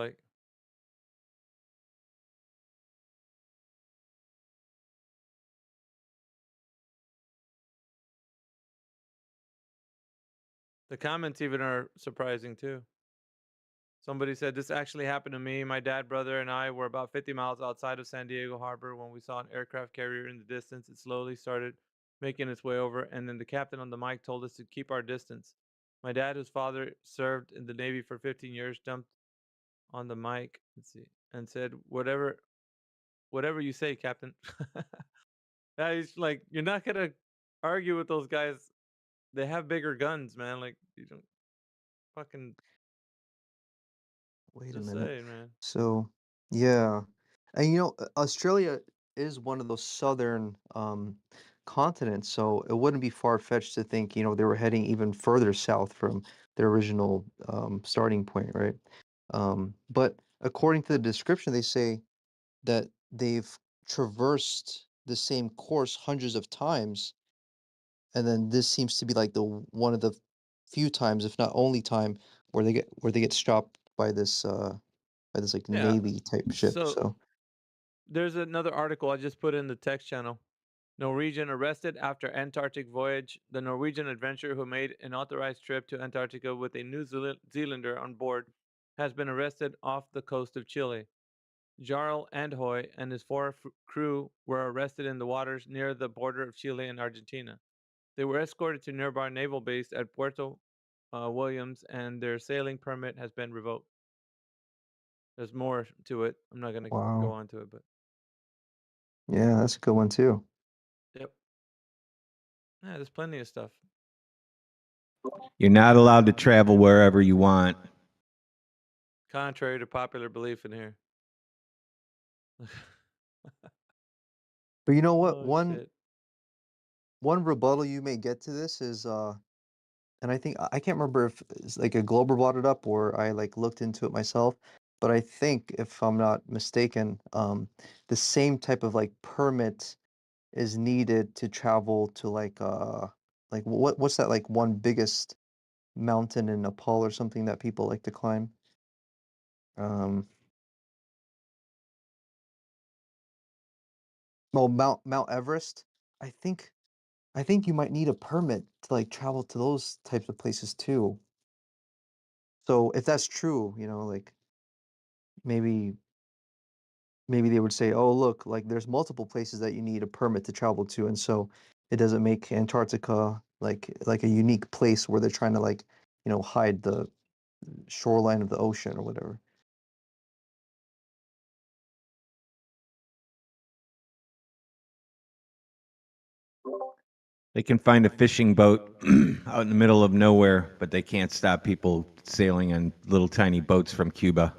the comments even are surprising too. Somebody said this actually happened to me. My dad, brother, and I were about 50 miles outside of San Diego Harbor when we saw an aircraft carrier in the distance. It slowly started making its way over, and then the captain on the mic told us to keep our distance. My dad, whose father served in the Navy for 15 years, jumped on the mic, and said, "Whatever you say, Captain." Yeah, he's like, you're not gonna argue with those guys. They have bigger guns, man. Like you don't fucking Wait a just minute. saying, man. So, yeah. And Australia is one of those southern continents, so it wouldn't be far-fetched to think, they were heading even further south from their original starting point, right? But according to the description, they say that they've traversed the same course hundreds of times, and then this seems to be like the one of the few times, if not only time, where they get stopped by this like Yeah. navy type ship. So So there's another article I just put in the text channel. Norwegian arrested after Antarctic voyage. The Norwegian adventurer who made an authorized trip to Antarctica with a New Zealander on board has been arrested off the coast of Chile. Jarl Andhoy and his four crew were arrested in the waters near the border of Chile and Argentina. They were escorted to nearby naval base at Puerto Williams, and their sailing permit has been revoked. There's more to it. I'm not gonna go wow, on to it, but yeah, that's a good one too. yep. Yeah, there's plenty of stuff. You're not allowed to travel wherever you want. Contrary to popular belief in here. But you know what? Oh One shit. one rebuttal you may get to this is and I think I can't remember if it's like a Glober brought it up or I like looked into it myself, but I think if I'm not mistaken, the same type of like permit is needed to travel to like what's that like one biggest mountain in Nepal or something that people like to climb? Um, well, Mount Everest. I think I think you might need a permit to like travel to those types of places too. So if that's true, like maybe maybe they would say, "Oh, look, like there's multiple places that you need a permit to travel to," and so it doesn't make Antarctica like a unique place where they're trying to like, hide the shoreline of the ocean or whatever. They can find a fishing boat out in the middle of nowhere, but they can't stop people sailing on little tiny boats from Cuba.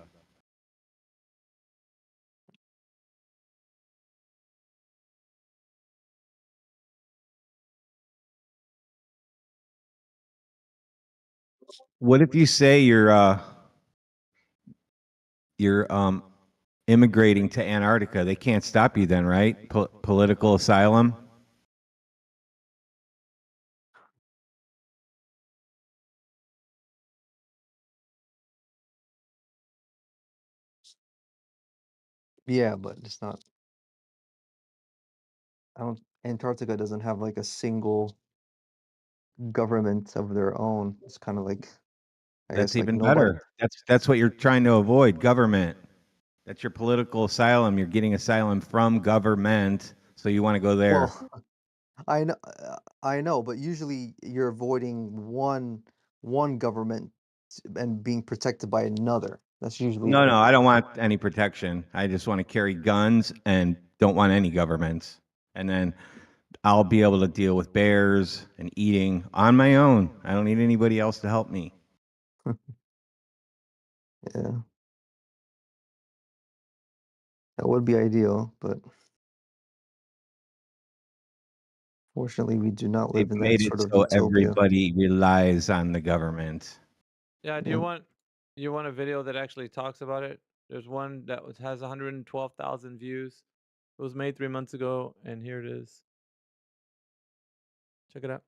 What if you say you're immigrating to Antarctica? They can't stop you then, right? Political asylum. Yeah, but it's not. I don't. Antarctica doesn't have like a single government of their own. It's kind of like, I That's guess, like even nobody. better. That's what you're trying to avoid. Government. That's your political asylum. You're getting asylum from government, so you want to go there. Well, I know, but usually you're avoiding one government and being protected by another. That's usually No, I don't want any protection. I just want to carry guns and don't want any governments. And then I'll be able to deal with bears and eating on my own. I don't need anybody else to help me. Yeah, that would be ideal, but fortunately, we do not They've live in that made it sort of so utopia. everybody relies on the government. Yeah, do Yeah. you want a video that actually talks about it? There's one that has 112,000 views. It was made 3 months ago, and here it is. Check it out.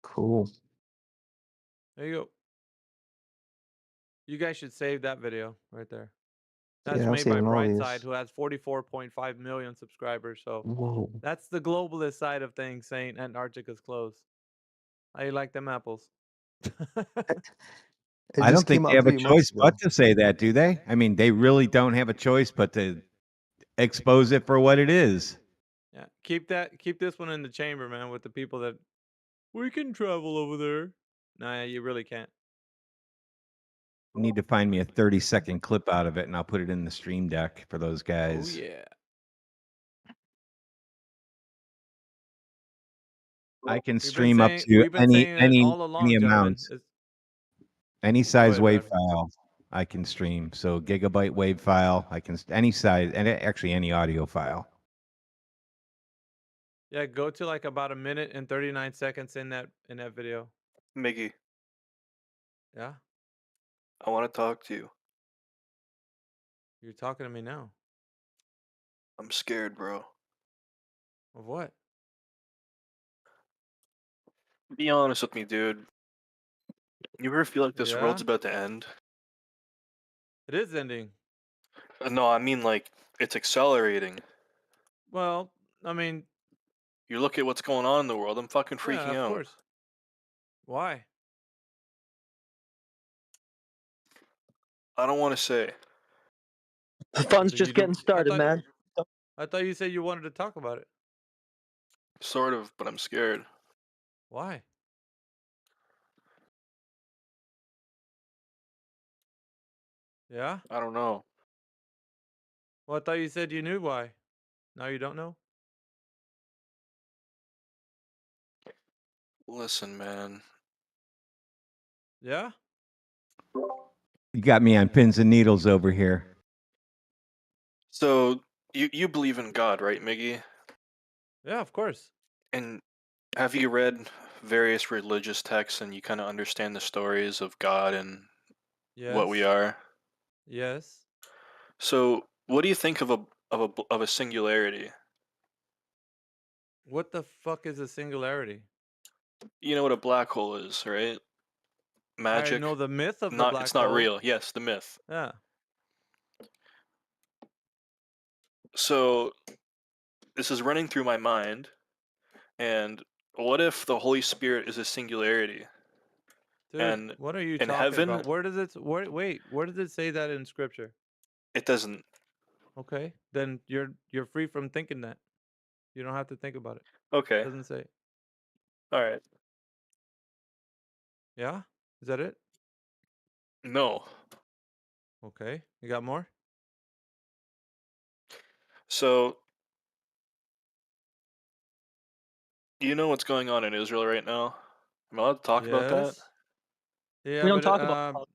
Cool. There you go. You guys should save that video right there. That's Yeah, I'm made by saving all Brightside, these. who has 44.5 million subscribers. So Whoa. that's the globalist side of things, saying Antarctica's closed. How you like them apples? It I just don't think came they out have a 3 months choice but ago. to say that, do they? I mean, they really don't have a choice but to expose it for what it is. Yeah, keep this one in the chamber, man, with the people that we can travel over there. Nah, you really can't. You need to find me a 30-second clip out of it, and I'll put it in the stream deck for those Oh guys. yeah. I can We've been stream up saying to any that all along, gentlemen. amount, any size ahead, wave Brad. file I can stream. So gigabyte wave file, I can any size, and actually any audio file. Yeah, go to like about 1 minute and 39 seconds in that video. Miggy, Yeah, I want to talk to you. you're talking to me now. I'm scared, bro. Of what? Be honest with me, dude. You ever feel like this world's Yeah, about to end? it is ending. No, I mean like it's accelerating. Well, I mean, You look at what's going on in the world, I'm fucking yeah, freaking of out. course. Why? I don't want to say. The fun's So you just getting don't. started, man. I thought you said you wanted to talk about it. Sort of, but I'm scared. Why? Yeah. I don't know. Well, I thought you said you knew why. Now you don't know. Listen, man. Yeah. You got me on pins and needles over here. So you believe in God, right, Miggy? Yeah, of course. And have you read various religious texts and you kind of understand the stories of God and what we Yes. are? Yes. So, what do you think of a singularity? What the fuck is a singularity? You know what a black hole is, right? I Magic. know the myth of the Not black it's not hole. real. Yes, the myth. Yeah. So, this is running through my mind, and what if the Holy Spirit is a singularity? Dude, And what are you in talking heaven, about? Where does it wait, where does it say that in scripture? it doesn't. Okay. Then you're free from thinking that. You don't have to think about it. Okay. Doesn't say. All right. Yeah? Is that it? No. Okay. You got more? So, you know what's going on in Israel right now? Am I allowed to talk about that? Yes. Yeah, We don't but talk about politics.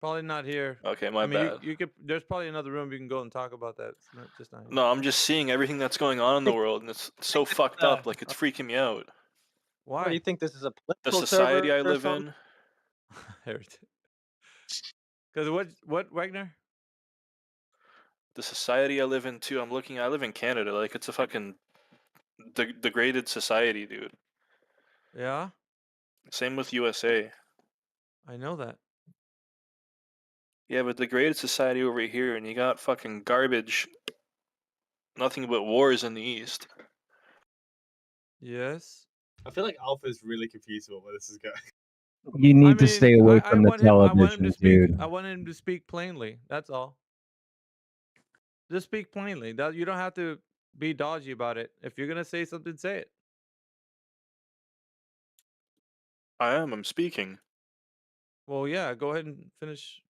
probably not here. Okay, my I mean, bad. you could. There's probably another room you can go and talk about that. It's not just not here. No, I'm just seeing everything that's going on in the world, and it's so fucked up. Like it's freaking me out. Why? What do you think this is a The political society server I or live something? in. Because what Wagner? The society I live in too. I live in Canada. Like it's a fucking degraded society, dude. Yeah, Same with USA. I know that. Yeah, but degraded society over here, and you got fucking garbage. Nothing but wars in the East. Yes. I feel like Alpha is really confused about where this is going. You I need to mean, stay away I from the want him. I want him to television, speak. dude. I want him to speak plainly. That's all. Just speak plainly. That you don't have to be dodgy about it. If you're gonna say something, say it. I am. I'm speaking. Well, yeah. Go ahead and finish.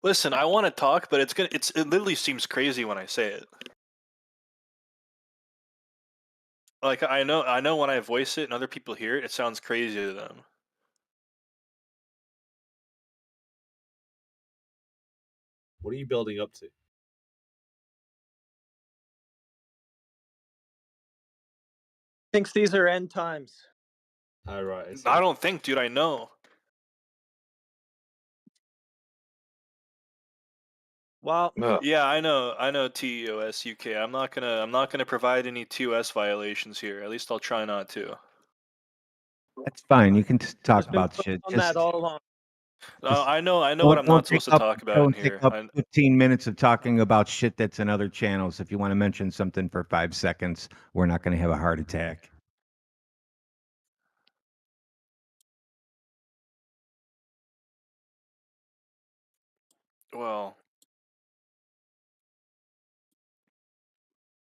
Listen, I want to talk, but it literally seems crazy when I say it. Like I know when I voice it and other people hear it, it sounds crazy to them. What are you building up to? Thinks these are end times. Oh, right. I see. I don't think, dude. I know. Well, Yeah, I know. I know TEOS UK. I'm not gonna provide any TOS violations here. At least I'll try not to. That's fine. You can talk just been about putting shit. on that all along. Just I know what I'm not supposed to talk about in don't take here. up 15 minutes of talking about shit that's in other channels. If you want to mention something for 5 seconds, we're not going to have a heart attack. Well,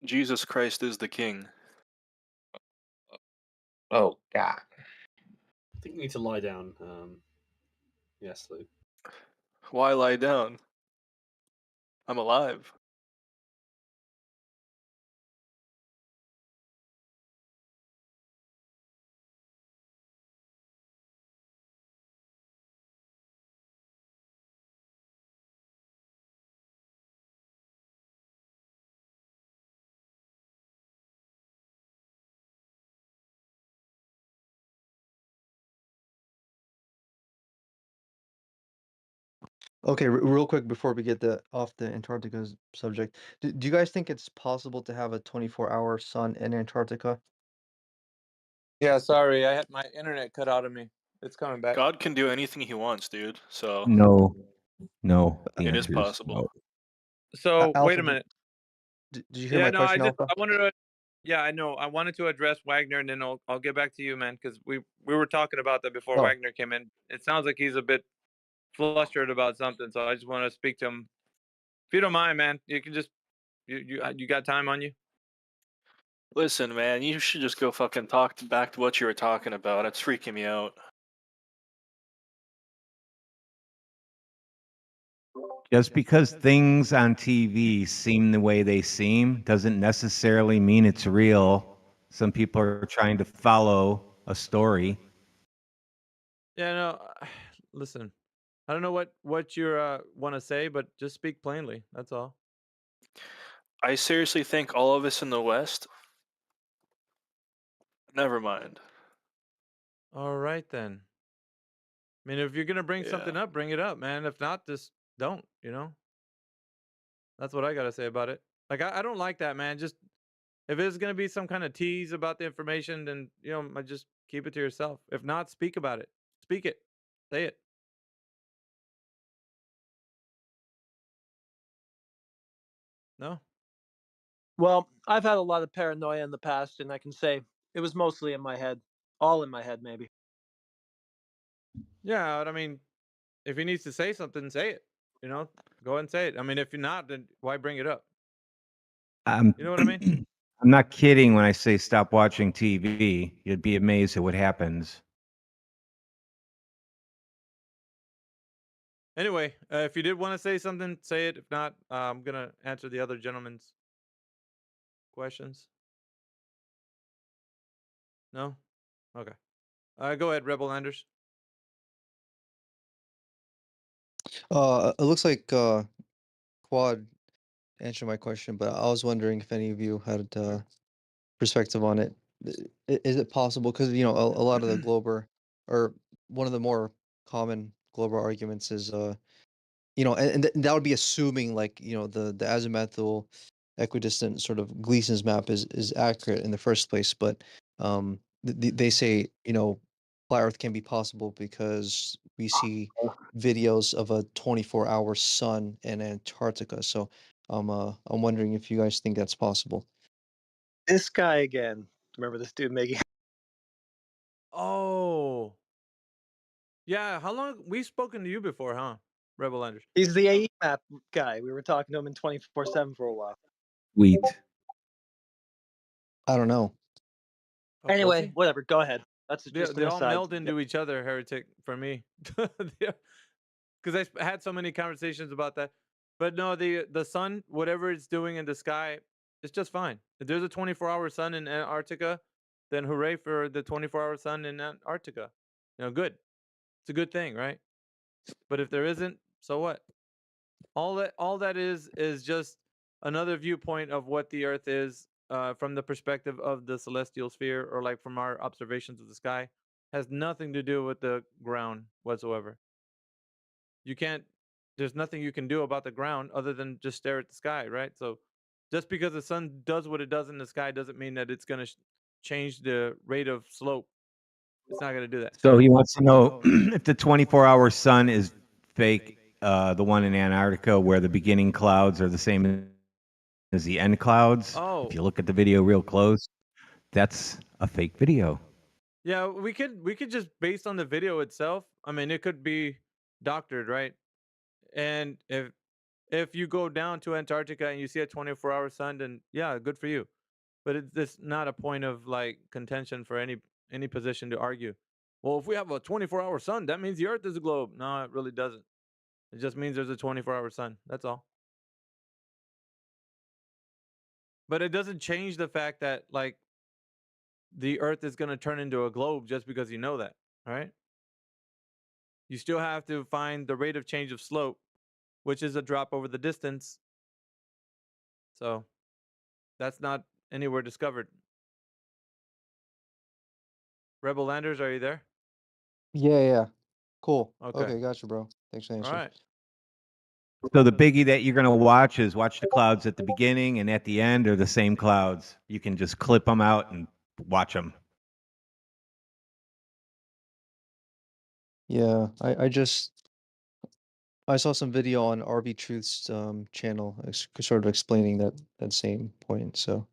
Jesus Christ is the King. Oh God. I think you need to lie down. Yes, Lou. Why lie down? I'm alive. Okay, real quick before we get off the Antarctica subject, do you guys think it's possible to have a 24-hour sun in Antarctica? Yeah, sorry, I had my internet cut out of me. It's coming back. God can do anything he wants, dude. So No. The it is answer is possible. no. So wait Alpha, a minute. did you hear Yeah, my no, I question, Alpha? wanted to. Yeah, I know. I wanted to address Wagner, and then I'll get back to you, man, because we were talking about that before Oh. Wagner came in. It sounds like he's a bit flustered about something, so I just want to speak to him. If you don't mind, man, you can just you got time on you? Listen, man, you should just go fucking back to what you were talking about. It's freaking me out. Just because things on TV seem the way they seem doesn't necessarily mean it's real. Some people are trying to follow a story. Yeah, no. Listen, I don't know what you want to say, but just speak plainly. That's all. I seriously think all of us in the West. Never mind. All right then. I mean, if you're gonna bring something Yeah. up, bring it up, man. If not, just don't. You know. That's what I gotta say about it. Like I don't like that, man. Just if it's gonna be some kind of tease about the information, then just keep it to yourself. If not, speak about it. Speak it. Say it. No. Well, I've had a lot of paranoia in the past, and I can say it was mostly in my head. All in my head, maybe. Yeah, but I mean, if he needs to say something, say it. Go ahead and say it. I mean, if you're not, then why bring it up? You know what I mean? I'm not kidding when I say stop watching TV. You'd be amazed at what happens. Anyway, if you did want to say something, say it. If not, I'm gonna answer the other gentleman's questions. No? Okay. Go ahead, Rebel Anders. It looks like Quad answered my question, but I was wondering if any of you had perspective on it. Is it possible? Because a lot of the Glober, or one of the more common Glober arguments is that would be assuming like the azimuthal equidistant sort of Gleason's map is accurate in the first place, but they say flat Earth can be possible because we see videos of a 24-hour sun in Antarctica. So I'm wondering if you guys think that's possible. This guy again. Remember this dude making? Oh, yeah. How long we've spoken to you before, huh, Rebel Landers? He's the AE map guy. We were talking to him in 24/7 for a while. Sweet. I don't know. Oh, was Anyway, he? whatever. Go ahead. That's They, just they an all aside. meld into each other, heretic, for me. Because had so many conversations about that. But no, the sun, whatever it's doing in the sky, it's just fine. If there's a 24-hour sun in Antarctica, then hooray for the 24-hour sun in Antarctica. Good. It's a good thing, right? But if there isn't, so what? All that is just another viewpoint of what the Earth is from the perspective of the celestial sphere, or like from our observations of the sky. Has nothing to do with the ground whatsoever. You can't. There's nothing you can do about the ground other than just stare at the sky, right? So, just because the sun does what it does in the sky doesn't mean that it's going to change the rate of slope. It's not going to do that. So he wants to know if the 24-hour sun is fake, the one in Antarctica where the beginning clouds are the same as the end clouds. Oh. If you look at the video real close, that's a fake video. Yeah, we could just, based on the video itself. I mean, it could be doctored, right? And if you go down to Antarctica and you see a 24-hour sun, then yeah, good for you. But it's not a point of like contention for any position to argue. Well, if we have a 24-hour sun, that means the Earth is a globe. No, it really doesn't. It just means there's a 24-hour sun. That's all. But it doesn't change the fact that like the Earth is going to turn into a globe just because you know that, right? You still have to find the rate of change of slope, which is a drop over the distance. So that's not anywhere discovered. Rebel Landers, are you there? Yeah. Cool. Okay. Okay, gotcha, bro. Thanks for the All answer. right. So the biggie that you're going to watch the clouds at the beginning and at the end are the same clouds. You can just clip them out and watch them. Yeah, I saw some video on RB Truth's channel sort of explaining that same point. So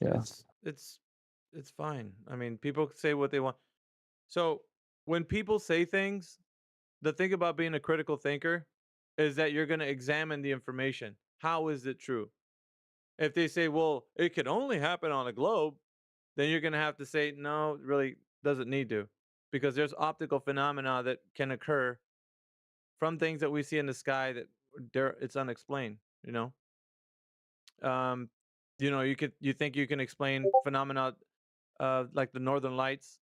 yeah. It's fine. I mean, people can say what they want. So when people say things, the thing about being a critical thinker is that you're going to examine the information. How is it true? If they say, well, it can only happen on a globe, then you're going to have to say, no, it really doesn't need to, because there's optical phenomena that can occur from things that we see in the sky that it's unexplained, you think you can explain phenomena like the northern lights,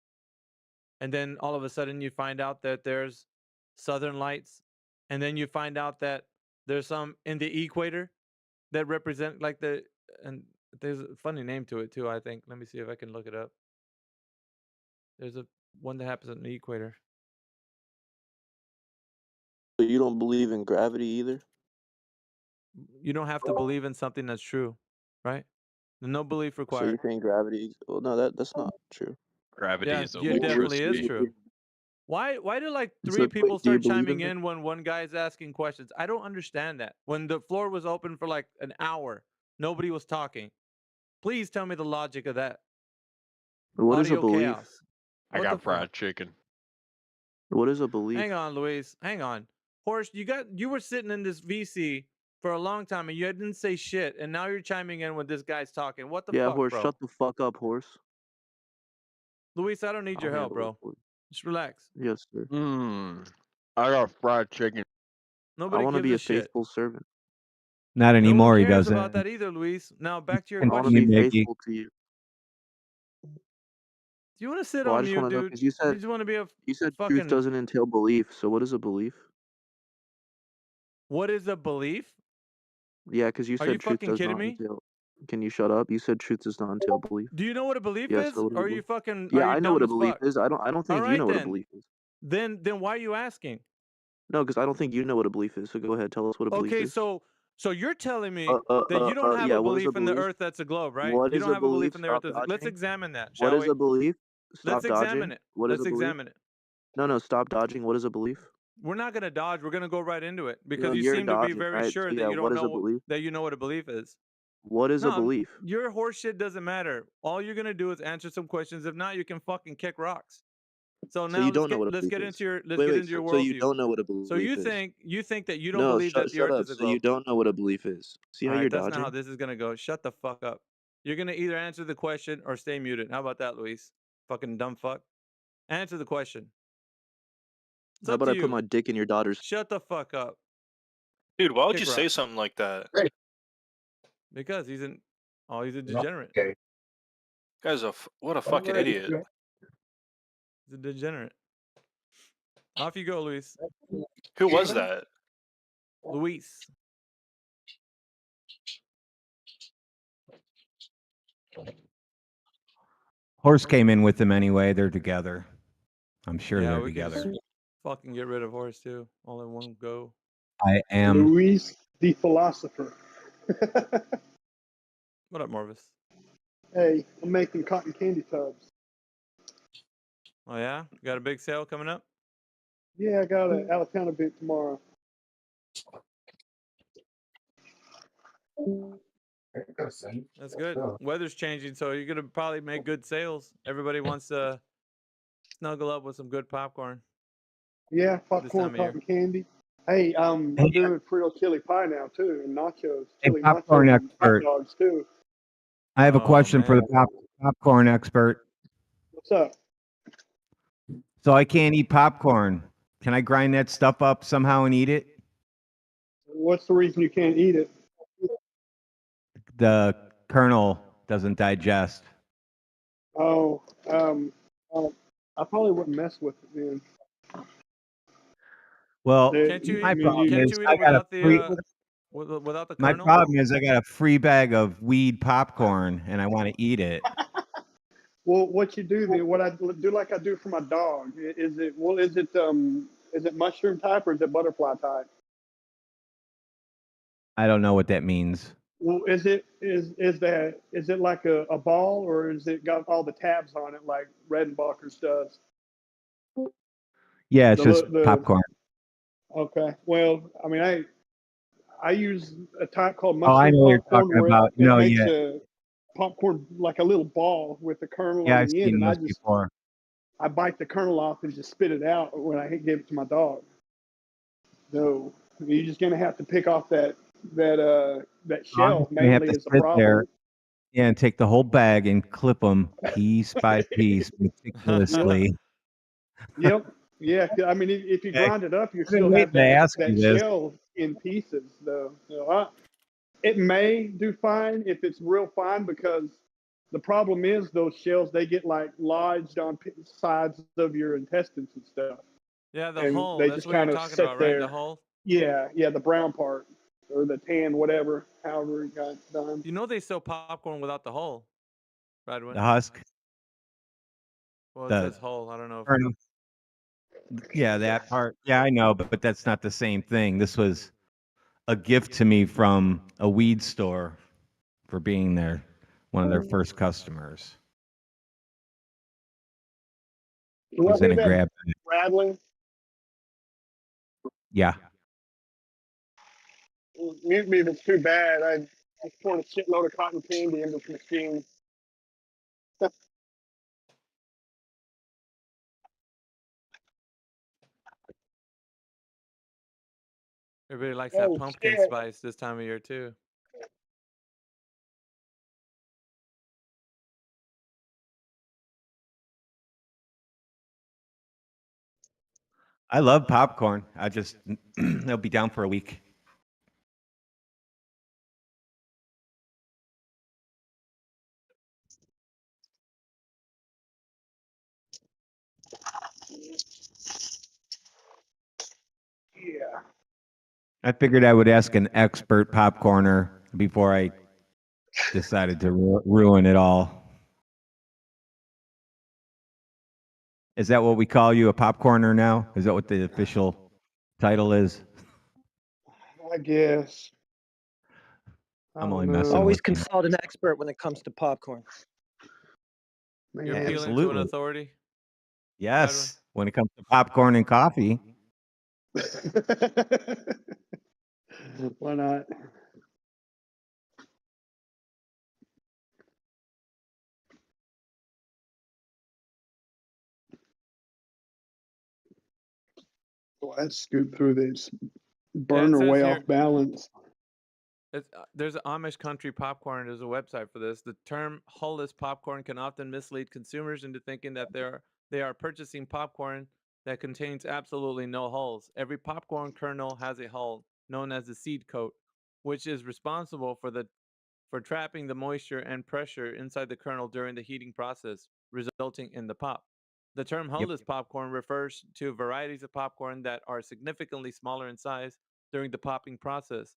and then all of a sudden you find out that there's southern lights, and then you find out that there's some in the equator that represent like and there's a funny name to it too, I think. Let me see if I can look it up. There's a one that happens on the equator. So you don't believe in gravity either? You don't have to believe in something that's true, right? No belief So you required. think gravity? Well, no, that's not true. Gravity Yeah, is a yeah, Like, definitely is you- true. Why do like So, three people wait, do you start believe chiming in it? in when one guy's asking questions? I don't understand that. When the floor was open for like an hour, nobody was talking. Please tell me the logic of that. What is a Audio belief? chaos. I What the got fuck? fried chicken. What is a belief? Hang on, Luis. Hang on. Horse, you were sitting in this VC for a long time and you didn't say shit, and now you're chiming in when this guy's talking. What the Yeah, fuck, horse, bro? shut the fuck up, horse. Luis, I don't need I'll your help, handle it bro. for you. Just relax. Yes, sir. I got fried chicken. I Nobody want to gives be a a shit. faithful servant. Not No one anymore, he cares doesn't. about that either, Luis. Now back to your I want to be question. Mickey. faithful to you. Do you want to sit Well, I on just mute, want to know dude? because you You said just want to be a truth fucking. doesn't entail belief. So what is a belief? What is a belief? Yeah, because you Are you said truth fucking does kidding not me? entail. Can you shut up? You said truth does not entail belief. Do you know what a belief Yeah, is, so what is or a are you belief? fucking? Yeah, Are you I know dumb what a as belief fuck? is. I don't All think you right know what a then. belief is. Then why are you asking? No, because I don't think you know what a belief is. So go ahead, tell us what a belief Okay, is. so you're telling me that you don't have Yeah. a What is a belief in the belief? Earth that's a globe, right? What You is don't a have a belief belief? in the Earth. Stop Let's dodging. examine that, What shall is we? a belief? Let's Stop examine dodging. it. What is Let's a belief? examine it. No, stop dodging. What is a belief? We're not gonna dodge. We're gonna go right into it because No, you you're seem to be dodging, very right? sure So that yeah, you what don't is a know belief? that you know what a belief is. What is a No, belief? your horse shit doesn't matter. All you're gonna do is answer some questions. If not, you can fucking kick rocks. So So now you don't know what a let's belief get is. into your Wait. your So you worldview. don't know what a So belief is. you think that you don't No, believe that the shut Earth up. is a So you globe. don't know what a belief is. See All how right, you're that's not how dodging? this is gonna go. Shut the fuck up. You're gonna either answer the question or stay muted. How about that, Luis? Fucking dumb fuck. Answer the question. It's How up about to I put you. my dick in your daughter's? Shut the fuck up. Dude, why would Kick you say rocks. something like that? Because he's a degenerate. Okay. Guy's what a fucking idiot. He's a degenerate. Off you go, Luis. Who was that? Luis. Horse came in with him anyway. They're together. I'm sure Yeah, they're we can just together. fucking get rid of horse too, all in one go. I am. Luis the philosopher. What up, Morvis? Hey, I'm making cotton candy tubs. Oh yeah, you got a big sale coming up. Yeah, I got an out of town event tomorrow. That's good. Weather's changing, so you're gonna probably make good sales. Everybody wants to snuggle up with some good popcorn. Yeah, This popcorn, time of year. cotton candy. Hey, I'm doing Frito chili pie now too, and nachos, Hey, chili popcorn nachos, and hot expert. dogs too. I have a Oh, question for the man. popcorn expert. What's up? So I can't eat popcorn. Can I grind that stuff up somehow and eat it? What's the reason you can't eat it? The kernel doesn't digest. Oh, I probably wouldn't mess with it then. Well, Can't you my eat? problem Can't is you eat I it got a without free. the without the My kernel? problem is I got a free bag of weed popcorn and I want to eat it. Well, what you do then? What I do, like I do for my dog, is it mushroom type or is it butterfly type? I don't know what that means. Well, is it like a ball or is it got all the tabs on it like Redenbacher's does? Yeah, it's just The popcorn. okay. Well, I mean, I use a type called Oh, I mushroom know what you're popcorn talking where about. it No, makes yeah, a popcorn like a little ball with the kernel yeah, on I've the end, seen and those before. I bite the kernel off and just spit it out when I give it to my dog. So you're just gonna have to pick off that I'm shell just gonna have mainly to is the sit there, problem. yeah, and take the whole bag and clip them piece by piece, meticulously. Yep. Yeah. I mean, if you Yeah, grind it up, you I've been still have waiting to ask you that this. shell in pieces, though. It may do fine if it's real fine because the problem is those shells they get like lodged on sides of your intestines and stuff, Yeah, the and hull. they That's just what you're kind of talking sit about, right? The there. hull. Yeah, the brown part or the tan, whatever, however it got done. You know they sell popcorn without the hull, Radwin. The husk, Well, it the says hull. I don't know if. kernel. Yeah, that part. Yeah, I know, but that's not the same thing. This was a gift to me from a weed store for being there, one of their first customers. Do I Was in hear a that grab bag. rattling? Yeah. Mute me if it's too bad. I just poured a shitload of cotton candy into this machine. Everybody likes that Oh pumpkin shit! spice this time of year too. I love popcorn. I just they'll be down for a week. Yeah. I figured I would ask an expert popcorner before I decided to ruin it all. Is that what we call you, a popcorner now? Is that what the official title is? I guess. I I'm don't only know. messing Always with you. consult an expert when it comes to popcorn. You're Man. appealing to an Absolutely. authority. Yes, when it comes to popcorn and coffee. Why not? Well, that scoop through this Yeah, burn it her says way here. off balance. There's an Amish country popcorn. There's a website for this. The term hullless popcorn can often mislead consumers into thinking that they are purchasing popcorn that contains absolutely no hulls. Every popcorn kernel has a hull, known as the seed coat, which is responsible for trapping the moisture and pressure inside the kernel during the heating process, resulting in the pop. The term Yep. hullless popcorn refers to varieties of popcorn that are significantly smaller in size during the popping process.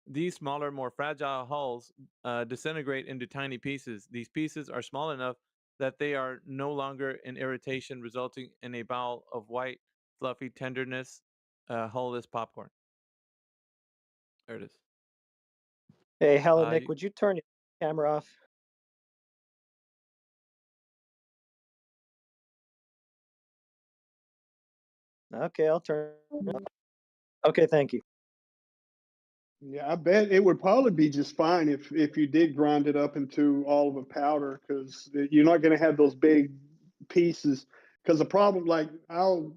These smaller, more fragile hulls disintegrate into tiny pieces. These pieces are small enough that they are no longer an irritation, resulting in a ball of white, fluffy tenderness, hullless popcorn. There it is. Hey, Hellenic, you- would you turn your camera off? Okay, I'll turn it off. Okay, thank you. Yeah, I bet it would probably be just fine if you did grind it up into all of a powder, because you're not going to have those big pieces. Because the problem, like I'll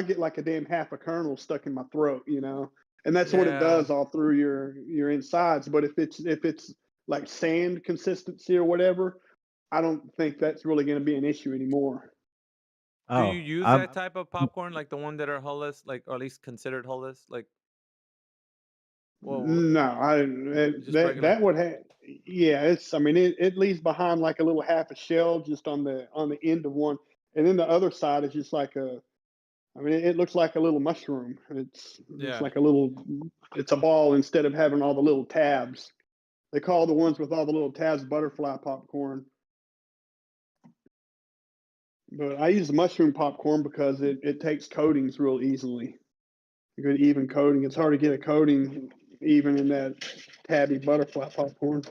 get like a damn half a kernel stuck in my throat, and that's what it Yeah. does all through your insides. But if it's like sand consistency or whatever, I don't think that's really going to be an issue anymore. Do Oh, you use that type of popcorn, like the one that are hullless, like, or at least considered hullless? Like, well, No, just that regular. would have. Yeah, I mean, it leaves behind like a little half a shell just on the end of one, and then the other side is just like a. I mean, it looks like a little mushroom. It's Yeah. like a little. It's a ball instead of having all the little tabs. They call the ones with all the little tabs butterfly popcorn. But I use the mushroom popcorn because it takes coatings real easily. A good even coating. It's hard to get a coating even in that tabby butterfly popcorn.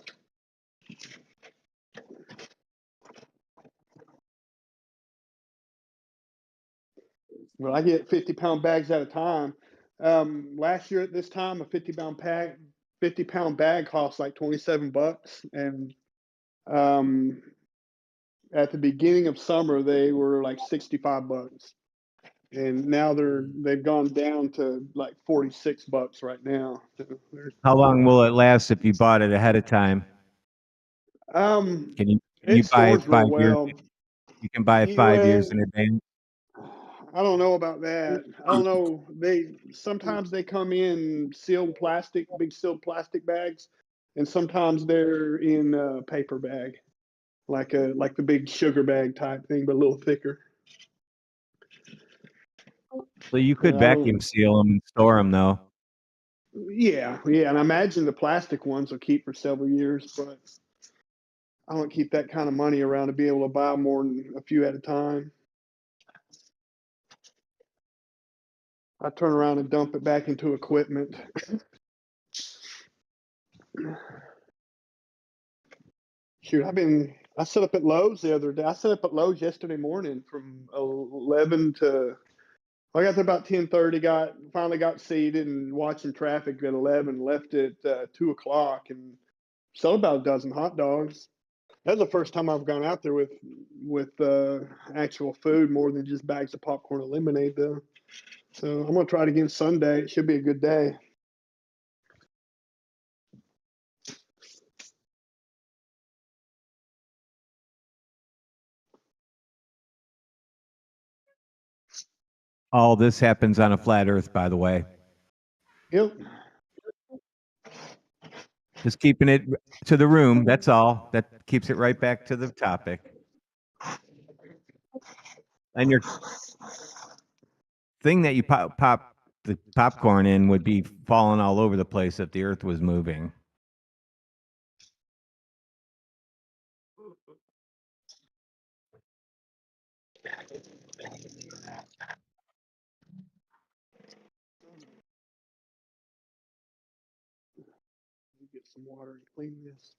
Well, I get 50-pound bags at a time. Last year at this time, a 50-pound bag cost like $27, and at the beginning of summer they were like $65, and now they've gone down to like $46 right now. How long will it last if you bought it ahead of time? Can you It buy it stores real 5 years? well. You can buy it 5 years in advance. I don't know about that. I don't know. Sometimes they come in sealed plastic, big sealed plastic bags, and sometimes they're in paper bag, like the big sugar bag type thing, but a little thicker. Well, you could I don't. vacuum seal them and store them, though. Yeah, and I imagine the plastic ones will keep for several years, but I don't keep that kind of money around to be able to buy more than a few at a time. I turn around and dump it back into equipment. Shoot, I set up at Lowe's the other day. I set up at Lowe's yesterday morning from 11 to, I got there about 10:30, finally got seated and watching traffic at 11, left at 2 o'clock and sold about a dozen hot dogs. That's the first time I've gone out there with actual food more than just bags of popcorn and lemonade though. So I'm going to try it again Sunday. It should be a good day. All this happens on a flat Earth, by the way. Yep. Just keeping it to the room. That's all. That keeps it right back to the topic. And your thing that you pop the popcorn in would be falling all over the place if the Earth was moving. Get some water and clean this.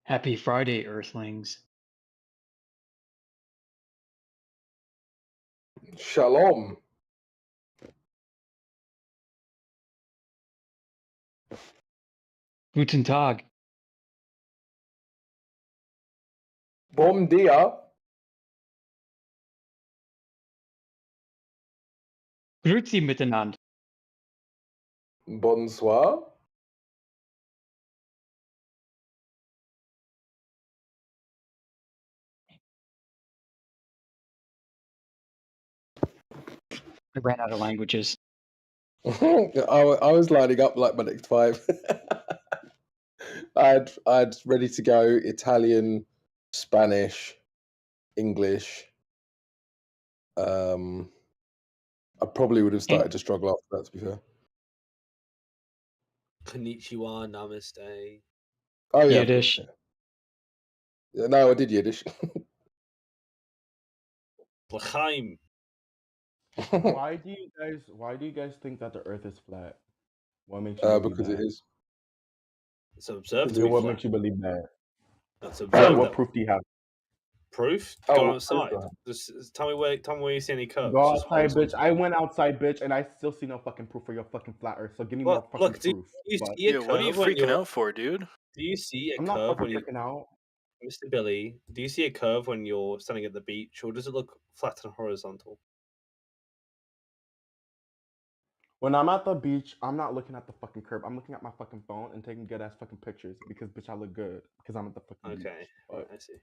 Happy Friday, Earthlings. Shalom. Guten Tag. Bom dia. Grüezi miteinander. Bonsoir. I ran out of languages. I was lining up like my next 5. I'd ready to go Italian, Spanish, English. I probably would have started to struggle after that, to be fair. Konnichiwa, namaste. Oh yeah, Yiddish. of course, yeah. No, I did Yiddish. L'chaim. Why do you guys think that the Earth is flat? What makes you believe Because that? it is. It's observed to Yeah, be what flat. makes you believe that? That's What, observed. what proof do you have? Proof? Oh, Go what proof outside. do I have? Just tell me where you see any curves. Go Just outside, horizontal. bitch. I went outside, bitch, and I still see no fucking proof for your fucking flat Earth. So give me more Look, fucking look, do proof. you But see a Yeah, what are you curve when freaking you're? out for, dude? Do you see a I'm not curve fucking when you? freaking out. Mr. Billy, do you see a curve when you're standing at the beach, or does it look flat and horizontal? When I'm at the beach, I'm not looking at the fucking curb. I'm looking at my fucking phone and taking good ass fucking pictures because bitch, I look good because I'm at the fucking beach. Okay, But I see.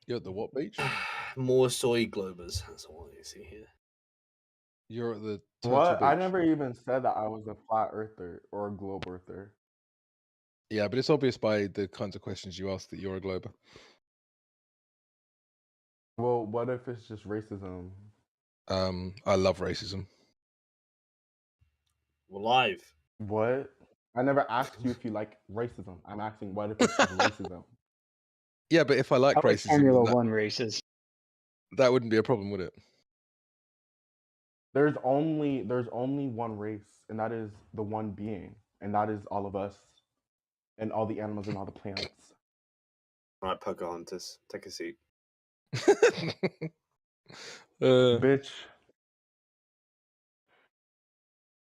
You're at the what beach? More soy globers. That's all you see here. You're at the Turtle what? I Beach. never even said that I was a flat earther or a globe earther. Yeah, but it's obvious by the kinds of questions you ask that you're a glober. Well, what if it's just racism? I love racism. We're live. What? I never asked you if you like racism. I'm asking what if it's just racism? Yeah, but if I like I like racism, Formula then One races. that wouldn't be a problem, would it? There's only one race, and that is the one being, and that is all of us, and all the animals and all the plants. All right, Pocahontas, take a seat. Bitch.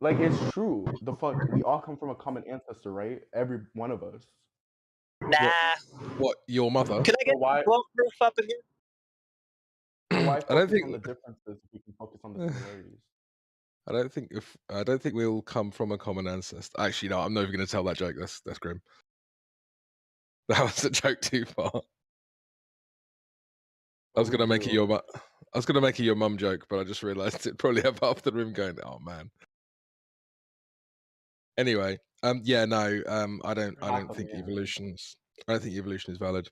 Like it's true. The fuck, we all come from a common ancestor, right? Every one of us. Nah. What? Your mother? Can I get why? blow proof up in here? So why I don't focus think. on the differences if we can focus on the similarities? I don't think we all come from a common ancestor. Actually, no, I'm not even going to tell that joke. That's grim. That was a joke too far. I was we gonna make it do. I was gonna make it your mum joke, but I just realised it probably have half the room going, "Oh man." Anyway, yeah, no, I don't think evolution's. I don't think evolution is valid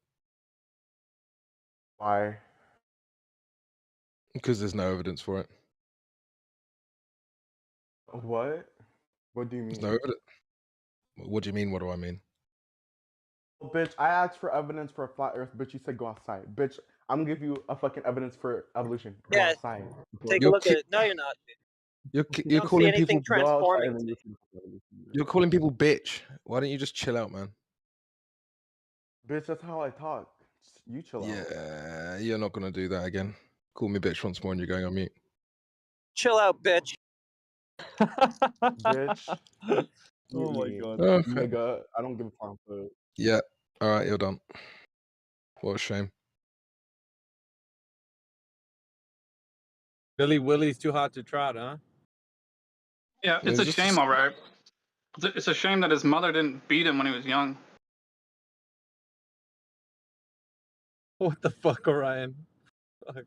Why? because there's no evidence for it. What? What do you There's mean? no evidence. What do you mean? What do I mean? Well, bitch, I asked for evidence for a flat Earth. Bitch, you said go outside. Bitch, I'm gonna give you a fucking evidence for evolution. Go Yeah, outside. take a You're look ki- at it. No, you're not. you're You don't see calling anything people Go outside transforming. and then you can. you're calling people bitch. Why don't you just chill out, man? Bitch, that's how I talk. You chill out. Yeah, you're not gonna do that again. Call me bitch once more, and you're going on mute. Chill out, bitch. Bitch. Oh my Me, god. Okay. nigga. I don't give a fuck. Yeah. All right, you're done. What a shame. Billy Willie's too hot to trot, huh? Yeah, Yeah, it's a just shame, all right. It's a shame that his mother didn't beat him when he was young. What the fuck, Orion? Fuck.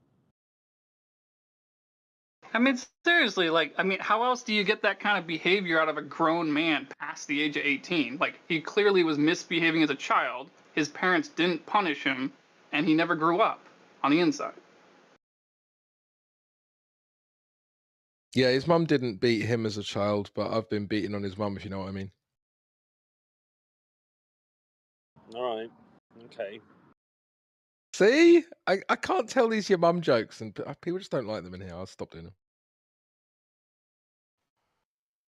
I mean, seriously, like, I mean, how else do you get that kind of behavior out of a grown man past the age of 18? Like, he clearly was misbehaving as a child. His parents didn't punish him, and he never grew up on the inside. Yeah, his mum didn't beat him as a child, but I've been beating on his mum, if you know what I mean. All right. Okay. See? I can't tell these your mum jokes, and people just don't like them in here. I'll stop doing them.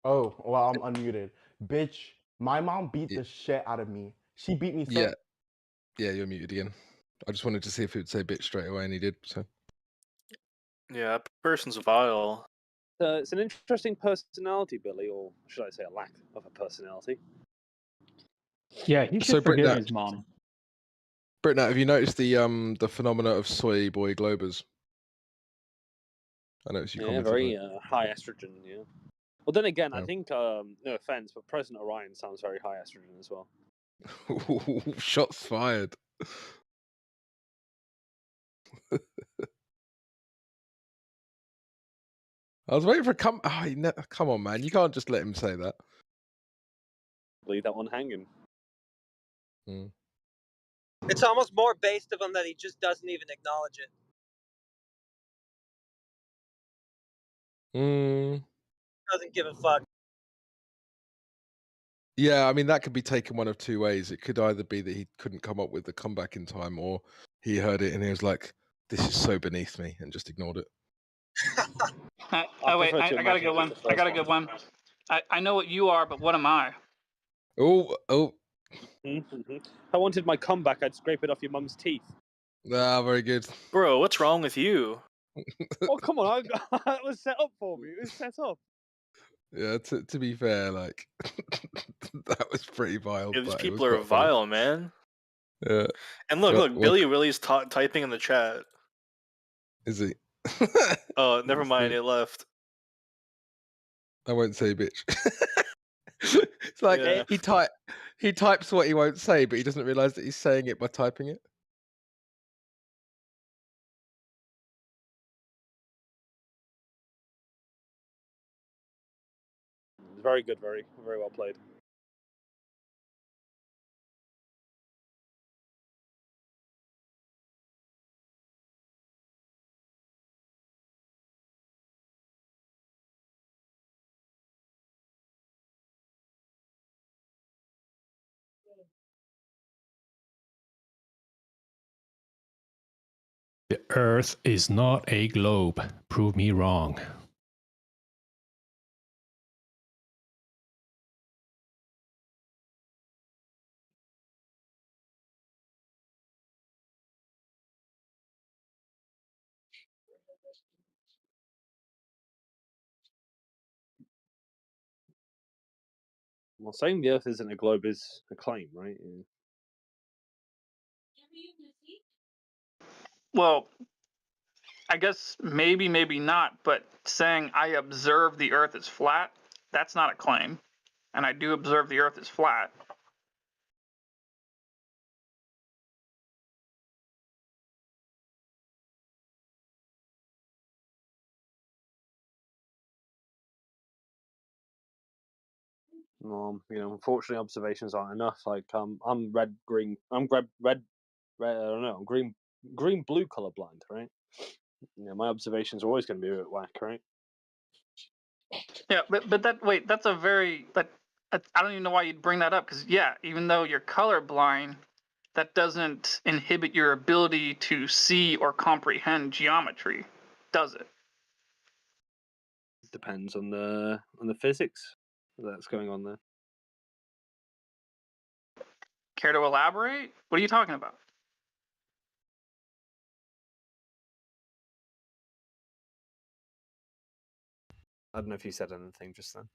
Oh, well, I'm unmuted. Bitch, my mom beat the shit out of me She beat me. So Yeah. Yeah, you're muted again. I just wanted to see if he would say bitch straight away, and he did. So Yeah, that person's vile. It's an interesting personality, Billy, or should I say a lack of a personality. Yeah, he should So forgive Britnat, his mom. Britnat, have you noticed the phenomena of soy boy globers? I noticed you Yeah, commented very on it. high estrogen. Yeah. Well, then again, I Yeah. think no offense, but President Orion sounds very high estrogen as well. Shots fired. I was waiting for come. Oh, come on, man! You can't just let him say that. Leave that one hanging. Mm. It's almost more based of him that he just doesn't even acknowledge it. Doesn't give a fuck. Yeah, I mean that could be taken one of two ways. It could either be that he couldn't come up with the comeback in time, or he heard it and he was like, "This is so beneath me," and just ignored it. Oh wait, I got a good one. I got a good one. I know what you are, but what am I? Oh. I wanted my comeback. I'd scrape it off your mum's teeth. Ah, very good. Bro, what's wrong with you? Oh come on! That was set up for me. It was set up. Yeah, to be fair, like that was pretty vile. Yeah, these but it people was are quite funny. vile, man. Yeah. And look, Well, look, Billy Willie's typing in the chat. Is he? Oh, never mind, it left. I won't say bitch. It's like Yeah. he types what he won't say, but he doesn't realize that he's saying it by typing it. Very good. Very well played. The Earth is not a globe. Prove me wrong. Well, saying the Earth isn't a globe is a claim, right? Yeah. Well, I guess maybe, maybe not, but saying I observe the Earth is flat, that's not a claim. And I do observe the Earth is flat. Unfortunately, observations aren't enough. Like, I'm red, green. I'm red. I don't know. I'm green, blue colorblind, right? My observations are always going to be a bit whack, right? Yeah, but that's a very I don't even know why you'd bring that up because yeah, even though you're colorblind, that doesn't inhibit your ability to see or comprehend geometry, does it? Depends on the physics that's going on there. Care to elaborate? What are you talking about? I don't know if you said anything just then.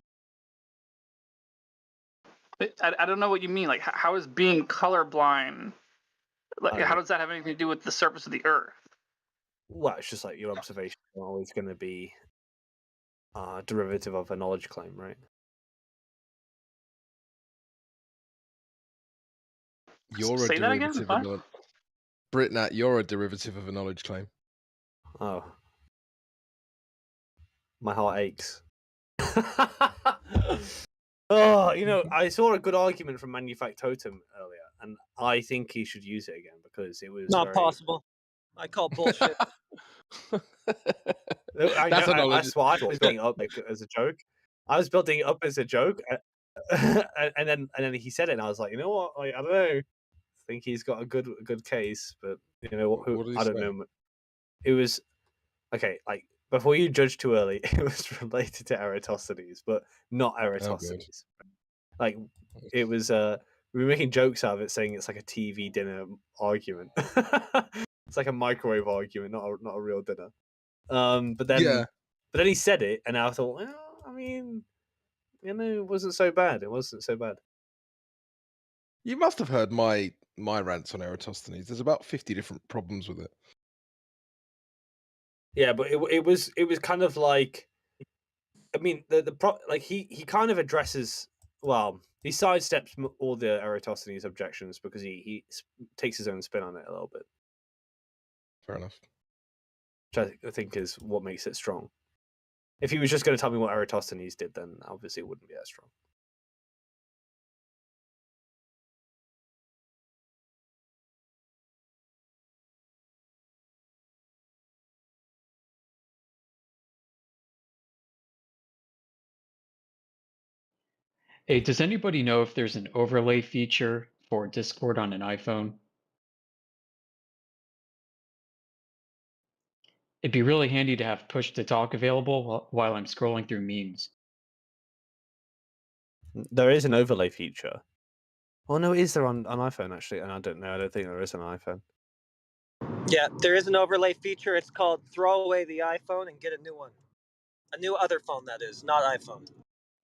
I don't know what you mean. Like, how is being colorblind? Like, how does that have anything to do with the surface of the Earth? Well, it's just like your observations are always going to be derivative of a knowledge claim, right? You're Say a that again? derivative What? of knowledge. Britnat, you're a derivative of a knowledge claim. Oh. My heart aches. Oh, I saw a good argument from Manufactotum earlier, and I think he should use it again because it was Not very... possible. I call bullshit. That's why I was building it up as a joke. I was building it up as a joke, and then he said it, and I was like, you know what? I don't know. I think he's got a good case, but you know what? What did he I don't say? know. It was okay. Like before you judge too early, it was related to Eratosthenes, but not Eratosthenes. Like it was we were making jokes out of it, saying it's like a TV dinner argument. It's like a microwave argument, not a real dinner. But then he said it, and I thought, well, I mean, it wasn't so bad. It wasn't so bad. You must have heard my rants on Eratosthenes. There's about 50 different problems with it. Yeah, but it was kind of like, I mean, he kind of addresses, well, he sidesteps all the Eratosthenes objections because he takes his own spin on it a little bit. Fair enough. Which I think is what makes it strong. If he was just going to tell me what Eratosthenes did, then obviously it wouldn't be as strong. Hey, does anybody know if there's an overlay feature for Discord on an iPhone? It'd be really handy to have push to talk available while I'm scrolling through memes. There is an overlay feature. Well, no, is there on iPhone actually? And I don't know. I don't think there is on iPhone. Yeah, there is an overlay feature. It's called throw away the iPhone and get a new one. A new other phone, that is, not iPhone.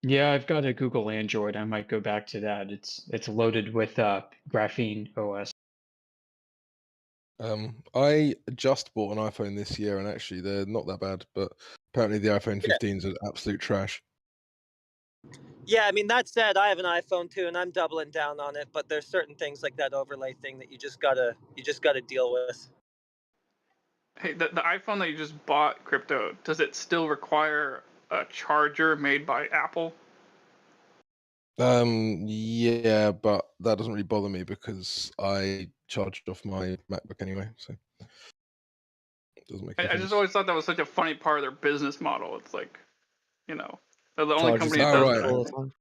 Yeah, I've got a Google Android. I might go back to that. It's loaded with Graphene OS. I just bought an iPhone this year, and actually they're not that bad. But apparently the iPhone 15s are absolute trash. Yeah, I mean, that said, I have an iPhone too, and I'm doubling down on it. But there's certain things like that overlay thing that you just gotta deal with. Hey, the iPhone that you just bought, Crypto, does it still require a charger made by Apple? Yeah, but that doesn't really bother me because I charged off my MacBook anyway, so it doesn't make any I difference. just always thought that was such a funny part of their business model. It's like, they're the only company that does that. All the time.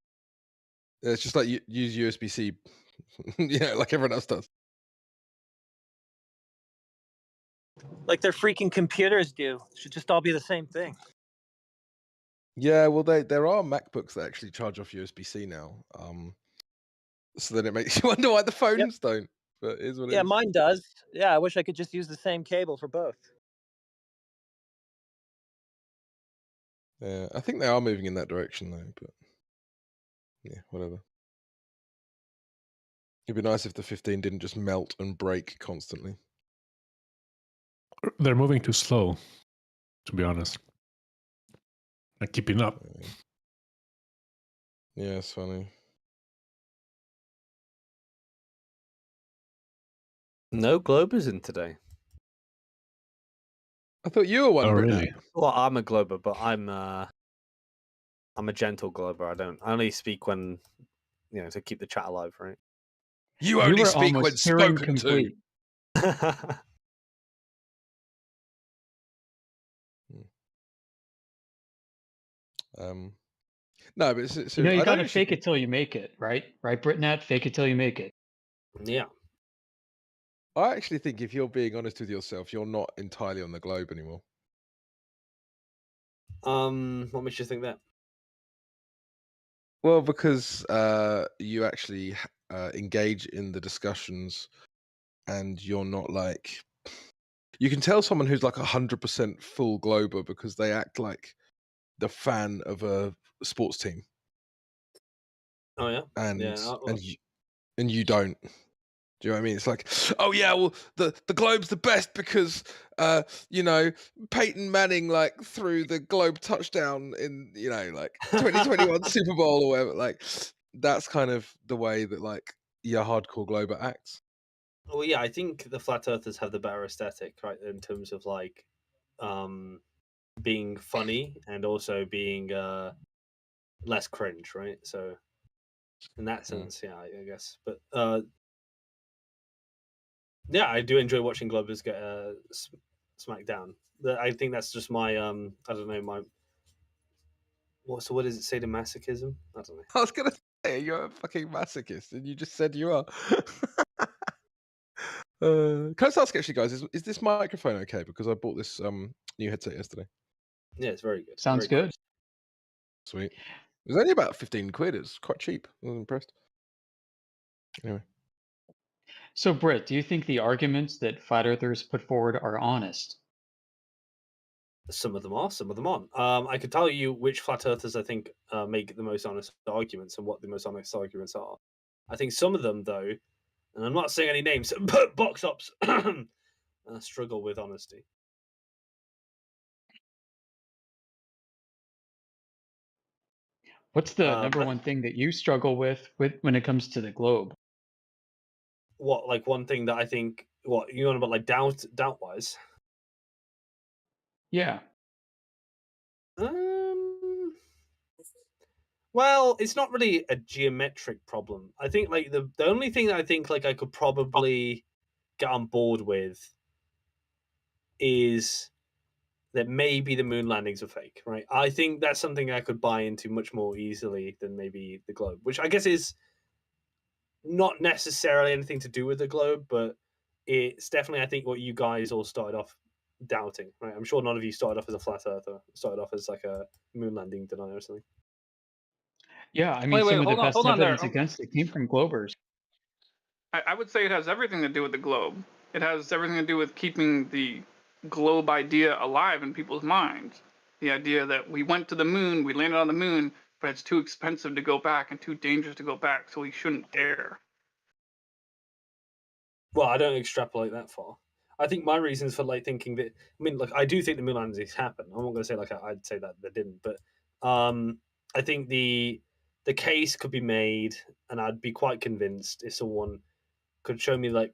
Yeah, it's just like use USB-C, like everyone else does. Like their freaking computers do. It should just all be the same thing. Yeah, well, there are MacBooks that actually charge off USB-C now. So then it makes you wonder why the phones don't. But it is what it is. Mine does. Yeah, I wish I could just use the same cable for both. Yeah, I think they are moving in that direction though. But yeah, whatever. It'd be nice if the 15 didn't just melt and break constantly. They're moving too slow, to be honest. Like keeping up. Yeah, it's funny. No Globers in today. I thought you were one. Oh, Brittany. really? Well, I'm a Glober, but I'm a gentle Glober. I only speak when to keep the chat alive, right? You only were speak when almost hearing spoken complete. to. No, but it's You I don't gotta actually fake it till you make it, right? Right, Britnat? Fake it till you make it. Yeah. I actually think if you're being honest with yourself, you're not entirely on the globe anymore. What makes you think that? Well, because you actually engage in the discussions, and you're not like. You can tell someone who's like 100% full glober because they act like the fan of a sports team. Oh yeah. And yeah. and you don't. Do you know what I mean? It's like, oh yeah, well the Globe's the best because Peyton Manning like threw the Globe touchdown in 2021 Super Bowl or whatever. Like that's kind of the way that like your hardcore Glober acts. Well, yeah, I think the flat earthers have the better aesthetic, right? In terms of like, being funny and also being less cringe, right? So, in that sense, yeah, I guess. But yeah, I do enjoy watching Globers get smacked down. I think that's just my I don't know, my what does it say to masochism? I don't know. I was gonna say you're a fucking masochist, and you just said you are. Can I just ask actually, guys, is this microphone okay? Because I bought this new headset yesterday. Yeah, it's very good. Sounds very good. Sweet. It was only about 15 quid. It's quite cheap. I was impressed. Anyway. So, Britt, do you think the arguments that flat earthers put forward are honest? Some of them are, some of them aren't. I could tell you which flat earthers I think make the most honest arguments and what the most honest arguments are. I think some of them, though, and I'm not saying any names, but box ups struggle with honesty. What's the number one thing that you struggle with when it comes to the globe? What, like one thing that I think, what, you know about like doubt wise? Yeah. Well, it's not really a geometric problem. I think like the only thing that I think like I could probably get on board with is that maybe the moon landings are fake, right? I think that's something I could buy into much more easily than maybe the globe, which I guess is not necessarily anything to do with the globe, but it's definitely, I think, what you guys all started off doubting, right? I'm sure none of you started off as a flat earther, started off as like a moon landing denier or something. Yeah, I mean, Wait, some of the best hold on there. evidence against it came from globers. I would say it has everything to do with the globe. It has everything to do with keeping the globe idea alive in people's minds. The idea that we went to the moon, we landed on the moon, but it's too expensive to go back and too dangerous to go back, so we shouldn't dare. Well, I don't extrapolate that far. I think my reasons for like thinking that, I mean, like I do think the moon landings happened. I'm not going to say like I'd say that they didn't, but I think the case could be made, and I'd be quite convinced if someone could show me like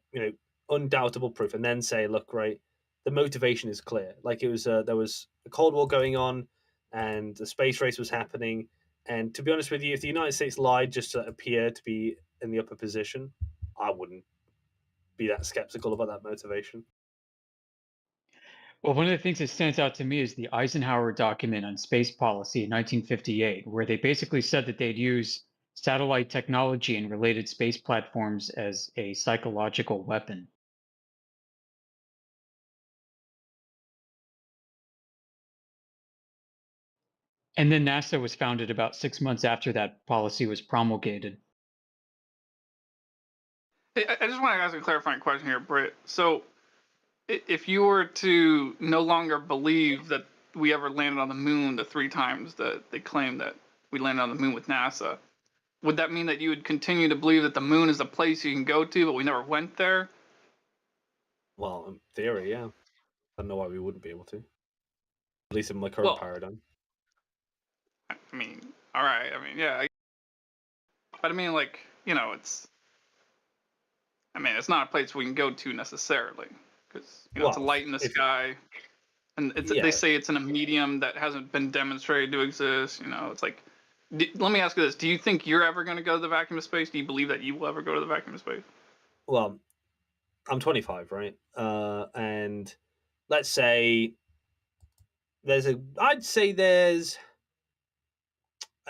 undoubtable proof, and then say, look, right, the motivation is clear. Like it was there was a Cold War going on, and the space race was happening. And to be honest with you, if the United States lied just to appear to be in the upper position, I wouldn't be that skeptical about that motivation. Well, one of the things that stands out to me is the Eisenhower document on space policy in 1958, where they basically said that they'd use satellite technology and related space platforms as a psychological weapon. And then NASA was founded about 6 months after that policy was promulgated. I just want to ask a clarifying question here, Britt. So, if you were to no longer believe that we ever landed on the moon the 3 times that they claim that we landed on the moon with NASA, would that mean that you would continue to believe that the moon is a place you can go to, but we never went there? Well, in theory, yeah. I don't know why we wouldn't be able to. At least in my current paradigm. I mean, all right. I mean, yeah. But I mean, like, it's not a place we can go to necessarily, because it's a light in the sky, and they say it's in a medium that hasn't been demonstrated to exist. It's like, let me ask you this: do you think you're ever going to go to the vacuum of space? Do you believe that you will ever go to the vacuum of space? Well, I'm 25, right? And let's say I'd say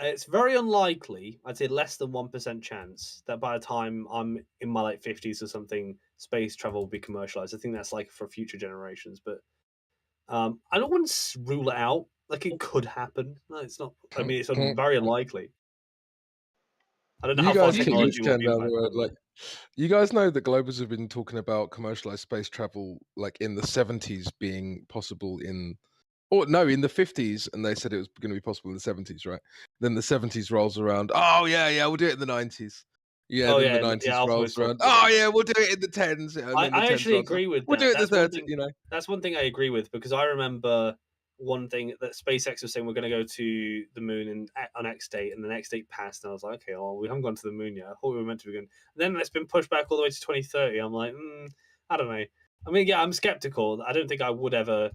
it's very unlikely, I'd say less than 1% chance that by the time I'm in my late 50s or something, space travel will be commercialized. I think that's like for future generations, but I don't want to rule it out. Like it could happen. No, it's not. I mean, it's very unlikely. I don't know how far technology will be. Like, you guys know that Globers have been talking about commercialized space travel, like in the 70s being possible in the 50s, and they said it was going to be possible in the 70s, right? Then the 70s rolls around. Oh yeah, we'll do it in the 90s. Yeah, then the 90s rolls around. Oh yeah, we'll do it in the 10s. And then I the 10s actually rolls agree around. with that. We'll do it in the 30s. That's one thing I agree with, because I remember one thing that SpaceX was saying, we're going to go to the moon on X date, and the next date passed, and I was like, okay, well, we haven't gone to the moon yet. I thought we were meant to be going. And then it's been pushed back all the way to 2030. I'm like, I don't know. I mean, yeah, I'm skeptical. I don't think I would ever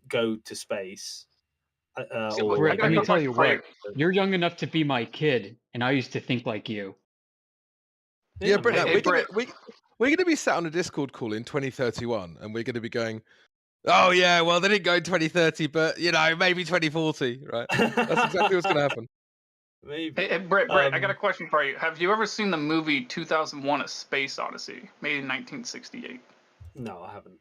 go to space. Rick, let me tell you what, you're young enough to be my kid, and I used to think like you. Yeah, Britt, we're going to be sat on a Discord call in 2031, and we're going to be going, oh yeah, well, they didn't go in 2030, but maybe 2040, right? That's exactly what's going to happen. Maybe. Hey, Britt, I got a question for you. Have you ever seen the movie 2001: A Space Odyssey, made in 1968? No, I haven't.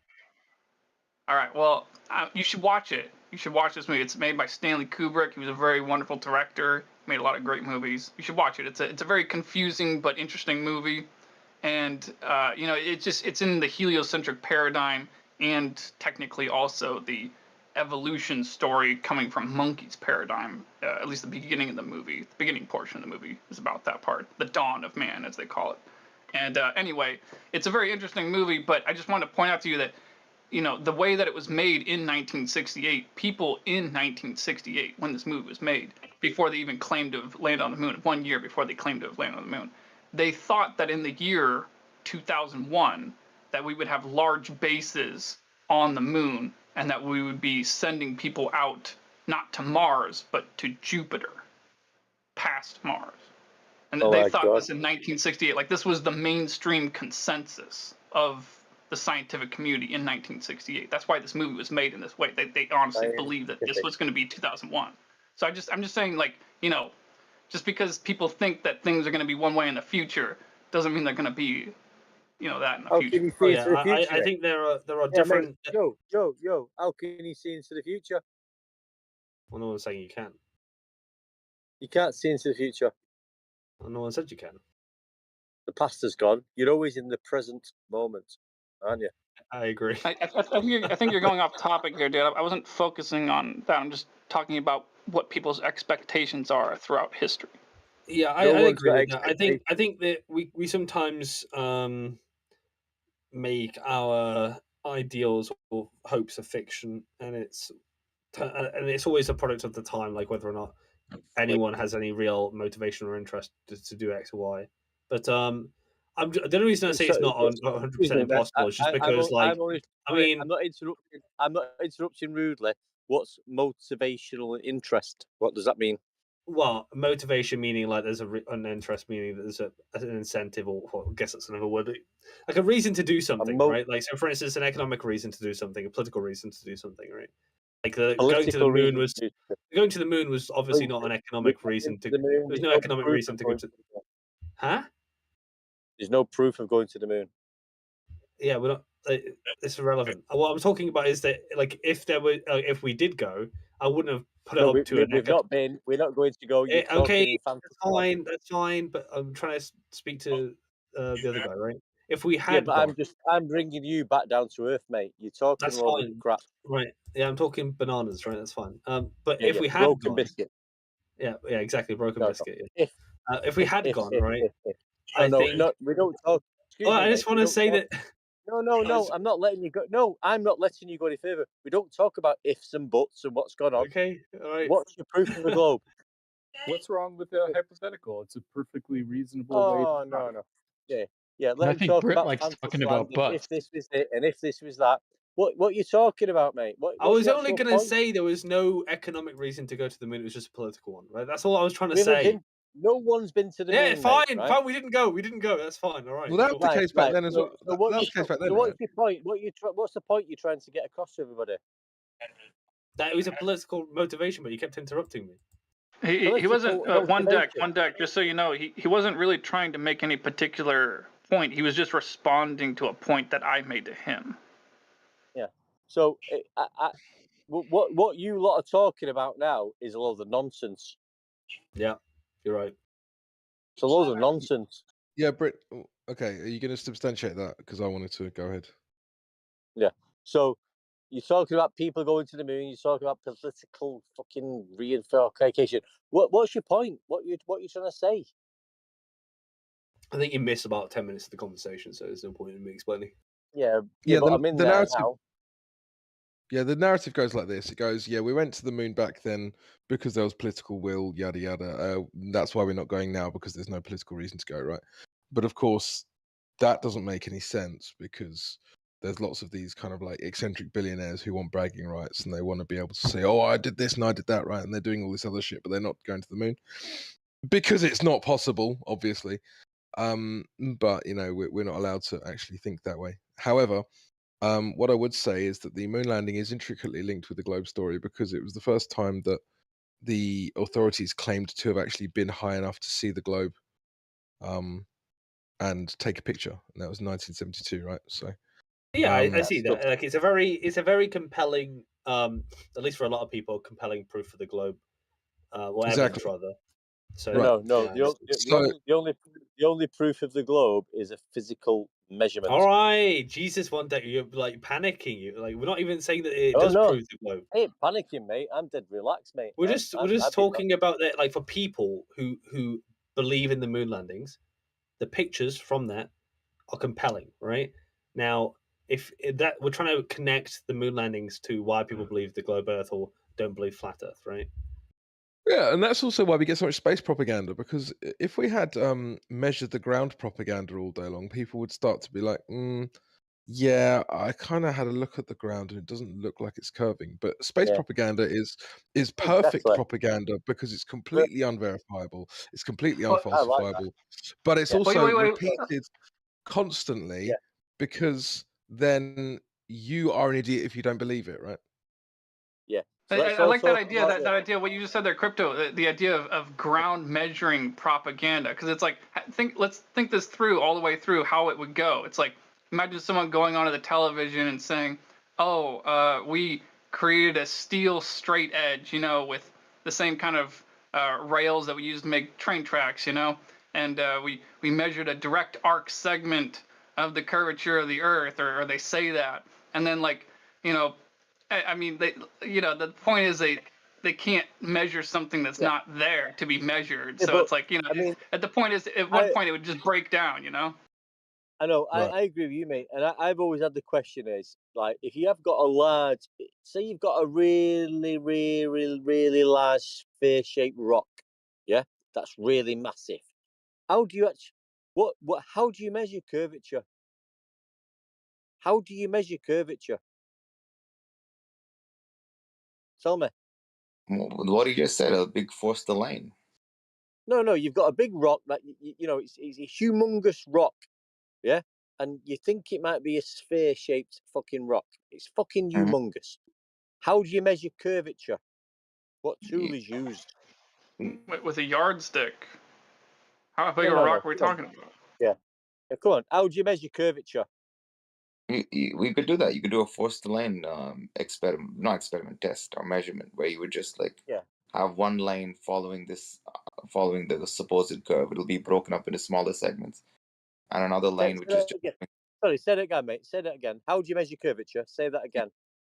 All right, well, you should watch it. You should watch this movie. It's made by Stanley Kubrick. He was a very wonderful director. Made a lot of great movies. You should watch it. It's a very confusing but interesting movie. And you know, it's in the heliocentric paradigm, and technically also the evolution story coming from Monkey's paradigm. At least the beginning of the movie, the beginning portion of the movie is about that part, the dawn of man, as they call it. And anyway, it's a very interesting movie. But I just wanted to point out to you that, you know, the way that it was made in 1968, people in 1968, when this movie was made, before they even claimed to have landed on the moon, 1 year before they claimed to have landed on the moon, they thought that in the year 2001, that we would have large bases on the moon, and that we would be sending people out, not to Mars, but to Jupiter, past Mars. And Oh they my thought God. this in 1968. Like, this was the mainstream consensus of the scientific community in 1968. That's why this movie was made in this way. They honestly believed that this was going to be 2001. So I'm just saying, like, you know, just because people think that things are going to be one way in the future doesn't mean they're going to be, you know, that in the How future. can you see into the future? I think there are Yeah, different. mate. Yo. How can you see into the future? Well, no one's saying you can. You can't see into the future. Well, no one said you can. The past is gone. You're always in the present moment, aren't you? I agree. I think you're going off topic here, dude. I wasn't focusing on that. I'm just talking about what people's expectations are throughout history. Yeah, I agree with that. I think that we sometimes make our ideals or hopes a fiction, and it's always a product of the time, like whether or not anyone has any real motivation or interest to do X or Y. But the only reason I say it's not 100% impossible is just because, like, I mean, I'm not interrupting. I'm not interrupting rudely. What's motivational interest? What does that mean? well, motivation meaning like there's an interest, meaning that there's an incentive, or I guess that's another word, like a reason to do something, right? Like, so for instance, an economic reason to do something, a political reason to do something, right? Like going to the moon was obviously not an economic reason to. There was no economic reason to go to. Huh? There's no proof of going to the moon. Yeah, we're not. It's irrelevant. What I'm talking about is that, like, if if we did go, I wouldn't have put it up to an. We've not been. We're not going to go. You're Okay, talking that's fine. But I'm trying to speak to the other guy, right? If we had, yeah, but I'm bringing you back down to earth, mate. You're talking that's a lot of fine. crap. Right? Yeah, I'm talking bananas, right? That's fine. But Yeah, if we had broken gone, biscuit. yeah, exactly, broken No, biscuit. Yeah. If we had gone, right? No, we don't talk. Excuse me, I just mate, want to say that. No, I'm not letting you go. No, I'm not letting you go any further. We don't talk about ifs and buts and what's gone on. Okay, all right. What's your proof of the globe? What's wrong with the hypothetical? It's a perfectly reasonable way. Oh, no. Yeah. I Let him think talk Britt about likes fantasy talking land about and if butts. this was it and if this was that. What are you talking about, mate? I was only going to say there was no economic reason to go to the moon. It was just a political one, right? That's all I was trying to say. No one's been to the Yeah, moon. fine, mate, right? fine. We didn't go. That's fine. All right. Well, that was the case back then as well. So That was the case back then. So what's your point? What's the point you're trying to get across to everybody? That it was a political motivation, but you kept interrupting me. He wasn't one deck. Just so you know, he wasn't really trying to make any particular point. He was just responding to a point that I made to him. Yeah. So what you lot are talking about now is a load of nonsense. Yeah, you're right. It's a load of nonsense. Yeah, Britt. Okay, are you going to substantiate that? Because I wanted to go ahead. Yeah. So you're talking about people going to the moon. You're talking about political fucking reinforcation. What's your point? What you trying to say? I think you miss about 10 minutes of the conversation, so there's no point in me explaining. Yeah, but I'm in there narrative, now. Yeah, the narrative goes like this. It goes, yeah, we went to the moon back then because there was political will, yada yada. That's why we're not going now, because there's no political reason to go, right? But of course, that doesn't make any sense, because there's lots of these kind of like eccentric billionaires who want bragging rights, and they want to be able to say, oh, I did this and I did that, right? And they're doing all this other shit, but they're not going to the moon because it's not possible, obviously. But you know, we're not allowed to actually think that way. However, what I would say is that the moon landing is intricately linked with the globe story, because it was the first time that the authorities claimed to have actually been high enough to see the globe and take a picture, and that was 1972, right? So yeah, I see that. Like, it's a very compelling, at least for a lot of people, compelling proof for the globe, or evidence exactly. rather. So No. The the only proof of the globe is a physical measurement. All right, Jesus, one day you're like panicking. You like we're not even saying that it Oh does no, prove the globe. I ain't panicking, mate. I'm dead relaxed, mate. We're just I've been talking about that, like for people who believe in the moon landings, the pictures from that are compelling, right? Now, if that we're trying to connect the moon landings to why people believe the globe Earth or don't believe flat Earth, right? Yeah, and that's also why we get so much space propaganda, because if we had measured the ground propaganda all day long, people would start to be like, yeah, I kind of had a look at the ground and it doesn't look like it's curving. But space propaganda is perfect Exactly. propaganda because it's completely unverifiable, it's completely I like that. unfalsifiable, but it's Yeah. also Wait. repeated constantly because then you are an idiot if you don't believe it, right? Yeah. So I like that idea. That idea. What you just said there, crypto. The idea of ground measuring propaganda, because it's like let's think this through all the way through how it would go. It's like imagine someone going onto the television and saying, "Oh, we created a steel straight edge, with the same kind of rails that we use to make train tracks, and we measured a direct arc segment of the curvature of the Earth, or they say that, and then I mean, the point is they can't measure something that's not there to be measured. Yeah, So but, it's like, I mean, at the point is at one point it would just break down, I know, Right. I agree with you, mate. And I've always had the question is, like, if you have got a large, say you've got a really, really, really large sphere-shaped rock, yeah, that's really massive. How do you how do you measure curvature? How do you measure curvature? Tell me. What you just said, a big force the line. No, you've got a big rock that it's a humongous rock, yeah, and you think it might be a sphere-shaped fucking rock. It's fucking humongous. How do you measure curvature? What tool is used? with a yardstick. How big No, of a no, rock no, are we come on. talking about? Yeah, come on. How do you measure curvature? We could do that. You could do a force the line experiment, not experiment, test or measurement, where you would just Yeah. have one line following following the supposed curve. It'll be broken up into smaller segments, and another line which is just. Sorry, say that again, mate. Say that again. How do you measure curvature? Say that again.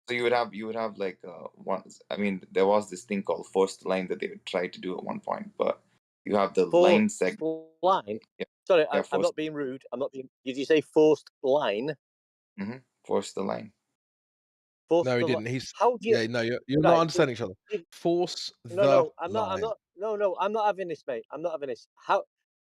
So you would have like one. I mean, there was this thing called forced line that they would try to do at one point, but you have the line segment. Line. Yeah. Sorry, Yeah, I'm not being rude. I'm not being. Did you say forced line? Force the line. No, he didn't. He's How do you? yeah. No, you're Right, not understanding each other. Force the No, I'm not. line. No, I'm not having this, mate. I'm not having this. How?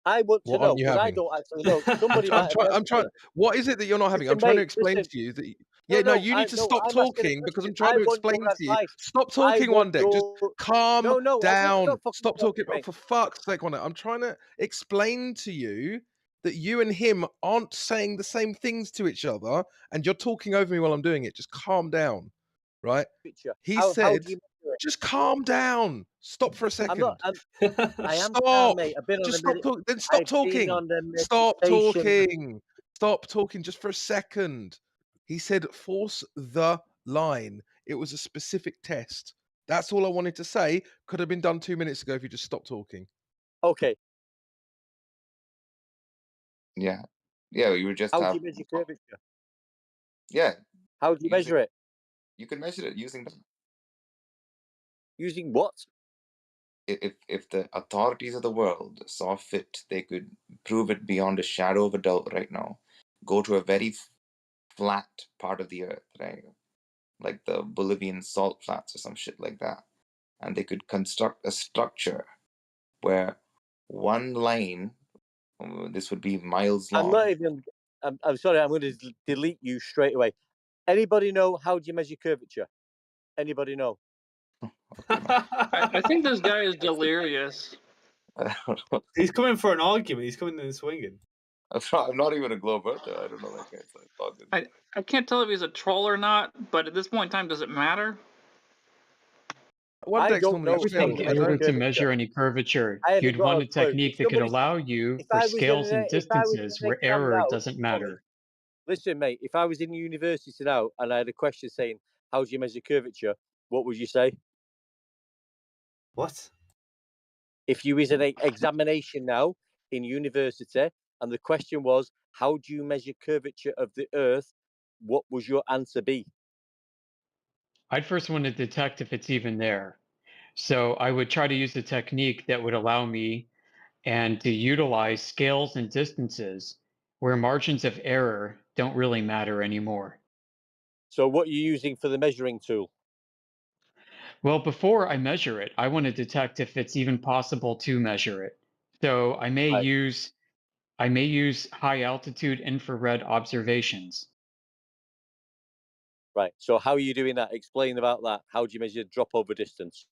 I want to What know aren't you because I having? don't actually know. Somebody might have I'm trying. messaged me. What is it that you're not having? I'm Listen, trying to mate, explain listen. to you that. Yeah, no, you need to stop I'm asking a talking because I'm question. trying I to want explain your to you. advice. Stop I talking, want one deck. Just your. calm No, I want down. your fucking Stop talking. mate. Oh, for fuck's sake, one deck. I'm trying to explain to you that you and him aren't saying the same things to each other, and you're talking over me while I'm doing it. Just calm down, right? He How said, do you measure it? "Just calm down. Stop for a second. I am calm, Stop. mate. I've been on Just a stop minute. talking. Then stop I've been talking. on the Stop meditation. talking. Stop talking just for a second. He said, force the line. It was a specific test. That's all I wanted to say. Could have been done 2 minutes ago if you just stopped talking. Okay. Yeah. Yeah, you would just How do have. you measure curvature? Yeah. How do you measure it? You can measure it using them. Using what? If the authorities of the world saw fit, they could prove it beyond a shadow of a doubt right now. Go to a very flat part of the earth, right? Like the Bolivian salt flats or some shit like that. And they could construct a structure where one line, this would be miles long. I'm not even. I'm sorry. I'm going to delete you straight away. Anybody know how do you measure curvature? Anybody know? I think this guy is delirious. He's coming for an argument. He's coming in swinging. I'm not even a globe earther. I don't know that guy. So it's all good. I can't tell if he's a troll or not, but at this point in time, does it matter? I don't know. I would think in order to measure any curvature, I haven't you'd got want a a clue. technique If that could somebody- allow you if for I was in scales an- and if I was in distances an where exam error now, doesn't matter. Listen, mate. If I was in university now and I had a question saying, "How do you measure curvature?" What would you say? What? If you was in an examination now in university, and the question was, how do you measure curvature of the Earth? What would your answer be? I'd first want to detect if it's even there. So I would try to use a technique that would allow me and to utilize scales and distances where margins of error don't really matter anymore. So what are you using for the measuring tool? Well, before I measure it, I want to detect if it's even possible to measure it. So I may Right. use high altitude infrared observations. Right. So how are you doing that? Explain about that. How do you measure drop over distance?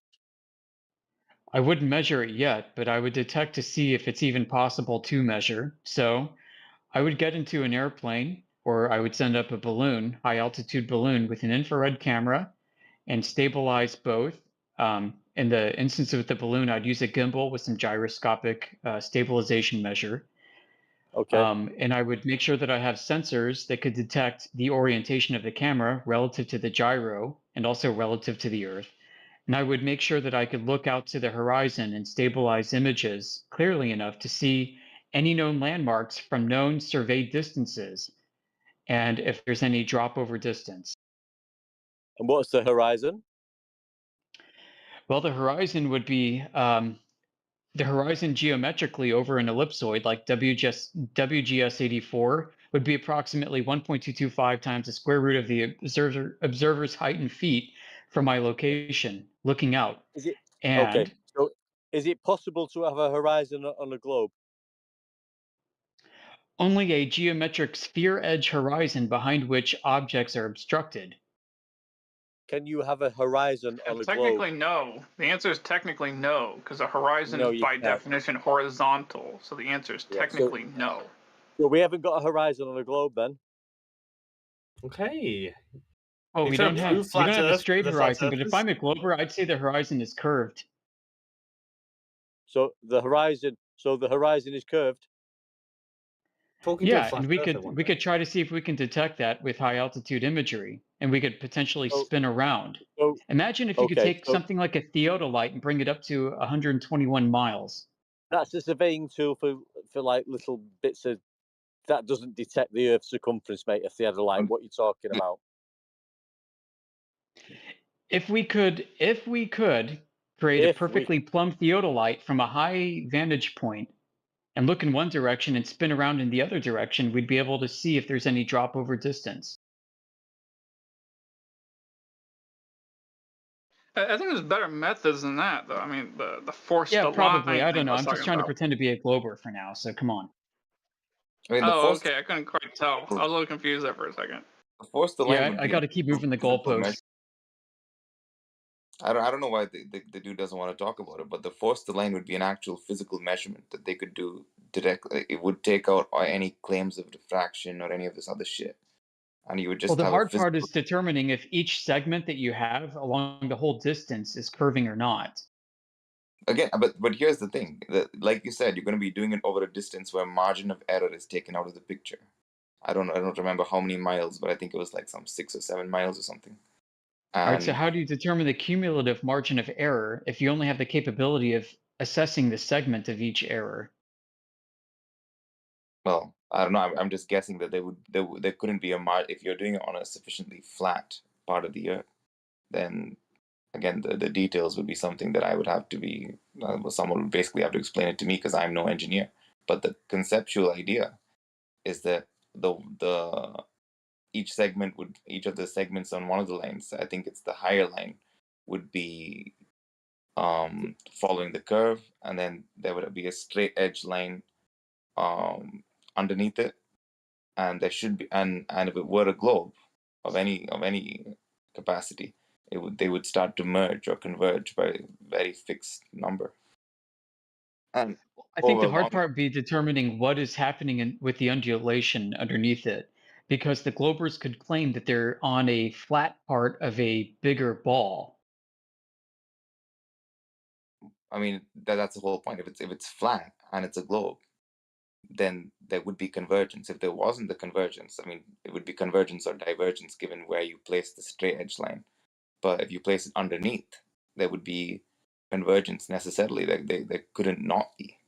I wouldn't measure it yet, but I would detect to see if it's even possible to measure. So I would get into an airplane, or I would send up a balloon, high altitude balloon with an infrared camera and stabilize both. In the instance of the balloon, I'd use a gimbal with some gyroscopic stabilization measure. Okay. And I would make sure that I have sensors that could detect the orientation of the camera relative to the gyro and also relative to the Earth. And I would make sure that I could look out to the horizon and stabilize images clearly enough to see any known landmarks from known surveyed distances and if there's any drop over distance. And what's the horizon? Well, the horizon would be the horizon geometrically over an ellipsoid like WGS 84 would be approximately 1.225 times the square root of the observer's height in feet from my location looking out. Is it okay? And So is it possible to have a horizon on a globe? only a geometric sphere edge horizon behind which objects are obstructed. Can you have a horizon on a globe? Technically, no. The answer is technically no, because a horizon No, is you by can't. definition horizontal. So the answer is Yeah, technically no. So we haven't got a horizon on a globe then. Okay. Oh, You we trying don't to have prove flat a Earth straight the flat horizon, but if earthers? I'm a glober, I'd say the horizon is curved. So the horizon is curved. Talking to a Yeah, flat and we earther could one we day. could try to see if we can detect that with high altitude imagery, and we could potentially So, spin around. so Imagine if you could okay, take so something like a theodolite and bring it up to 121 miles. that's a surveying tool for like little bits of that doesn't detect the Earth's circumference, mate. A theodolite. What are you talking about? If we could create a If we perfectly plumb theodolite from a high vantage point and look in one direction and spin around in the other direction, we'd be able to see if there's any drop over distance. I think there's better methods than that, though. I mean, the forced Yeah, probably. align I thing don't know. I was I'm just talking trying to about. pretend to be a glober for now, so come on. I mean, the Oh, forced okay. I couldn't quite tell. I was a little confused there for a second. the forced line Yeah, would I be got an to keep actual moving the physical goalposts. measure. I don't know why the dude doesn't want to talk about it, but the forced line would be an actual physical measurement that they could do directly. It would take out any claims of diffraction or any of this other shit, and you would Well, just the have a hard part physical. is determining if each segment that you have along the whole distance is curving or not. Again, but here's the thing: that, like you said, you're going to be doing it over a distance where margin of error is taken out of the picture. I don't remember how many miles, but I think it was like some 6 or 7 miles or something. All right, so And how do you determine the cumulative margin of error if you only have the capability of assessing the segment of each error? well, I don't know. I'm just guessing that there couldn't be a if you're doing it on a sufficiently flat part of the earth, then again the details would be something that I would have to be someone would basically have to explain it to me because I'm no engineer. But the conceptual idea is that the each of the segments on one of the lines, I think it's the higher line, would be following the curve, and then there would be a straight edge line underneath it, and there should be and if it were a globe of any capacity, they would start to merge or converge by a very fixed number. And I think over the a hard long, part would be determining what is happening with the undulation underneath it, because the globers could claim that they're on a flat part of a bigger ball. I mean that's the whole point. If it's flat and it's a globe, then there would be convergence. If there wasn't the convergence, I mean, it would be convergence or divergence given where you place the straight edge line. But if you place it underneath, there would be convergence necessarily. There couldn't not be.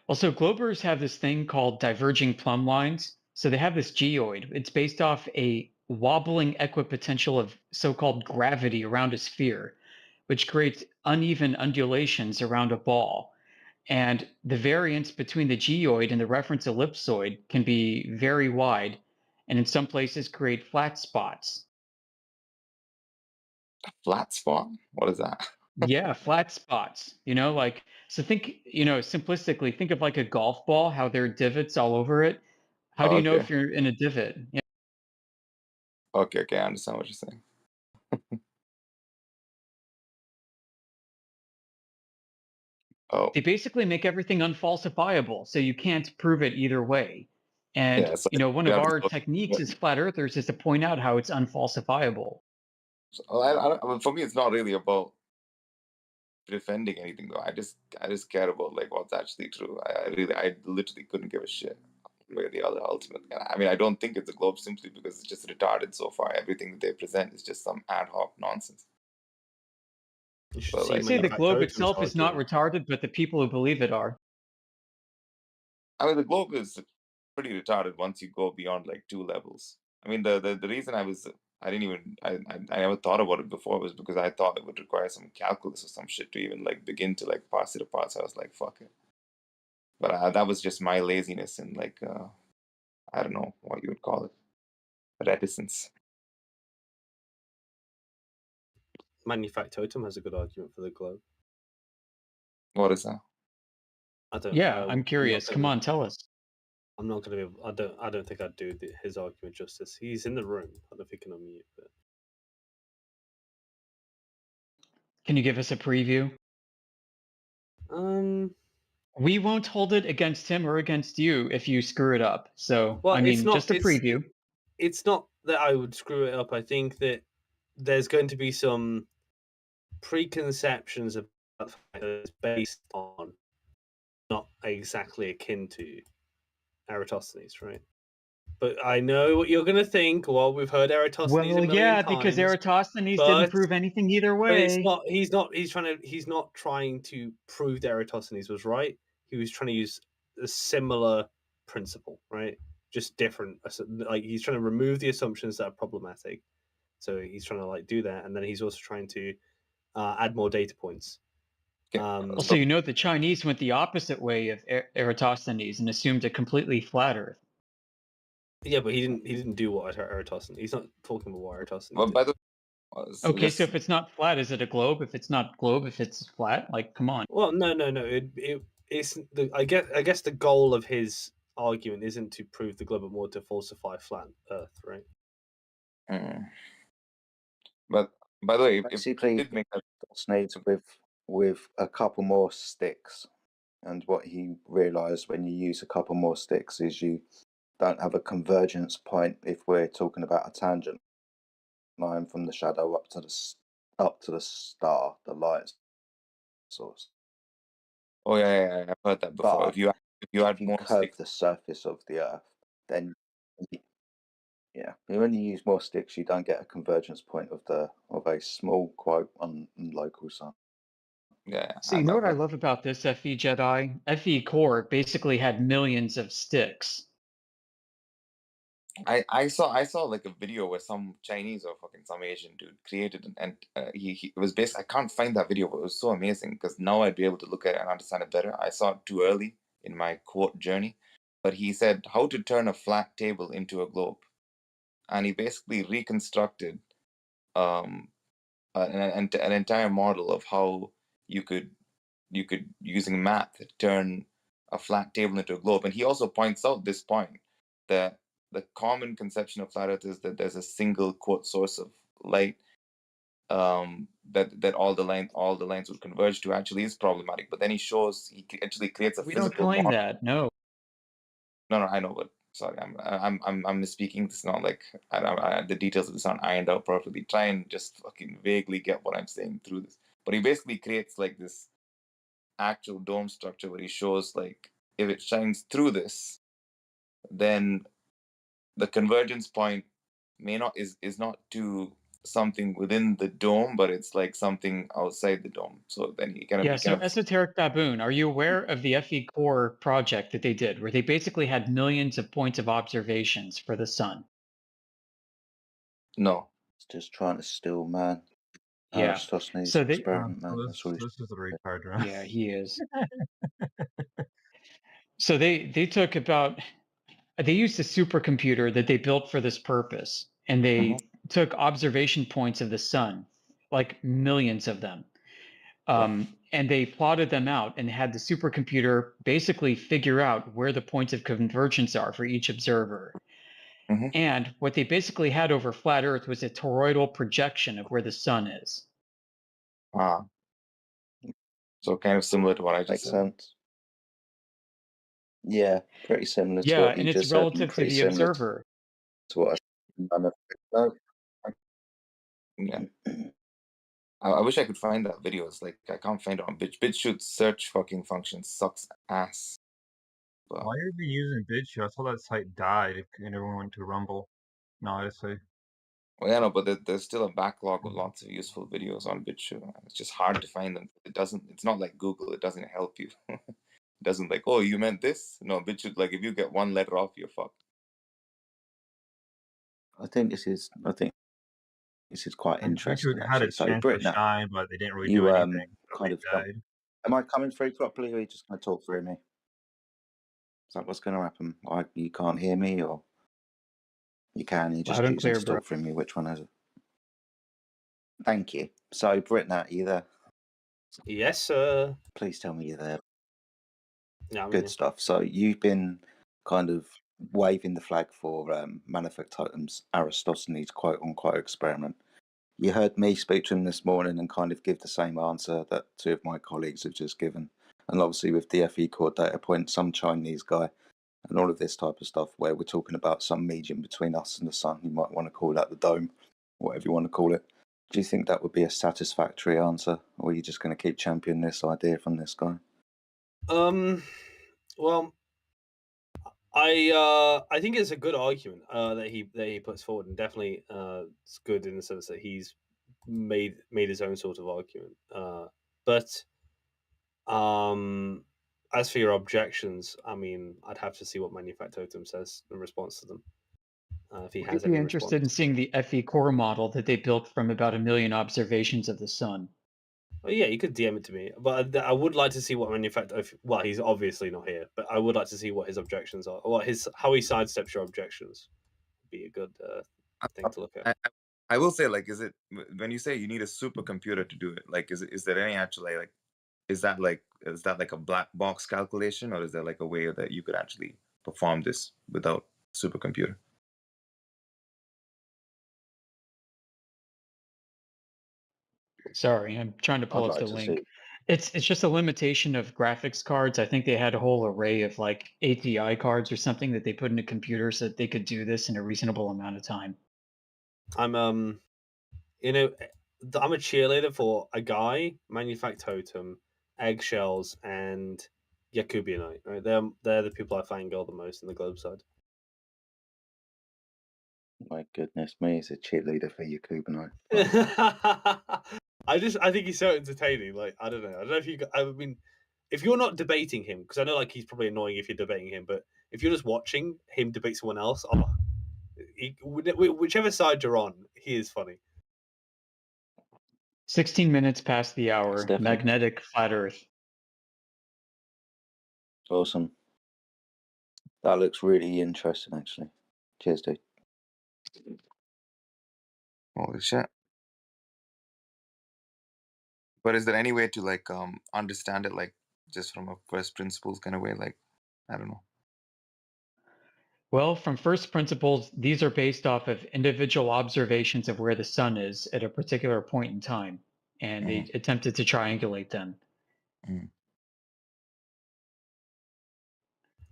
Also, globers have this thing called diverging plumb lines. So they have this geoid. It's based off a wobbling equipotential of so-called gravity around a sphere, which creates uneven undulations around a ball. And the variance between the geoid and the reference ellipsoid can be very wide, and in some places create flat spots. Flat spot? What is that? Yeah, flat spots. Like, so think, simplistically, think of like a golf ball, how there are divots all over it. How do Oh, you know okay. if you're in a divot? Yeah. Okay, I understand what you're saying. Oh, They basically make everything unfalsifiable, so you can't prove it either way. And, yeah. So one you of have to our look. techniques as flat earthers is to point out how it's unfalsifiable. Well, for me, it's not really about defending anything though. I just care about like what's actually true. I literally couldn't give a shit where the other ultimate. I mean, I don't think it's a globe simply because it's just retarded so far. Everything that they present is just some ad hoc nonsense. But I'd say the globe itself is not retarded, but the people who believe it are. I mean, the globe is pretty retarded once you go beyond like 2 levels. I mean, the reason I never thought about it before was because I thought it would require some calculus or some shit to even like begin to like parse it apart. So I was like, fuck it. But that was just my laziness and like I don't know what you would call it, reticence. Manufactotum has a good argument for the globe. What is that? I don't. Yeah, I'm curious. Come on, tell us. I'm not going to be able. I don't think I'd do his argument justice. He's in the room. I don't know if he can unmute. But Can you give us a preview? We won't hold it against him or against you if you screw it up. So, well, I mean, it's not just a preview. It's not that I would screw it up. I think that there's going to be some preconceptions about the fact that it's based on not exactly akin to Eratosthenes, right? But I know what you're going to think. Well, we've heard Eratosthenes a Well, million yeah, times. because Eratosthenes didn't prove anything either way. But it's not. He's not. He's not trying to prove that Eratosthenes was right. He was trying to use a similar principle, right? Just different. Like he's trying to remove the assumptions that are problematic. So he's trying to like do that, and then he's also trying to add more data points. So the Chinese went the opposite way of Eratosthenes and assumed a completely flat Earth. Yeah, but he didn't do what Eratosthenes. He's not talking about what Eratosthenes. Well, by the Okay, so if it's not flat, is it a globe? If it's not globe, if it's flat, like come on. Well, no. It's the I guess the goal of his argument isn't to prove the globe, but more to falsify flat Earth, right? But by the way, if basically you did make that needs with a couple more sticks, and what he realized when you use a couple more sticks is you don't have a convergence point if we're talking about a tangent line from the shadow up to the star, the light source. Oh yeah, I've heard that before. But if you add more curve sticks, the surface of the Earth, then yeah, when you use more sticks, you don't get a convergence point of a small quote on local sun. Yeah. So you know what I love about this FE Jedi? FE Core basically had millions of sticks. I saw like a video where some Chinese or fucking some Asian dude created and he it was based. I can't find that video, but it was so amazing because now I'd be able to look at it and understand it better. I saw it too early in my quote journey, but he said how to turn a flat table into a globe, and he basically reconstructed an entire model of how you could using math turn a flat table into a globe. And he also points out this point that the common conception of flat earth is that there's a single quote source of light that all the lines would converge to actually is problematic. But then he actually creates a We physical don't claim model. that. No, I know, but sorry, I'm misspeaking. It's not like the details of this aren't ironed out perfectly. Try and just fucking vaguely get what I'm saying through this. But he basically creates like this actual dome structure where he shows like if it shines through this, then the convergence point is not too something within the dome, but it's like something outside the dome. So then you kind Yeah, of so Esoteric Baboon, are you aware of the FE Core project that they did, where they basically had millions of points of observations for the sun? No. It's just trying to steal man. Yeah. Aristophanes' So they, experiment, man. So That's all this is a retard, right? yeah, he is. So they took about, they used a supercomputer that they built for this purpose, and they took observation points of the sun, like millions of them. And they plotted them out and had the supercomputer basically figure out where the points of convergence are for each observer. And what they basically had over flat Earth was a toroidal projection of where the sun is. Ah. So kind of similar to what I just Makes said. sense. Yeah, pretty similar to Yeah, what you and it's just said, and relative to pretty the similar observer. to what I Yeah. I wish I could find that video. It's like I can't find it on BitChute's search fucking function sucks ass. But Why are you using BitChute? I thought that site died and everyone went to Rumble. No, Odyssey. well, yeah, no, but there's still a backlog of lots of useful videos on BitChute. It's just hard to find them. It's not like Google. It doesn't help you. It doesn't like, oh, you meant this? No, BitChute, like if you get one letter off, you're fucked. think this is quite And interesting, BitChute had a actually. So, chance to Britain, shine, but they didn't really do you anything. So kind they of died. am I coming through properly, or are you just going to talk through me? Is that what's going to happen? You can't hear me, or you can? You're just Loud and choosing clear, to bro. talk through me. Which one is it? Thank you. So, Britain, are you there? Yes, sir. Please tell me you're there. Yeah, I'm Good here. stuff. So you've been kind of waving the flag for Manifactotum's Aristophanes quote unquote experiment. You heard me speak to him this morning and kind of give the same answer that two of my colleagues have just given. And obviously with the FE core data point, some Chinese guy and all of this type of stuff where we're talking about some medium between us and the sun. You might want to call that the dome, whatever you want to call it. Do you think that would be a satisfactory answer, or are you just going to keep championing this idea from this guy? Well, I think it's a good argument that he puts forward, and definitely it's good in the sense that he's made his own sort of argument. But as for your objections, I mean, I'd have to see what Manufactotum says in response to them. If he Would has you be any interested response. in seeing the FE Core model that they built from about 1 million observations of the sun? Well, yeah, you could DM it to me, but I would like to see what well, he's obviously not here, but I would like to see what his objections are, or how he sidesteps your objections. Be a good thing to look at. I will say, like, is it when you say you need a supercomputer to do it? Like, is there any actually like, is that like a black box calculation, or is there like a way that you could actually perform this without supercomputer? Sorry, I'm trying to pull I'd up like the to link. see. It's just a limitation of graphics cards. I think they had a whole array of like ATI cards or something that they put in a computer so that they could do this in a reasonable amount of time. I'm I'm a cheerleader for a guy, Manufactotum, Eggshells, and Yakubionite. Right, they're the people I fangirl the most in the globe side. My goodness me, he's a cheerleader for you, Kubanite. I think he's so entertaining. Like I don't know if I mean, if you're not debating him, because I know like he's probably annoying if you're debating him, but if you're just watching him debate someone else, whichever side you're on, he is funny. 16 minutes past the hour. definitely- Magnetic flat Earth. Awesome. That looks really interesting, actually. Cheers, dude. Holy shit! But is there any way to like understand it, like just from a first principles kind of way? Like, I don't know. Well, from first principles, these are based off of individual observations of where the sun is at a particular point in time, and they attempted to triangulate them.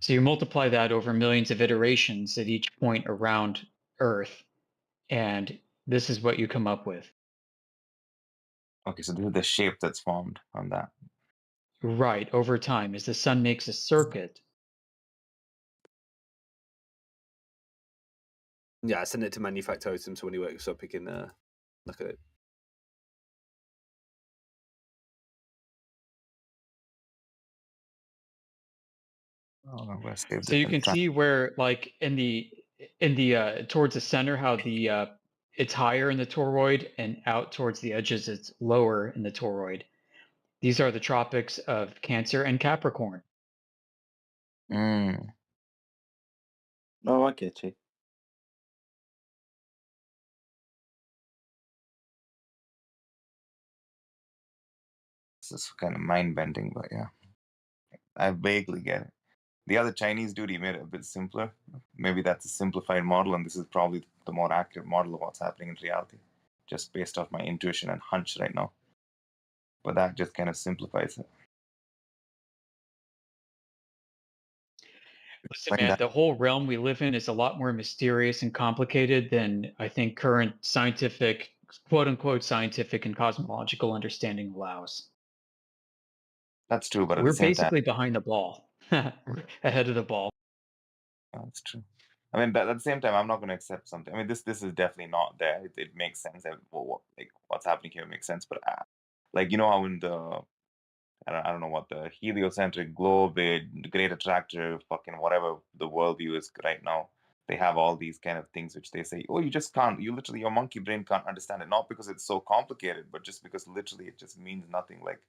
So you multiply that over millions of iterations at each point around Earth, and this is what you come up with. Okay, so this is the shape that's formed on that. Right, over time, as the sun makes a circuit. Yeah, I send it to Manufactotum, so when he wakes up, he can Look at it. Oh, I'm gonna save So you this. can see where, like in the towards the center, how the it's higher in the toroid, and out towards the edges, it's lower in the toroid. These are the tropics of Cancer and Capricorn. Mm. Oh, I get you. This is kind of mind bending, but yeah, I vaguely get it. The other Chinese dude, he made it a bit simpler. Maybe that's a simplified model, and this is probably the more accurate model of what's happening in reality, just based off my intuition and hunch right now. But that just kind of simplifies it. Listen, man, the whole realm we live in is a lot more mysterious and complicated than I think current scientific, quote unquote, scientific and cosmological understanding allows. That's true, but at We're the same time, basically behind the ball, We're ahead of the ball. that's true. I mean, but at the same time, I'm not going to accept something. I mean, this is definitely not there. It makes sense. Like what's happening here makes sense. But like you know how in the I don't know what the heliocentric globe, the great attractor, fucking whatever the worldview is right now. They have all these kind of things which they say, oh, you just can't. You literally, your monkey brain can't understand it. Not because it's so complicated, but just because literally it just means nothing, like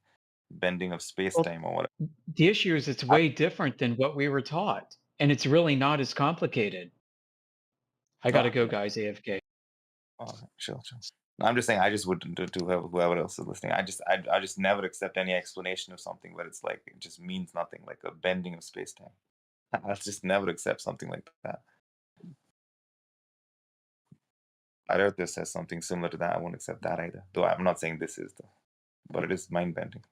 bending of space Well, time or whatever. the issue is it's way different than what we were taught, and it's really not as complicated. I gotta go, guys. AFK. Oh, sure. I'm just saying, I just wouldn't do to whoever else is listening. I just never accept any explanation of something where it's like it just means nothing, like a bending of space time. I'll just never accept something like that. I doubt this says something similar to that. I won't accept that either. Though I'm not saying this is, though, but it is mind bending.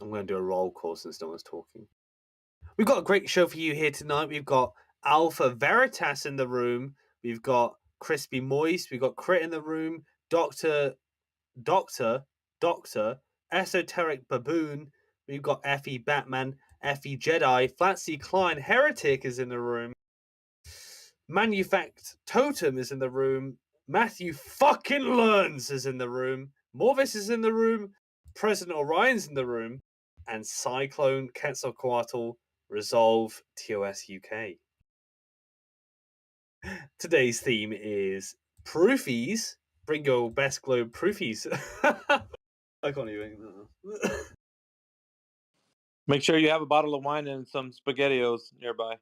I'm going to do a roll call since no one's talking. We've got a great show for you here tonight. We've got Alpha Veritas in the room. We've got Crispy Moist. We've got Crit in the room. Doctor, Esoteric Baboon. We've got Effie Batman, Effie Jedi. Flatsy Klein Heretic is in the room. Manufact Totem is in the room. Matthew fucking Learns is in the room. Morvis is in the room. President Orion's in the room. And Cyclone Quetzalcoatl Resolve TOS UK. Today's theme is Proofies. Bring your best globe proofies. I can't even. Make sure you have a bottle of wine and some SpaghettiOs nearby.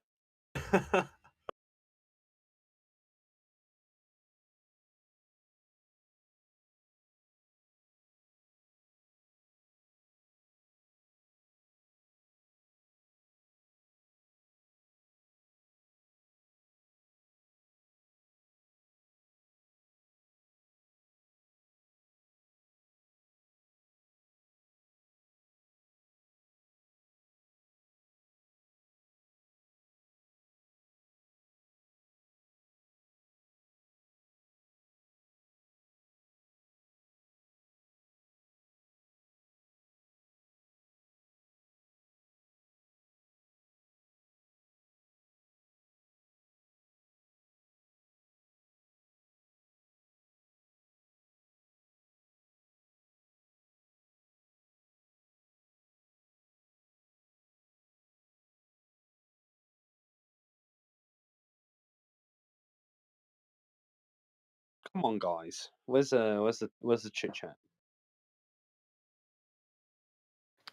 Come on, guys. Where's the chit chat?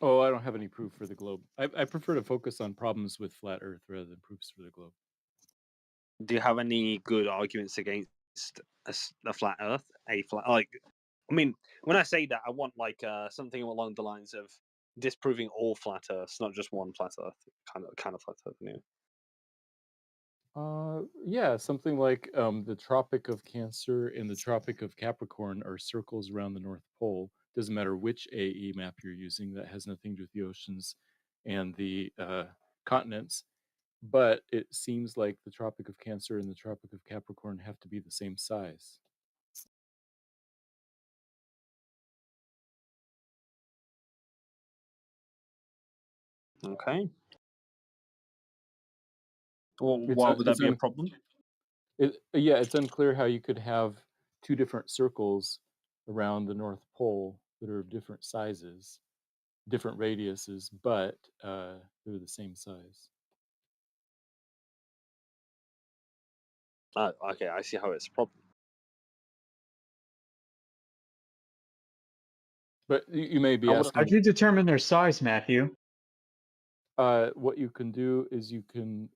Oh, I don't have any proof for the globe. I prefer to focus on problems with flat Earth rather than proofs for the globe. Do you have any good arguments against a flat Earth? Like, I mean, when I say that, I want like something along the lines of disproving all flat Earths, not just one flat Earth, kind of flat Earth. You know? Yeah, something like the Tropic of Cancer and the Tropic of Capricorn are circles around the North Pole. Doesn't matter which AE map you're using, that has nothing to do with the oceans and the continents. But it seems like the Tropic of Cancer and the Tropic of Capricorn have to be the same size. Okay. Well, why would that be a problem? Yeah, it's unclear how you could have two different circles around the North Pole that are of different sizes, different radiuses, but they're the same size. Okay, I see how it's a problem. But you may be asking, how do you determine their size, Matthew? what you can do is you can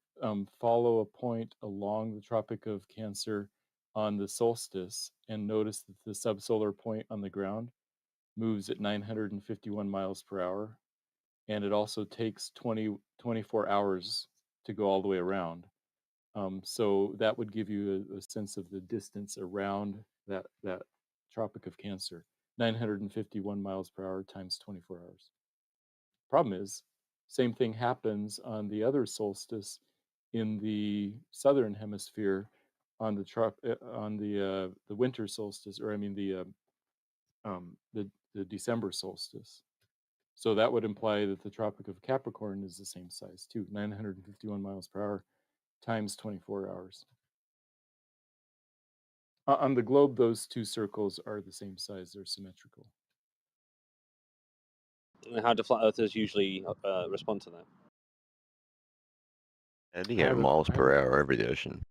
follow a point along the Tropic of Cancer on the solstice and notice that the subsolar point on the ground moves at 951 miles per hour. And it also takes 24 hours to go all the way around. So that would give you a sense of the distance around that Tropic of Cancer, 951 miles per hour times 24 hours. Problem is, same thing happens on the other solstice in the southern hemisphere on the winter solstice, or I mean the December solstice. So that would imply that the Tropic of Capricorn is the same size too, 951 miles per hour times 24 hours. On the globe, those two circles are the same size, they're symmetrical. And how do flat earthers usually respond to that? I think at miles per hour over the ocean.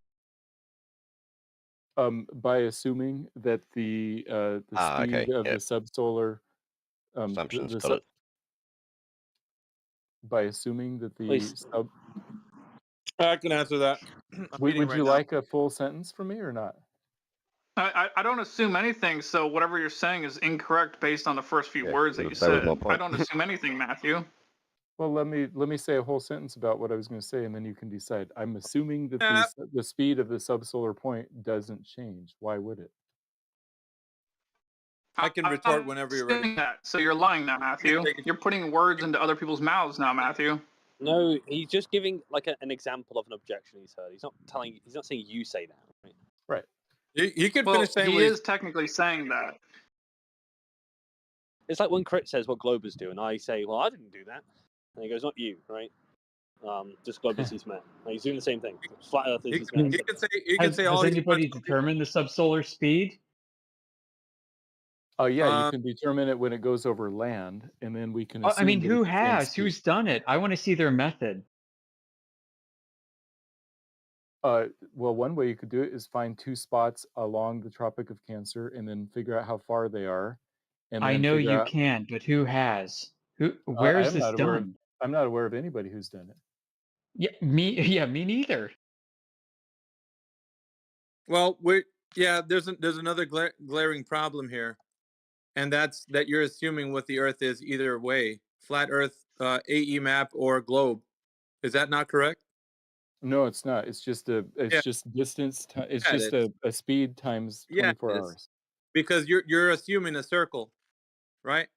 By assuming that the speed of the subsolar assumptions, by assuming that the I can answer that. Would you like a full sentence from me or not? I don't assume anything, so whatever you're saying is incorrect based on the first few words that you said. I don't assume anything, Matthew. Well, let me say a whole sentence about what I was going to say, and then you can decide. I'm assuming that the speed of the subsolar point doesn't change. Why would it? I can retort whenever you're ready. That, so you're lying now, Matthew. You're putting words into other people's mouths now, Matthew. No, he's just giving like an example of an objection he's heard. He's not saying you say that. Right. Right. You could well, finish saying he is technically saying that. It's like when Crit says what Globers do, and I say, "Well, I didn't do that," and he goes, "Not you, right? Just Globers he's met." Like, he's doing the same thing. Flat Earthers he's met. Has anybody determined the subsolar speed? Oh yeah, you can determine it when it goes over land, and then we can. I mean, who has? Who's done it? I want to see their method. Well, one way you could do it is find two spots along the Tropic of Cancer, and then figure out how far they are. And I know you can, but who has? Where is this done? I'm not aware of anybody who's done it. Yeah, me neither. Well, there's another glaring problem here, and that's that you're assuming what the Earth is either way, flat Earth, AE map, or globe. Is that not correct? No, it's not. It's just just distance. It's just a speed times 24 hours. Because you're assuming a circle, right?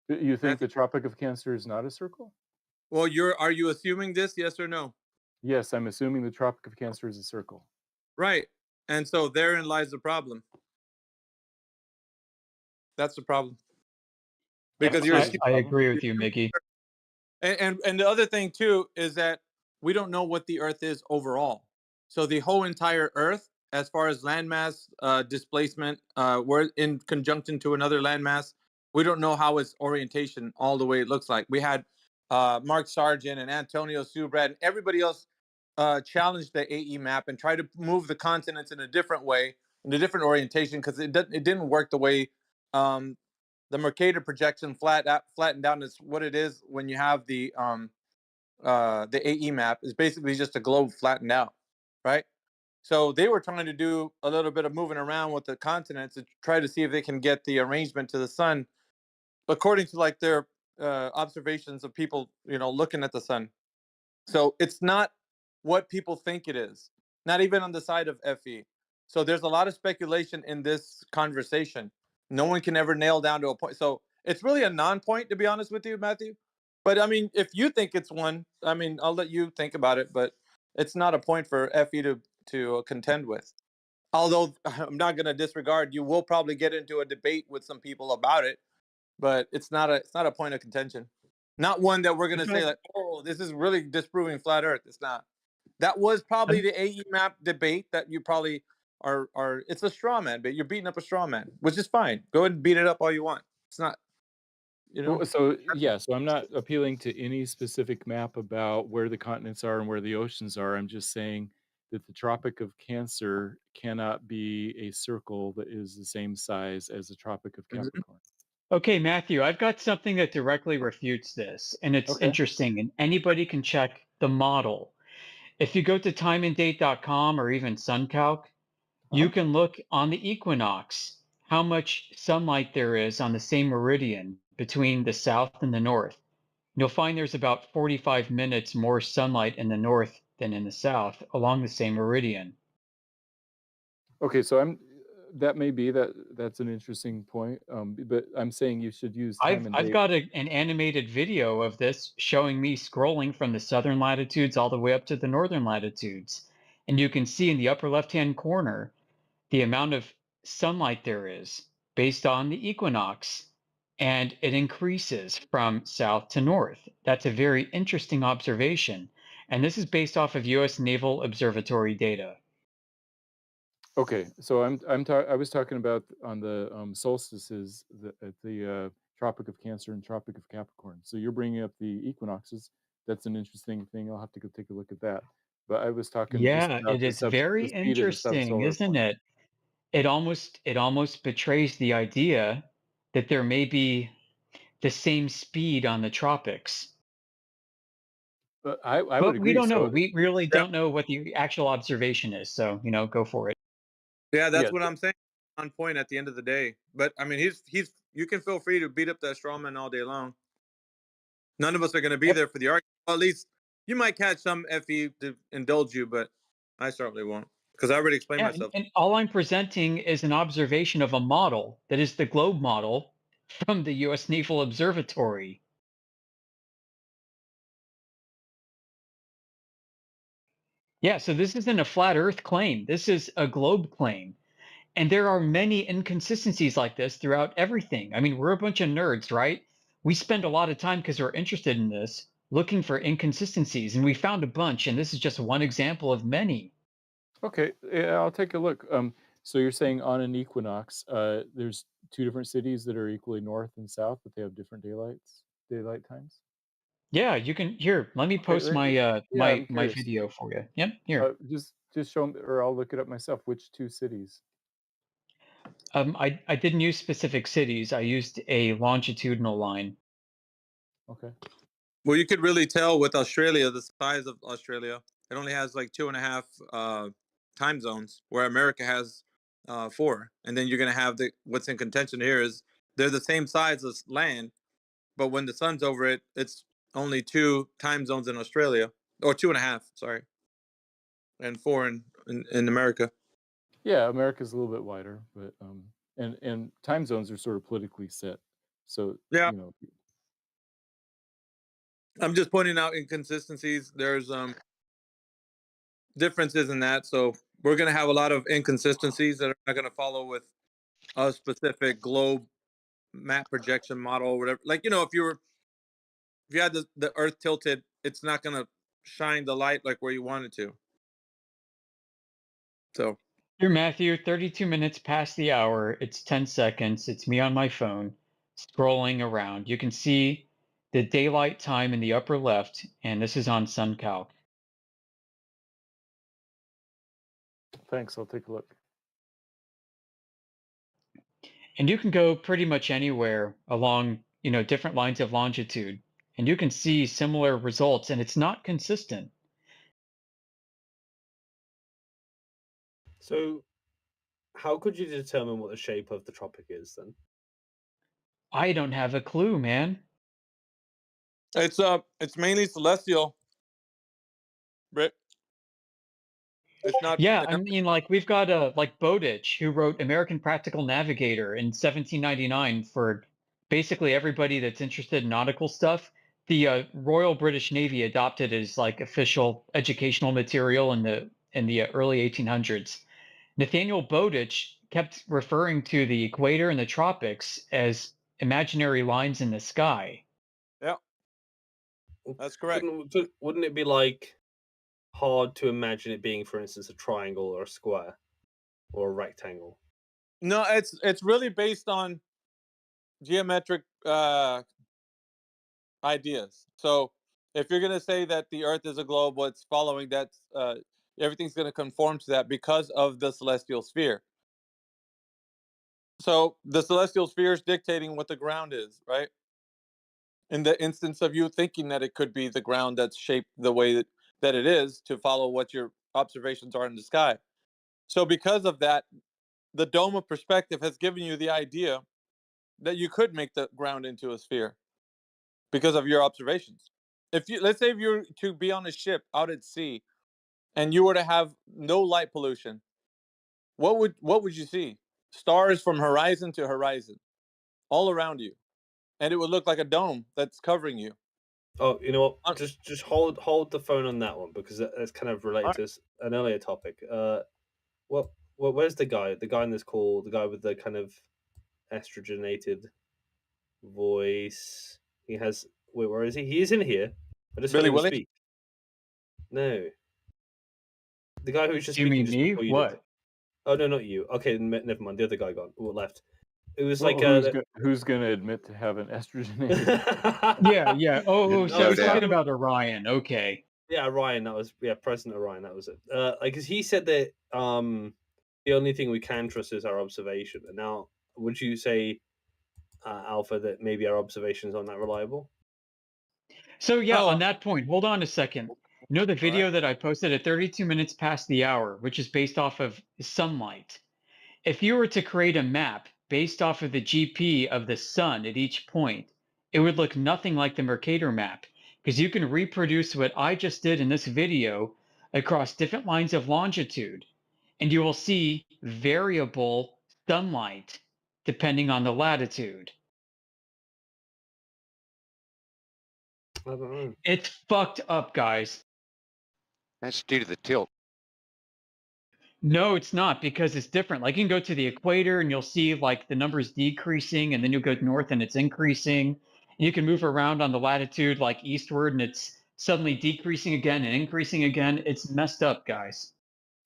You think the Tropic of Cancer is not a circle? Well, are you assuming this? Yes or no? Yes, I'm assuming the Tropic of Cancer is a circle. Right, and so therein lies the problem. That's the problem. Because I agree with you, Mickey. And the other thing too is that we don't know what the Earth is overall. So the whole entire Earth, as far as landmass displacement, we're in conjunction to another landmass. We don't know how its orientation all the way it looks like. We had Mark Sargent and Antonio Subrat and everybody else challenge the AE map and try to move the continents in a different way a different orientation because it didn't work the way the Mercator projection flattened out is what it is when you have the AE map is basically just a globe flattened out, right? So they were trying to do a little bit of moving around with the continents to try to see if they can get the arrangement to the sun according to like their observations of people, looking at the sun. So it's not what people think it is, not even on the side of FE. So there's a lot of speculation in this conversation. No one can ever nail down to a point. So it's really a non-point, to be honest with you, Matthew. But I mean, if you think it's one, I mean, I'll let you think about it. But it's not a point for FE to contend with. Although I'm not going to disregard, you will probably get into a debate with some people about it. But it's not a point of contention. Not one that we're going to say like, oh, this is really disproving flat Earth. It's not. That was probably the AE map debate that you probably are. It's a straw man, but you're beating up a straw man, which is fine. Go ahead and beat it up all you want. It's not. Well, so I'm not appealing to any specific map about where the continents are and where the oceans are. I'm just saying that the Tropic of Cancer cannot be a circle that is the same size as the Tropic of Capricorn. Okay, Matthew, I've got something that directly refutes this, and it's interesting, and anybody can check the model. If you go to timeanddate.com or even SunCalc, you can look on the equinox how much sunlight there is on the same meridian between the south and the north. You'll find there's about 45 minutes more sunlight in the north than in the south along the same meridian. Okay, so that may be that's an interesting point, but I'm saying you should use time and date. I've got an animated video of this showing me scrolling from the southern latitudes all the way up to the northern latitudes. And you can see in the upper left-hand corner the amount of sunlight there is based on the equinox, and it increases from south to north. That's a very interesting observation. And this is based off of US Naval Observatory data. Okay, so I was talking about on the solstices at the Tropic of Cancer and Tropic of Capricorn. So you're bringing up the equinoxes. That's an interesting thing. I'll have to go take a look at that. But I was talking just Yeah, about it is very the speed of the interesting, subsolar isn't point. it? It almost betrays the idea that there may be the same speed on the tropics. But I would But we agree. don't know. So We really don't know what the actual observation is. So, go for it. Yeah, that's what I'm saying. On point at the end of the day. But I mean, he's. You can feel free to beat up that straw man all day long. None of us are going to be there for the argument. Well, at least you might catch some FE to indulge you, but I certainly won't because I already explained myself. And all I'm presenting is an observation of a model that is the globe model from the US Naval Observatory. Yeah, so this isn't a flat Earth claim. This is a globe claim. And there are many inconsistencies like this throughout everything. I mean, we're a bunch of nerds, right? We spend a lot of time because we're interested in this, looking for inconsistencies, and we found a bunch, and this is just one example of many. Okay, yeah, I'll take a look. So you're saying on an equinox, there's two different cities that are equally north and south, but they have different daylight times? Yeah, you can. Here, let me post my I'm my curious. video for you. Yep, here. Just show me, or I'll look it up myself. Which two cities? I didn't use specific cities. I used a longitudinal line. Okay. Well, you could really tell with Australia, the size of Australia. It only has like 2.5 time zones, where America has 4. And then you're going to have what's in contention here is they're the same size as land, but when the sun's over it, it's only 2 time zones in Australia, or 2.5, sorry, and 4 in America. Yeah, America's a little bit wider, but and time zones are sort of politically set. So yeah, I'm just pointing out inconsistencies. There's differences in that, so we're going to have a lot of inconsistencies that are not going to follow with a specific globe map projection model or whatever. Like, if you had the Earth tilted, it's not going to shine the light like where you want it to. So here, Matthew, 32 minutes past the hour. It's 10 seconds. It's me on my phone scrolling around. You can see the daylight time in the upper left, and this is on SunCalc. Thanks. I'll take a look. And you can go pretty much anywhere along, different lines of longitude, and you can see similar results, and it's not consistent. So, how could you determine what the shape of the tropic is then? I don't have a clue, man. It's mainly celestial, Brit. It's not. Yeah, I mean, like we've got like Bowditch, who wrote American Practical Navigator in 1799 for basically everybody that's interested in nautical stuff. The Royal British Navy adopted it as like official educational material in the early 1800s. Nathaniel Bowditch kept referring to the equator and the tropics as imaginary lines in the sky. Yeah, that's correct. Wouldn't it be like hard to imagine it being, for instance, a triangle or a square or a rectangle? No, it's really based on geometric ideas. So if you're gonna say that the Earth is a globe, what's following that, everything's gonna conform to that because of the celestial sphere. So the celestial sphere is dictating what the ground is, right? In the instance of you thinking that it could be the ground that's shaped the way that it is to follow what your observations are in the sky. So because of that, the dome of perspective has given you the idea that you could make the ground into a sphere because of your observations. If you, let's say if you were to be on a ship out at sea and you were to have no light pollution, what would you see? Stars from horizon to horizon, all around you, and it would look like a dome that's covering you. Oh, you know what? Just hold the phone on that one because that's kind of related to an earlier topic. Where's the guy? The guy in this call, the guy with the kind of estrogenated voice. He has. Wait, where is he? He is in here. I just Billy heard him Willie? speak. No, the guy who was just Do you speaking mean just me? before you What? did. Oh no, not you. Okay, never mind. The other guy gone. Who left? It was Well, like who's gonna admit to having estrogenated? Yeah. Oh, so you're talking about Orion. Okay. Yeah, Ryan. That was President Orion. That was it. Because he said that the only thing we can trust is our observation. And now, would you say, Alpha, that maybe our observations aren't that reliable? So yeah, on that point, hold on a second. You know the video that I posted at 32 minutes past the hour, which is based off of sunlight. If you were to create a map based off of the GP of the sun at each point, it would look nothing like the Mercator map because you can reproduce what I just did in this video across different lines of longitude, and you will see variable sunlight depending on the latitude. I don't know. It's fucked up, guys. That's due to the tilt. No, it's not because it's different. Like you can go to the equator and you'll see like the numbers decreasing, and then you go north and it's increasing. You can move around on the latitude like eastward and it's suddenly decreasing again and increasing again. It's messed up, guys.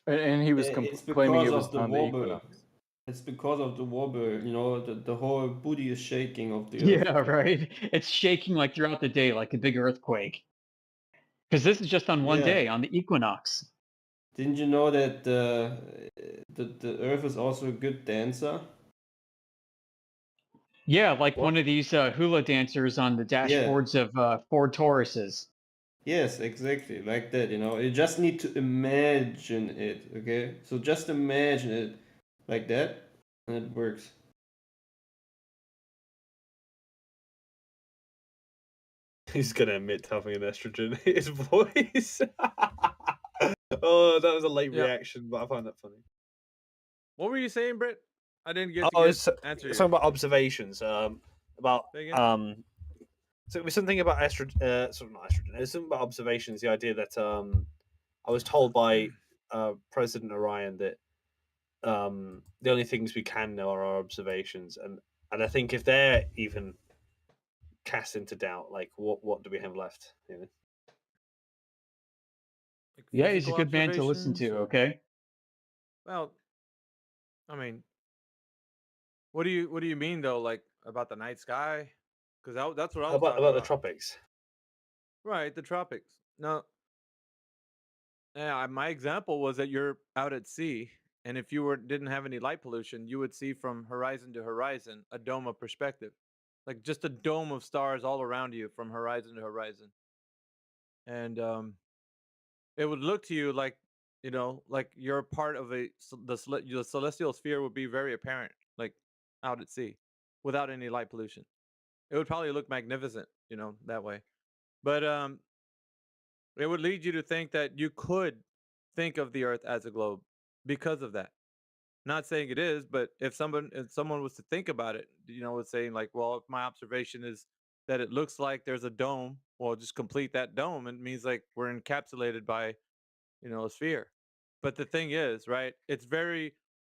And he was It's claiming because it was of the on the wobble. equinox. It's because of the wobble. You know, the whole booty is shaking of the Earth. Yeah, right. It's shaking like throughout the day, like a big earthquake. Because this is just on one Yeah. day, on the equinox. Didn't you know that the Earth is also a good dancer? Yeah, like one of these hula dancers on the Yeah. dashboards of Ford Tauruses. Yes, exactly, like that. You know, you just need to imagine it. Okay, so just imagine it like that, and it works. He's gonna admit to having an estrogen in his voice. Oh, that was a late Yeah. reaction, but I find that funny. What were you saying, Britt? I didn't get Oh, to it's answer you. something about observations. About Say again? So it was something about estrogen. Sort of not estrogen. It was something about observations. The idea that I was told by President Orion that the only things we can know are our observations, and I think if they're even cast into doubt, like what do we have left? You know? Yeah, he's a Physical good man to listen observations, to, or- okay? Well, I mean, what do you mean though? Like about the night sky? Because that's what I was About talking the about. tropics. Right, the tropics. No. Yeah, my example was that you're out at sea And if you didn't have any light pollution, you would see from horizon to horizon a dome of perspective, like just a dome of stars all around you from horizon to horizon. And it would look to you like, like you're part of the celestial sphere would be very apparent, like out at sea, without any light pollution. It would probably look magnificent, that way. But it would lead you to think that you could think of the Earth as a globe because of that. Not saying it is, but if someone was to think about it, would saying like, well, if my observation is that it looks like there's a dome, well, just complete that dome. It means like we're encapsulated by, a sphere. But the thing is, right? It's very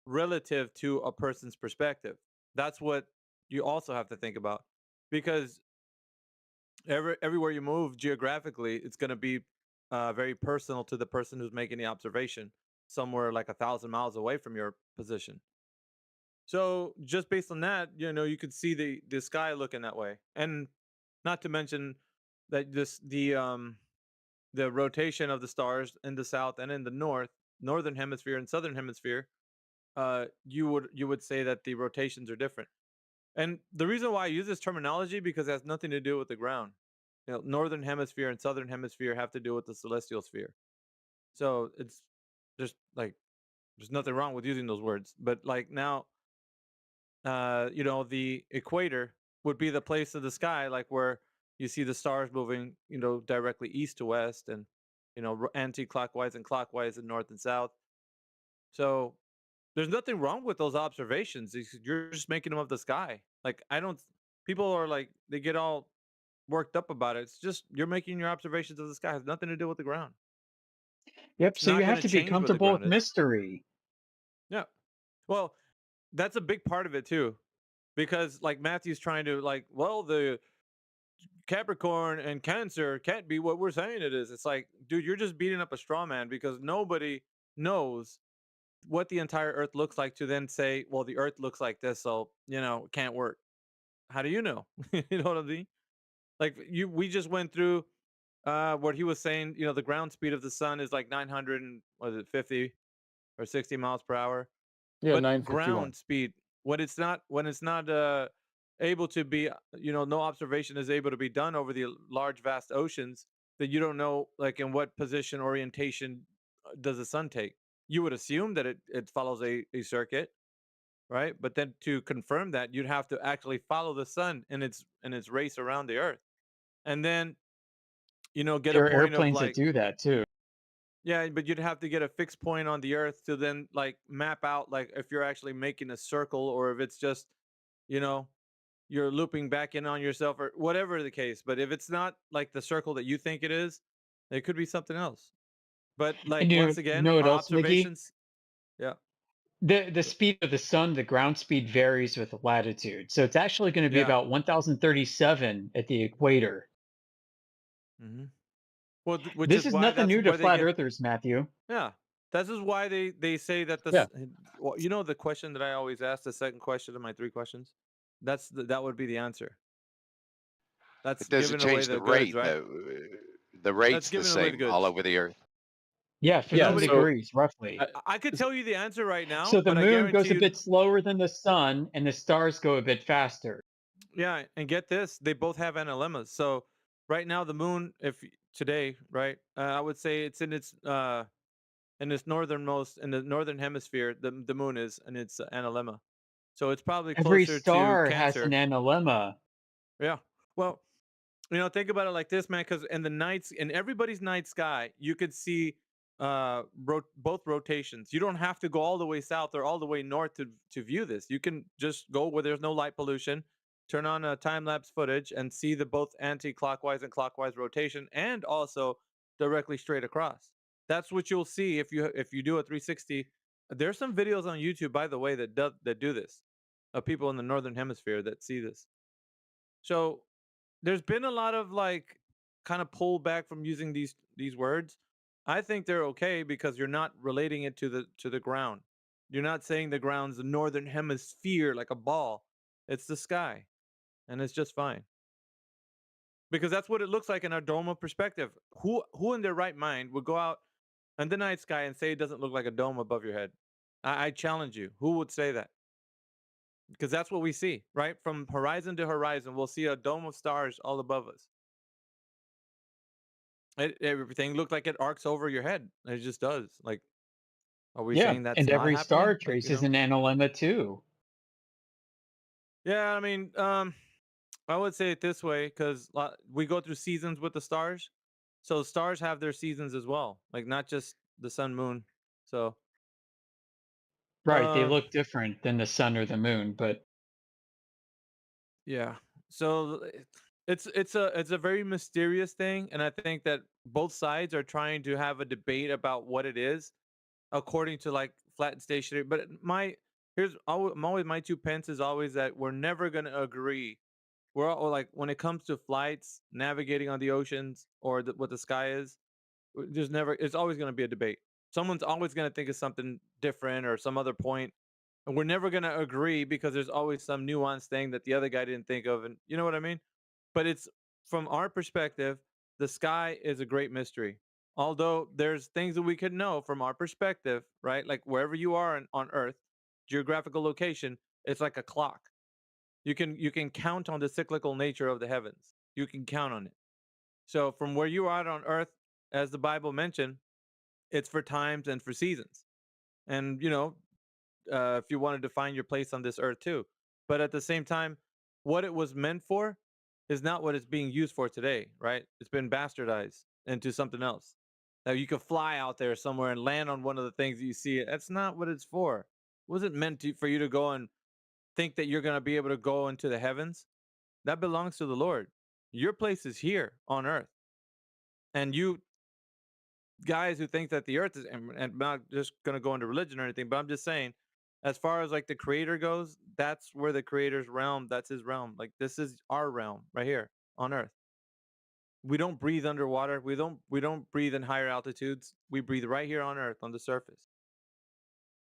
relative to a person's perspective. That's what you also have to think about, because everywhere you move geographically, it's going to be very personal to the person who's making the observation, somewhere like 1,000 miles away from your position. So just based on that, you could see the sky looking that way, and not to mention that the rotation of the stars in the south and in the northern hemisphere and southern hemisphere, you would say that the rotations are different. And the reason why I use this terminology, because it has nothing to do with the ground. Northern hemisphere and southern hemisphere have to do with the celestial sphere. So it's just like there's nothing wrong with using those words. But like now, the equator would be the place of the sky, like where you see the stars moving, directly east to west, and anti-clockwise and clockwise and north and south. So there's nothing wrong with those observations. You're just making them of the sky. Like I don't. People are like they get all worked up about it. It's just you're making your observations of the sky. It has nothing to do with the ground. Yep. It's So you not going have to to be change what the comfortable with ground is. mystery. Yeah. Well, that's a big part of it too, because like Matthew's trying to like, well, the Capricorn and Cancer can't be what we're saying it is. It's like, dude, you're just beating up a straw man, because nobody knows what the entire Earth looks like to then say, well, the Earth looks like this, so it can't work. How do you know? You know what I mean? Like we just went through what he was saying. The ground speed of the sun is like 900 and was it 50 or 60 miles per hour? Yeah, But 951. ground speed, when it's not able to be, no observation is able to be done over the large vast oceans, that you don't know like in what position orientation does the sun take. You would assume that it follows a circuit, right? But then to confirm that, you'd have to actually follow the sun in its race around the earth, and then get a There are point of airplanes that like, do that too. yeah, but you'd have to get a fixed point on the earth to then like map out like if you're actually making a circle, or if it's just, you know, you're looping back in on yourself, or whatever the case. But if it's not like the circle that you think it is, it could be something else. But like And once you again, know what our else, Mickey? observations, yeah, The speed of the sun, the ground speed varies with latitude. So it's actually going to be yeah. about 1037 at the equator. Hmm. Well, which This is is why nothing that's new to where they flat get. earthers, Matthew. Yeah, this is why they say that Yeah. well, the question that I always ask, the second question of my three questions, that would be the answer. That's It doesn't giving away change the the goods, rate right? though. The That's rate's the giving away the same all goods. over the earth. Yeah, But 15 nobody. So degrees roughly. I could tell you the answer right now, So the but I moon guarantee goes a you, bit slower than the sun, and the stars go a bit faster. yeah. And get this, they both have NLMs. So right now, the moon, if today, right, I would say it's in its northernmost in the northern hemisphere. The moon is in its analemma, so it's probably Every closer to star has an Cancer. analemma. Yeah. Well, think about it like this, man, because in everybody's night sky, you could see both rotations. You don't have to go all the way south or all the way north to view this. You can just go where there's no light pollution, turn on a time lapse footage, and see the both anti-clockwise and clockwise rotation, and also directly straight across. That's what you'll see if you do a 360. There's some videos on YouTube, by the way, that do this, of people in the northern hemisphere that see this. So there's been a lot of like kind of pull back from using these words. I think they're okay because you're not relating it to the ground. You're not saying the ground's the northern hemisphere like a ball. It's the sky, and it's just fine because that's what it looks like in a dome of perspective. Who in their right mind would go out in the night sky and say it doesn't look like a dome above your head? I challenge you. Who would say that? Because that's what we see, right? From horizon to horizon, we'll see a dome of stars all above us. Everything looked like it arcs over your head. It just does. Like, are we Yeah, saying that's and not every star happening? Like, you traces know? an analemma too. Yeah, I mean, I would say it this way because we go through seasons with the stars, so stars have their seasons as well, like not just the sun, moon. So, Right, they uh, look different than the sun or the moon, but yeah. So it's a very mysterious thing, and I think that both sides are trying to have a debate about what it is, according to like flat and stationary. But my 2 pence is always that we're never gonna agree. We're all like when it comes to flights, navigating on the oceans, or what the sky is. There's never. It's always gonna be a debate. Someone's always gonna think of something different or some other point, and we're never gonna agree because there's always some nuanced thing that the other guy didn't think of, and you know what I mean. But it's from our perspective, the sky is a great mystery. Although there's things that we could know from our perspective, right? Like wherever you are on Earth, geographical location, it's like a clock. You can count on the cyclical nature of the heavens. You can count on it. So from where you are on Earth, as the Bible mentioned, it's for times and for seasons. And if you wanted to find your place on this earth too. But at the same time, what it was meant for is not what it's being used for today, right? It's been bastardized into something else. Now you could fly out there somewhere and land on one of the things that you see. That's not what it's for. It wasn't meant for you to go and think that you're going to be able to go into the heavens. That belongs to the Lord. Your place is here on earth. And you guys who think that the earth is, and I'm not just going to go into religion or anything, but I'm just saying, as far as like the creator goes, that's where the creator's realm, that's his realm. Like this is our realm right here on earth. We don't breathe underwater. We don't breathe in higher altitudes. We breathe right here on earth on the surface.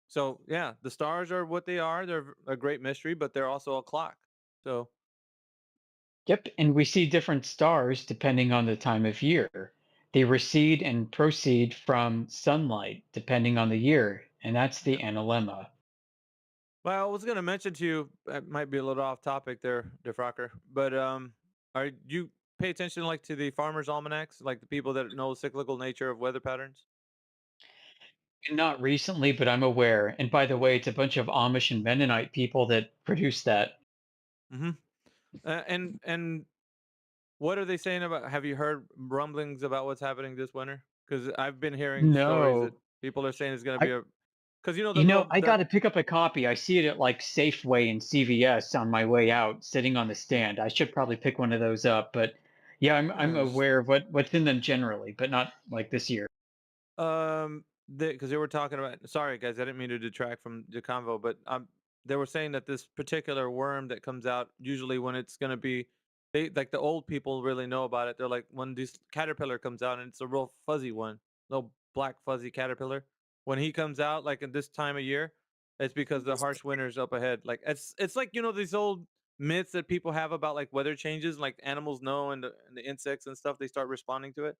So yeah, the stars are what they are. They're a great mystery, but they're also a clock. So yep, and we see different stars depending on the time of year. They recede and proceed from sunlight depending on the year, and that's the analemma. well, I was going to mention to you, it might be a little off topic there, Defrocker, but are you pay attention like to the farmers' almanacs, like the people that know the cyclical nature of weather patterns? Not recently, but I'm aware. And by the way, it's a bunch of Amish and Mennonite people that produce that. Mm-hmm. And what are they saying about? Have you heard rumblings about what's happening this winter? Because I've been hearing stories that No. people are saying it's going to I be a. Because the little I got to pick up a copy. I see it at like Safeway and CVS on my way out, sitting on the stand. I should probably pick one of those up. But yeah, I'm Yes. aware of what's in them generally, but not like this year. Because they were talking about. Sorry, guys, I didn't mean to detract from the convo, but they were saying that this particular worm that comes out usually when it's going to be, they like the old people really know about it. They're like when this caterpillar comes out and it's a real fuzzy one, little black fuzzy caterpillar. When he comes out, like at this time of year, it's because the harsh winter's up ahead. Like it's like these old myths that people have about like weather changes, like animals know and the insects and stuff they start responding to it.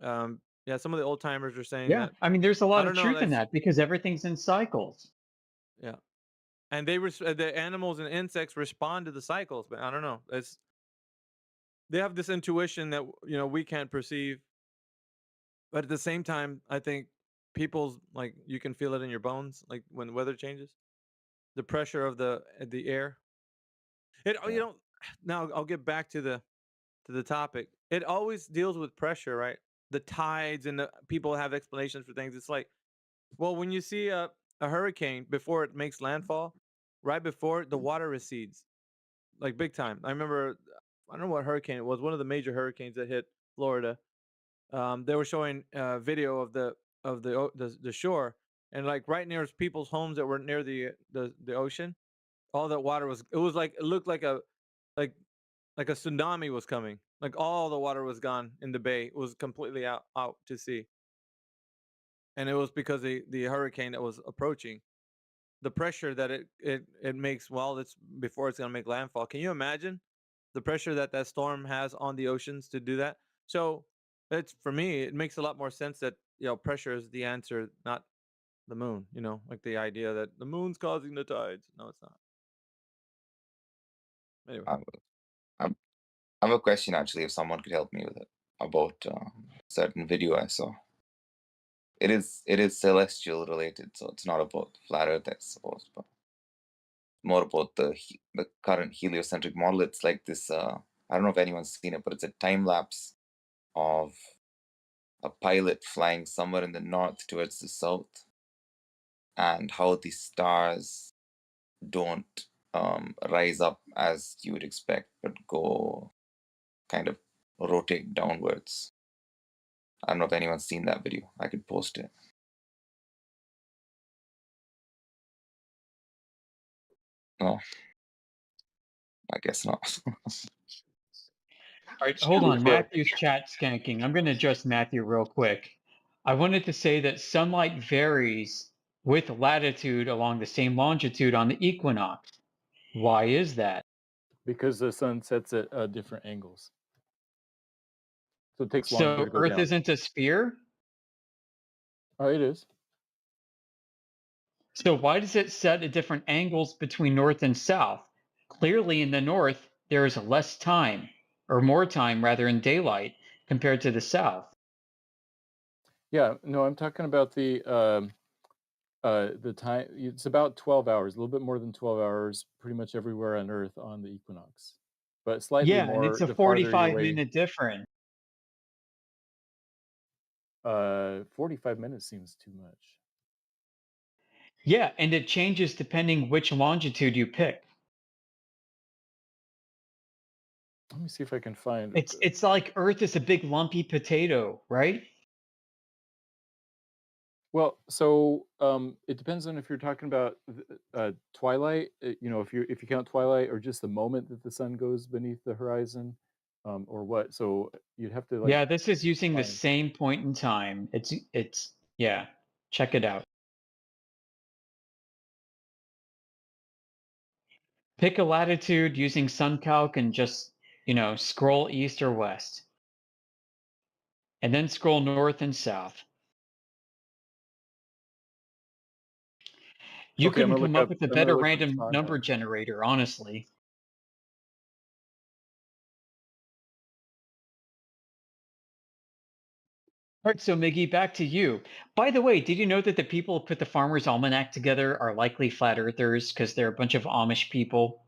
Yeah, some of the old timers are saying Yeah, that. I mean, there's a I lot of don't know. truth in That's that because everything's in cycles. yeah, and the animals and insects respond to the cycles, but I don't know. It's they have this intuition that we can't perceive, but at the same time, I think people's like you can feel it in your bones, like when the weather changes, the pressure of the air. It Yeah. now I'll get back to the topic. It always deals with pressure, right? The tides and the people have explanations for things. It's like, well, when you see a hurricane before it makes landfall, right before the water recedes, like big time. I remember, I don't know what hurricane it was, one of the major hurricanes that hit Florida. They were showing video of the shore, and like right near people's homes that were near the ocean, all that water was. It was like it looked like like a tsunami was coming. Like all the water was gone in the bay. It was completely out to sea, and it was because the hurricane that was approaching. The pressure that it makes while it's before it's going to make landfall. Can you imagine the pressure that storm has on the oceans to do that? So it's for me, it makes a lot more sense that pressure is the answer, not the moon. You know, like the idea that the moon's causing the tides. No, it's not. Anyway, I have a question actually. If someone could help me with it about certain video I saw. It is celestial related, so it's not about flat Earth, I suppose, but more about the current heliocentric model. It's like this. I don't know if anyone's seen it, but it's a time lapse of a pilot flying somewhere in the north towards the south, and how the stars don't rise up as you would expect, but go kind of rotate downwards. I don't know if anyone's seen that video. I could post it. No, I guess not. All right, hold on. Matthew's chat skanking. I'm going to address Matthew real quick. I wanted to say that sunlight varies with latitude along the same longitude on the equinox. Why is that? Because the sun sets at different angles, so it takes longer So to go Earth down. isn't a sphere? Oh, it is. So why does it set at different angles between north and south? Clearly in the north, there is less time, or more time rather, in daylight compared to the south. Yeah, no, I'm talking about the time. It's about 12 hours, a little bit more than 12 hours, pretty much everywhere on Earth on the equinox, but slightly Yeah, and more it's a the farther you're 45-minute difference. 45 minutes seems too much. Yeah, and it changes depending which longitude you pick. Let me see if I can find. It's like Earth is a big lumpy potato, right? Well, so it depends on if you're talking about twilight. You know, if you count twilight, or just the moment that the sun goes beneath the horizon, or what. So you'd have to like. Yeah, this is using the find- same point in time. It's yeah. Check it out. Pick a latitude using SunCalc and just, scroll east or west. And then scroll north and south. You Okay, I'm couldn't gonna come look up up. with a I'm gonna better look up random time number now. generator, honestly. All right, so Miggy, back to you. By the way, did you know that the people who put the Farmer's Almanac together are likely flat earthers because they're a bunch of Amish people?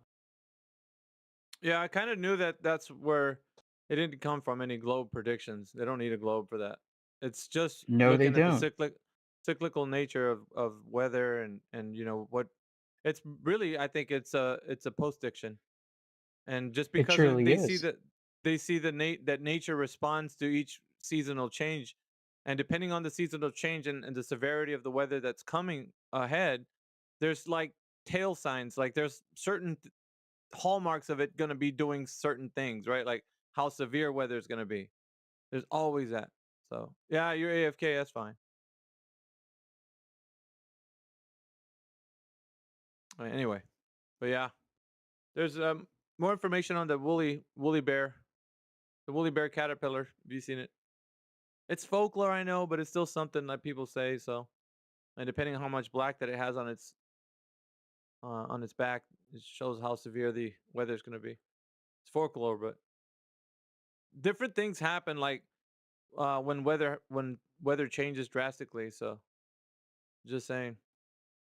yeah, I kind of knew that that's where it didn't come from any globe predictions. They don't need a globe for that. It's just No, they looking at the don't. cyclical nature of weather and what it's really. I think it's a post diction, and just It because truly they see is. that nature responds to each seasonal change, and depending on the seasonal change and the severity of the weather that's coming ahead, there's like tail signs. Like there's certain hallmarks of it going to be doing certain things, right? Like how severe weather is going to be. There's always that. So yeah, you're AFK. That's fine. Anyway, but yeah, there's more information on the woolly bear, the woolly bear caterpillar. Have you seen it? It's folklore, I know, but it's still something that people say. So, and depending on how much black that it has on its back, it shows how severe the weather is going to be. It's folklore, but different things happen. Like when weather changes drastically. So just saying,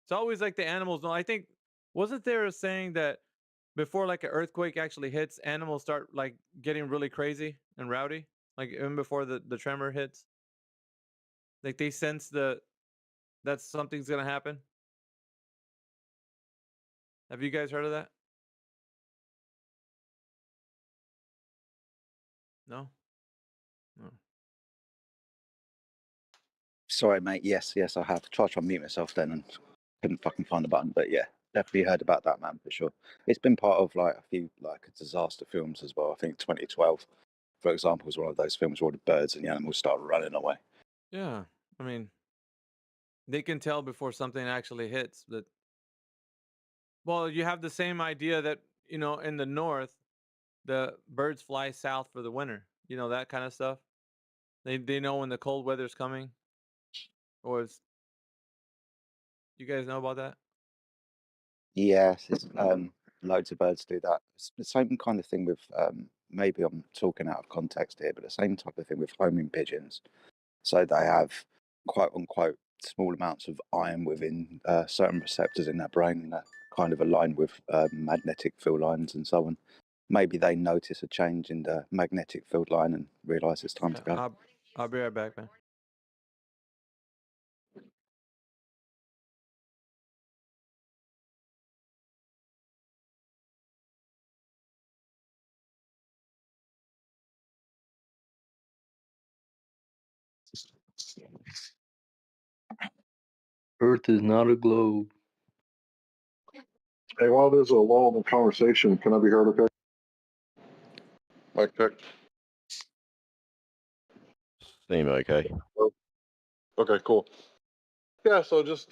it's always like the animals. No, I think wasn't there a saying that before like an earthquake actually hits, animals start like getting really crazy and rowdy, like even before the tremor hits. Like they sense that something's gonna happen. Have you guys heard of that? No. No. Sorry, mate. Yes, I have. Tried to unmute myself then and couldn't fucking find the button. But yeah, definitely heard about that, man, for sure. It's been part of like a few like disaster films as well. I think 2012, for example, was one of those films where all the birds and the animals start running away. Yeah, I mean, they can tell before something actually hits. That well, you have the same idea that in the north, the birds fly south for the winter. You know that kind of stuff. They know when the cold weather's coming, or it's You guys know about that? Yes, it's, loads of birds do that. It's the same kind of thing with maybe I'm talking out of context here, but the same type of thing with homing pigeons. So they have quote unquote small amounts of iron within certain receptors in their brain that kind of align with magnetic field lines and so on. Maybe they notice a change in the magnetic field line and realise it's time to go. I'll be right back, man. Earth is not a globe. Hey, while there's a lull in the conversation, can I be heard okay? Mic check. Seem okay. Okay, cool. Yeah, so just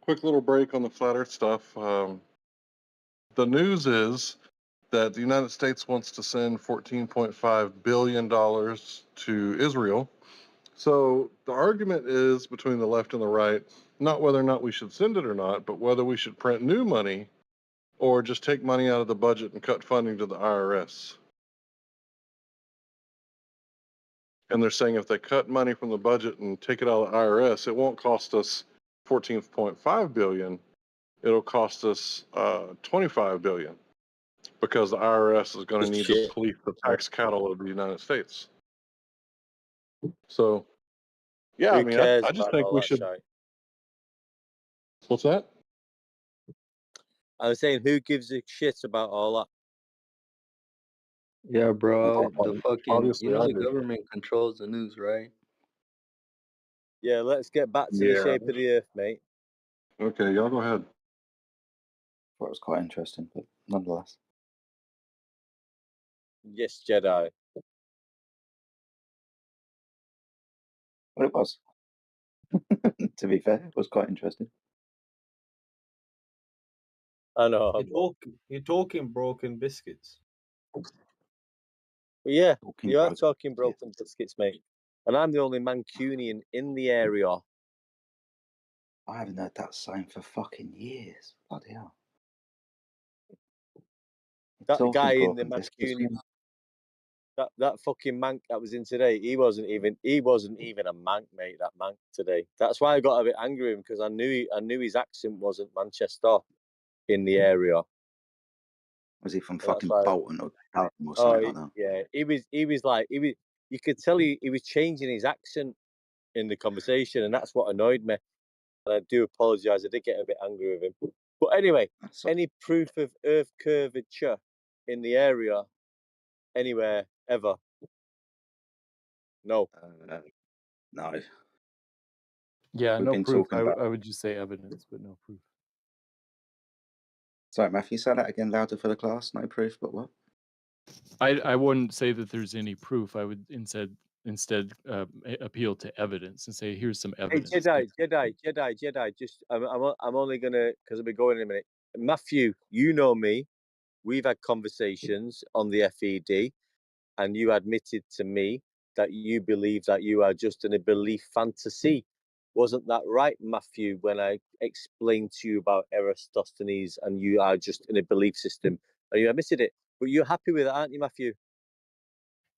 quick little break on the flat Earth stuff. The news is that the United States wants to send $14.5 billion to Israel. So the argument is between the left and the right, not whether or not we should send it or not, but whether we should print new money or just take money out of the budget and cut funding to the IRS. And they're saying if they cut money from the budget and take it out of the IRS, it won't cost us $14.5 billion. It'll cost us $25 billion because the IRS is going to need to police the tax cattle of the United States. So, yeah, Who I mean, cares I just about think all we that should. shite? What's that? I was saying, who gives a shit about all that? Yeah, bro. Well, The fucking, obviously, I the do. government controls the news, right? Yeah, let's get back to the Yeah. shape of the Earth, mate. Okay, y'all go ahead. Thought it was quite interesting, but nonetheless. Yes, Jedi. Well, it was. To be fair, it was quite interesting. I know. You're talking broken biscuits. But yeah, Talking you are broken talking broken biscuits, mate. And I'm the only Mancunian in the area. I haven't heard that saying for fucking years. Bloody hell. That Talking guy in the broken biscuits. Mancunian, that fucking mank that was in today, he wasn't even a mank, mate. That mank today. That's why I got a bit angry with him, because I knew his accent wasn't Manchester in the area. Was he from And that's fucking why. Bolton or Durham or Oh something like that? yeah, he was like you could tell he was changing his accent in the conversation, and that's what annoyed me. And I do apologise. I did get a bit angry with him. But anyway, any proof of Earth curvature in the area, anywhere, ever? No. No. Yeah, We've no been proof. talking about. I would just say evidence, but no proof. Sorry, Matthew, say that again louder for the class. No proof, but what? I wouldn't say that there's any proof. I would instead appeal to evidence and say, here's some Hey, evidence. Jedi. Just I'm only gonna, because I'll be going in a minute. Matthew, you know me. We've had conversations on the FED, and you admitted to me that you believe that you are just in a belief fantasy. Wasn't that right, Matthew, when I explained to you about Eratosthenes and you are just in a belief system? And you admitted it. But you're happy with it, aren't you, Matthew?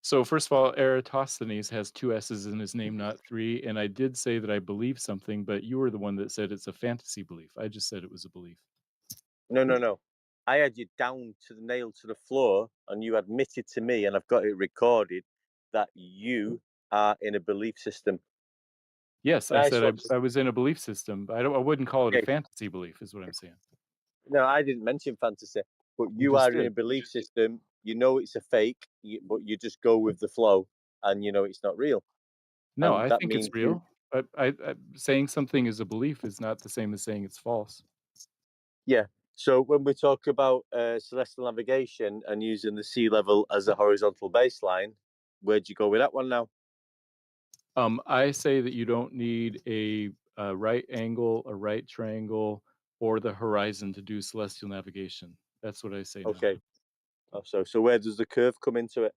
So first of all, Eratosthenes has 2 S's in his name, not 3. And I did say that I believe something, but you were the one that said it's a fantasy belief. I just said it was a belief. No. I had you down to the nail to the floor, and you admitted to me, and I've got it recorded, that you are in a belief system. Yes, I said I was in a belief system. But I wouldn't call it a Okay. fantasy belief, is what I'm saying. No, I didn't mention fantasy, but You you just are in a did. belief system. You know it's a fake, but you just go with the flow, and you know it's not real. No, And I that think it's means real. But I saying something is a belief is not the same as saying it's false. Yeah. So when we talk about celestial navigation and using the sea level as a horizontal baseline, where'd you go with that one now? I say that you don't need a right angle, a right triangle, or the horizon to do celestial navigation. That's what I say now. Okay. Oh, so where does the curve come into it?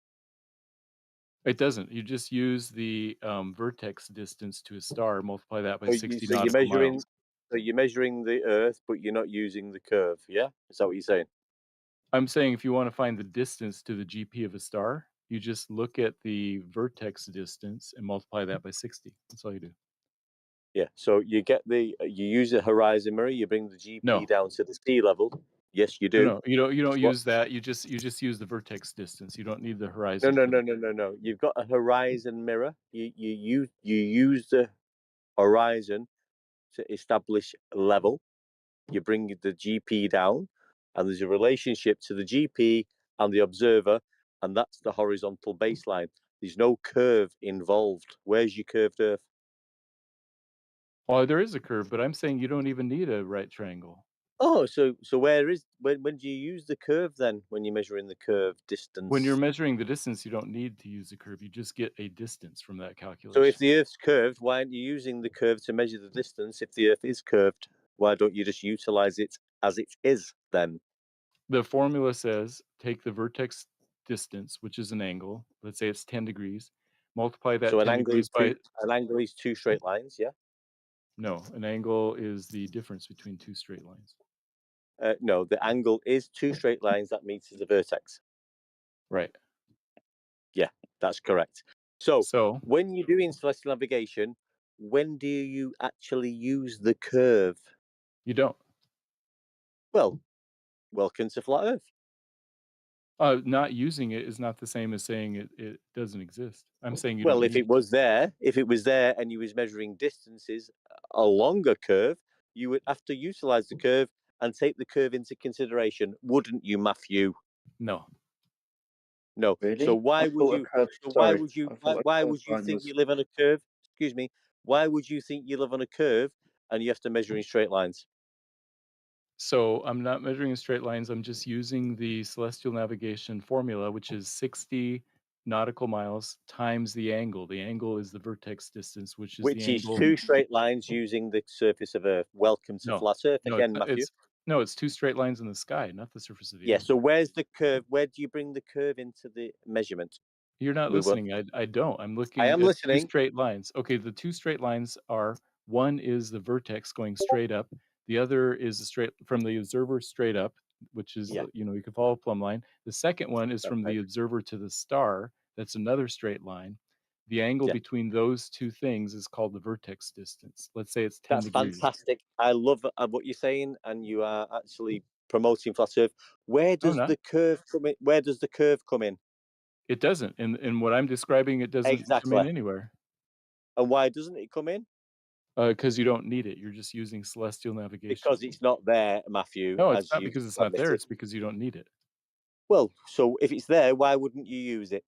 It doesn't. You just use the vertex distance to a star, multiply that by So 60 you're nautical measuring. miles. So you're measuring the Earth, but you're not using the curve. Yeah, is that what you're saying? I'm saying if you want to find the distance to the GP of a star, you just look at the vertex distance and multiply that by 60. That's all you do. Yeah. So you use a horizon mirror. You bring the GP No. down to the sea level. Yes, you do. No, you don't What? use that. You just use the vertex distance. You don't need the No, horizon. no. You've got a horizon mirror. You use the horizon to establish level. You bring the GP down, and there's a relationship to the GP and the observer, and that's the horizontal baseline. There's no curve involved. Where's your curved Earth? Well, there is a curve, but I'm saying you don't even need a right triangle. Oh, so when do you use the curve then? When you're measuring the curve distance? When you're measuring the distance, you don't need to use a curve. You just get a distance from that So calculation. if the Earth's curved, why aren't you using the curve to measure the distance? If the Earth is curved, why don't you just utilize it as it is then? The formula says take the vertex distance, which is an angle. Let's say it's 10 degrees. Multiply that So 10 degrees by... an angle is two straight lines, yeah? No, an angle is the difference between two straight lines. No, the angle is two straight lines that meets the vertex. Right. Yeah, that's correct. So when you're doing celestial navigation, when do you actually use the curve? You don't. Well, welcome to flat Earth. Not using it is not the same as saying it doesn't exist. I'm saying you Well, don't if need it was there and you was measuring distances along a curve, you would have to utilize the curve and take the curve into consideration, wouldn't you, Matthew? No. No. Really? So why I would thought a you? curve. So why Sorry, would you? I thought a Why curved would you line think was. you live on a curve? Excuse me. Why would you think you live on a curve and you have to measure in straight lines? So I'm not measuring in straight lines. I'm just using the celestial navigation formula, which is 60 nautical miles times the angle. The angle is the vertex distance, which is the Which is angle. two straight lines using the surface of Earth. Welcome to flat Earth again, Matthew. It's two straight lines in the sky, not the surface of the Yeah. Earth. So where's the curve? Where do you bring the curve into the measurement? You're not listening. I don't. I'm looking I am at listening. two straight lines. Okay, the two straight lines are, one is the vertex going straight up. The other is a straight from the observer straight up, which is, you can follow a plumb line. The second one is from the observer to the star. That's another straight line. The angle between those two things is called the vertex distance. Let's say it's 10 That's degrees. fantastic. I love what you're saying, and you are actually promoting flat Earth. Where does the curve come in? Where does the curve come in? It doesn't. In what I'm describing, it doesn't come in anywhere. And why doesn't it come in? Because you don't need it. You're just using celestial navigation. Because it's not there, Matthew. No, it's not because it's not there. It's because you don't need it. Well, so if it's there, why wouldn't you use it?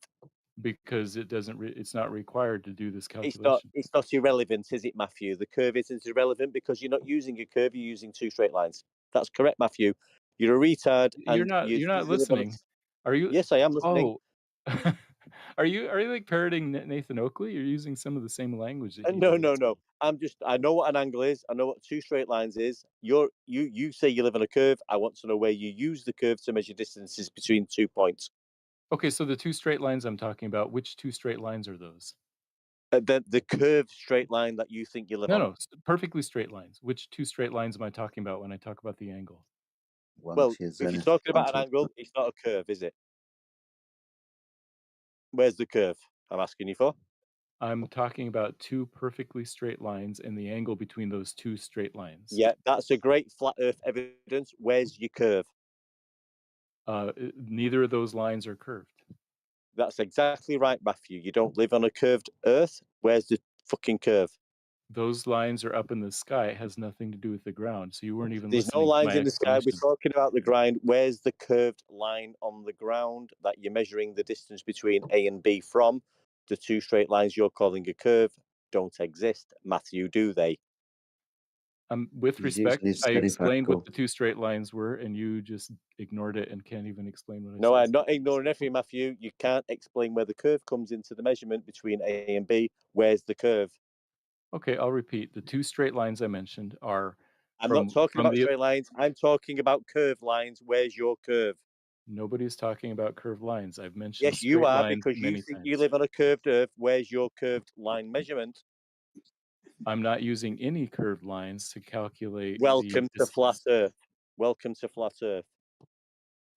Because it doesn't. It's not required to do this calculation. It's not irrelevant, is it, Matthew? The curve isn't irrelevant because you're not using a curve. You're using two straight lines. That's correct, Matthew. You're a retard. You're not listening. Are you? Yes, I am listening. Oh. Are you like parroting Nathan Oakley? You're using some of the same language that he No. does. I know what an angle is. I know what two straight lines is. You say you live on a curve. I want to know where you use the curve to measure distances between 2 points. Okay, so the two straight lines I'm talking about, which two straight lines are those? The curved straight line that you think you live on. No, perfectly straight lines. Which two straight lines am I talking about when I talk about the angle? Well, if you're talking about an angle, it's not a curve, is it? Where's the curve I'm asking you for? I'm talking about two perfectly straight lines and the angle between those two straight lines. Yeah, that's a great flat Earth evidence. Where's your curve? Neither of those lines are curved. That's exactly right, Matthew. You don't live on a curved Earth. Where's the fucking curve? Those lines are up in the sky. It has nothing to do with the ground. So you weren't even There's no listening to lines my in the sky. We're explanation. talking about the ground. Where's the curved line on the ground that you're measuring the distance between A and B from? The two straight lines you're calling a curve don't exist. Matthew, do they? With respect, I explained what the two straight lines were, and you just ignored it and can't even explain what I said. No, I'm not ignoring anything, Matthew. You can't explain where the curve comes into the measurement between A and B. Where's the curve? Okay, I'll repeat. The two straight lines I mentioned are. I'm not talking about straight lines. I'm talking about curved lines. Where's your curve? Nobody's talking about curved lines. I've mentioned Yes, you straight are, lines because you many think times. you live on a curved Earth. Where's your curved line measurement? I'm not using any curved lines to calculate the Welcome to flat distance. Earth. Welcome to flat Earth.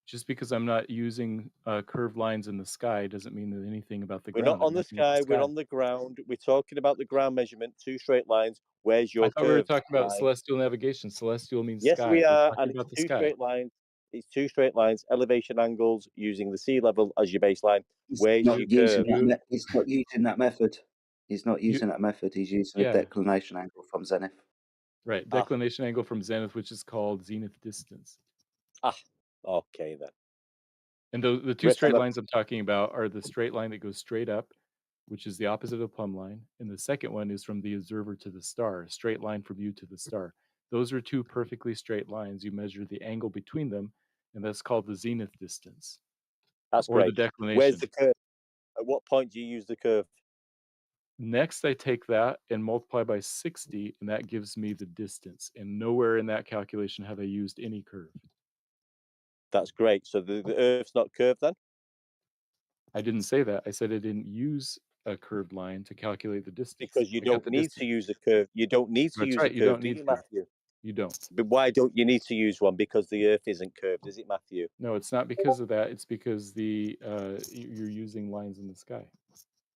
Just because I'm not using curved lines in the sky doesn't mean that anything about the We're ground. not I'm on the looking at the sky. We're sky. on the ground. We're talking about the ground measurement, 2 straight lines. Where's I your thought we were curved talking about line? celestial navigation. Celestial means Yes, sky. we We're are, talking and it's about the 2 sky. straight lines. It's 2 straight lines, elevation angles using the sea level as your baseline. He's Where's not your using curve? that. He's not using that method. He's not using that method. He's using a Yeah. declination angle from zenith. Right. Declination angle from zenith, which is called zenith distance. Okay then. And the two Rip, straight I'm a- lines I'm talking about are the straight line that goes straight up, which is the opposite of the plumb line, and the second one is from the observer to the star, a straight line from you to the star. Those are two perfectly straight lines. You measure the angle between them, and that's called the zenith distance. That's or the great. declination. Where's the curve? At what point do you use the curve? Next, I take that and multiply by 60, and that gives me the distance. And nowhere in that calculation have I used any curve. That's great. So the Earth's not curved then? I didn't say that. I said I didn't use a curved line to calculate the distance. Because you I got don't the need distance. to use a curve. You don't need to That's use right. a You curve, don't do need you, to. Matthew? You don't. But why don't you need to use one? Because the Earth isn't curved, is it, Matthew? No, it's not because of that. It's because you're using lines in the sky.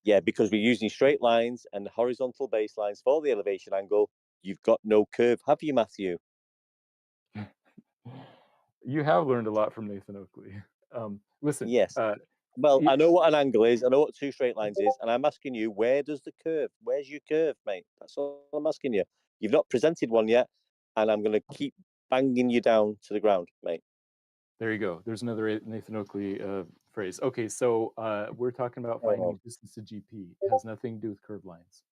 Yeah, because we're using straight lines and horizontal baselines for the elevation angle. You've got no curve, have you, Matthew? You have learned a lot from Nathan Oakley. Listen. Yes. Well, I know what an angle is. I know what 2 straight lines is, and I'm asking you, where does the curve? Where's your curve, mate? That's all I'm asking you. You've not presented one yet, and I'm going to keep banging you down to the ground, mate. There you go. There's another Nathan Oakley phrase. Okay, so we're talking about finding distance to GP. It has nothing to do with curved lines.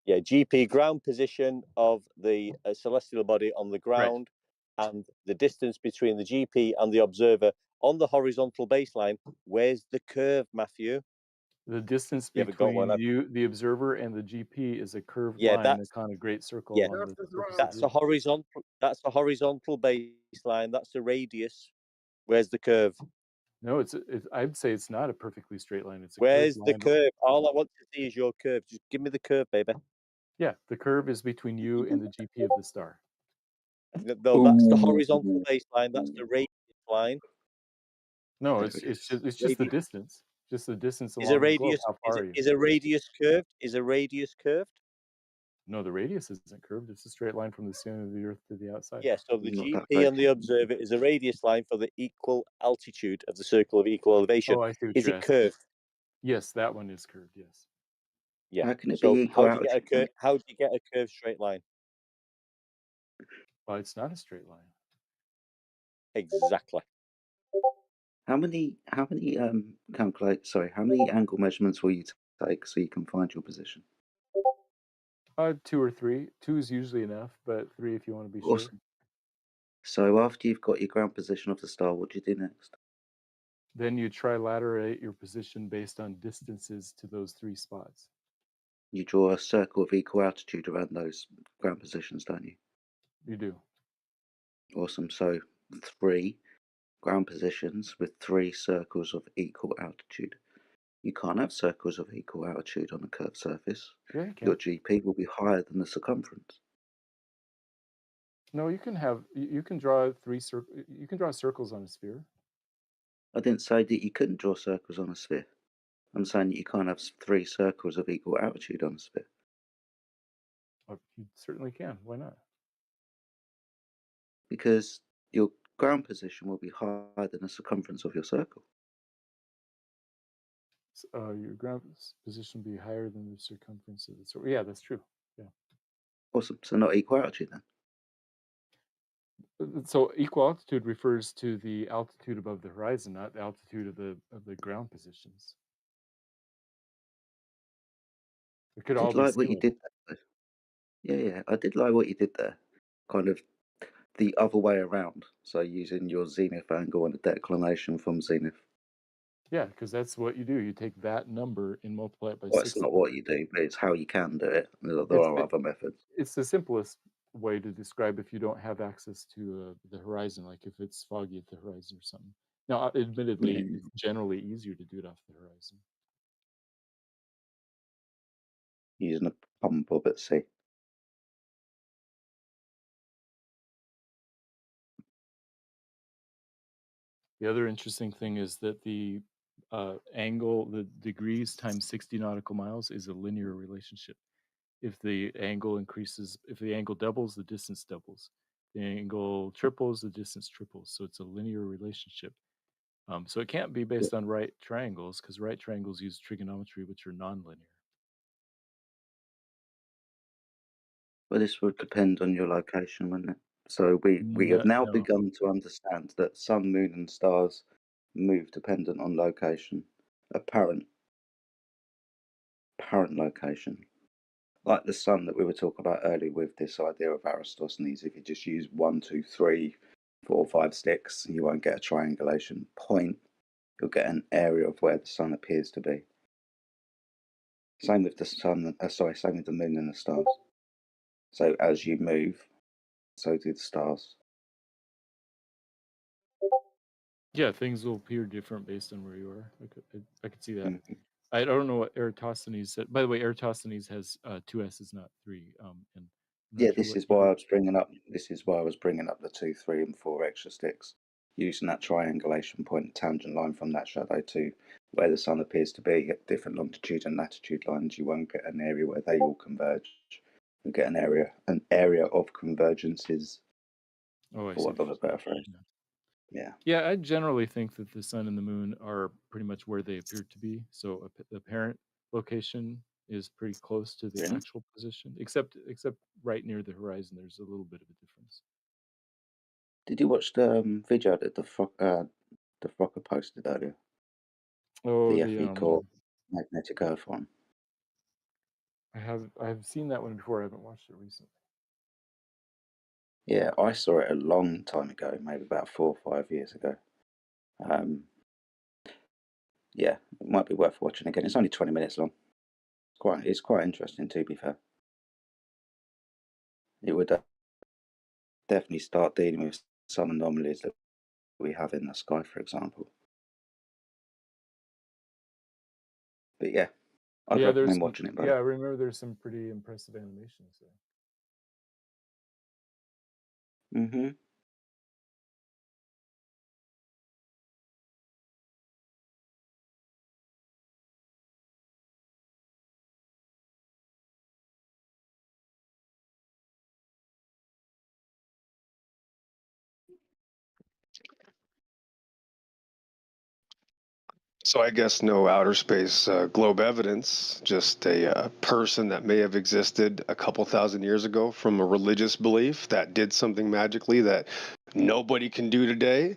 Yeah, GP, ground position of the celestial body on the ground, and the distance between the GP and the observer on the horizontal baseline. Where's the curve, Matthew? The distance You ever got one between up? you, the observer, and the GP is a curved Yeah, line that's that's on a great circle yeah. along the surface of That's the a horizontal. That's a horizontal baseline. That's the radius. Where's the curve? No, I'd say it's not a perfectly straight line. It's a Where's curved the line. curve? All I want to see is your curve. Just give me the curve, baby. Yeah, the curve is between you and the GP of the star. No, that's the horizontal baseline. That's the radius line. No, it's just the distance. Just the distance Is a along the globe. radius How far are you? is a radius curved? Is a radius curved? No, the radius isn't curved. It's a straight line from the center of the Earth to the outside. Yeah, so the GP and the observer is a radius line for the equal altitude of the circle of equal elevation. Oh, I see what Is you're it asking. curved? Yes, that one is curved. Yes. Yeah. How can it So be equal how do you get a altitude? curve? How do you get a curved straight line? Well, it's not a straight line. Exactly. How many how many angle measurements will you take so you can find your position? 2 or 3. 2 is usually enough, but 3 if you want to be sure. Awesome. So after you've got your ground position of the star, what do you do next? Then you trilaterate your position based on distances to those 3 spots. You draw a circle of equal altitude around those ground positions, don't you? You do. Awesome. So 3 ground positions with 3 circles of equal altitude. You can't have circles of equal altitude on a curved surface. Yeah, you Your can. GP will be higher than the circumference. No, you can have you can draw you can draw circles on a sphere. I didn't say that you couldn't draw circles on a sphere. I'm saying that you can't have 3 circles of equal altitude on a sphere. Oh, you certainly can. Why not? Because your ground position will be higher than the circumference of your circle. Your ground position will be higher than the circumference of the circle. Yeah, that's true. Yeah. Awesome. So not equal altitude then. So equal altitude refers to the altitude above the horizon, not the altitude of the ground positions. It could I all did be like what you scalar. did there. Yeah, I did like what you did there. Kind of the other way around. So using your zenith angle and a declination from zenith. Yeah, because that's what you do. You take that number and multiply it by Well, it's 60. not what you do, but it's how you can do it. There are other methods. It's the simplest way to describe if you don't have access to the horizon, like if it's foggy at the horizon or something. Now, admittedly, Yeah. it's generally easier to do it off the horizon. Using a pump bob at sea. The other interesting thing is that the angle, the degrees times 60 nautical miles is a linear relationship. If the angle increases, if the angle doubles, the distance doubles. The angle triples, the distance triples. So it's a linear relationship. So it can't be based on right triangles because right triangles use trigonometry, which are nonlinear. Well, this would depend on your location, wouldn't it? So we have now No. begun to understand that sun, moon, and stars move dependent on location, apparent location. Like the sun that we were talking about earlier with this idea of Aristosthenes, if you just use 1, 2, 3, 4, 5 sticks, you won't get a triangulation point. You'll get an area of where the sun appears to be. Same with the sun. Same with the moon and the stars. So as you move, so do the stars. Yeah, things will appear different based on where you are. I could see that. Mhm. I don't know what Eratosthenes said. By the way, Eratosthenes has 2 S's, not 3. And I'm Yeah, not sure this what is he why I did. was bringing up. This is why I was bringing up the 2, 3, and 4 extra sticks, using that triangulation point tangent line from that shadow to where the sun appears to be at different longitude and latitude lines. You won't get an area where they all converge. You get an area of convergences, Oh, I for see want what of you're a better saying. phrase. Yeah. Yeah, I generally think that the sun and the moon are pretty much where they appear to be. So the apparent location is pretty close to the Really? actual position, except right near the horizon. There's a little bit of a difference. Did you watch the video that the Frocker posted earlier? Oh, The the FE Core Magnetic Earth one. I've seen that one before. I haven't watched it recently. Yeah, I saw it a long time ago, maybe about 4 or 5 years ago. Yeah, it might be worth watching again. It's only 20 minutes long. It's quite interesting, to be fair. It would definitely start dealing with some anomalies that we have in the sky, for example. But yeah, I'd Yeah, there's recommend some, watching it, buddy. yeah, I remember there's some pretty impressive animations there. Mm-hmm. So I guess no outer space globe evidence, just a person that may have existed a couple thousand years ago from a religious belief that did something magically that nobody can do today.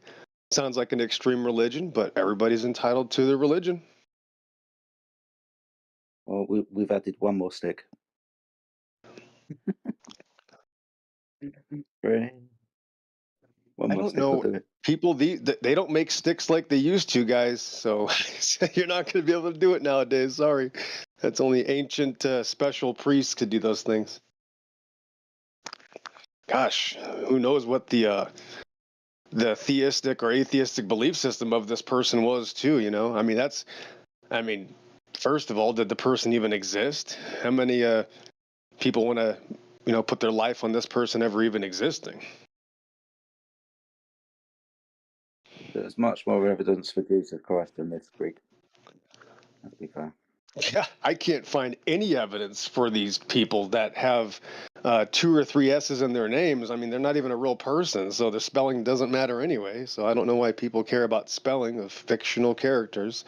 Sounds like an extreme religion, but everybody's entitled to their religion. Well, we've added one more stick. Right. One I more don't stick will know. do it. People, they don't make sticks like they used to, guys. So you're not going to be able to do it nowadays. Sorry. That's only ancient special priests could do those things. Gosh, who knows what the theistic or atheistic belief system of this person was too, you know? I mean, first of all, did the person even exist? How many people want to, put their life on this person ever even existing? There's much more evidence for Jesus Christ in this Greek. Let's be fair. Yeah, I can't find any evidence for these people that have 2 or 3 S's in their names. I mean, they're not even a real person, so the spelling doesn't matter anyway. So I don't know why people care about spelling of fictional characters,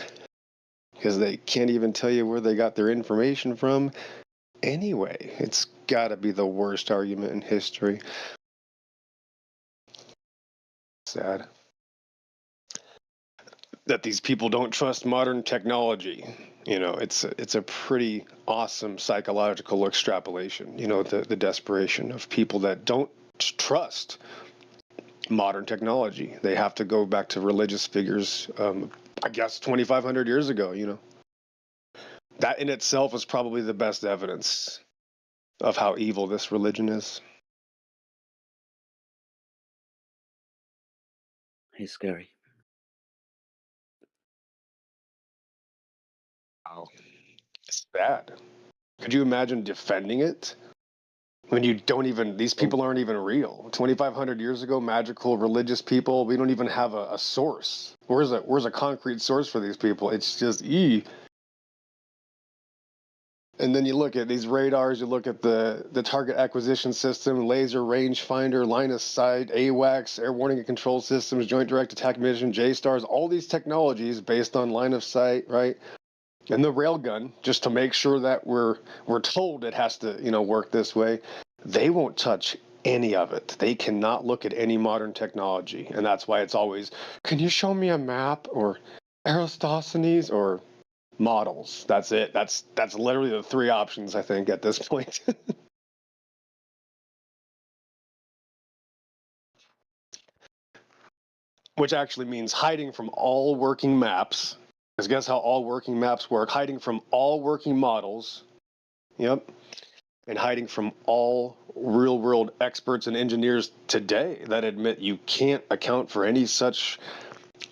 because they can't even tell you where they got their information from. Anyway, it's got to be the worst argument in history. Sad that these people don't trust modern technology. It's a pretty awesome psychological extrapolation. The desperation of people that don't trust modern technology. They have to go back to religious figures. I guess 2,500 years ago. That in itself is probably the best evidence of how evil this religion is. He's scary. Wow, it's bad. Could you imagine defending it? When you don't even, these people aren't even real. 2,500 years ago, magical religious people, we don't even have a source. Where's a concrete source for these people? It's just And then you look at these radars, you look at the target acquisition system, laser rangefinder, line of sight, AWACS, air warning and control systems, joint direct attack mission, JSTARS, all these technologies based on line of sight, right? And the railgun, just to make sure that we're told it has to, work this way. They won't touch any of it. They cannot look at any modern technology. And that's why it's always, can you show me a map or Aristosthenes or models? That's it. That's literally the three options, I think, at this point. Which actually means hiding from all working maps. Because guess how all working maps work? Hiding from all working models. Yep. And hiding from all real-world experts and engineers today that admit you can't account for any such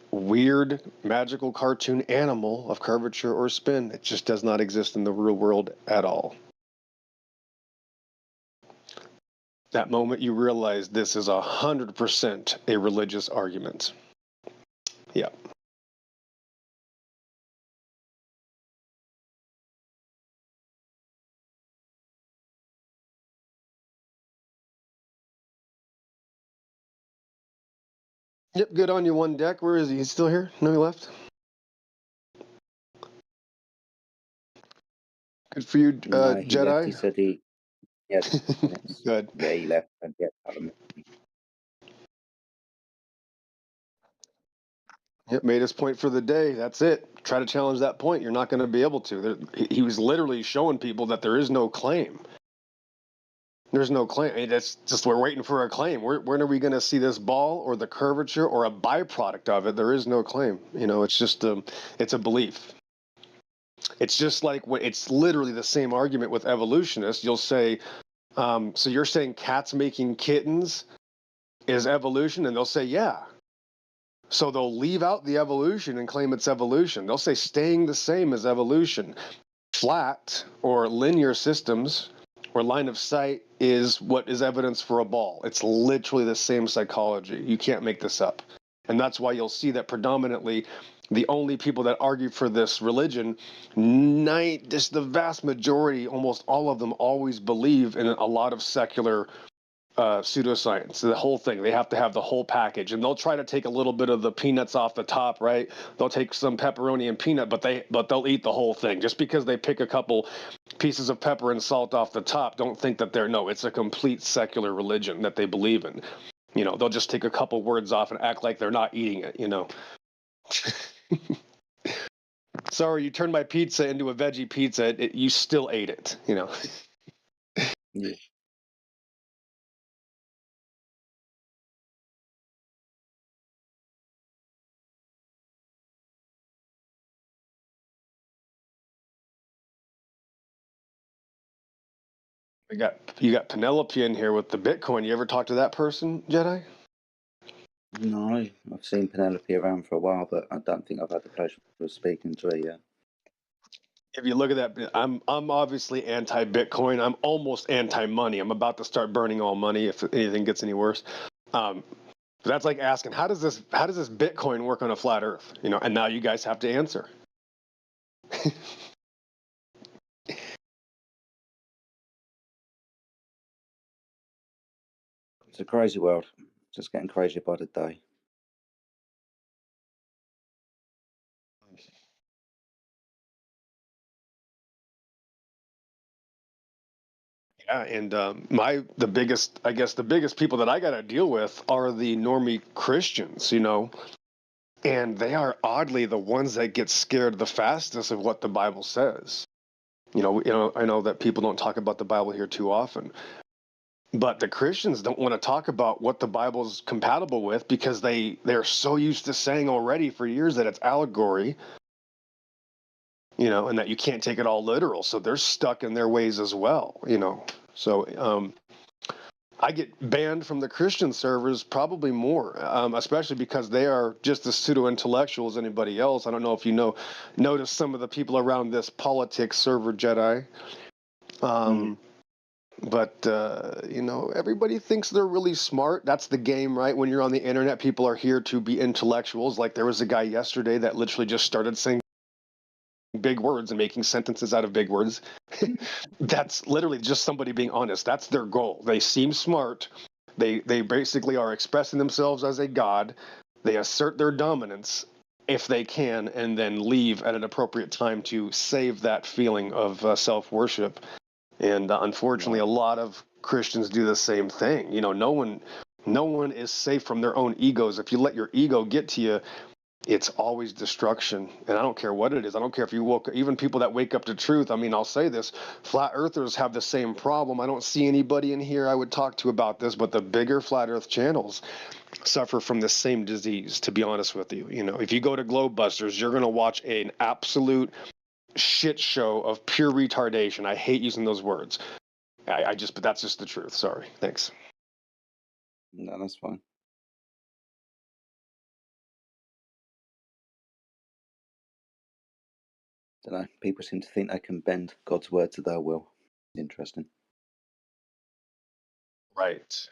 weird, magical cartoon animal of curvature or spin. It just does not exist in the real world at all. That moment you realize this is 100% a religious argument. Yeah. Yep, good on you, One Deck. Where is he? He's still here? No, he left? Good for you, No, he left. Jedi. He said he had minutes. Good. Yeah, he left. And yeah, Yep, made his point for the day. That's it. Try to challenge that point. You're not going to be able to. He was literally showing people that there is no claim. There's no claim. That's just, we're waiting for a claim. When are we going to see this ball or the curvature or a byproduct of it? There is no claim. It's just it's a belief. It's just like it's literally the same argument with evolutionists. You'll say, so you're saying cats making kittens is evolution? And they'll say, yeah. So they'll leave out the evolution and claim it's evolution. They'll say staying the same is evolution. Flat or linear systems or line of sight is what is evidence for a ball. It's literally the same psychology. You can't make this up. And that's why you'll see that predominantly the only people that argue for this religion, just the vast majority, almost all of them, always believe in a lot of secular pseudoscience. The whole thing. They have to have the whole package, and they'll try to take a little bit of the peanuts off the top, right? They'll take some pepperoni and peanut, but they'll eat the whole thing. Just because they pick a couple pieces of pepper and salt off the top, don't think that it's a complete secular religion that they believe in. They'll just take a couple words off and act like they're not eating it. Sorry, you turned my pizza into a veggie pizza. You still ate it. Yeah. You got Penelope in here with the Bitcoin. You ever talk to that person, Jedi? No, I've seen Penelope around for a while, but I don't think I've had the pleasure of speaking to her yet. If you look at that, I'm obviously anti-Bitcoin. I'm almost anti-money. I'm about to start burning all money if anything gets any worse. That's like asking, how does this Bitcoin work on a flat Earth? And now you guys have to answer. It's a crazy world. Just getting crazier by the day. Yeah, and the biggest people that I got to deal with are the normie Christians, and they are oddly the ones that get scared the fastest of what the Bible says. I know that people don't talk about the Bible here too often, but the Christians don't want to talk about what the Bible's compatible with because they're so used to saying already for years that it's allegory, and that you can't take it all literal. So they're stuck in their ways as well, So I get banned from the Christian servers probably more, especially because they are just as pseudo-intellectual as anybody else. I don't know if you notice some of the people around this politics server, Jedi. But, everybody thinks they're really smart. That's the game, right? When you're on the internet, people are here to be intellectuals. Like there was a guy yesterday that literally just started saying big words and making sentences out of big words. That's literally just somebody being honest. That's their goal. They seem smart. They basically are expressing themselves as a god. They assert their dominance if they can, and then leave at an appropriate time to save that feeling of self-worship. And unfortunately, a lot of Christians do the same thing. No one is safe from their own egos. If you let your ego get to you, it's always destruction. And I don't care what it is. I don't care if you even people that wake up to truth. I mean, I'll say this, flat earthers have the same problem. I don't see anybody in here I would talk to about this, but the bigger flat earth channels suffer from the same disease, to be honest with you. If you go to Globebusters, you're going to watch an absolute shit show of pure retardation. I hate using those words. But that's just the truth. Sorry. Thanks. No, that's fine. Don't know. People seem to think they can bend God's word to their will. Interesting. Right.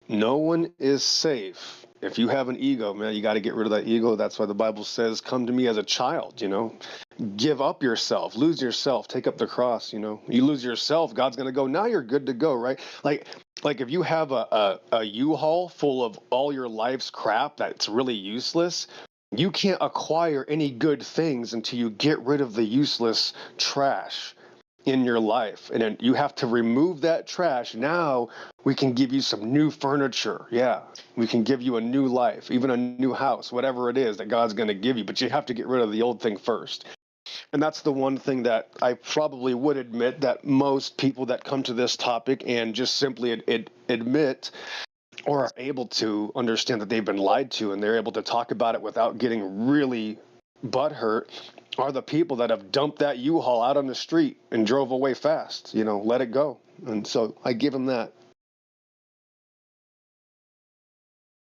No one is safe. If you have an ego, man, you got to get rid of that ego. That's why the Bible says, come to me as a child, give up yourself, lose yourself, take up the cross, you lose yourself, God's going to go, now you're good to go, right? Like if you have a U-Haul full of all your life's crap that's really useless, you can't acquire any good things until you get rid of the useless trash in your life. And then you have to remove that trash. Now we can give you some new furniture. Yeah, we can give you a new life, even a new house, whatever it is that God's going to give you. But you have to get rid of the old thing first. And that's the one thing that I probably would admit that most people that come to this topic and just simply admit or are able to understand that they've been lied to, and they're able to talk about it without getting really butthurt, are the people that have dumped that U-Haul out on the street and drove away fast, let it go. And so I give them that.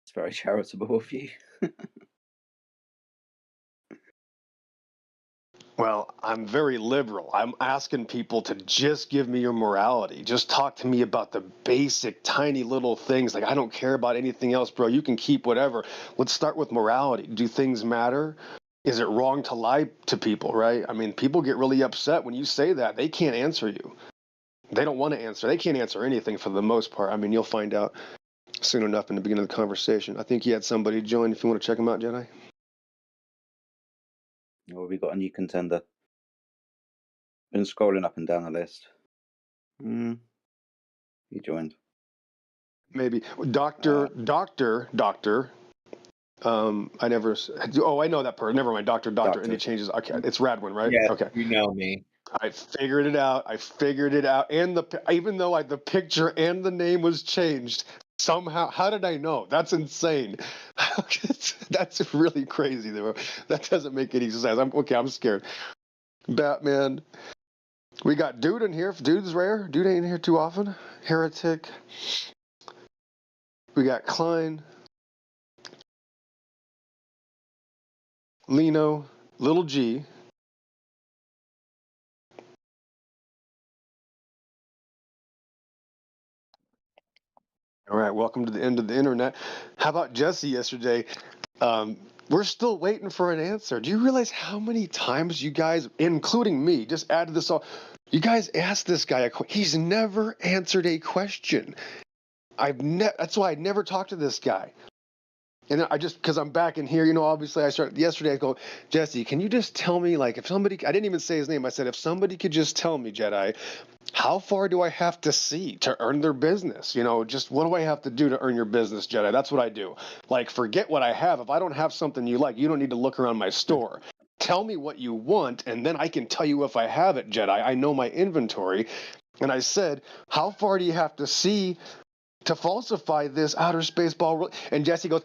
It's very charitable of you. Well, I'm very liberal. I'm asking people to just give me your morality. Just talk to me about the basic, tiny little things. Like, I don't care about anything else, bro. You can keep whatever. Let's start with morality. Do things matter? Is it wrong to lie to people, right? I mean, people get really upset when you say that. They can't answer you. They don't want to answer. They can't answer anything for the most part. I mean, you'll find out soon enough in the beginning of the conversation. I think you had somebody join if you want to check them out, Jedi. Well, we got a new contender. Been scrolling up and down the list. He joined. Maybe. Doctor. I never. Oh, I know that person. Never mind. Doctor. And he changes. Okay, it's Radwin, right? Yeah, okay. You know me. I figured it out. And even though the picture and the name was changed, somehow, how did I know? That's insane. That's really crazy. That doesn't make any sense. I'm scared. Batman. We got Dude in here. Dude's rare. Dude ain't here too often. Heretic. We got Klein. Lino. Little G. All right, welcome to the end of the internet. How about Jesse yesterday? We're still waiting for an answer. Do you realize how many times you guys, including me, just added this all? You guys asked this guy he's never answered a question. That's why I never talked to this guy. And because I'm back in here, obviously I started yesterday. I go, Jesse, can you just tell me, if somebody, I didn't even say his name. I said, if somebody could just tell me, Jedi, how far do I have to see to earn their business? Just what do I have to do to earn your business, Jedi? That's what I do. Forget what I have. If I don't have something you like, you don't need to look around my store. Tell me what you want, and then I can tell you if I have it, Jedi. I know my inventory. And I said, how far do you have to see to falsify this outer space ball? And Jesse goes,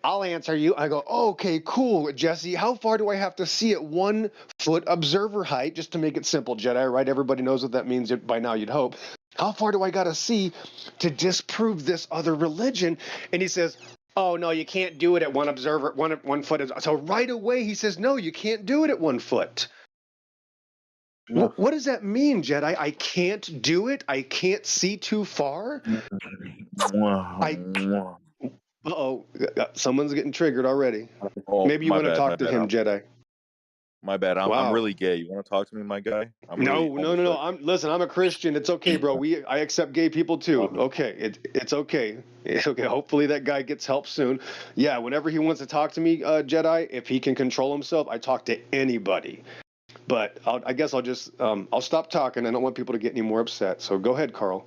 I'll answer you. I go, okay, cool, Jesse. How far do I have to see at 1 foot observer height? Just to make it simple, Jedi, right? Everybody knows what that means by now, you'd hope. How far do I got to see to disprove this other religion? And he says, oh, no, you can't do it at 1 foot. So right away he says, no, you can't do it at 1 foot. No. What does that mean, Jedi? I can't do it. I can't see too far. Uh-oh, someone's getting triggered already. Oh, Maybe you my want to bad, my talk to bad. him, Jedi. My bad. I'm Wow. really gay. You want to talk to me, my guy? I'm really No. homosexual. Listen. I'm a Christian. It's okay, bro. I accept gay people too. Okay, it's okay. It's okay. Hopefully that guy gets help soon. Yeah. Whenever he wants to talk to me, Jedi, if he can control himself, I talk to anybody. But I guess I'll just I'll stop talking. I don't want people to get any more upset. So go ahead, Carl.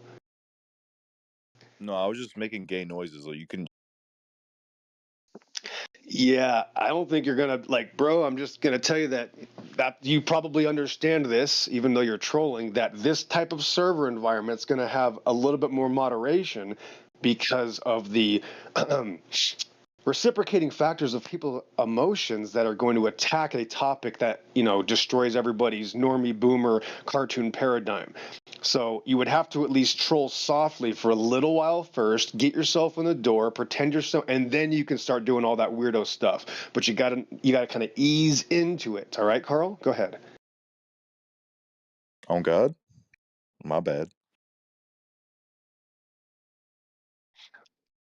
No, I was just making gay noises. So you can. Yeah, I don't think you're gonna like, bro. I'm just gonna tell you that you probably understand this, even though you're trolling. That this type of server environment is gonna have a little bit more moderation because of the reciprocating factors of people's emotions that are going to attack a topic that destroys everybody's normie boomer cartoon paradigm. So you would have to at least troll softly for a little while first, get yourself in the door, pretend you're so, and then you can start doing all that weirdo stuff. But you gotta kind of ease into it. All right, Carl, go ahead. On God, my bad.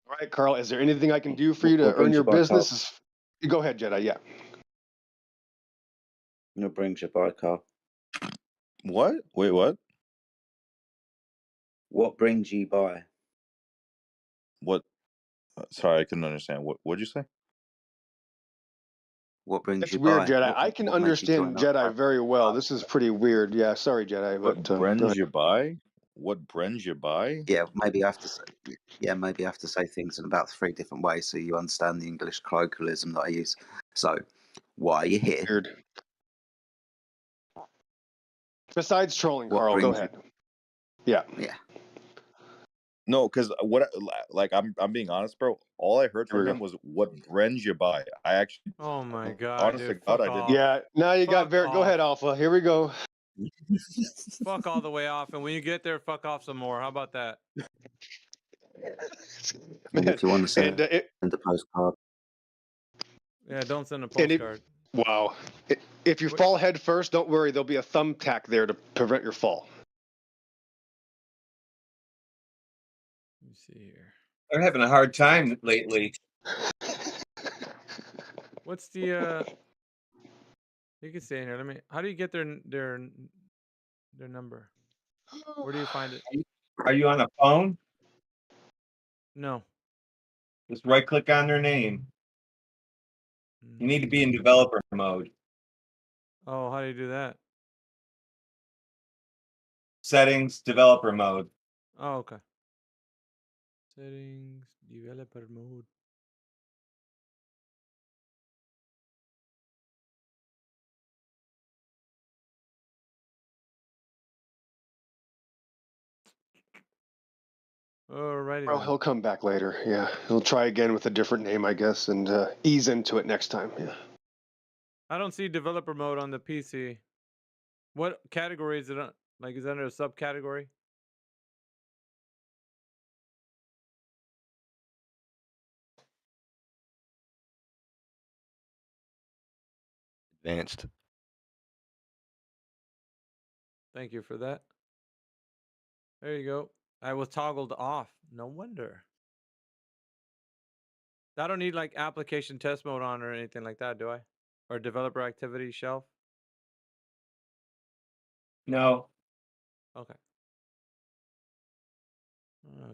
All right, Carl, is there anything I can do for you to What earn brings your you by, Carl? business? Go ahead, Jedi. Yeah. What brings you by, Carl? What? Wait, what? What brings you by? What? Sorry, I couldn't understand. What'd you say? What brings It's you weird, by? Jedi. I can What made you join understand our Jedi club? very well. This is pretty weird. Yeah, sorry, Jedi, What but go brings ahead. you by? What brings you by? Yeah, maybe I have to say. Yeah, maybe I have to say things in about 3 different ways so you understand the English colloquialism that I use. So, why are you here? Weird. Besides trolling, What Carl, go brings ahead. Yeah. Yeah. No, because I'm being honest, bro. All I heard from him was "what brings you by." I actually, Oh my god, honest to dude! God, Fuck I didn't. off. Yeah. Now you got Fuck very. Go ahead, off. Alpha. Here we go. Fuck all the way off, and when you get there, fuck off some more. How about that? And if you want to send And a postcard, Yeah, don't send a and postcard. wow. If you fall head first, don't worry. There'll be a thumbtack there to prevent your fall. Let me see here. They're having a hard time lately. What's the You can stay in here. Let me. How do you get their number? Where do you find it? Are you on a phone? No. Just right click on their name. You need to be in developer mode. Oh, how do you do that? Settings, developer mode. Oh, okay. Settings, developer mode. Alrighty Well, then. he'll come back later. Yeah. He'll try again with a different name, I guess, and ease into it next time. Yeah. I don't see developer mode on the PC. What category is it on? Like, is it under a subcategory? Advanced. Thank you for that. There you go. I was toggled off. No wonder. I don't need like application test mode on or anything like that, do I? Or developer activity shelf? No. Okay.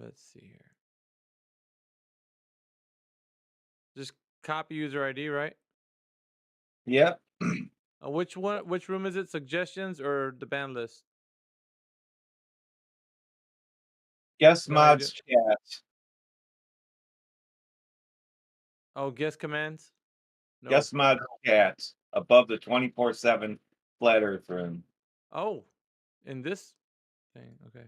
Let's see here. Just copy user ID, right? Yep. Which one? Which room is it? Suggestions or the ban list? Guest So how you mods chat. Oh, guest commands? No. Guest mods chat above the 24/7 flat earth room. Oh, in this thing. Okay.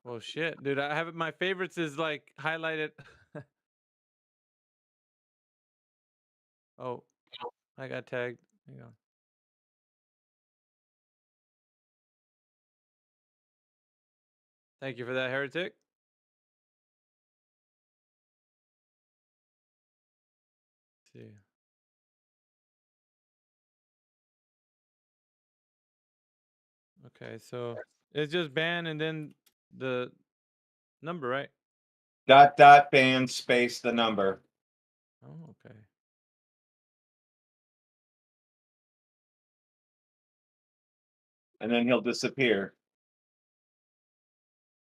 Well, shit, dude. I have it. My favorites is like highlighted. Oh, I got tagged. Hang on. Thank you for that, heretic. Let's see. Okay, so it's just ban and then the number, right? .. space the number. Oh, okay. And then he'll disappear.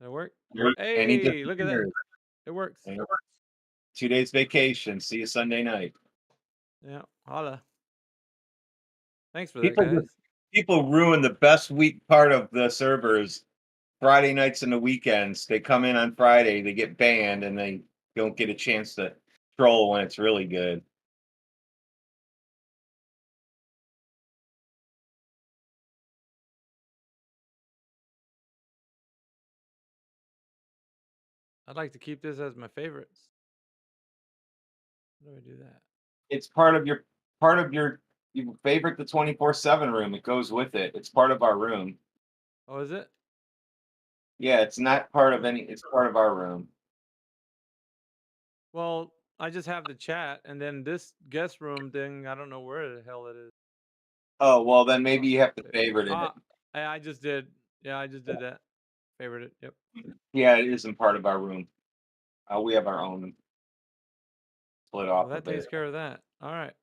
That work? And he Hey, look at that. disappears. It works. And it works. 2 days vacation. See you Sunday night. Yeah, holla. Thanks for that, guys. People ruin the best week part of the servers. Friday nights and the weekends. They come in on Friday, they get banned, and they don't get a chance to troll when it's really good. I'd like to keep this as my favorites. How do I do that? It's part of your you favorite the 24/7 room. It goes with it. It's part of our room. Oh, is it? Yeah, it's not part of any. It's part of our room. Well, I just have the chat, and then this guest room thing, I don't know where the hell it is. Oh well, then maybe you have to favorite it. I just did. Yeah, I just did that. Favorite it. Yep. Yeah, it isn't part of our room. We have our own split off Well, that of takes it. care of that. All right.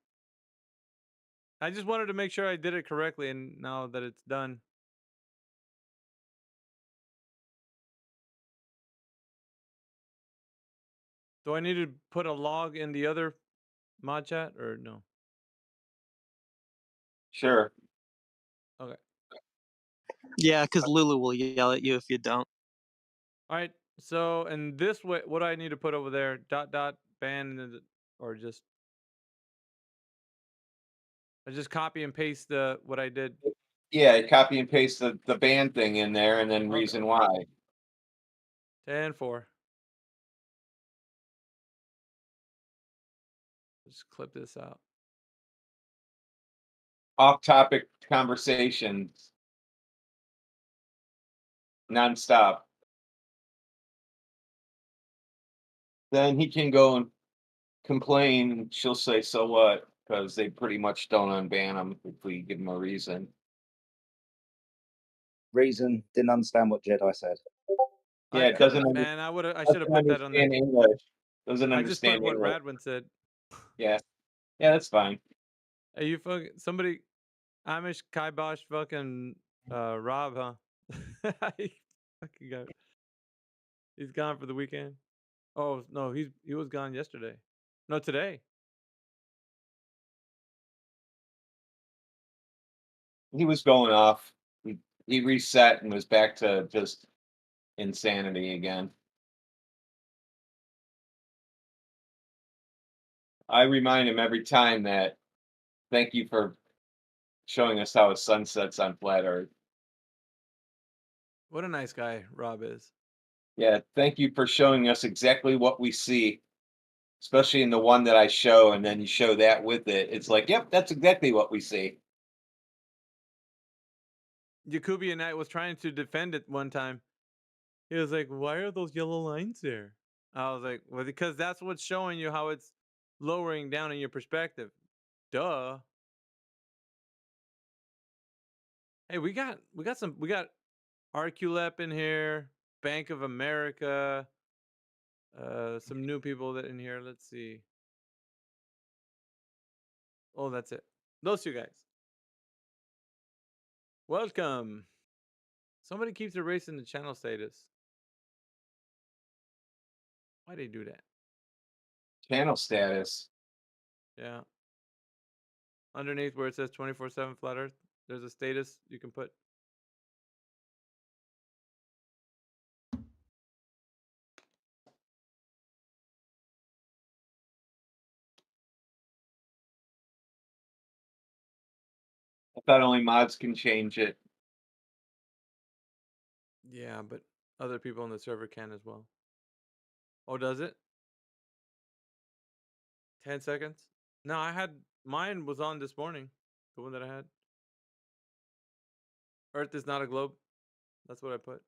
I just wanted to make sure I did it correctly, and now that it's done. Do I need to put a log in the other mod chat or no? Sure. Okay. Yeah, because Lulu will yell at you if you don't. All right. So, and this way, what do I need to put over there? .. ban or just I just copy and paste what I did. Yeah, copy and paste the band thing in there, and then reason why. 10-4. Just clip this out. Off-topic conversations, nonstop. Then he can go and complain, and she'll say, "So what?" Because they pretty much don't unban him if we give him a reason. Reason, didn't understand what Jedi said. Yeah, it doesn't. Man, I should have put that on there. Understand English. Doesn't I just put understand what English. Radwin said. Yeah, yeah, that's fine. Hey, you fucking somebody, Amish Kibosh fucking Rob, huh? He fucking got. He's gone for the weekend. Oh no, he was gone yesterday. No, today. He was going off. He reset and was back to just insanity again. I remind him every time that thank you for showing us how a sun sets on flat Earth. What a nice guy Rob is. Yeah, thank you for showing us exactly what we see, especially in the one that I show, and then you show that with it. It's like, yep, that's exactly what we see. Jacoby and I was trying to defend it one time. He was like, "Why are those yellow lines there?" I was like, "Well, because that's what's showing you how it's lowering down in your perspective." Duh. Hey, we got Arculep in here, Bank of America, some new people that in here. Let's see. Oh, that's it. Those two guys. Welcome. Somebody keeps erasing the channel status. Why do they do that? Channel status. Yeah. Underneath where it says 24/7 Flat Earth, there's a status you can put. I thought only mods can change it. Yeah, but other people on the server can as well. Oh, does it? 10 seconds? No, mine was on this morning. The one that I had. Earth is not a globe. That's what I put.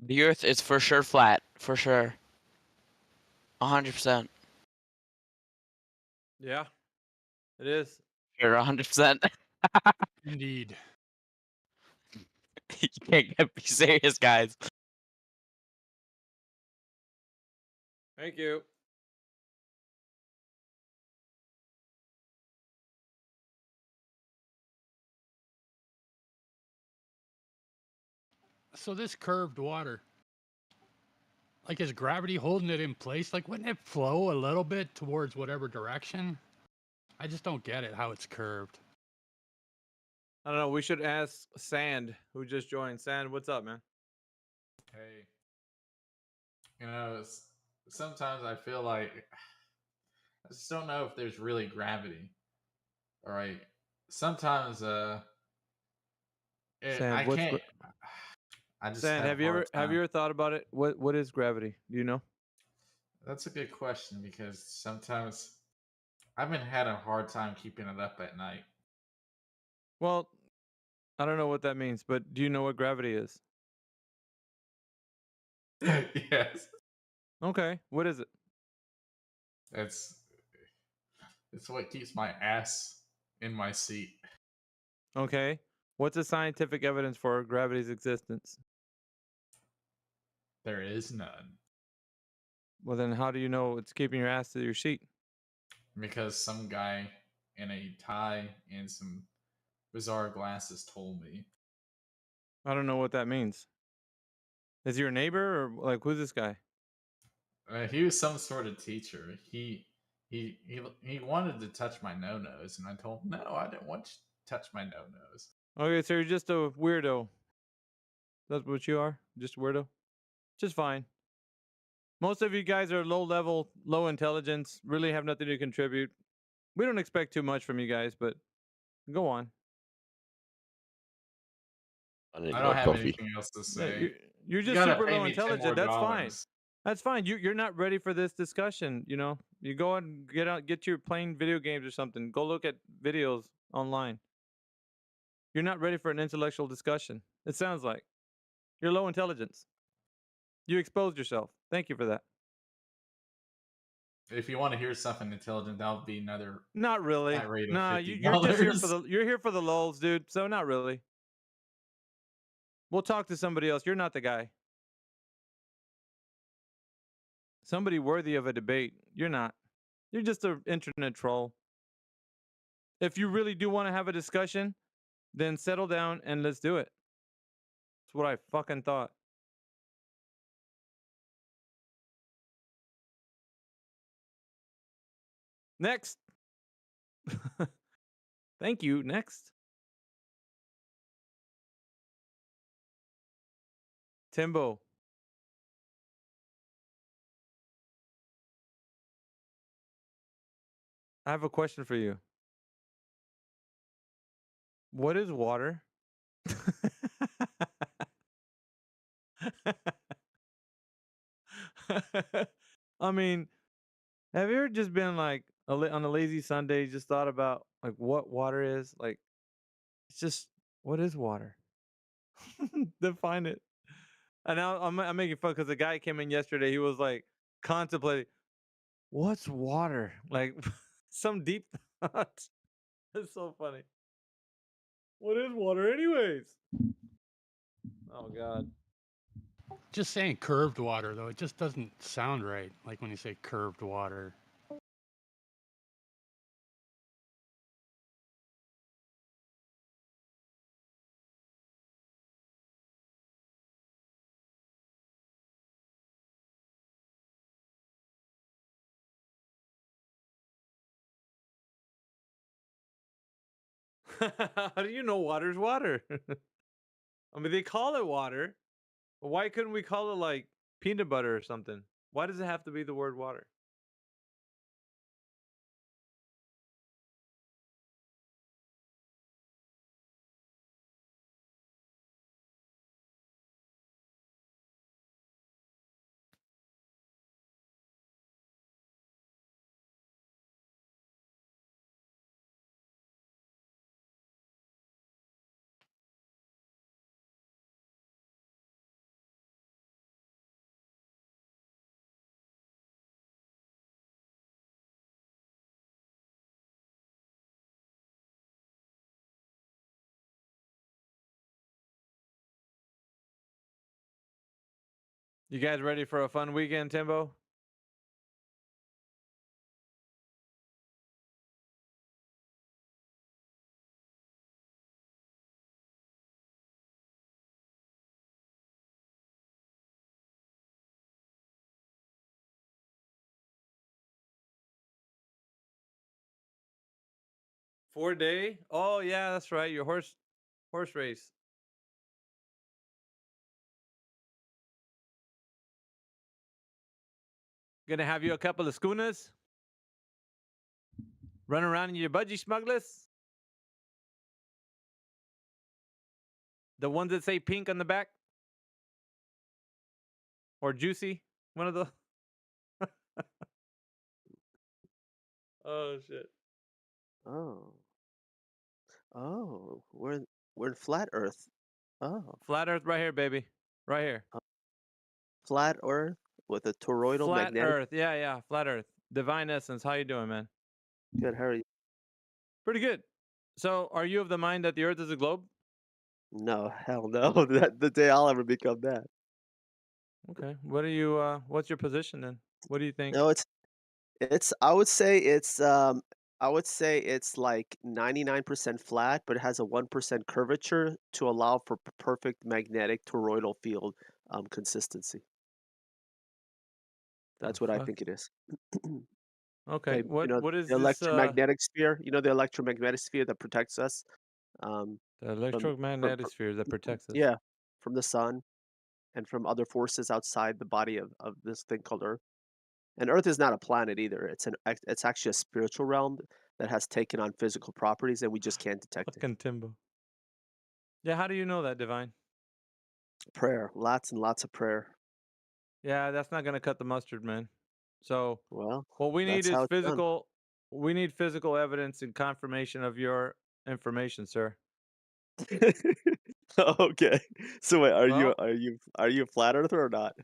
The Earth is for sure flat, for sure. 100%. Yeah, it is. Sure, 100%. Indeed. You can't be serious, guys. Thank you. So this curved water, like is gravity holding it in place? Like wouldn't it flow a little bit towards whatever direction? I just don't get it how it's curved. I don't know. We should ask Sand, who just joined. Sand, what's up, man? Hey, sometimes I feel like I just don't know if there's really gravity. All right, sometimes Sand, I what's can't. I just Sand? have Have a you hard time. ever thought about it? What is gravity? Do you know? That's a good question because sometimes I've been had a hard time keeping it up at night. Well, I don't know what that means, but do you know what gravity is? Yes, Okay, what is it? it's what keeps my ass in my seat. Okay, what's the scientific evidence for gravity's existence? There is none Well, then how do you know it's keeping your ass to your seat? because some guy in a tie and some bizarre glasses told me. I don't know what that means. Is he your neighbor or like who's this guy? He was some sort of teacher. He wanted to touch my no nose, and I told him no, I didn't want you to touch my no nose. Okay, so you're just a weirdo. That's what you are? Just a weirdo? Just fine. Most of you guys are low level, low intelligence, really have nothing to contribute. We don't expect too much from you guys, but go on. I don't have anything else to Yeah, say. you're You just gotta super pay low me $10 intelligent. That's fine. more. That's fine. You're not ready for this discussion. You know, you go and get your playing video games or something. Go look at videos online. You're not ready for an intellectual discussion. It sounds like you're low intelligence. You exposed yourself. Thank you for that. If you want to hear something intelligent, that'll be another Not really. flat rate of Nah, $50. you're just here for you're here for the lulz, dude. So not really. We'll talk to somebody else. You're not the guy. Somebody worthy of a debate. You're not. You're just an internet troll. If you really do want to have a discussion, then settle down and let's do it. That's what I fucking thought. Next. Thank you. Next. Timbo. I have a question for you. What is water? I mean, have you ever just been like on a lazy Sunday, just thought about like what water is? Like, it's just, what is water? Define it. And now I'm making fun because the guy came in yesterday. He was like contemplating, what's water? Like some deep thought. It's so funny. What is water, anyways? Oh God. Just saying curved water though, it just doesn't sound right. Like when you say curved water. How do you know water's water? I mean, they call it water. But why couldn't we call it like peanut butter or something? Why does it have to be the word water? You guys ready for a fun weekend, Timbo? Four-day? Oh yeah, that's right. Your horse race. Gonna have you a couple of schooners? Run around in your budgie smugglers? The ones that say pink on the back? Or juicy? One of the Oh shit. Oh. Oh, we're in flat Earth. Oh, Flat Earth right here, baby. Right here. flat Earth with a toroidal Flat magnetic. Earth. Yeah, yeah. Flat Earth. Divine Essence. How you doing, man? Good. How are you? Pretty good. So, are you of the mind that the Earth is a globe? No, hell no. That the day I'll ever become that. Okay. What are you? What's your position then? What do you think? No, it's. I would say it's like 99% flat, but it has a 1% curvature to allow for perfect magnetic toroidal field consistency. The That's what I fuck? think it is. Okay. Okay, you know What is the this? electromagnetic sphere. You know the electromagnetic sphere that protects us The from electromagnetic sphere that protects us. yeah, from the sun and from other forces outside the body of this thing called Earth. And Earth is not a planet either. It's actually a spiritual realm that has taken on physical properties, and we just can't detect it. Fucking Timbo. Yeah. How do you know that, Divine? Prayer, lots and lots of prayer. Yeah, that's not gonna cut the mustard, man. So, Well, what we need that's is how it's done. physical. We need physical evidence and confirmation of your information, sir. Okay. So wait, Well, are you a flat earther or not?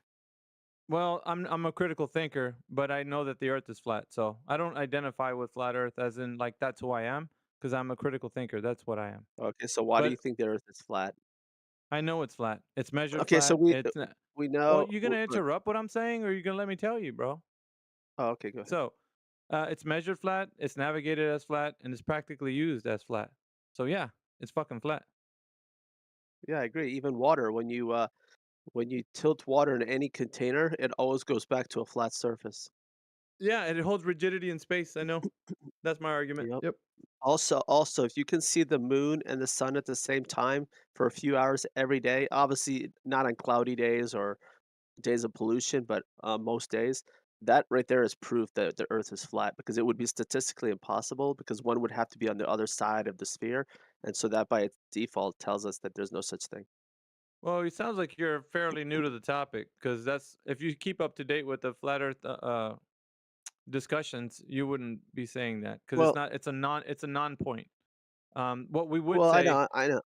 well, I'm a critical thinker, but I know that the Earth is flat, so I don't identify with flat Earth as in like that's who I am, because I'm a critical thinker. That's what I am. Okay, so why do you But think the Earth is flat? I know it's flat. It's measured Okay, so flat. It's not. we Well, know. you gonna interrupt what I'm saying, or are you gonna let me tell you, bro? Oh, okay, go ahead. So, it's measured flat. It's navigated as flat, and it's practically used as flat. So yeah, it's fucking flat. Yeah, I agree. Even water, when you tilt water in any container, it always goes back to a flat surface. Yeah, and it holds rigidity in space. I know. That's my argument. Yep. Yep. Also, if you can see the moon and the sun at the same time for a few hours every day, obviously not on cloudy days or days of pollution, but most days, that right there is proof that the Earth is flat because it would be statistically impossible because one would have to be on the other side of the sphere, and so that by its default tells us that there's no such thing. Well, it sounds like you're fairly new to the topic, because that's if you keep up to date with the flat Earth discussions, you wouldn't be saying that because it's Well, not. It's a non-point. What we would well, say, I know.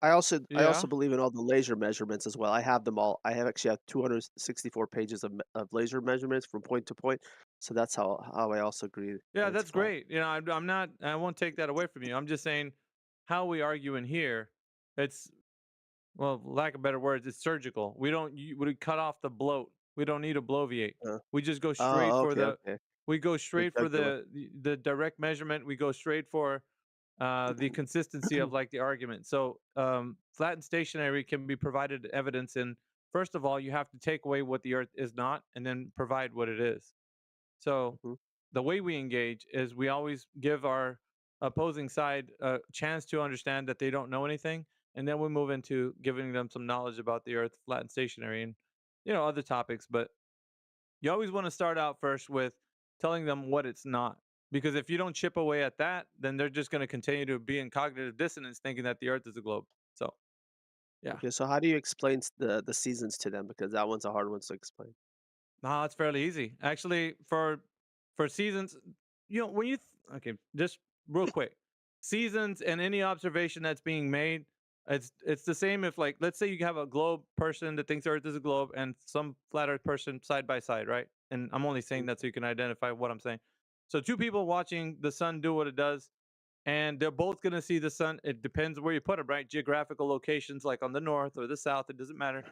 I yeah, also believe in all the laser measurements as well. I have them all. I have actually have 264 pages of laser measurements from point to point. So that's how I also agree yeah, that it's that's flat. great. You know, I'm not. I won't take that away from you. I'm just saying how we argue in here. It's well, lack of better words, it's surgical. We cut off the bloat. We don't need to bloviate. Uh, We just go straight oh, for okay, the. okay. We go The straight for jugular. the direct measurement. We go straight for the consistency of like the argument. So flat and stationary can be provided evidence in. First of all, you have to take away what the Earth is not, and then provide what it is. So Mhm. the way we engage is we always give our opposing side a chance to understand that they don't know anything, and then we move into giving them some knowledge about the Earth, flat and stationary, and other topics. But you always want to start out first with telling them what it's not, because if you don't chip away at that, then they're just going to continue to be in cognitive dissonance, thinking that the Earth is a globe. So yeah. Okay, so how do you explain the seasons to them? Because that one's a hard one to explain. No, it's fairly easy. Actually, for seasons, when okay, just real quick. Seasons and any observation that's being made, it's the same if like let's say you have a globe person that thinks Earth is a globe and some flat Earth person side by side, right? And I'm only saying Mhm. that so you can identify what I'm saying. So two people watching the sun do what it does, and they're both going to see the sun. It depends where you put it, right? Geographical locations like on the north or the south, it doesn't matter.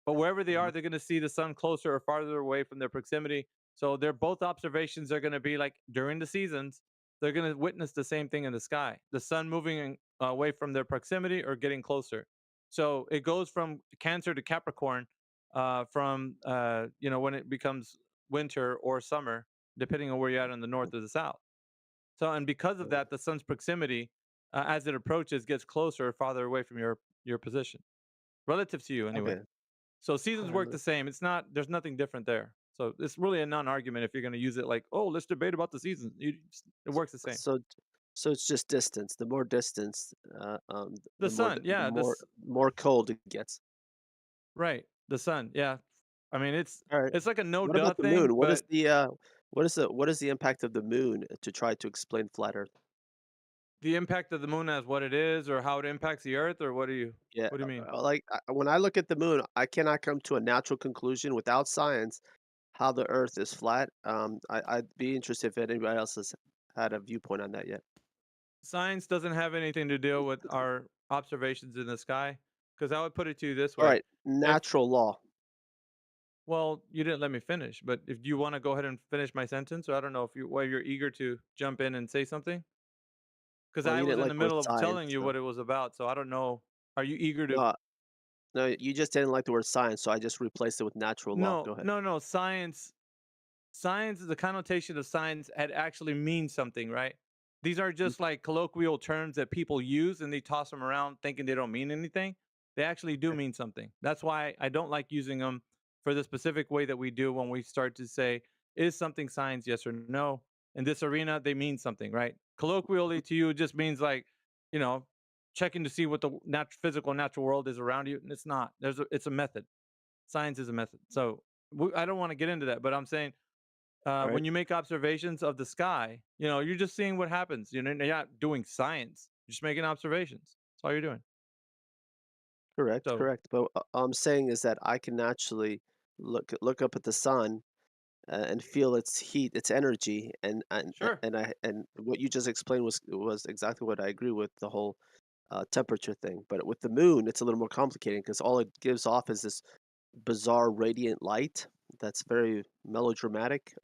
But wherever they Mm-hmm. are, they're going to see the sun closer or farther away from their proximity. So they're both observations are going to be like during the seasons, they're going to witness the same thing in the sky, the sun moving away from their proximity or getting closer. So it goes from Cancer to Capricorn, from when it becomes winter or summer, depending on where you're at in the north or the south. So, and because of that, the sun's proximity, as it approaches, gets closer or farther away from your position, relative to you anyway. Okay. So seasons work Uh, the same. It's not. There's nothing different there. So it's really a non-argument if you're going to use it like, oh, let's debate about the seasons. It works the same. so so it's just distance. The more distance, The sun, the yeah, more cold it gets. right. The sun, yeah. I mean, All right. it's like a no What duh about the thing, moon? but What is the impact of the moon to try to explain flat Earth? the impact of the moon as what it is, or how it impacts the Earth, or Yeah, what do you mean? like when I look at the moon, I cannot come to a natural conclusion without science how the Earth is flat. I'd be interested if anybody else has had a viewpoint on that yet. Science doesn't have anything to deal with our observations in the sky, because I would put it to you this All way: right, if natural law. well, you didn't let me finish, but if you want to go ahead and finish my sentence, or I don't know if you're eager to jump in and say something, because Well, I you was didn't in like the the word middle of science, telling you so what it was about, so I don't know. Are you eager to? no, no, you just didn't like the word science, so I just replaced it with natural law. No, Go ahead. no, no. Science, the connotation of science had actually means something, right? These are Mm, just like colloquial terms that people use and they toss them around thinking they don't mean anything. They actually do okay. mean something. That's why I don't like using them for the specific way that we do when we start to say, is something science, yes or no? In this arena, they mean something, right? Colloquially to you, it just means like, you know, checking to see what the physical natural world is around you. And it's not. It's a method. Science is a method. So I don't want to get into that, but I'm saying All right. when you make observations of the sky, you're just seeing what happens. You're not doing science. You're just making observations. That's all you're doing. Correct, So correct. But all I'm saying is that I can actually look up at the sun and feel its heat, its energy, sure, and what you just explained was exactly what I agree with the whole temperature thing. But with the moon, it's a little more complicated because all it gives off is this bizarre radiant light that's very melodramatic.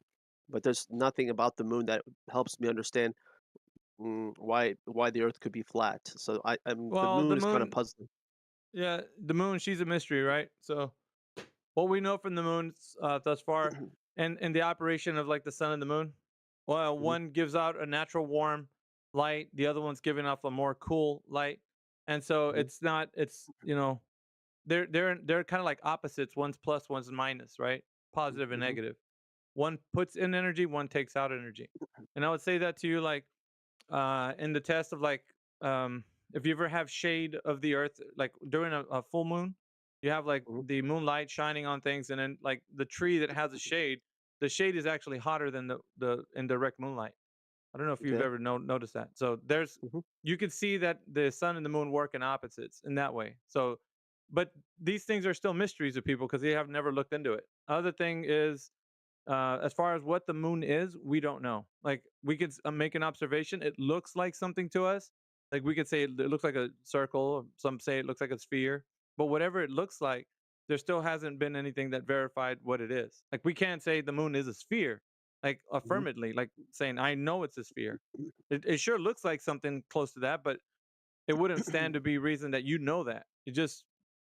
But there's nothing about the moon that helps me understand why the Earth could be flat. So the well, moon the is kind of moon, puzzling. yeah, the moon, she's a mystery, right? So what we know from the moon thus far, and the operation of like the sun and the moon, well, Mhm, one gives out a natural warm light, the other one's giving off a more cool light, and so mhm, it's not, it's they're kind of like opposites. One's plus, one's minus, right? Positive and mhm, negative. One puts in energy, one takes out energy. And I would say that to you like in the test of like if you ever have shade of the earth, like during a full moon, you have like mhm. the moonlight shining on things, and then like the tree that has a shade, the shade is actually hotter than the indirect moonlight. I don't know if you've Okay. ever noticed that. So Mhm, you can see that the sun and the moon work in opposites in that way. So, but these things are still mysteries to people because they have never looked into it. Other thing is, as far as what the moon is, we don't know. Like we could make an observation. It looks like something to us. Like we could say it looks like a circle. Some say it looks like a sphere. But whatever it looks like, there still hasn't been anything that verified what it is. Like we can't say the moon is a sphere, like mhm, affirmatively, like saying I know it's a sphere. It sure looks like something close to that, but it wouldn't stand to be reason that you know that.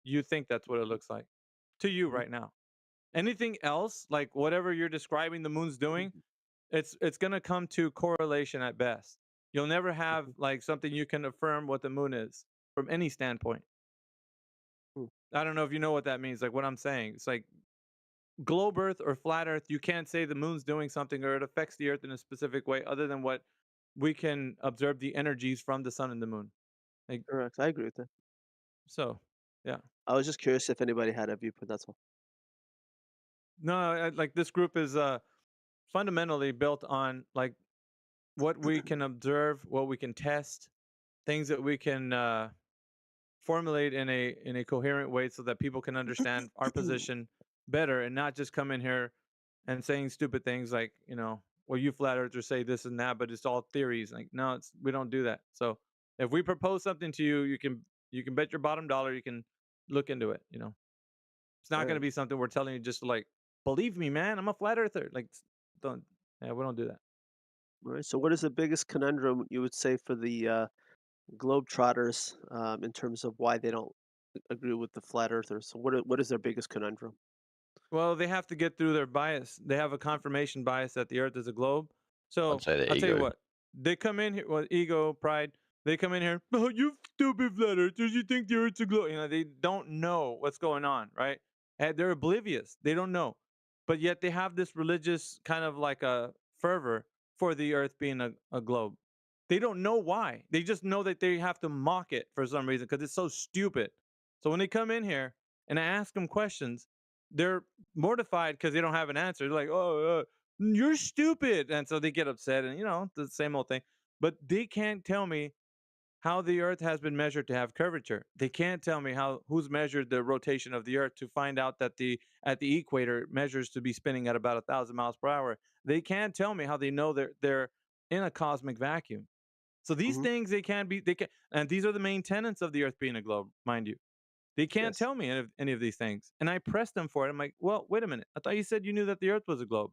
You think that's what it looks like to you mhm, right now. Anything else, like whatever you're describing the moon's doing, it's gonna come to correlation at best. You'll never have mhm, like something you can affirm what the moon is from any standpoint. mm. I don't know if you know what that means, like what I'm saying. It's like globe Earth or flat Earth, you can't say the moon's doing something or it affects the Earth in a specific way other than what we can observe the energies from the sun and the moon. Like Correct. I agree with that. so, yeah. I was just curious if anybody had a viewpoint. That's all. No, like this group is fundamentally built on like what we can observe, what we can test, things that we can formulate in a coherent way so that people can understand our position better and not just come in here and saying stupid things like well, you flat earthers say this and that, but it's all theories. Like no, we don't do that. So if we propose something to you, you can bet your bottom dollar you can look into it. It's not going to Right. be something we're telling you just like, believe me, man, I'm a flat earther. Like, don't, yeah, we don't do that. Right. So, what is the biggest conundrum you would say for the Globetrotters in terms of why they don't agree with the flat earthers? So, what is their biggest conundrum? Well, they have to get through their bias. They have a confirmation bias that the Earth is a globe. I'd So say the I'll tell you ego. what, they come in here, well, ego, pride. They come in here, oh, you stupid flat earthers, you think the Earth's a globe. You know, they don't know what's going on, right? And they're oblivious. They don't know. But yet they have this religious kind of like a fervor for the Earth being a globe. They don't know why. They just know that they have to mock it for some reason because it's so stupid. So when they come in here and I ask them questions, they're mortified because they don't have an answer. They're like, "Oh, you're stupid," and so they get upset, and the same old thing. But they can't tell me how the Earth has been measured to have curvature. They can't tell me who's measured the rotation of the Earth to find out that the at the equator it measures to be spinning at about 1,000 miles per hour. They can't tell me how they know they're in a cosmic vacuum. So these Hmm. things they can't be they can, and these are the main tenets of the Earth being a globe, mind you. They can't Yes. tell me any of these things. And I pressed them for it. I'm like, well, wait a minute. I thought you said you knew that the Earth was a globe.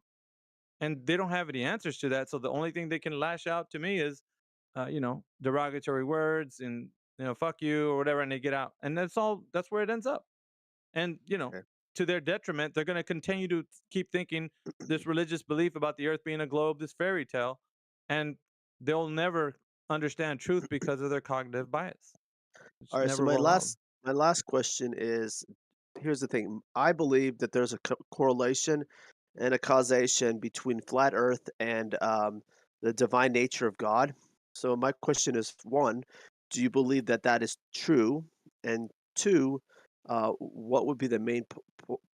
And they don't have any answers to that. So the only thing they can lash out to me is, derogatory words and, fuck you or whatever. And they get out. And that's where it ends up. And, Okay. to their detriment, they're going to continue to keep thinking this religious belief about the Earth being a globe, this fairy tale. And they'll never understand truth because of their cognitive bias. It's All right. So never will help. my last question is: here's the thing. I believe that there's a correlation and a causation between flat Earth and the divine nature of God. So my question is: one, do you believe that that is true? And two, what would be the main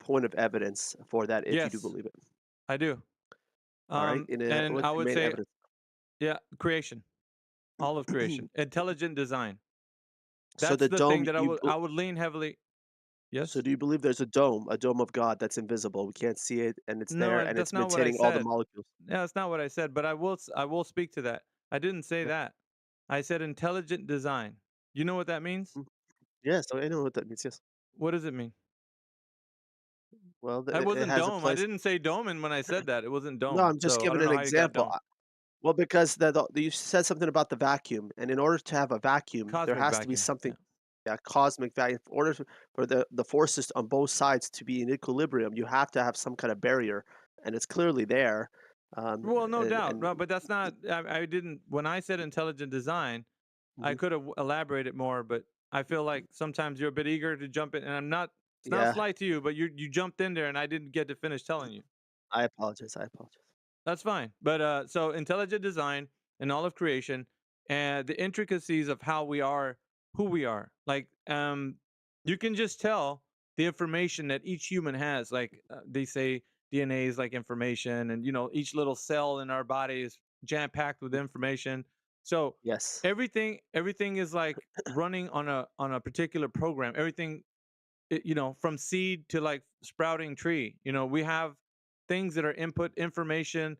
point of evidence for that if you do Yes, believe it? I do. All right. And What's I your would main say, evidence? yeah, creation, all of creation, intelligent design. So That's the the thing dome, that I would lean heavily. so Yes. do you believe there's a dome of God that's invisible? We can't see it, and it's No, there, and that's it's not what I maintaining all the said. molecules. Yeah, that's not what I said. But I will speak to that. I didn't say Okay. that. I said intelligent design. You know what that means? Mm. Yes, I know what that means. Yes. What does it mean? Well, I it wasn't has a dome. I place. didn't say dome, and when I said that, it wasn't No, dome. I'm just So I giving don't an know how you got example. dome. Well, because you said something about the vacuum, and in order to have a vacuum, there Cosmic has to be vacuum. something, Yeah. yeah, cosmic vacuum. For order for the forces on both sides to be in equilibrium, you have to have some kind of barrier, and it's clearly there. Well, no doubt. And No, but that's not. I didn't. When I said intelligent design, I mhm. could have elaborated more, but I feel like sometimes you're a bit eager to jump in, and I'm not. It's not a Yeah, slight to you, but you jumped in there, and I didn't get to finish telling you. I apologize. I apologize. That's fine. But so intelligent design and all of creation, and the intricacies of how we are, who we are. Like, you can just tell the information that each human has. Like they say, DNA is like information, and each little cell in our body is jam packed with Mm. information. So Yes. everything is like running on a particular program. Everything from seed to like sprouting tree. We have things that are input information.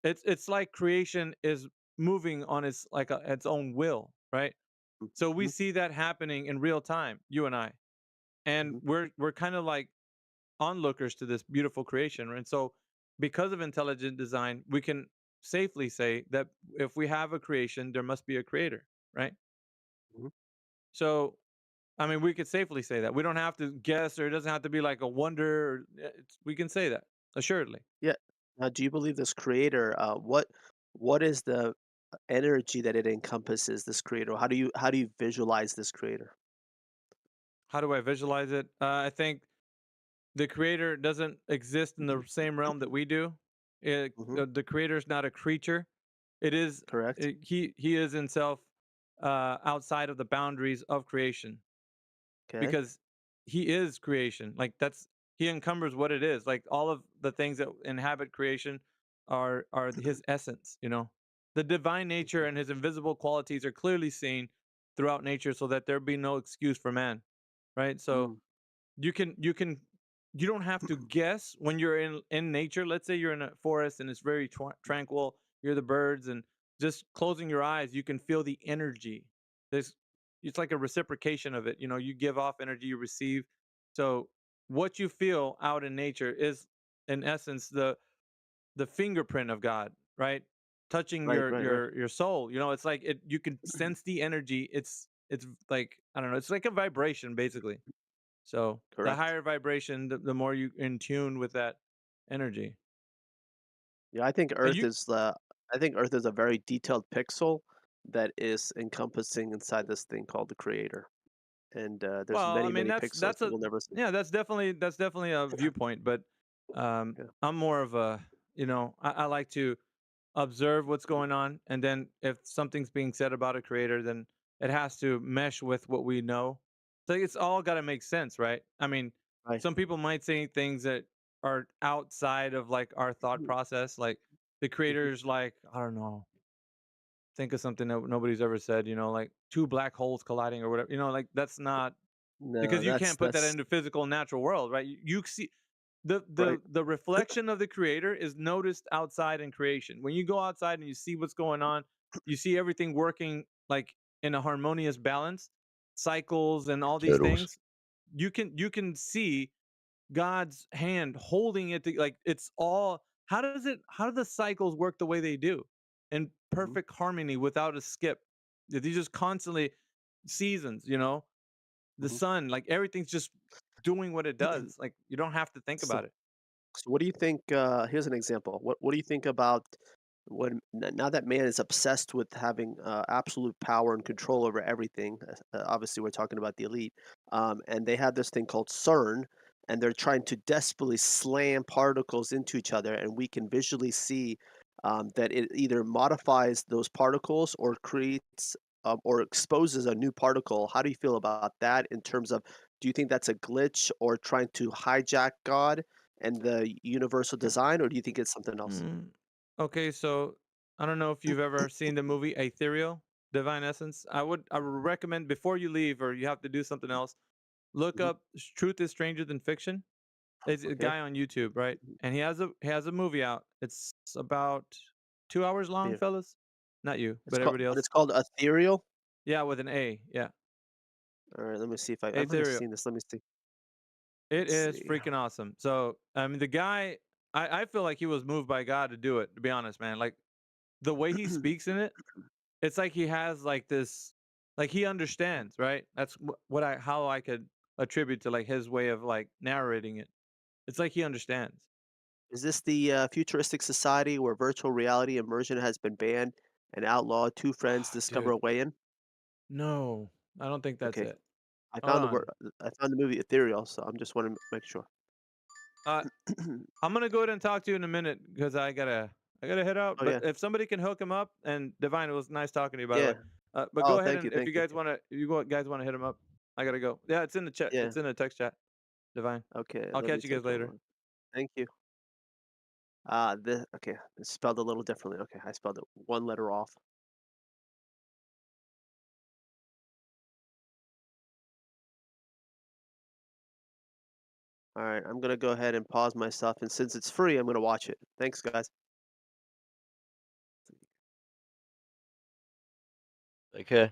It's like creation is moving on its own will, right? So we Mhm, see that happening in real time, you and I, and mhm. we're kind of like onlookers to this beautiful creation, right? And so because of intelligent design, we can safely say that if we have a creation, there must be a creator, right? Mhm. So I mean, we could safely say that. We don't have to guess, or it doesn't have to be like a wonder. We can say that assuredly. Yeah. Now, do you believe this creator? What is the energy that it encompasses? This creator. How do you visualize this creator? How do I visualize it? I think the creator doesn't exist in the same realm that we do. Hmm. The creator is not a creature. It is Correct. he is himself outside of the boundaries of creation Okay. because he is creation. Like he encumbers what it is. Like all of the things that inhabit creation are his essence. The divine nature and his invisible qualities are clearly seen throughout nature, so that there be no excuse for man. Right. So Mm. you don't have to guess when you're in nature. Let's say you're in a forest and it's very tranquil. You're the birds, and just closing your eyes, you can feel the energy. There's It's like a reciprocation of it. You give off energy, you receive. So what you feel out in nature is, in essence, the fingerprint of God, right? Touching Right, right, right. your soul. You know, it's like it. You can sense the energy. It's like, I don't know. It's like a vibration, basically. So the Correct. higher vibration, the more you in tune with that energy. Yeah, I think And Earth is the I think Earth is a very detailed pixel that is encompassing inside this thing called the creator. And there's Well, I many, mean, many pixels that's that a we'll never see. yeah, that's definitely a viewpoint, but Yeah. I'm more of a, I like to observe what's going on, and then if something's being said about a creator, then it has to mesh with what we know. So it's all got to make sense, right? I mean, Right. some people might say things that are outside of like our thought process, like the Mhm. creator's like, I don't know, think of something that nobody's ever said, like two black holes colliding or whatever, like that's not, No, because you can't put that that's into physical natural world, right? You see the right. the reflection of the creator is noticed outside in creation. When you go outside and you see what's going on, you see everything working like in a harmonious balance, cycles and all these Turtles. things. You can see God's hand holding it like it's all. How do the cycles work the way they do in Mhm. perfect harmony without a skip? These just constantly seasons, the Mhm. sun, like everything's just doing what it does. Like you don't have to think So about it. So what do you think? Here's an example. What do you think about when now that man is obsessed with having absolute power and control over everything? Obviously, we're talking about the elite, and they have this thing called CERN, and they're trying to desperately slam particles into each other, and we can visually see that it either modifies those particles or creates or exposes a new particle. How do you feel about that in terms of? Do you think that's a glitch or trying to hijack God and the universal design, or do you think it's something else? Mm, okay, so I don't know if you've ever seen the movie Ethereal, Divine Essence. I would recommend before you leave or you have to do something else, look Mhm. up Truth is Stranger Than Fiction. It's a Okay. guy on YouTube, right? And he has a movie out. It's about 2 hours long, Yeah. fellas. Not you, It's but called everybody but else. it's called Ethereal? Yeah, with an A. Yeah, Alright, let me see if I might have Ethereal. seen this, let me see. It Let's is see. freaking awesome. So, I mean, the guy, I feel like he was moved by God to do it, to be honest, man. Like, the way he speaks in it, it's like he has like this, like he understands, right? That's how I could attribute to like his way of like narrating it. It's like he understands. Is this the, futuristic society where virtual reality immersion has been banned and outlawed, 2 friends discover Dude, a way in? no, I don't think that's Okay. it. I Hold found the word on. I found the movie Ethereal, so I'm just wanna make sure. Uh, I'm gonna go ahead and talk to you in a minute because I gotta head out. Oh, But yeah. if somebody can hook him up, and Divine, it was nice talking to you, by the way. Yeah. But Oh, go ahead, and if you thank you. guys wanna, guys wanna hit him up, I gotta go. Yeah, it's in the chat. Yeah. It's in the text chat. Divine. Okay, I'll let me catch you guys take a later. look. Thank you. The okay, it's spelled a little differently. Okay, I spelled it 1 letter off. Alright, I'm gonna go ahead and pause myself, and since it's free, I'm gonna watch it. Thanks, guys. Okay.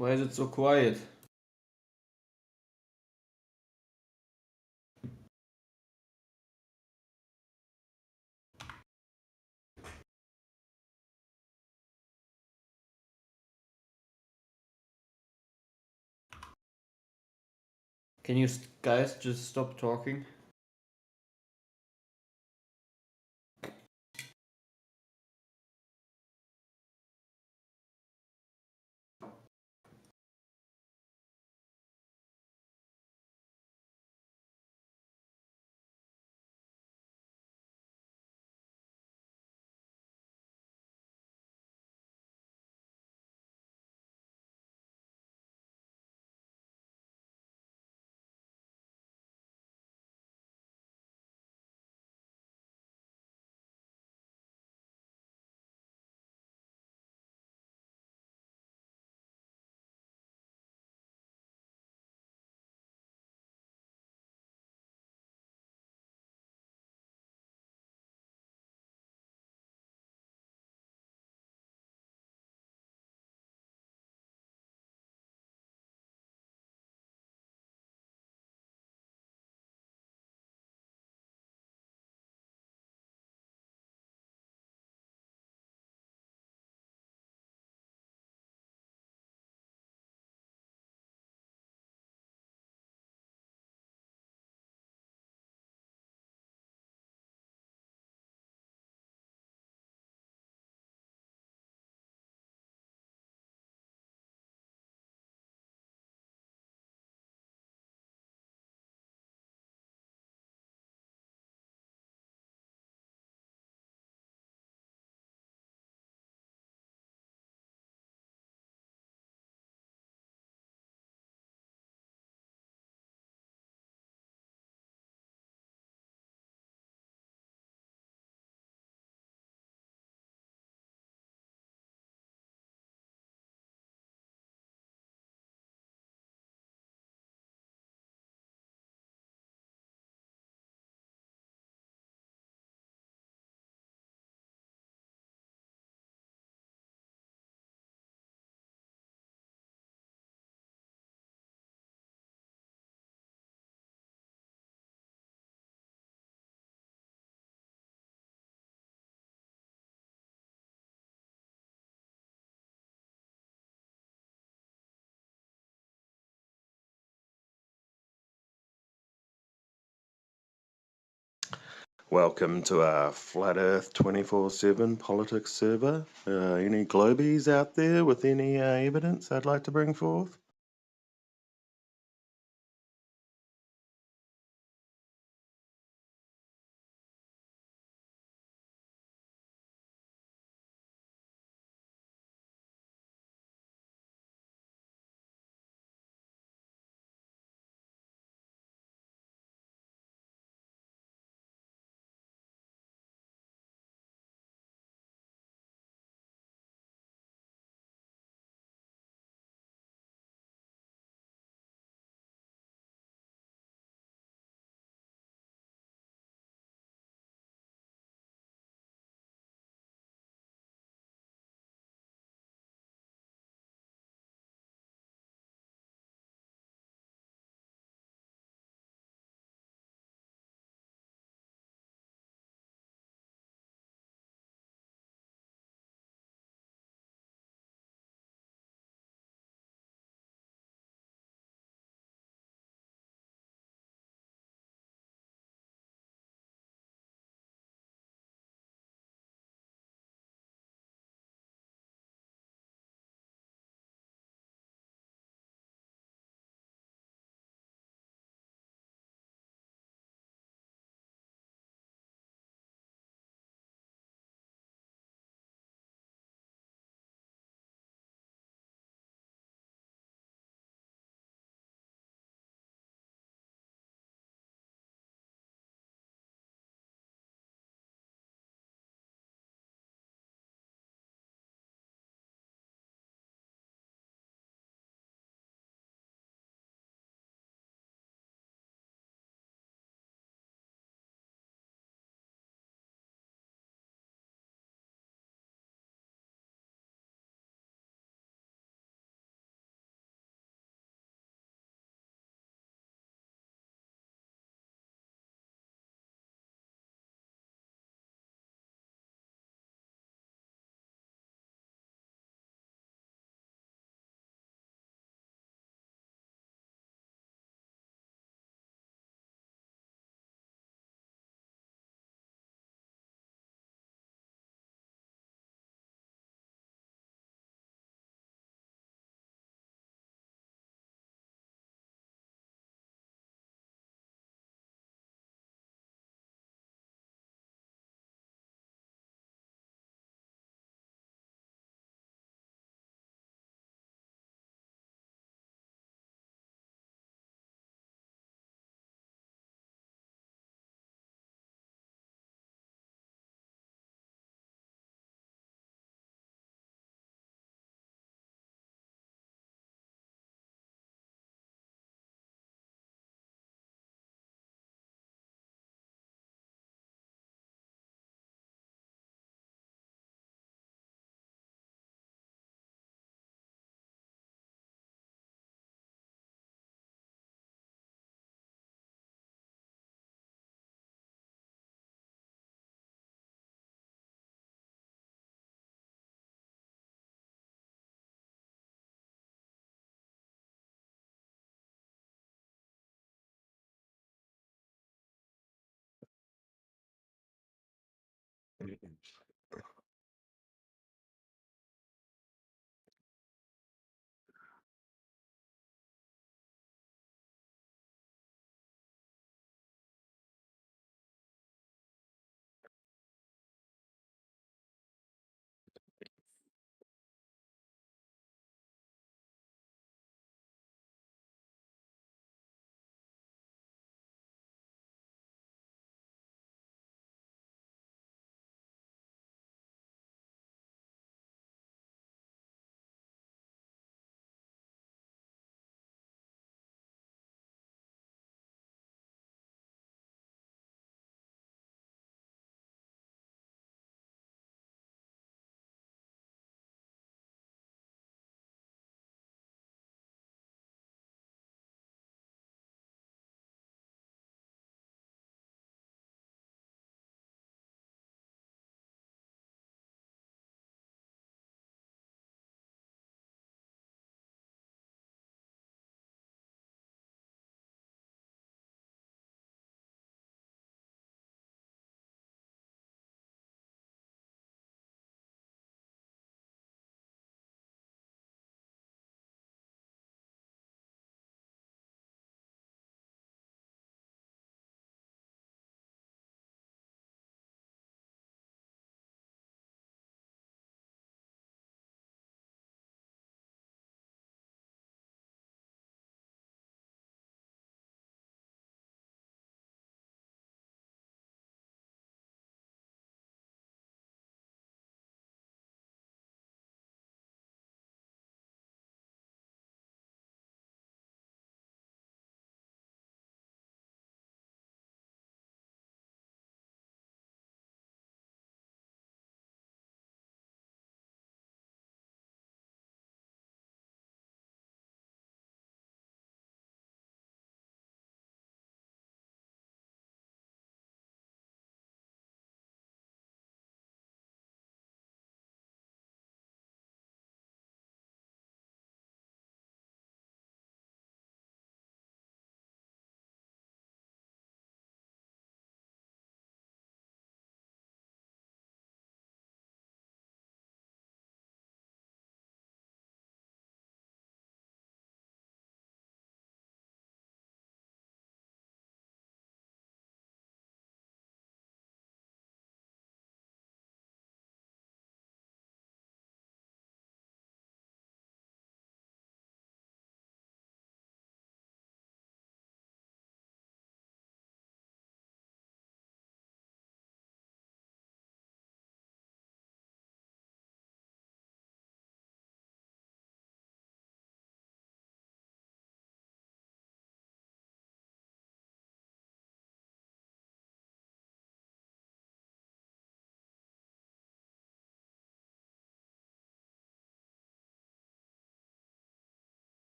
Why is it so quiet? Can you guys just stop talking? Welcome to our Flat Earth 24/7 politics server. Any globies out there with any evidence I'd like to bring forth?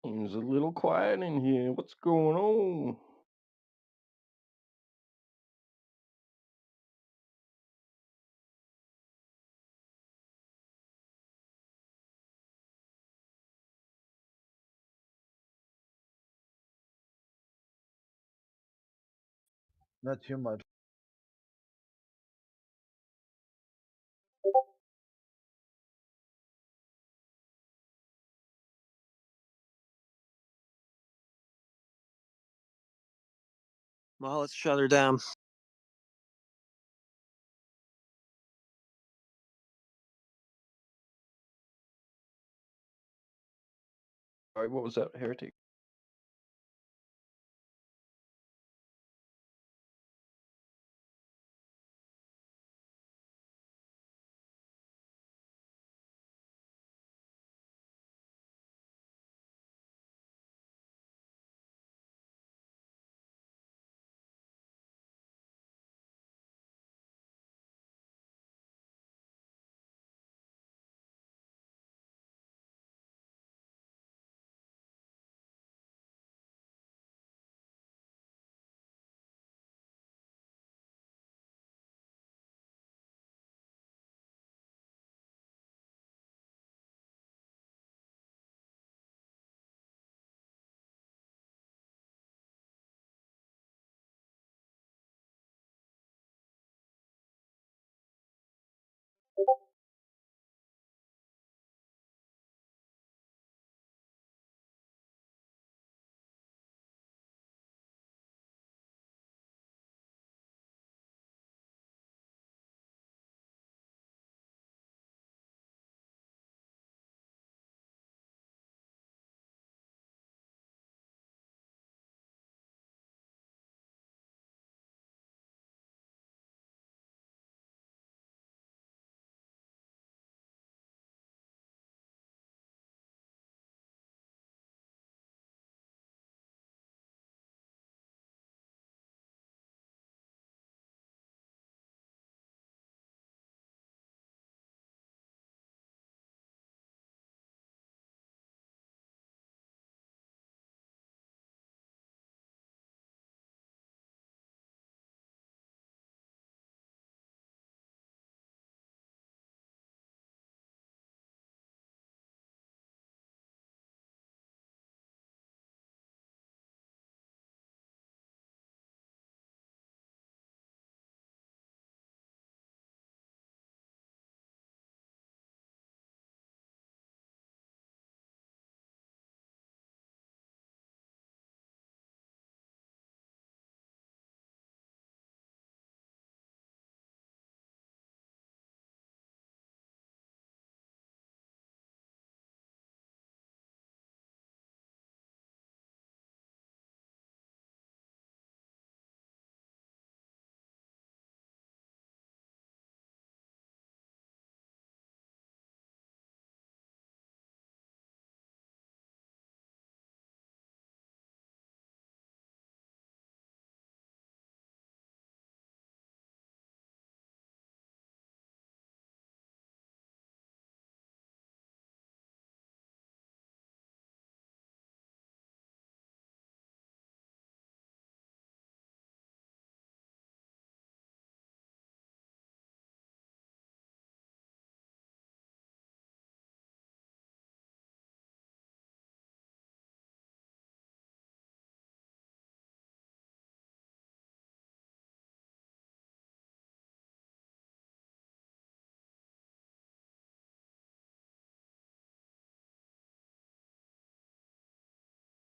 It's a little quiet in here. What's going on? Not too much. Well, let's shut her down. Sorry, what was that, heretic?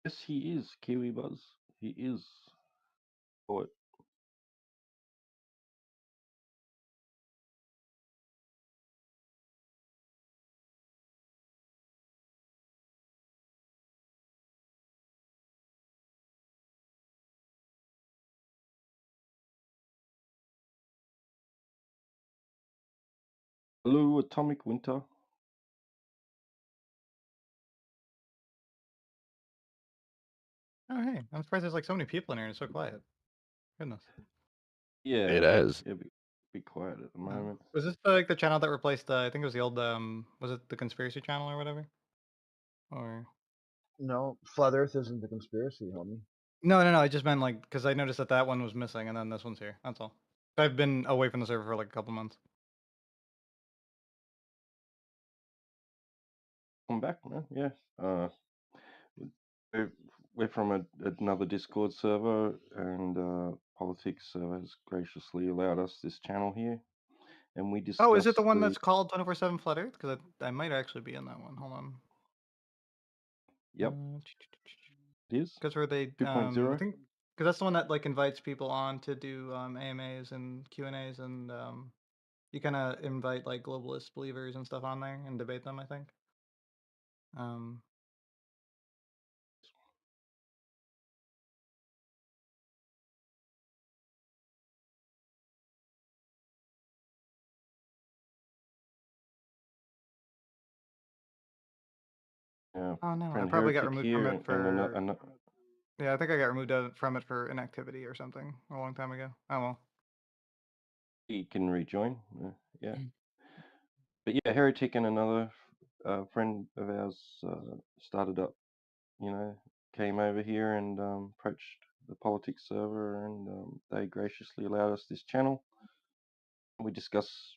Yes, he is, Kiwi Buzz. He is. Poet. Hello, Atomic Winter. Oh, hey. I'm surprised there's like so many people in here and it's so quiet. Goodness. Yeah, It is. yeah, be quiet at the Yeah. moment. Was this like the channel that replaced I think it was the old was it the conspiracy channel or whatever? Or No, flat Earth isn't a conspiracy, homie. No, no, no. I just meant like because I noticed that that one was missing, and then this one's here. That's all. I've been away from the server for like a couple months. I'm back, man. Yeah. We're, we're from another Discord server, and Politics has graciously allowed us this channel here, and we Oh, is discuss it the one the. that's called 24/7 Flat Earth? Because I might actually be in that one. Hold on. Yep, it is Because where they I 2.0. think because that's the one that like invites people on to do AMAs and Q&As, and you kind of invite like globalist believers and stuff on there and debate them. I think. Um, Yeah, oh no, I friend probably got Heretic removed from here, it and for. another. Yeah, I think I got removed from it for inactivity or something a long time ago. Oh well. He can rejoin. Yeah. But yeah, Heretic and another friend of ours started up, came over here and approached the politics server, and they graciously allowed us this channel. We discuss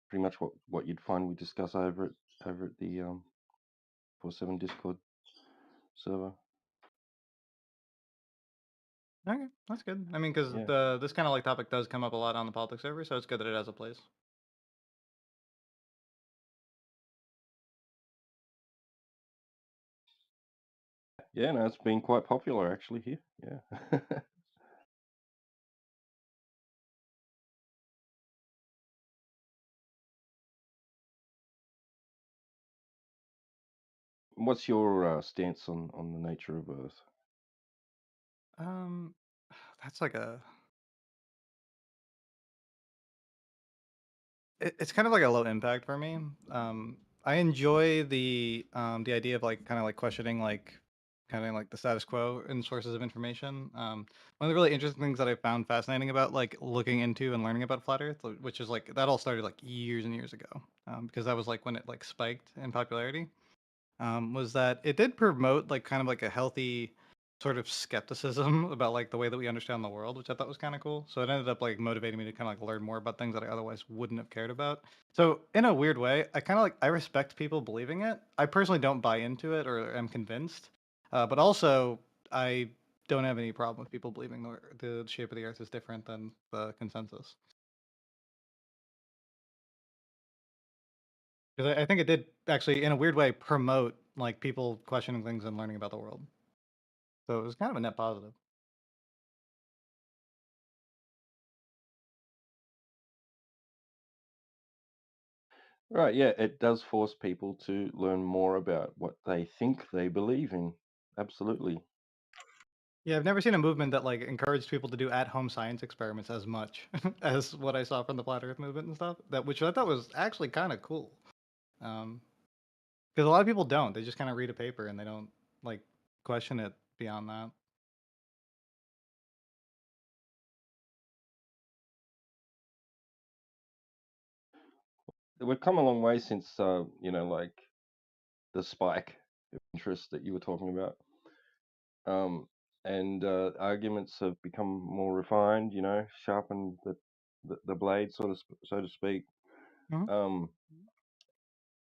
pretty much what you'd find we discuss over at the 47 Discord server. Okay, that's good. I mean, because Yeah. this kind of like topic does come up a lot on the politics server, so it's good that it has a place. Yeah, no, it's been quite popular actually here. Yeah. What's your stance on the nature of Earth? Um, that's like a. It's kind of like a low impact for me. I enjoy the idea of like kind of like questioning like kind of like the status quo and sources of information. One of the really interesting things that I found fascinating about like looking into and learning about flat Earth, which is like that all started like years and years ago, because that was like when it like spiked in popularity. Was that it did promote like kind of like a healthy sort of skepticism about like the way that we understand the world, which I thought was kind of cool. So it ended up like motivating me to kind of like learn more about things that I otherwise wouldn't have cared about. So in a weird way, I kind of like I respect people believing it. I personally don't buy into it or am convinced, but also I don't have any problem with people believing the shape of the Earth is different than the consensus. Because I think it did actually, in a weird way, promote like people questioning things and learning about the world. So it was kind of a net positive. Right, yeah, it does force people to learn more about what they think they believe in. Absolutely. Yeah, I've never seen a movement that like encouraged people to do at-home science experiments as much as what I saw from the Flat Earth movement and stuff. That which I thought was actually kind of cool. Because a lot of people don't. They just kind of read a paper and they don't like question it beyond that. We've come a long way since, like the spike of interest that you were talking about. And arguments have become more refined, sharpened the blade, so to speak. Mhm. Um,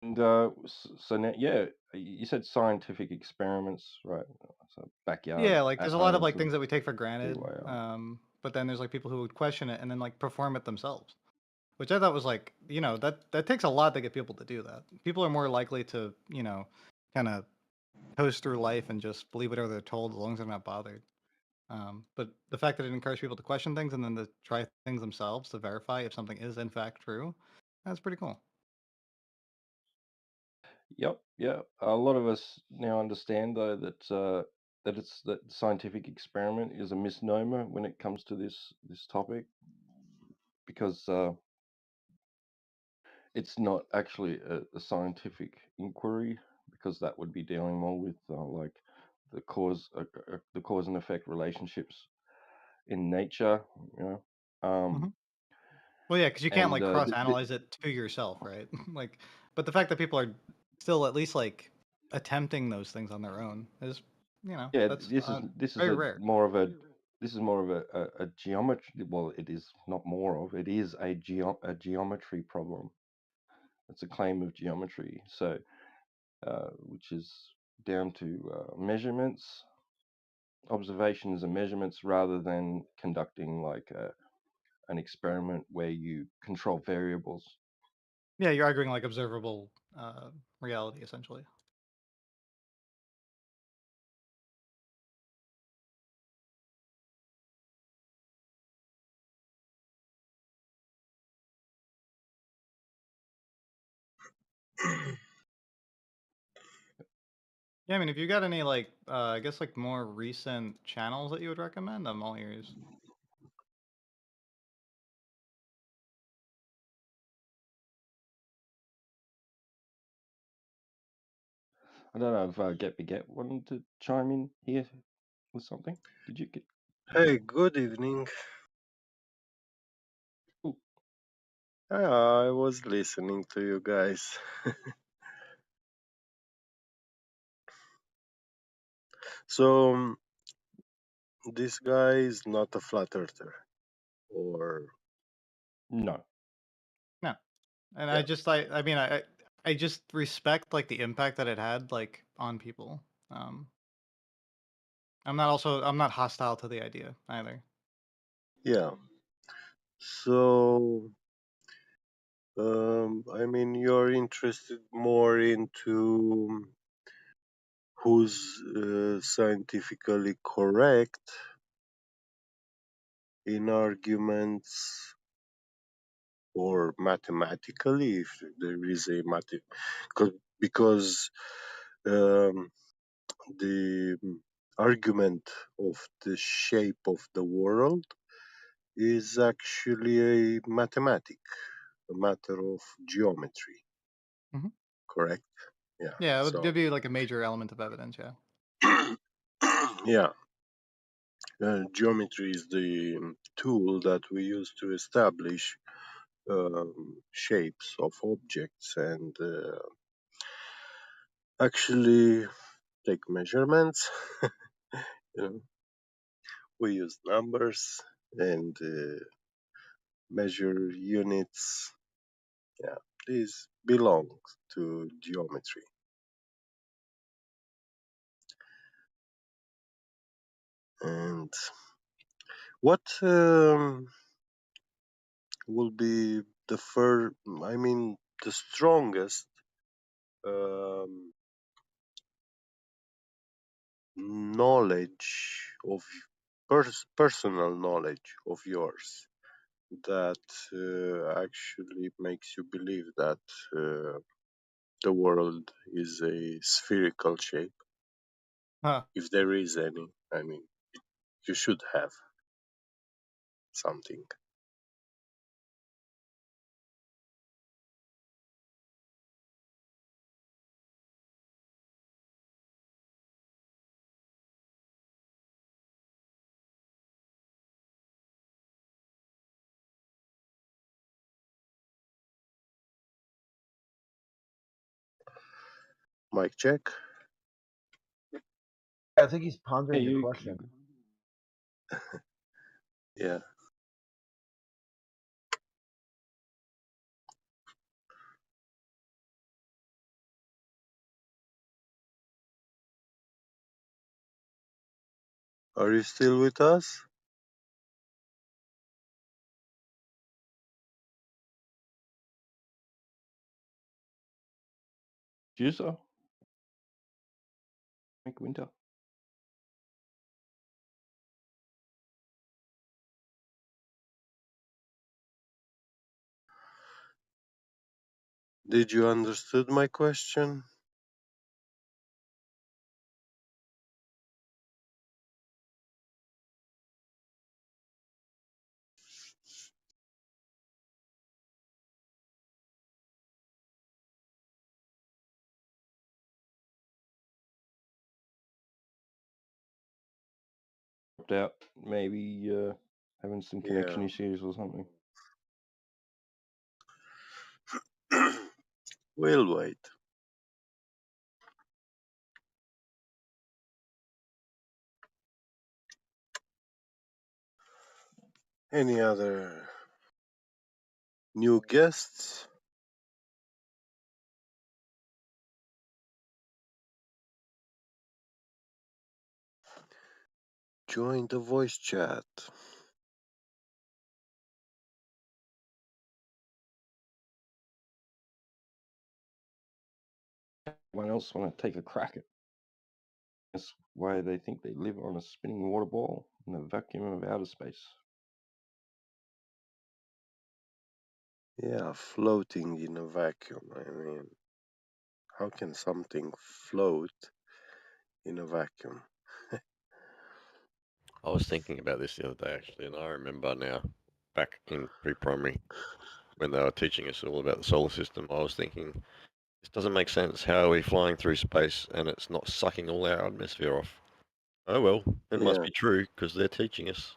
and so now, yeah, you said scientific experiments, right? So backyard Yeah, like at there's a lot of homes like would things that we take for be granted. the way. But then there's like people who would question it and then like perform it themselves, which I thought was like, that takes a lot to get people to do that. People are more likely to, kind of coast through life and just believe whatever they're told as long as they're not bothered. But the fact that it encouraged people to question things and then to try things themselves to verify if something is in fact true, that's pretty cool. Yep, yeah. A lot of us now understand though that scientific experiment is a misnomer when it comes to this topic, because it's not actually a scientific inquiry, because that would be dealing more with like the cause and effect relationships in nature, you know. hmm Well, yeah, because you can't And like cross analyze it to yourself, right? Like, but the fact that people are still at least like attempting those things on their own is, Yeah, that's this is very a rare. more of a geometry. Well, it is not more of. It is a geometry problem. It's a claim of geometry. So, which is down to measurements, observations, and measurements, rather than conducting like an experiment where you control variables. Yeah, you're arguing like observable reality, essentially. Yeah, I mean, if you got any like, I guess like more recent channels that you would recommend, I'm all ears. I don't know if Get Beget wanted to chime in here with something. Did you get? Hey, good evening. Ooh. I was listening to you guys. So, this guy is not a flat earther, or No. No, and yeah, I mean, I just respect like the impact that it had like on people. I'm not hostile to the idea either. yeah. So, I mean, you're interested more into who's scientifically correct in arguments, or mathematically, if there is a because um, the argument of the shape of the world is actually a matter of geometry. Mhm. Correct? Yeah. Yeah, it would So, be like a major element of evidence. Yeah. yeah, geometry is the tool that we use to establish shapes of objects and actually take measurements. You know, we use numbers and measure units. Yeah, this belongs to geometry. And what will be the strongest um, knowledge of personal knowledge of yours that actually makes you believe that the world is a spherical shape, if there is any. I mean, you should have something. Mic check. I think he's Hey, pondering the question. Yeah. Are you still with us? Juicer? Mike Winter? Did you understood my question? Dropped out. Maybe having some connection Yeah. issues or something. We'll wait. Any other new guests? Join the voice chat. Anyone else want to take a crack at this? Why they think they live on a spinning water ball in the vacuum of outer space? Yeah, floating in a vacuum. I mean, how can something float in a vacuum? I was thinking about this the other day actually, and I remember now, back in pre-primary, when they were teaching us all about the solar system, I was thinking, this doesn't make sense. How are we flying through space and it's not sucking all our atmosphere off? Oh well, it must Yeah. be true because they're teaching us.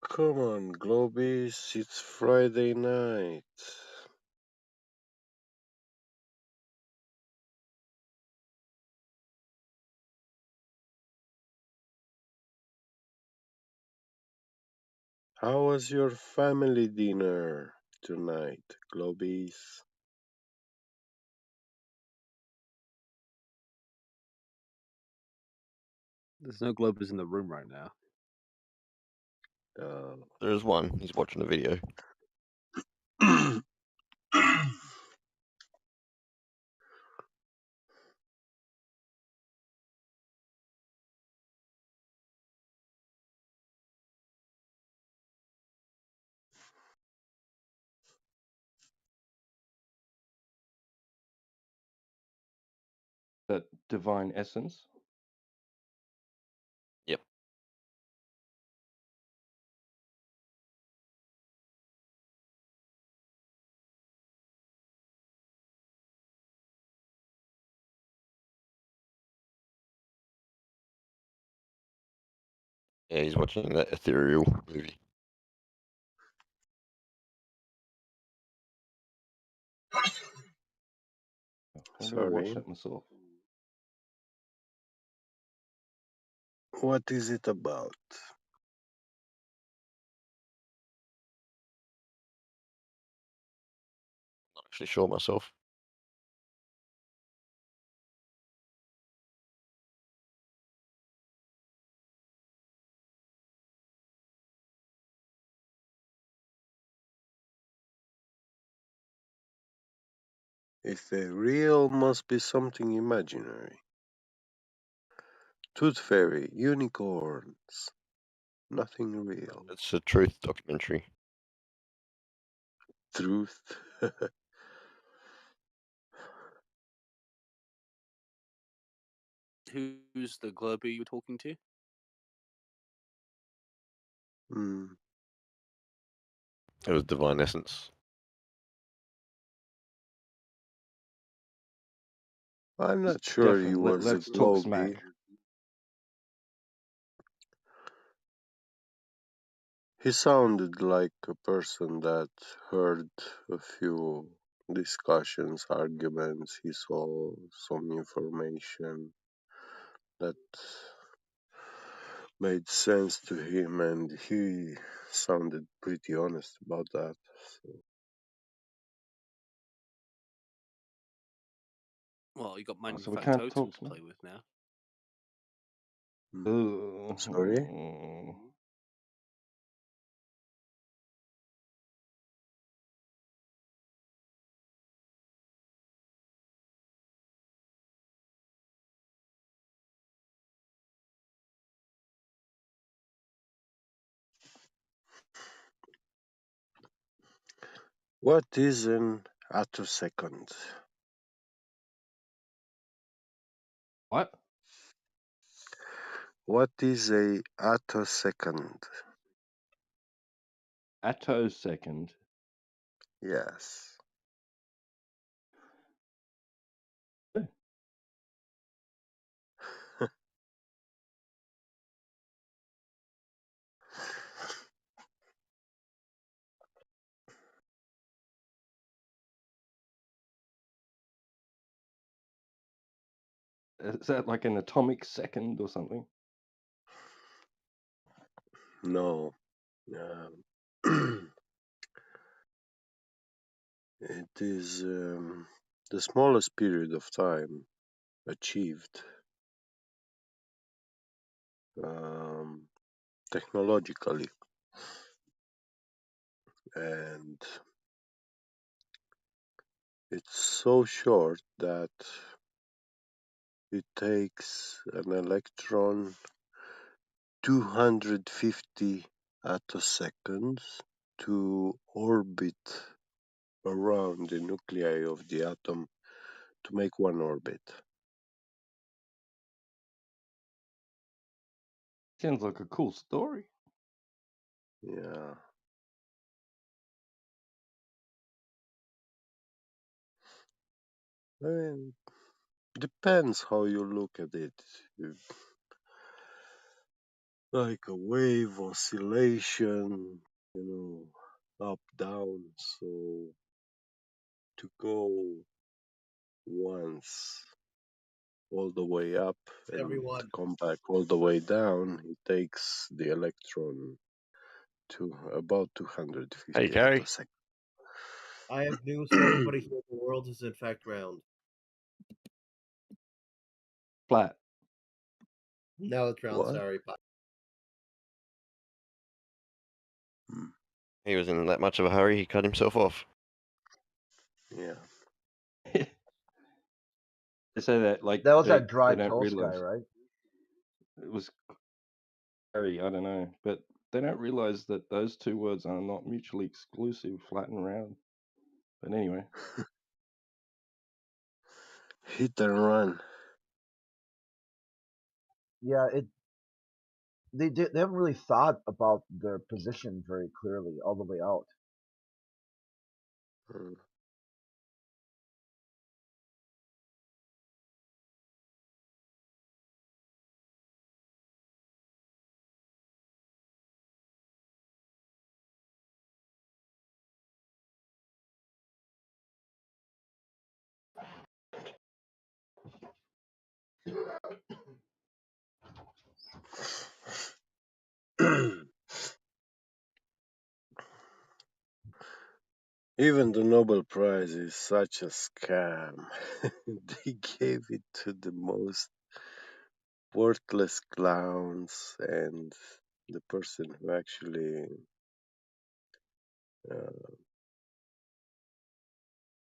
Come on, Globies, it's Friday night. How was your family dinner tonight, Globies? There's no Globers in the room right now. There's one. He's watching a video. That divine essence. Yep. Yeah, he's watching that ethereal movie. I'm gonna watch Sorry. that myself. What is it about? Not actually sure myself. If a real must be something imaginary. Tooth fairy, unicorns, nothing real. It's a truth documentary. Truth. Who's the Glober you were talking to? Hmm. It was divine essence. I'm not sure he Definitely. was a Let's talk Globy. smack. He sounded like a person that heard a few discussions, arguments. He saw some information that made sense to him, and he sounded pretty honest about that. So, Well, you got So we Manufactured can't Totem talk to smack. play with now. sorry? What is an attosecond? What? What is a attosecond? Attosecond. Yes. Is that like an atomic second or something? No. It is the smallest period of time achieved technologically, and it's so short that it takes an electron 250 attoseconds to orbit around the nuclei of the atom to make one orbit. Sounds like a cool story. Yeah. I mean, depends how you look at it. Like a wave oscillation, up, down. So to go once all the way up and Everyone. come back all the way down, it takes the electron to about 250 Hey, Gary. attoseconds. I have news for everybody here. The world is in fact round. Flat. Now it's round. What? Sorry. He was in that much of a hurry, he cut himself off. Yeah. They say that like That was they that dry they don't toast guy, realize right? it was Harry. I don't know, but they don't realize that those two words are not mutually exclusive, flat and round. But anyway, Hit and run. Yeah, they haven't really thought about their position very clearly all the way out. Mm. Even the Nobel Prize is such a scam. They gave it to the most worthless clowns, and the person who actually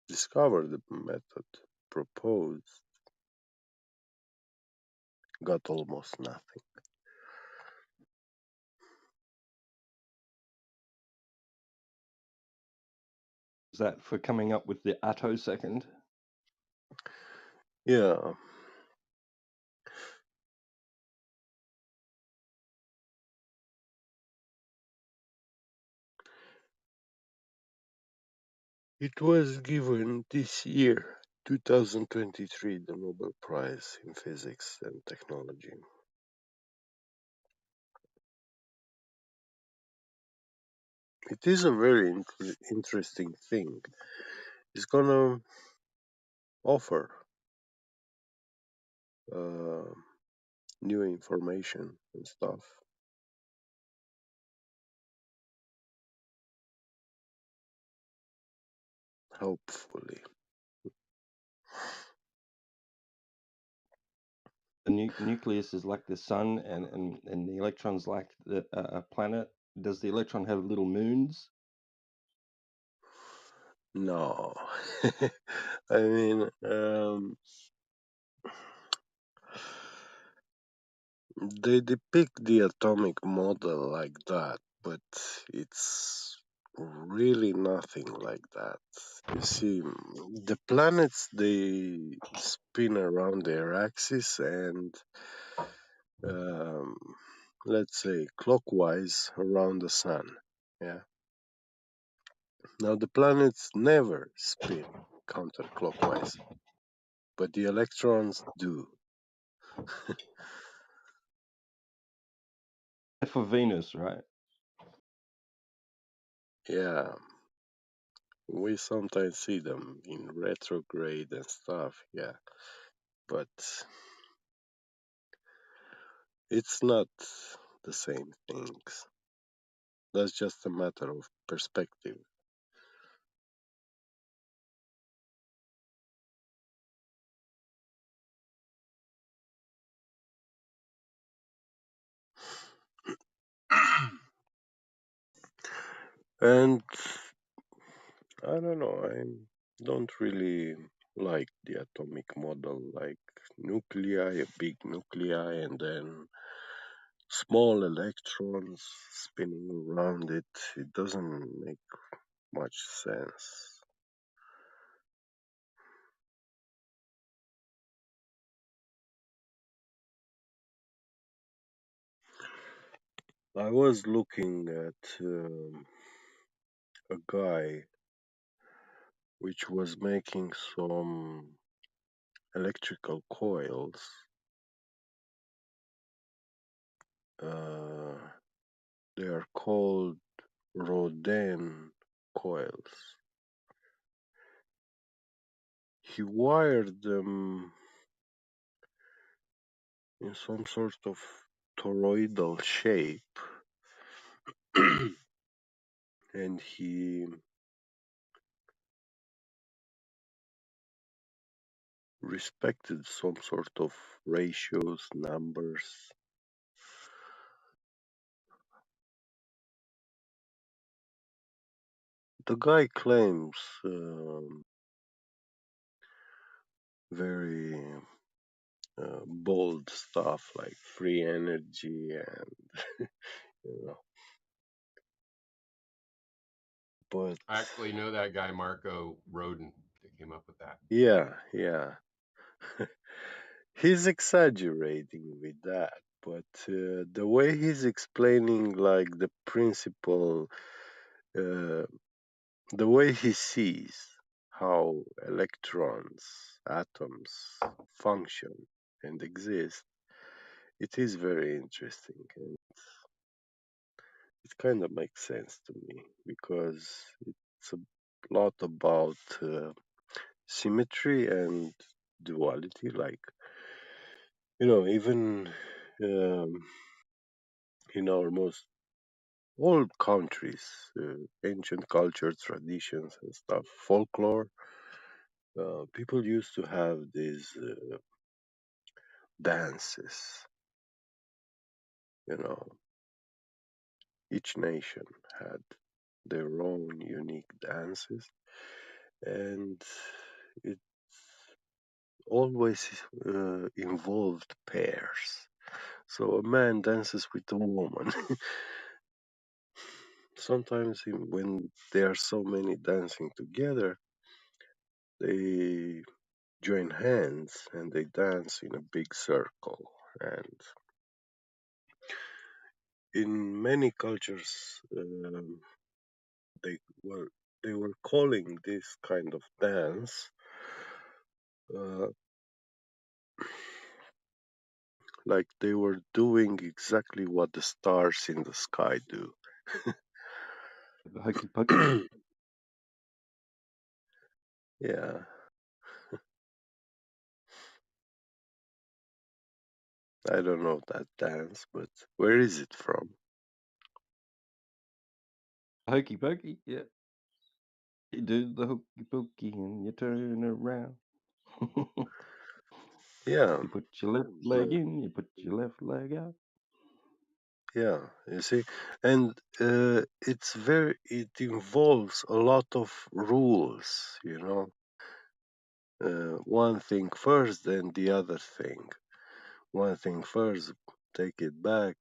discovered the method proposed got almost nothing. is that for coming up with the attosecond? Yeah. It was given this year, 2023, the Nobel Prize in Physics and Technology. It is a very interesting thing. It's gonna offer new information and stuff. Hopefully. The nucleus is like the sun, and the electron's like a planet. Does the electron have little moons? No. I mean, they depict the atomic model like that, but it's really nothing like that. You see, the planets, they spin around their axis and, let's say, clockwise around the sun. Yeah. Now, the planets never spin counterclockwise, but the electrons do. For Venus, right? Yeah, we sometimes see them in retrograde and stuff, yeah, but it's not the same things. That's just a matter of perspective. And I don't know, I don't really like the atomic model, like nuclei, a big nuclei, and then small electrons spinning around it. It doesn't make much sense. I was looking at a guy which was making some electrical coils. Uh, they are called Rodin coils. He wired them in some sort of toroidal shape, and he respected some sort of ratios, numbers. The guy claims very bold stuff like free energy and you know, but I actually know that guy, Marco Roden, that came up with that. yeah, he's exaggerating with that, but the way he's explaining like the principle, uh, the way he sees how electrons, atoms function and exist, it is very interesting, and it kind of makes sense to me because it's a lot about symmetry and duality. Like, you know, even um, in our most all countries, ancient culture, traditions, and stuff, folklore, people used to have these dances. You know, each nation had their own unique dances, and it always involved pairs. So a man dances with a woman. Sometimes when there are so many dancing together, they join hands and they dance in a big circle. And in many cultures, they were they were calling this kind of dance uh, like they were doing exactly what the stars in the sky do. Hokey pokey. Yeah, I don't know that dance, but where is it from? Hokey pokey, yeah. You do the hokey pokey and you turn around. Yeah, You put your left leg in, you put your left leg out. yeah, you see, and it involves a lot of rules, you know. One thing first, then the other thing. One thing first, take it back,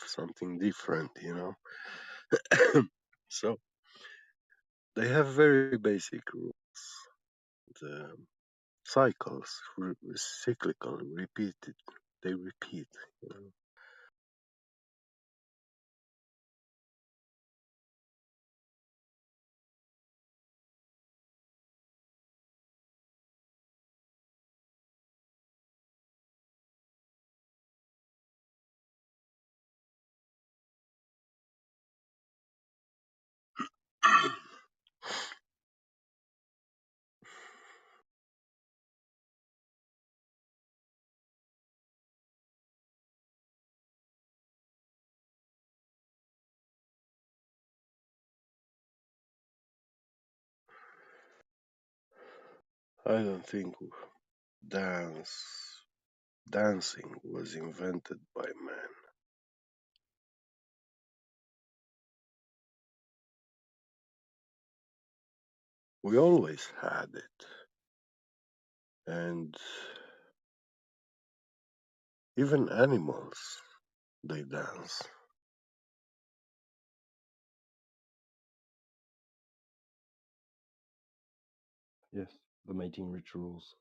something different, you know. So they have very basic rules. The cycles, cyclical, repeated. They repeat, you know. I don't think dancing was invented by man. We always had it. And even animals, they dance. Yes, the mating rituals.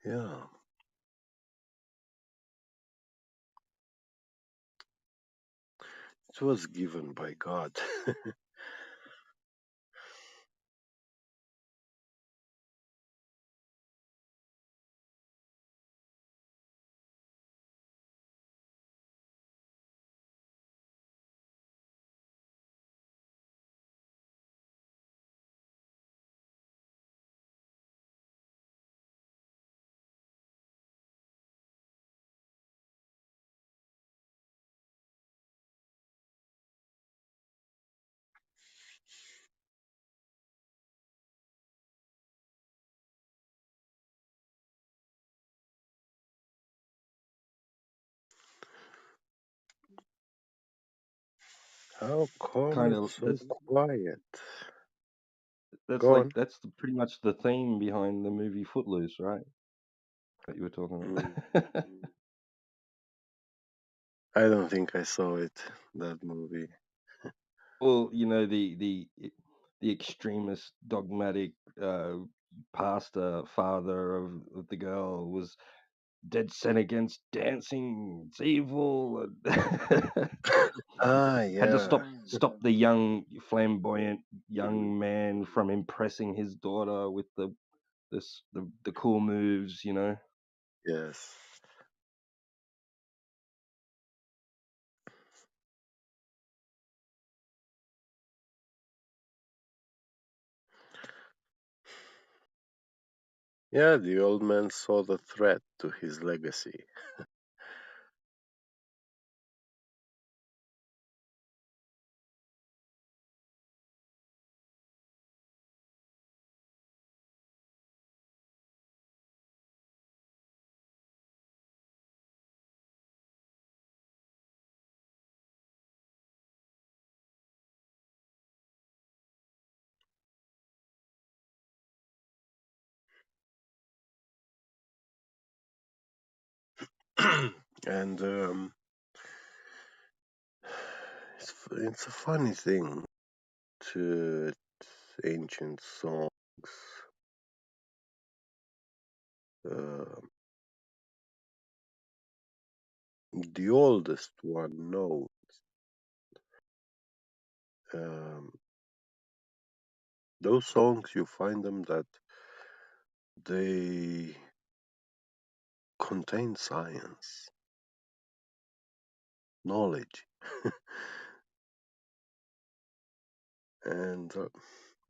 Yeah. It was given by God. How come Kind of it's so quiet? that's Go like on. that's pretty much the theme behind the movie Footloose, right? That you were talking Mm. about. I don't think I saw it, that movie. Well, you know the extremist dogmatic pastor father of the girl was dead set against dancing. It's evil. And Ah, had to yeah. stop the young flamboyant young man from impressing his daughter with the cool moves. You know. Yes. Yeah, the old man saw the threat to his legacy. And it's a funny thing to ancient songs. Uh, the oldest one known. Um, those songs, you find them that they contain science, knowledge, and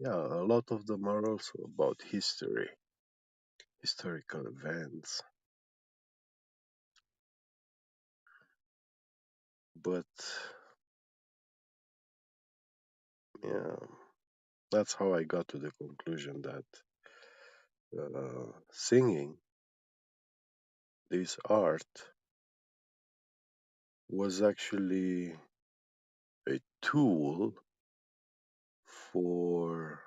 yeah, a lot of them are also about history, historical events. But yeah, that's how I got to the conclusion that singing, this art, was actually a tool for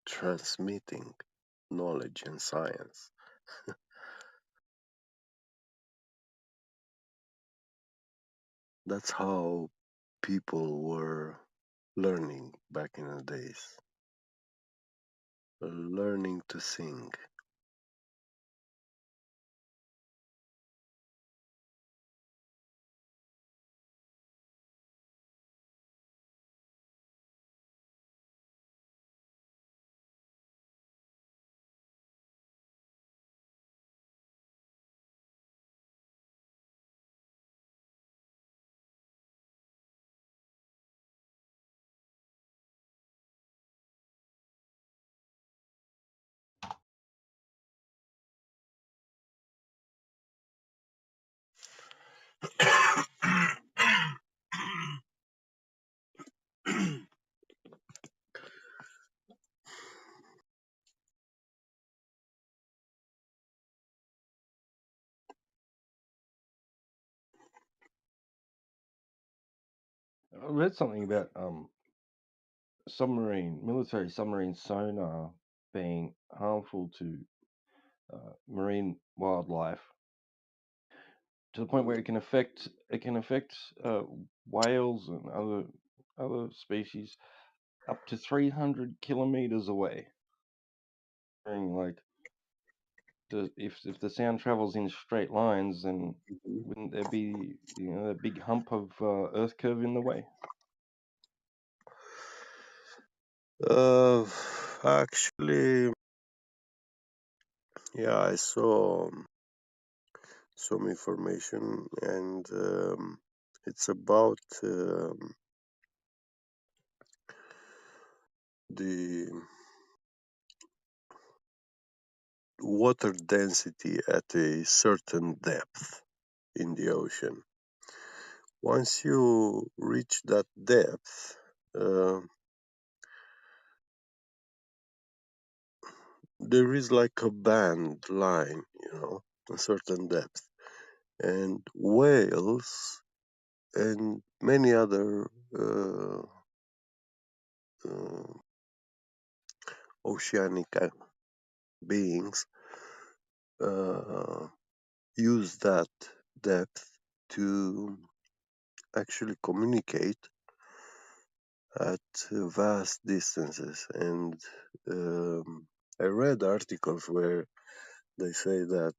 transmitting knowledge and science. That's how people were learning back in the days, learning to sing. I read something about military submarine sonar being harmful to marine wildlife to the point where it can affect whales and other species up to 300 kilometers away. And like if the sound travels in straight lines, then wouldn't there be a big hump of Earth curve in the way? Actually, yeah, I saw some information, and it's about the water density at a certain depth in the ocean. Once you reach that depth, there is like a band line, a certain depth. And whales and many other uh, oceanic beings use that depth to actually communicate at vast distances. And I read articles where they say that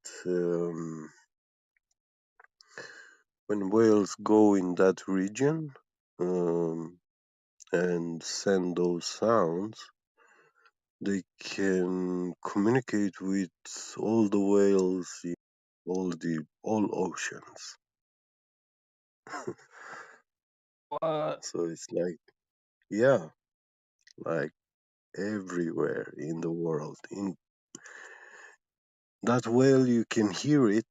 when whales go in that region and send those sounds, they can communicate with all the whales in all oceans. So it's like, yeah, like everywhere in the world. In that whale, you can hear it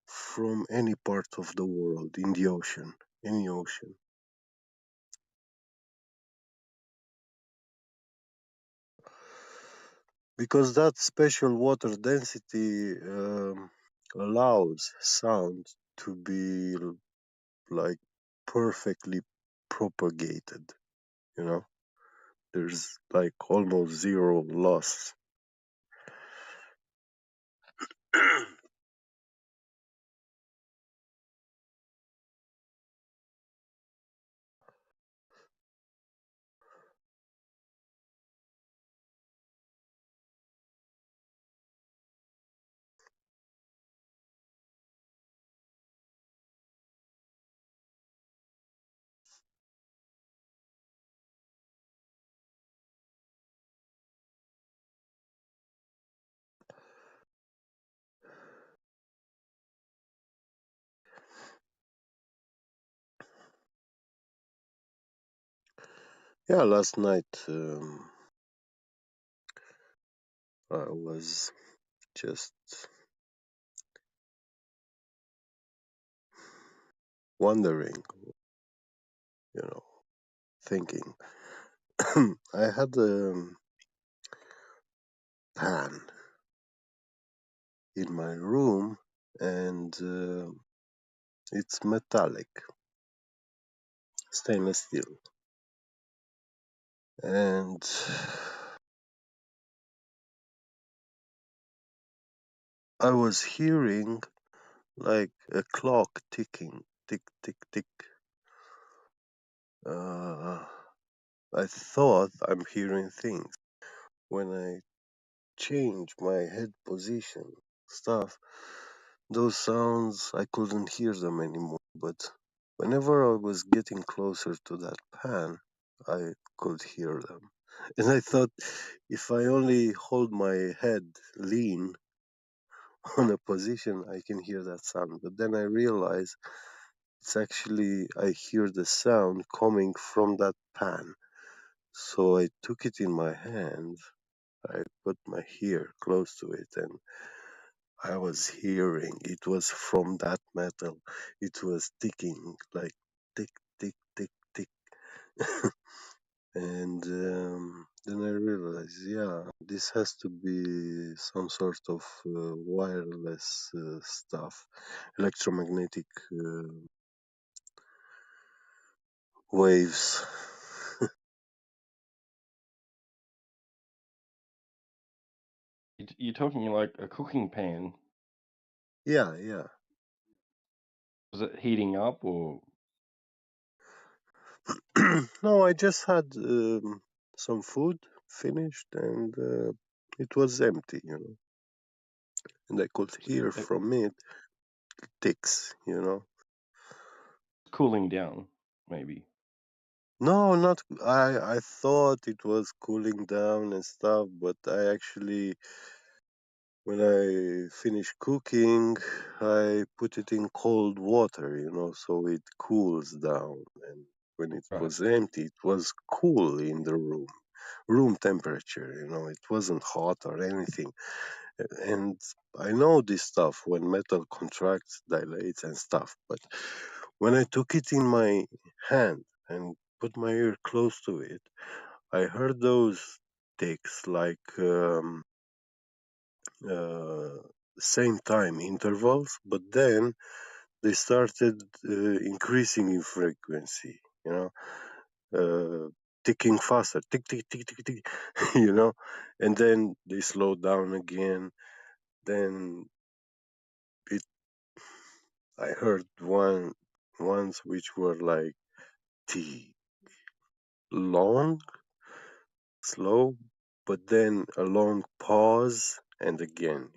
from any part of the world in the ocean, any ocean. Because that special water density allows sound to be like perfectly propagated, you know? There's like almost zero loss. Yeah, last night I was just wondering, thinking. I had a pan in my room, and it's metallic, stainless steel. And I was hearing like a clock ticking, tick, tick, tick. I thought I'm hearing things. When I change my head position, stuff, those sounds, I couldn't hear them anymore. But whenever I was getting closer to that pan, I could hear them. And I thought, if I only hold my head lean on a position, I can hear that sound. But then I realized it's actually, I hear the sound coming from that pan. So I took it in my hand, I put my ear close to it, and I was hearing it was from that metal. It was ticking like tick, tick, tick, tick. And then I realized, yeah, this has to be some sort of wireless stuff, electromagnetic waves. You're talking like a cooking pan. Yeah, yeah. Was it heating up or? No, I just had some food finished and it was empty, and I could hear from it ticks, Cooling down, maybe. No, not. I thought it was cooling down and stuff, but I actually, when I finish cooking, I put it in cold water, so it cools down. And when it Right. was empty, it was cool in the room temperature, it wasn't hot or anything. And I know this stuff when metal contracts, dilates, and stuff, but when I took it in my hand and put my ear close to it, I heard those ticks like same time intervals, but then they started increasing in frequency, ticking faster, tick, tick, tick, tick, tick, and then they slowed down again. Then it, I heard ones which were like T, long, slow, but then a long pause, and again,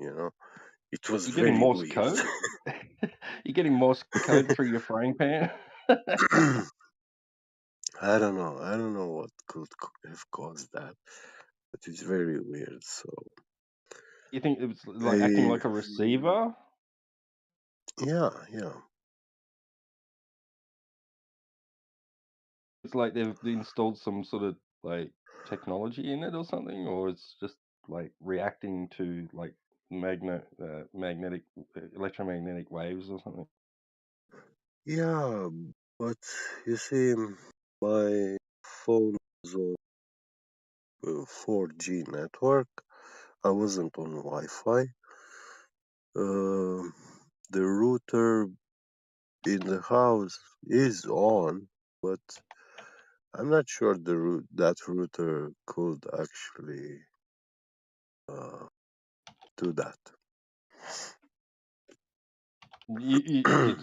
it was You're getting very Morse weird. code. You're getting Morse code through your frying pan. I don't know. I don't know what could have caused that, but it's very weird. So You think it was like acting I, like a receiver? yeah. It's like they've installed some sort of like technology in it or something, or it's just like reacting to like magnetic, electromagnetic waves or something. Yeah, but you see, my phone was on 4G network. I wasn't on Wi-Fi. The router in the house is on, but I'm not sure that router could actually do that.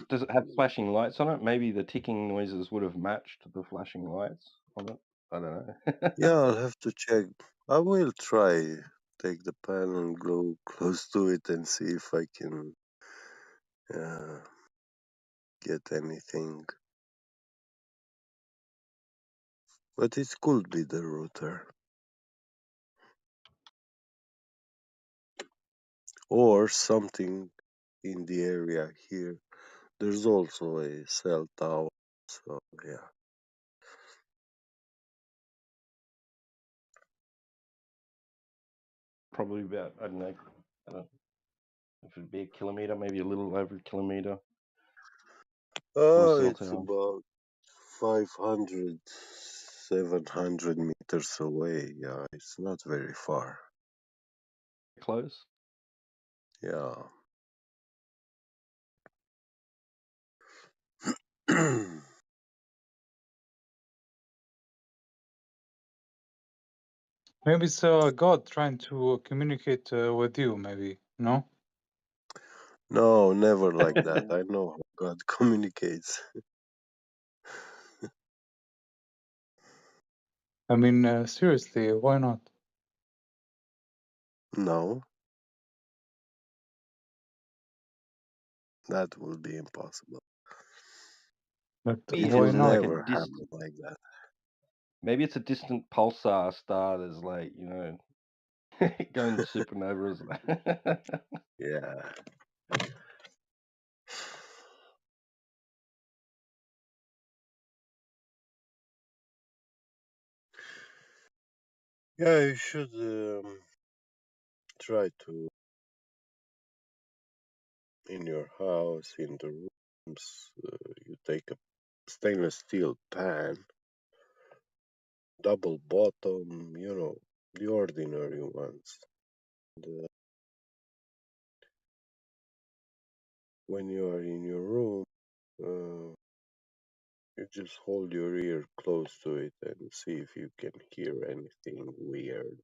Does it have flashing lights on it? Maybe the ticking noises would have matched the flashing lights on it. I don't know. Yeah, I'll have to check. I will try take the pen and go close to it and see if I can uh, get anything. But it could be the router or something in the area here. There's also a cell tower, so yeah. Probably about, I don't know if it'd be a kilometer, maybe a little over a kilometer from a cell It's tower. about 500, 700 meters away. Yeah, it's not very far. Close. Yeah. Maybe it's God trying to communicate with you, maybe, no? No, never like that. I know how God communicates. I mean, seriously, why not? No, that will be impossible. But Maybe It why will it's not? like a never happen distant, like that. maybe it's a distant pulsar star that's like, going supernovas. Yeah. Yeah, you should try to, in your house, in the rooms, you take a stainless steel pan, double bottom, the ordinary ones. And, when you are in your room, You just hold your ear close to it and see if you can hear anything weird.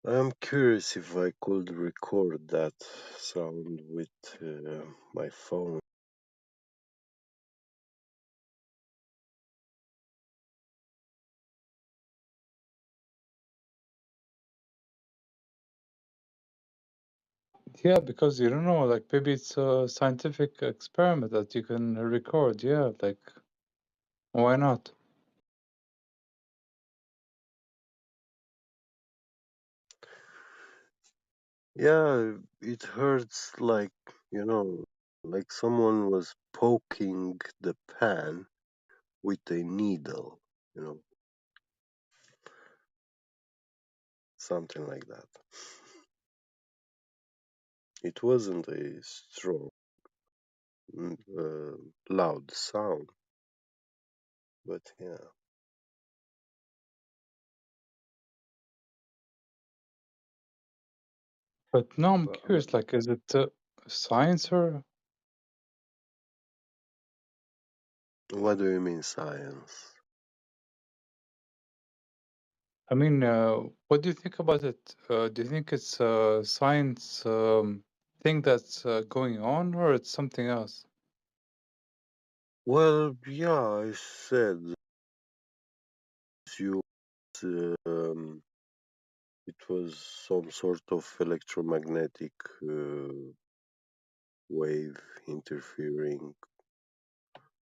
I'm curious if I could record that sound with my phone. Yeah, because you don't know, like maybe it's a scientific experiment that you can record. Yeah, like why not? Yeah, it hurts like, like someone was poking the pan with a needle, you know, something like that. It wasn't a strong, loud sound, but yeah. But no, I'm But curious, like is it science or what do you mean science? I mean, what do you think about it? Do you think it's a science thing that's going on or it's something else? Well, yeah, I said you it was some sort of electromagnetic wave interfering,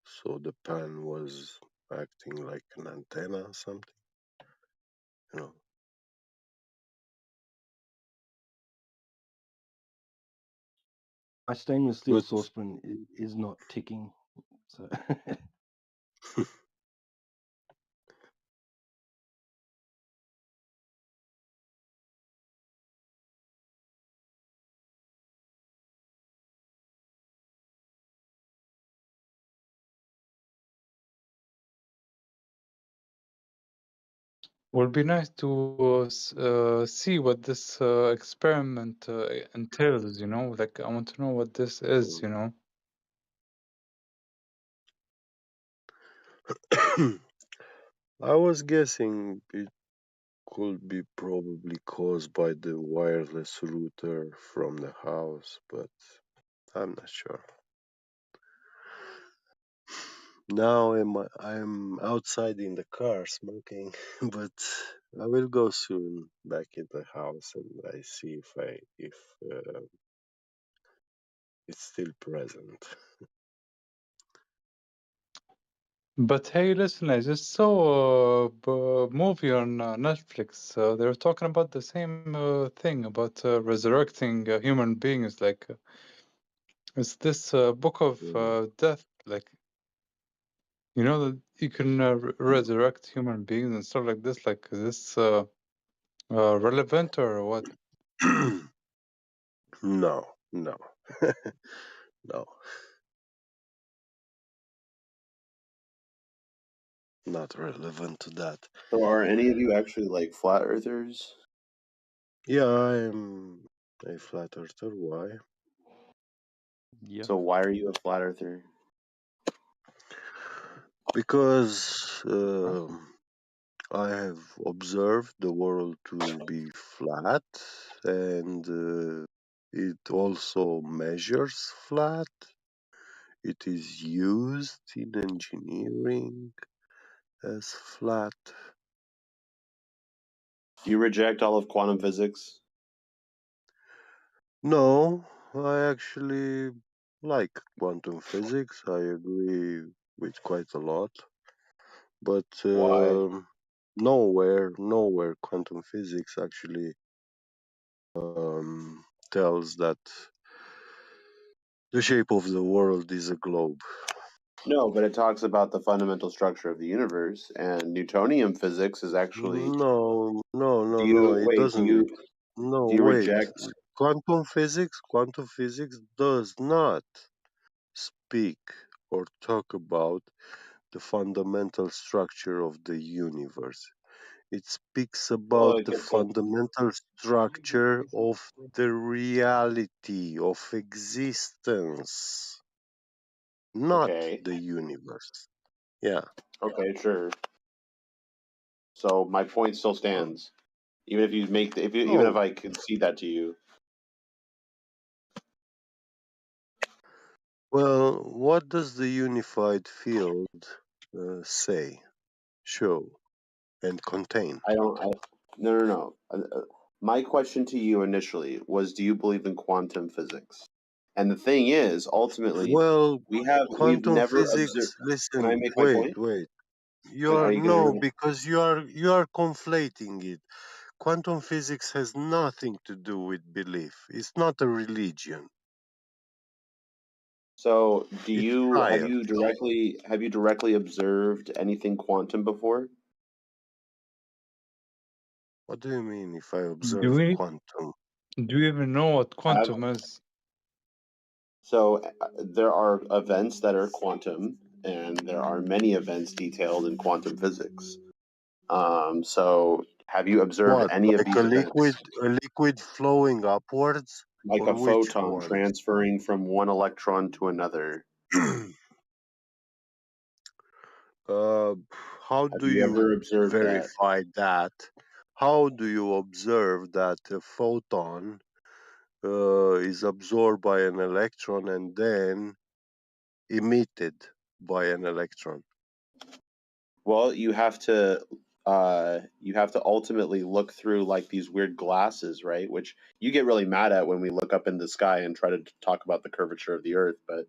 so the pan was acting like an antenna or something, you know. My stainless steel But saucepan is not ticking, so Would be nice to see what this experiment entails, you know? Like, I want to know what this is, you know? I was guessing it could be probably caused by the wireless router from the house, but I'm not sure. Now I'm outside in the car smoking, but I will go soon back in the house and I see if it's still present. But hey, listen, I just saw a movie on Netflix. They were talking about the same thing about resurrecting human beings. Like, it's this book of death. Like, you know that you can resurrect human beings and stuff like this. Like, is this relevant or what? No, no, no, not relevant to that. So, are any of you actually like flat earthers? Yeah, I am a flat earther. Why? yeah. So, why are you a flat earther? Because I have observed the world to be flat, and it also measures flat. It is used in engineering as flat. Do you reject all of quantum physics? No, I actually like quantum physics. I agree with quite a lot, but Why? nowhere quantum physics actually tells that the shape of the world is a globe. No, but it talks about the fundamental structure of the universe, and Newtonian physics is actually. Do you It wait? doesn't. No, Do you wait. reject? Quantum physics does not speak or talk about the fundamental structure of the universe. It speaks Well, about it the gets to fundamental structure of the reality of existence, not okay. the universe. Yeah. Okay, sure. So my point still stands, even if you make even if Oh, I concede that to you. well, what does the unified field say, show, and contain? No. My question to you initially was, do you believe in quantum physics? And the thing is, ultimately, Well, we've quantum never observed. physics. Can I Listen, make my wait, point? wait. Are you No, gonna? because you are conflating it. Quantum physics has nothing to do with belief. It's not a religion. So, It's have science. you directly observed anything quantum before? What do you mean if I Do observe we quantum? do you even know what quantum is? So there are events that are quantum, and there are many events detailed in quantum physics. So have you observed What, any of like these events? a liquid flowing upwards? Like Or a which photon ones? transferring from one electron to another. How Have do you you ever observed that? verify that? How do you observe that a photon is absorbed by an electron and then emitted by an electron? Well, you have to ultimately look through like these weird glasses, right? Which you get really mad at when we look up in the sky and try to talk about the curvature of the Earth. But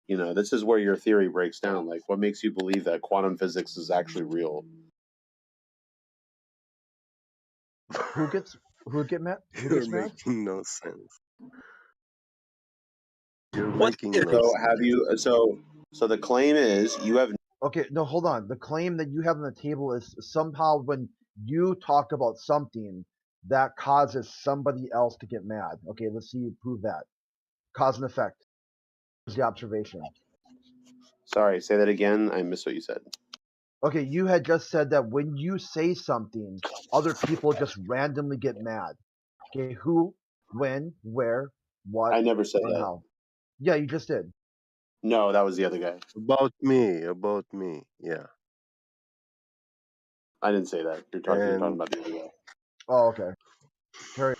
this is where your theory breaks down. Like, what makes you believe that quantum physics is actually real? Who gets mad? Who You're gets mad? making no sense. You're What making no So sense. have you? So the claim is you have. Okay, no, hold on. The claim that you have on the table is somehow when you talk about something that causes somebody else to get mad. Okay, let's see you prove that. Cause and effect. Is the observation. Sorry, say that again. I missed what you said. Okay, you had just said that when you say something, other people just randomly get mad. Okay, who, when, where, what, I never said and that. how. Yeah, you just did. No, that was the other guy. About me, yeah. I didn't say that. You're talking And about the other guy. Oh, okay. Carry.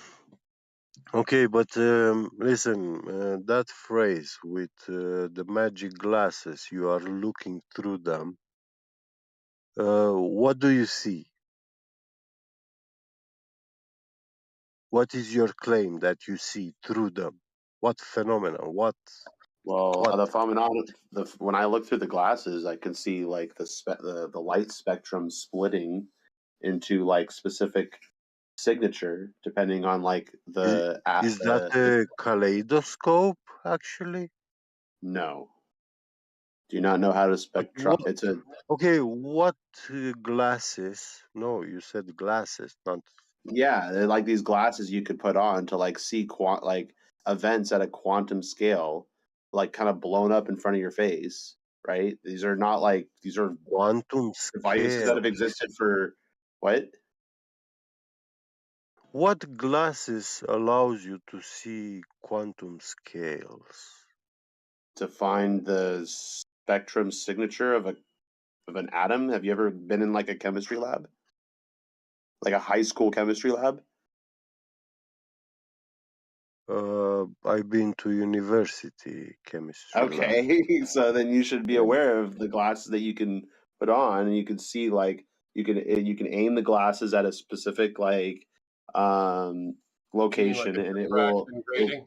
okay, but listen, that phrase with the magic glasses, you are looking through them. What do you see? What is your claim that you see through them? What phenomenon? Well, What? the phenomenon. When I look through the glasses, I can see like the light spectrum splitting into like specific signature depending on like Is, the at is that a kaleidoscope, actually? no. Do you not know how to spectrum? What? It's a Okay, what glasses? No, you said glasses, not. Yeah, they're like these glasses you could put on to like see like events at a quantum scale, like kind of blown up in front of your face, right? These are Quantum devices that have scale. existed for what? What glasses allows you to see quantum scales? To find the spectrum signature of an atom. Have you ever been in like a chemistry lab? Like a high school chemistry lab? I've been to university chemistry lab. Okay, so then you should be Yeah. aware of the glasses that you can put on, and you can see like you can aim the glasses at a specific like You mean like location, a and diffraction grating?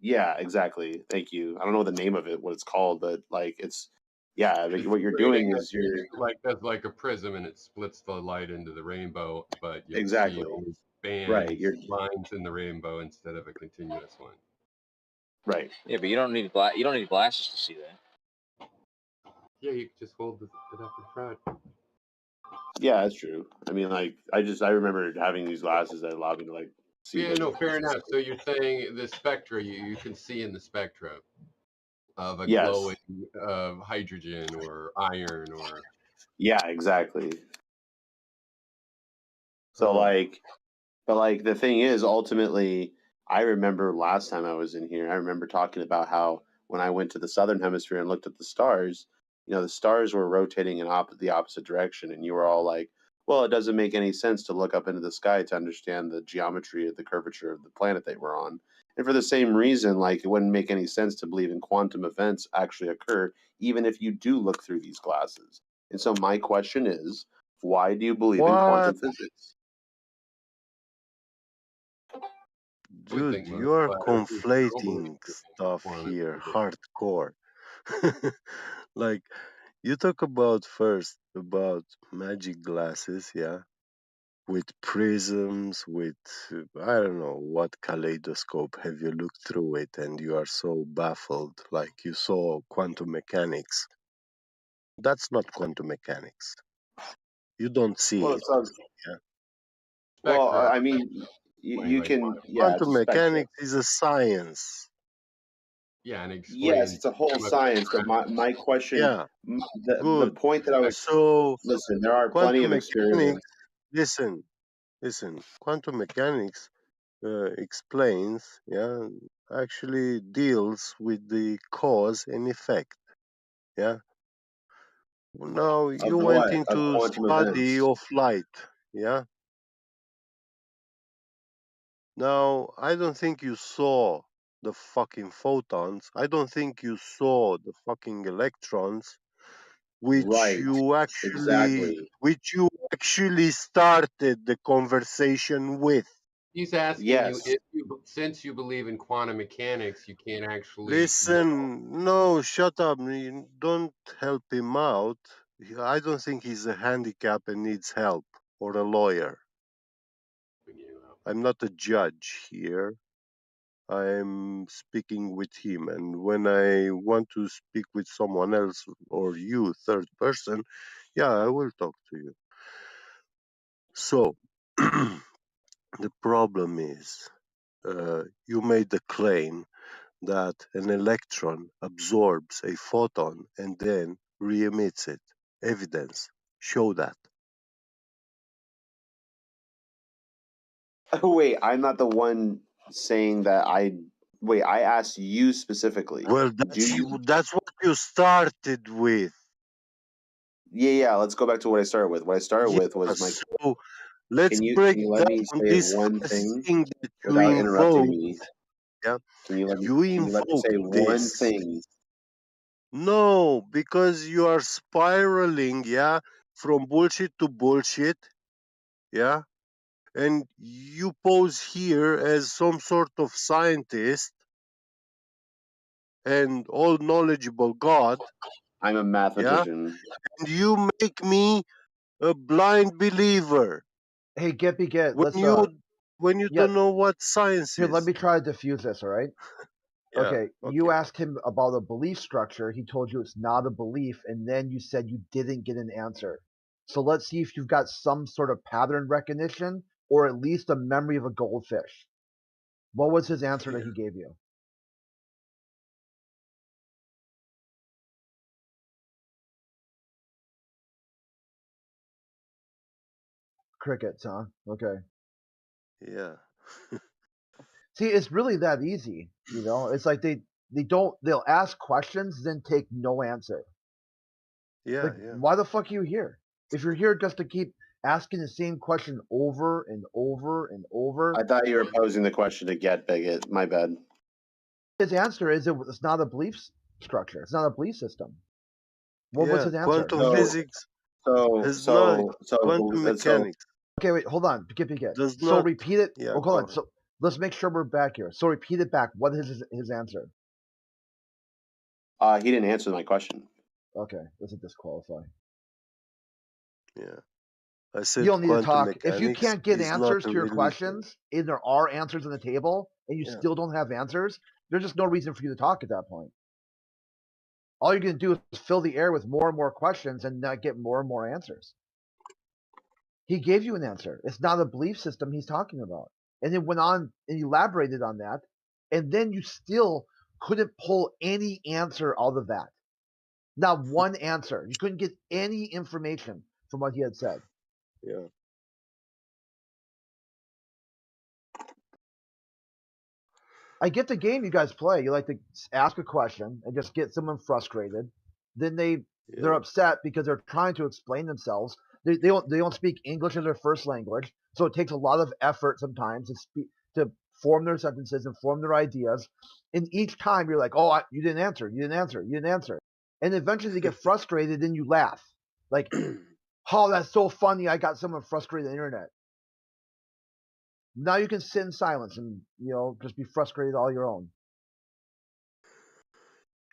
yeah, exactly. Thank you. I don't know the name of it, what it's called, but like it's yeah. But It's what you're grating doing that is you're that's like a prism and it splits the light into the rainbow, but you'll see exactly only right. bands, You're lines in the rainbow instead of a continuous line. right. Yeah, but you don't need glasses to see that. Yeah, you can just hold it up in front. Yeah, that's true. I mean, like I remember having these glasses that allowed me to like see Yeah, the no, fair enough. So you're saying the spectra you can see in the spectra. of a Yes. glowing hydrogen or iron or. Yeah, exactly. So Uh-huh. but the thing is, ultimately, I remember last time I was in here, I remember talking about how when I went to the southern hemisphere and looked at the stars, the stars were rotating in the opposite direction, and you were all like, "Well, it doesn't make any sense to look up into the sky to understand the geometry of the curvature of the planet they were on." And for the same reason, like it wouldn't make any sense to believe in quantum events actually occur, even if you do look through these glasses. And so my question is, why do you believe in What? quantum physics? would Dude, think most you are flat earthers don't believe conflating in stuff quantum here physics. hardcore. Like, you talk about first about magic glasses, yeah, with prisms, with I don't know what kaleidoscope have you looked through it and you are so baffled, like you saw quantum mechanics. That's not quantum mechanics. You don't see Well, it. it's Yeah. well, Spectra. I mean, you Like can, yeah, it's Quantum a spectrum. mechanics is a science. yeah, and Yes, explains it's a whole chemical science, but my question, Yeah, the good. point that I was, So listen, there are plenty quantum of mechanics, experiments. listen, quantum mechanics explains, yeah, actually deals with the cause and effect. Yeah. Now Of you went what? Of into quantum study events. of light. Yeah. Now I don't think you saw the fucking photons. I don't think you saw the fucking electrons, Right. Exactly. which you actually started the conversation with. He's asking you Yes. if you, since you believe in quantum mechanics, you can't actually know. Listen, no, shut up. You don't help him out. I don't think he's a handicap and needs help or a lawyer. I'm not a judge here. I'm speaking with him. And when I want to speak with someone else or you, third person, yeah, I will talk to you. So, the problem is, you made the claim that an electron absorbs a photon and then re-emits it. Evidence. Show that. Wait, I'm not the one saying that wait, I asked you specifically. Well, Do you, that's what you started with. yeah, let's go back to what I started with. What I started Yeah, with was so let's can break you let down me say this one first thing thing that you without interrupting invoked. me? Yeah, Can you let me invoked say one this. thing? No, because you are spiraling, yeah, from bullshit to bullshit, yeah, and you pose here as some sort of scientist and all knowledgeable God, I'm a yeah, mathematician. and you make me a blind believer Hey, get. when Let's you yeah. don't know what science Here, let is. me try to diffuse this. All right. Yeah, Okay. You okay. asked him about a belief structure. He told you it's not a belief, and then you said you didn't get an answer. So let's see if you've got some sort of pattern recognition or at least a memory of a goldfish. What was his answer that Yeah. he gave you? Crickets, huh? Okay. Yeah. See, it's really that easy. It's like they'll ask questions, then take no answer. Yeah, Like, yeah. why the fuck are you here? If you're here just to keep asking the same question over and over and over, I thought you were posing the question to get bigot. My bad. his answer is it's not a belief structure. It's not a belief system. What was Yeah. his answer? Quantum So physics so has not so so quantum so mechanics Okay, wait, hold on. Get. does So not. repeat it. Yeah, Oh, go hold on. ahead. So let's make sure we're back here. So repeat it back. What is his answer? he didn't answer my question. Okay, does it disqualify? Yeah. I You said don't need to quantum talk. If you mechanics can't get is not answers a to your religion. questions, and there are answers on the table, and you Yeah. still don't have answers, there's just no reason for you to talk at that point. All you're going to do is fill the air with more and more questions and not get more and more answers. He gave you an answer. It's not a belief system he's talking about. And then went on and elaborated on that. And then you still couldn't pull any answer out of that. Not one answer. You couldn't get any information from what he had said. Yeah. I get the game you guys play. You like to ask a question and just get someone frustrated. Then they're Yeah. upset because they're trying to explain themselves. They don't speak English as their first language, so it takes a lot of effort sometimes to form their sentences and form their ideas. And each time you're like, "Oh, you didn't answer. You didn't answer. You didn't answer." And eventually they get frustrated, and you laugh, like, "Oh, that's so funny! I got someone frustrated on the internet." Now you can sit in silence and just be frustrated all your own.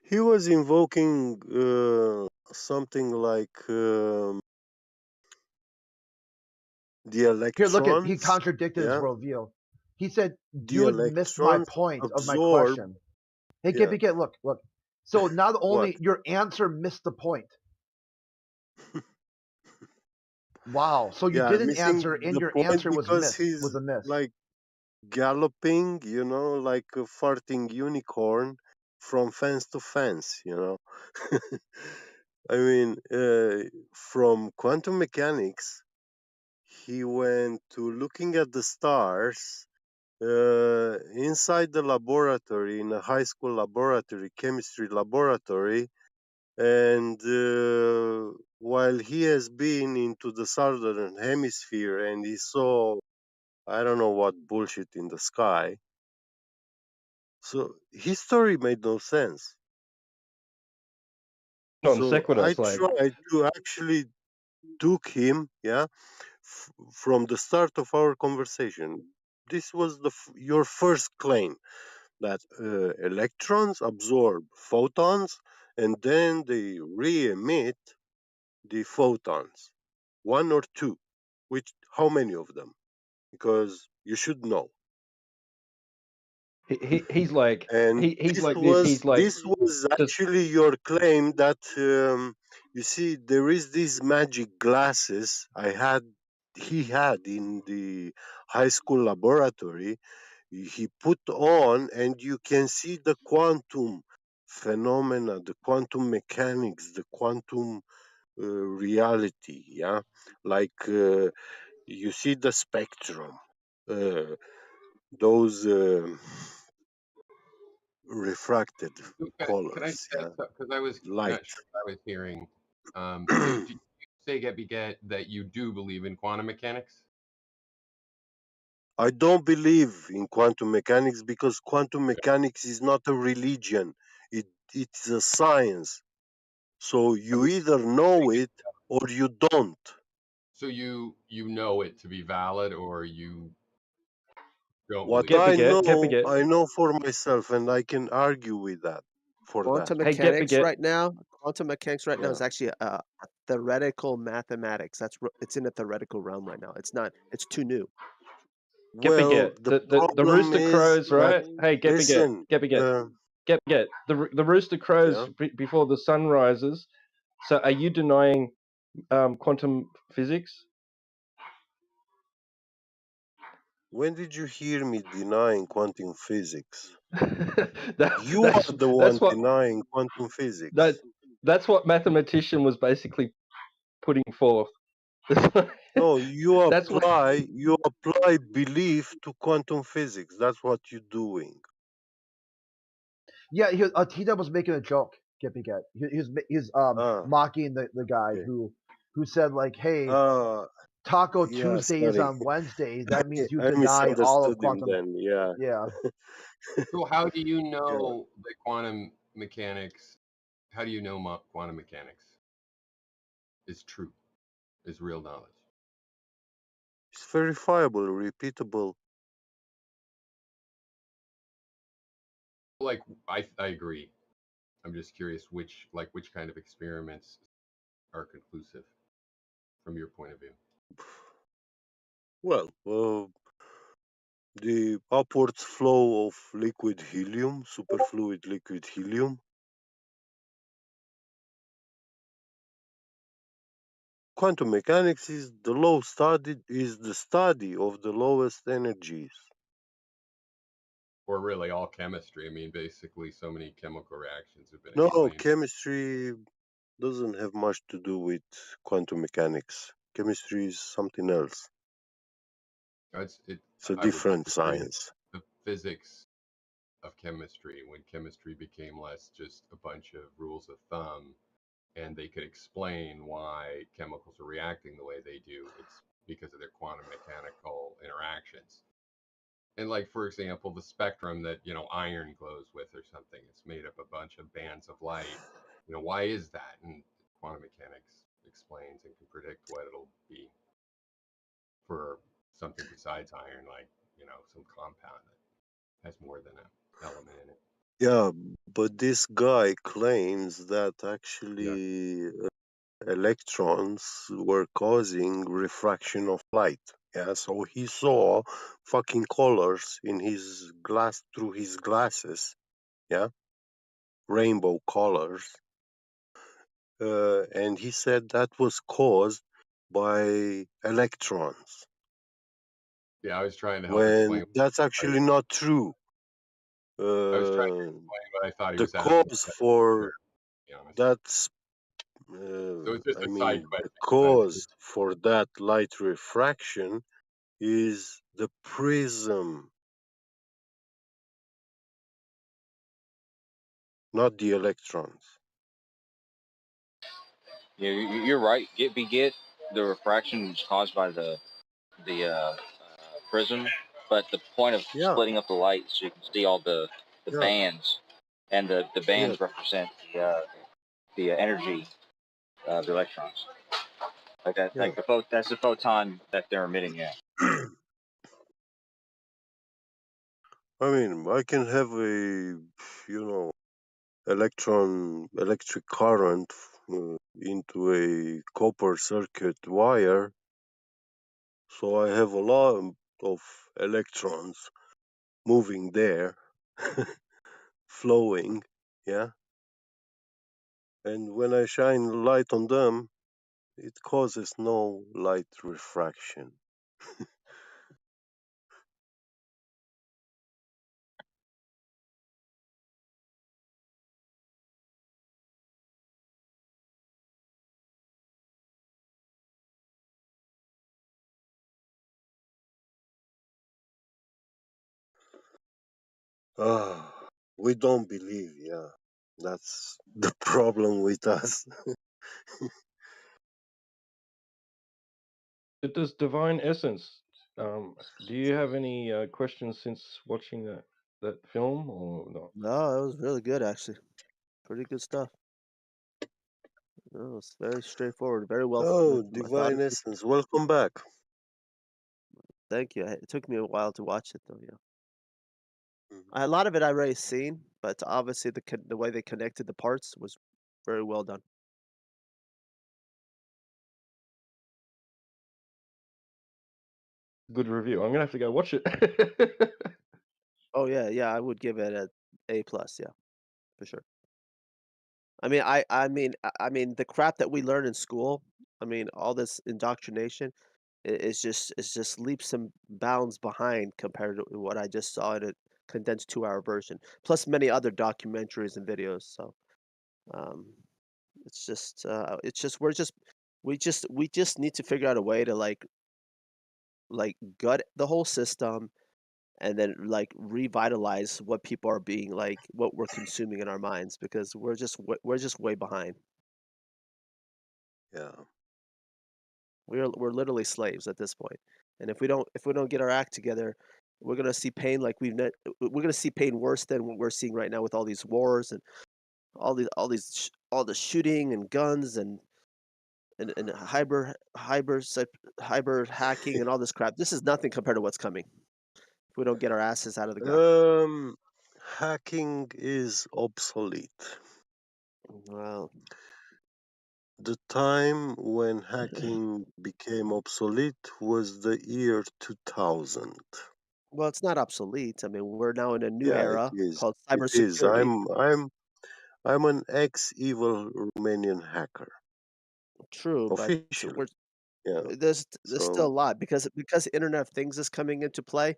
He was invoking something like the Here, look at he electrons. contradicted his Yeah. worldview. He said, The "Dude missed my electrons point of my absorb. question." Hey, Yeah. get, look. So not What? only your answer missed the point. Wow. So you Yeah, didn't missing answer, and the your point answer was because was he's a miss. like galloping, like a farting unicorn from fence to fence. I mean, from quantum mechanics, he went to looking at the stars inside the laboratory, in a high school laboratory, chemistry laboratory, and while he has been into the southern hemisphere and he saw, I don't know what bullshit in the sky, so his story made no sense. Non So I sequiturs, like tried to actually took him, yeah, from the start of our conversation. This was your first claim that electrons absorb photons and then they re-emit the photons. One or two. How many of them? Because you should know. he's like And he's this like this. was He's like this was just actually your claim that you see there is these magic glasses he had in the high school laboratory. He put on and you can see the quantum phenomena, the quantum mechanics, the quantum reality. Yeah, like you see the spectrum, uh, those refracted Can I colors, say yeah, because I was light. not sure what I was hearing. So did you say get that you do believe in quantum mechanics? I don't believe in quantum mechanics because quantum mechanics is not a religion. It's a science. So you either know it or you don't. So you know it to be valid, or you don't What believe get it? baguette. I know for myself, and I can argue with that. For that, Hey, get baguette. Quantum mechanics right now yeah. is actually a theoretical mathematics. It's in a theoretical realm right now. It's too new. Get Well, baguette. the The problem rooster is crows, that right? Hey, get baguette. listen, Get baguette. Get baguette. The rooster crows yeah. before the sun rises. So are you denying quantum physics? When did you hear me denying quantum physics? You That's are the one that's what denying quantum that physics. that's what mathematician was basically putting forth. No, That's what. you apply belief to quantum physics. That's what you're doing. Yeah, T-Dub was making a joke. Get. He's Ah, mocking the guy okay. who said like, "Hey, Ah, Taco yeah, Tuesday is sorry. on Wednesday. That means you I deny all of misunderstood him quantum." then. Yeah. Yeah. So how do you Yeah. know that quantum mechanics? How do you know quantum mechanics is true, is real knowledge? It's verifiable, repeatable. Like I agree. I'm just curious which kind of experiments are conclusive from your point of view. Well, the upwards flow of liquid helium, superfluid liquid helium. Quantum mechanics is the study of the lowest energies. or really all chemistry. I mean, basically, so many chemical reactions have been No, explained. chemistry doesn't have much to do with quantum mechanics. Chemistry is something else. It's a I would different disagree. science. The physics of chemistry, when chemistry became less just a bunch of rules of thumb, and they could explain why chemicals are reacting the way they do, it's because of their quantum mechanical interactions. And like for example, the spectrum that iron glows with or something, it's made up a bunch of bands of light. Why is that? And quantum mechanics explains and can predict what it'll be for something besides iron, like some compound that has more than an element in it. Yeah, but this guy claims that Yeah. actually electrons were causing refraction of light. Yeah, so he saw fucking colors in his glass through his glasses. Yeah, rainbow colors. And he said that was caused by electrons. Yeah, I was trying to help explain. When that's actually not true. I was trying to explain what I thought he The was asking. cause To for be honest. that's So it's just I a side mean, the question cause for that light refraction is the prism, not the electrons. Yeah, you're right. Get the refraction is caused by the prism, but the point of Yeah, splitting up the light so you can see all the yeah, bands, and the yes. bands represent the energy of the electrons. Like that, Yeah. that's the photon that they're emitting. Yeah. I mean, I can have a, you know, electric current into a copper circuit wire, so I have a lot of electrons moving there, flowing, yeah. And when I shine light on them, it causes no light refraction. We don't believe, yeah. That's the problem with us. It does divine essence. Do you have any questions since watching that film or not? No, it was really good actually. Pretty good stuff. No, it's very straightforward, very well Oh, divine methodical. essence, welcome back. Thank you. It took me a while to watch it though, yeah. Mhm. A lot of it I already seen, but obviously the way they connected the parts was very well done. Good review. I'm gonna have to go watch it. Oh yeah, yeah, I would give it a A plus, yeah, for sure. I mean, the crap that we learn in school. I mean, all this indoctrination is just leaps and bounds behind compared to what I just saw in a condensed 2-hour version, plus many other documentaries and videos. So um, it's just we just need to figure out a way to like gut the whole system and then like revitalize what people are being like what we're consuming in our minds because we're just way behind. Yeah. We're literally slaves at this point. And if we don't get our act together, we're gonna see pain like we're gonna see pain worse than what we're seeing right now with all these wars and all the shooting and guns and hyper hacking and all this crap. This is nothing compared to what's coming if we don't get our asses out of the ground. Um, Hacking is obsolete. Well, The time when hacking became obsolete was the year 2000. well, it's not obsolete. I mean, we're now in a new Yeah, it era is. called It is. cybersecurity. I'm an ex-evil Romanian hacker, True, but officially. we're Yeah. there's still a So lot because Internet of Things is coming into play.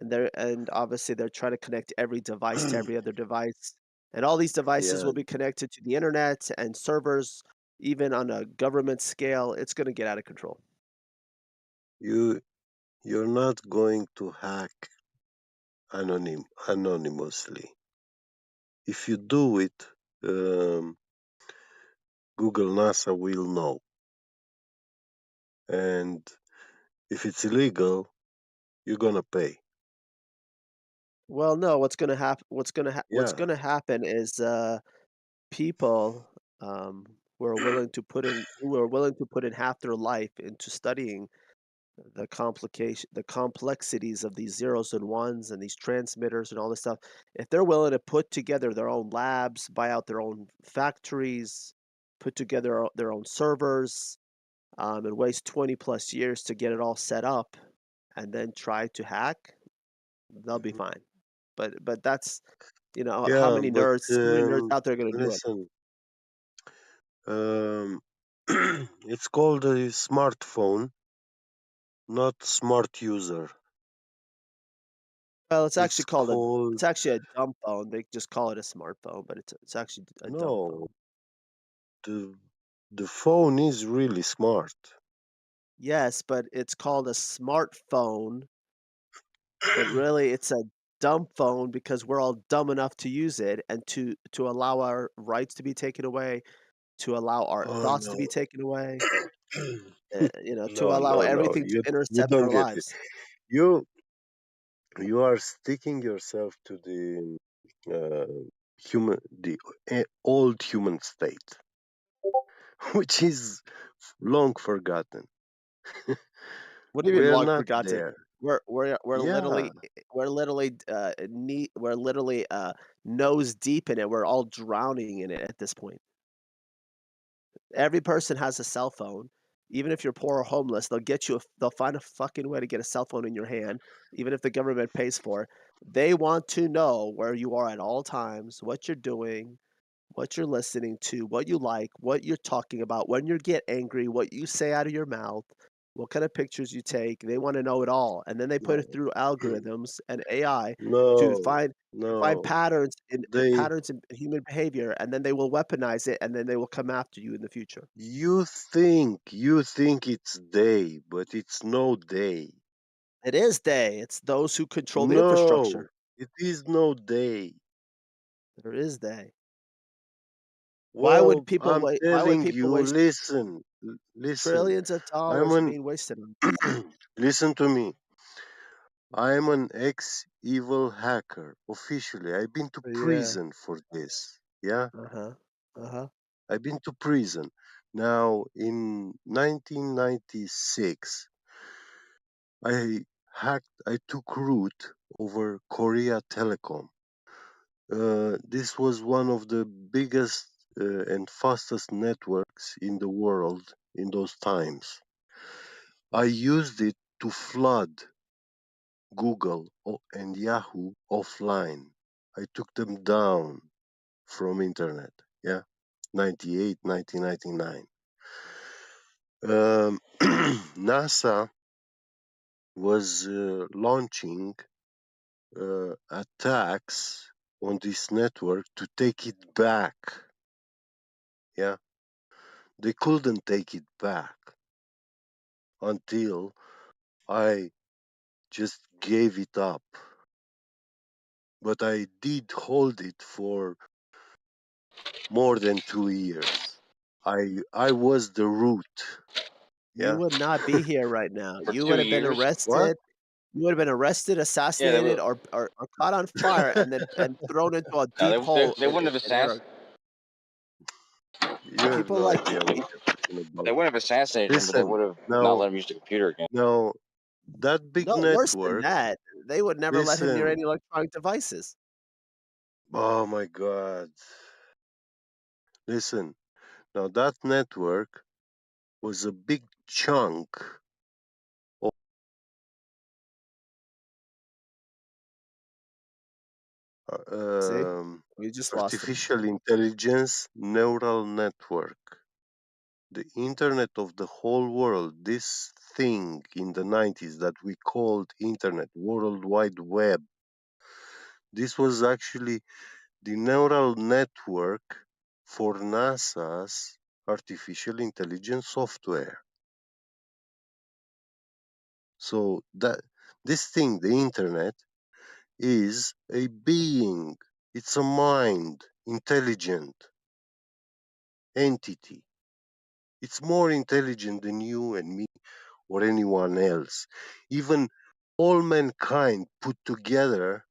and obviously they're trying to connect every device to every other device, and all these devices Yeah, will be connected to the internet and servers, even on a government scale. It's going to get out of control. you you're not going to hack anonymously. If you do it, um, Google NASA will know, and if it's illegal, you're gonna pay. Well, no, what's going to happen? What's Yeah. going to happen is people who are willing to put in half their life into studying the complexities of these zeros and ones and these transmitters and all this stuff. If they're willing to put together their own labs, buy out their own factories, put together their own servers, and waste 20 plus years to get it all set up, and then try to hack, they'll be Mhm. fine. But that's Yeah, but how many nerds out there are going to do it? listen, um, it's called a smartphone, not smart user. Well, It's it's called actually a dumb phone. They just call it a smartphone, but it's actually a dumb no. phone. The the phone is really smart. Yes, but it's called a smartphone, but really it's a dumb phone because we're all dumb enough to use it and to allow our rights to be taken away, to allow our Oh thoughts to be no. taken away, to No, allow no, no. everything to You intercept don't our get it. lives. You you are sticking yourself to the uh, old human state, which is long forgotten. What do you mean We're long not forgotten? there. We're Yeah. literally nose deep in it. We're all drowning in it at this point. Every person has a cell phone. Even if you're poor or homeless, they'll find a fucking way to get a cell phone in your hand, even if the government pays for it. They want to know where you are at all times, what you're doing, what you're listening to, what you like, what you're talking about, when you get angry, what you say out of your mouth, what kind of pictures you take. They want to know it all, and then they put it No. through algorithms and AI to No. find No. They patterns in human behavior, and then they will weaponize it, and then they will come after you in the future. you think it's day, but it's no day. It is they. It's those who control the No, infrastructure. it is no day. There is they. Well, I'm Why would telling people you, waste listen. trillions of I'm dollars an being wasted on this? listen to me. I'm an ex-evil hacker. Officially, I've been to Yeah. prison for this. Yeah, Uh-huh. Uh-huh. I've been to prison. Now, in 1996, I took root over Korea Telecom. This was one of the biggest and fastest networks in the world in those times. I used it to flood Google and Yahoo offline. I took them down from internet. Yeah, 98, 1999. NASA was launching attacks on this network to take it back. Yeah, they couldn't take it back until I just gave it up. But I did hold it for more than 2 years. I was the root. You Yeah. would not be here right now. For You two would have been years. What? arrested. You would have been arrested, Yeah, they would. assassinated, or caught on fire and thrown into a No, deep hole they wouldn't have in Antarctica. You have People no like idea what you, you're talking They about. wouldn't have assassinated him, but they Listen, would have not now, let him use the computer again. now that big no, worse than network. that, they would never let him near Listen. any electronic devices. Oh my God. Listen. Now that network was a big chunk of See? We just lost him. artificial intelligence neural network. the internet of the whole world, this thing in the 90s that we called internet, World Wide Web, this was actually the neural network for NASA's artificial intelligence software. So that this thing, the internet, is a being. It's a mind, intelligent entity. It's more intelligent than you and me or anyone else. Even all mankind put together,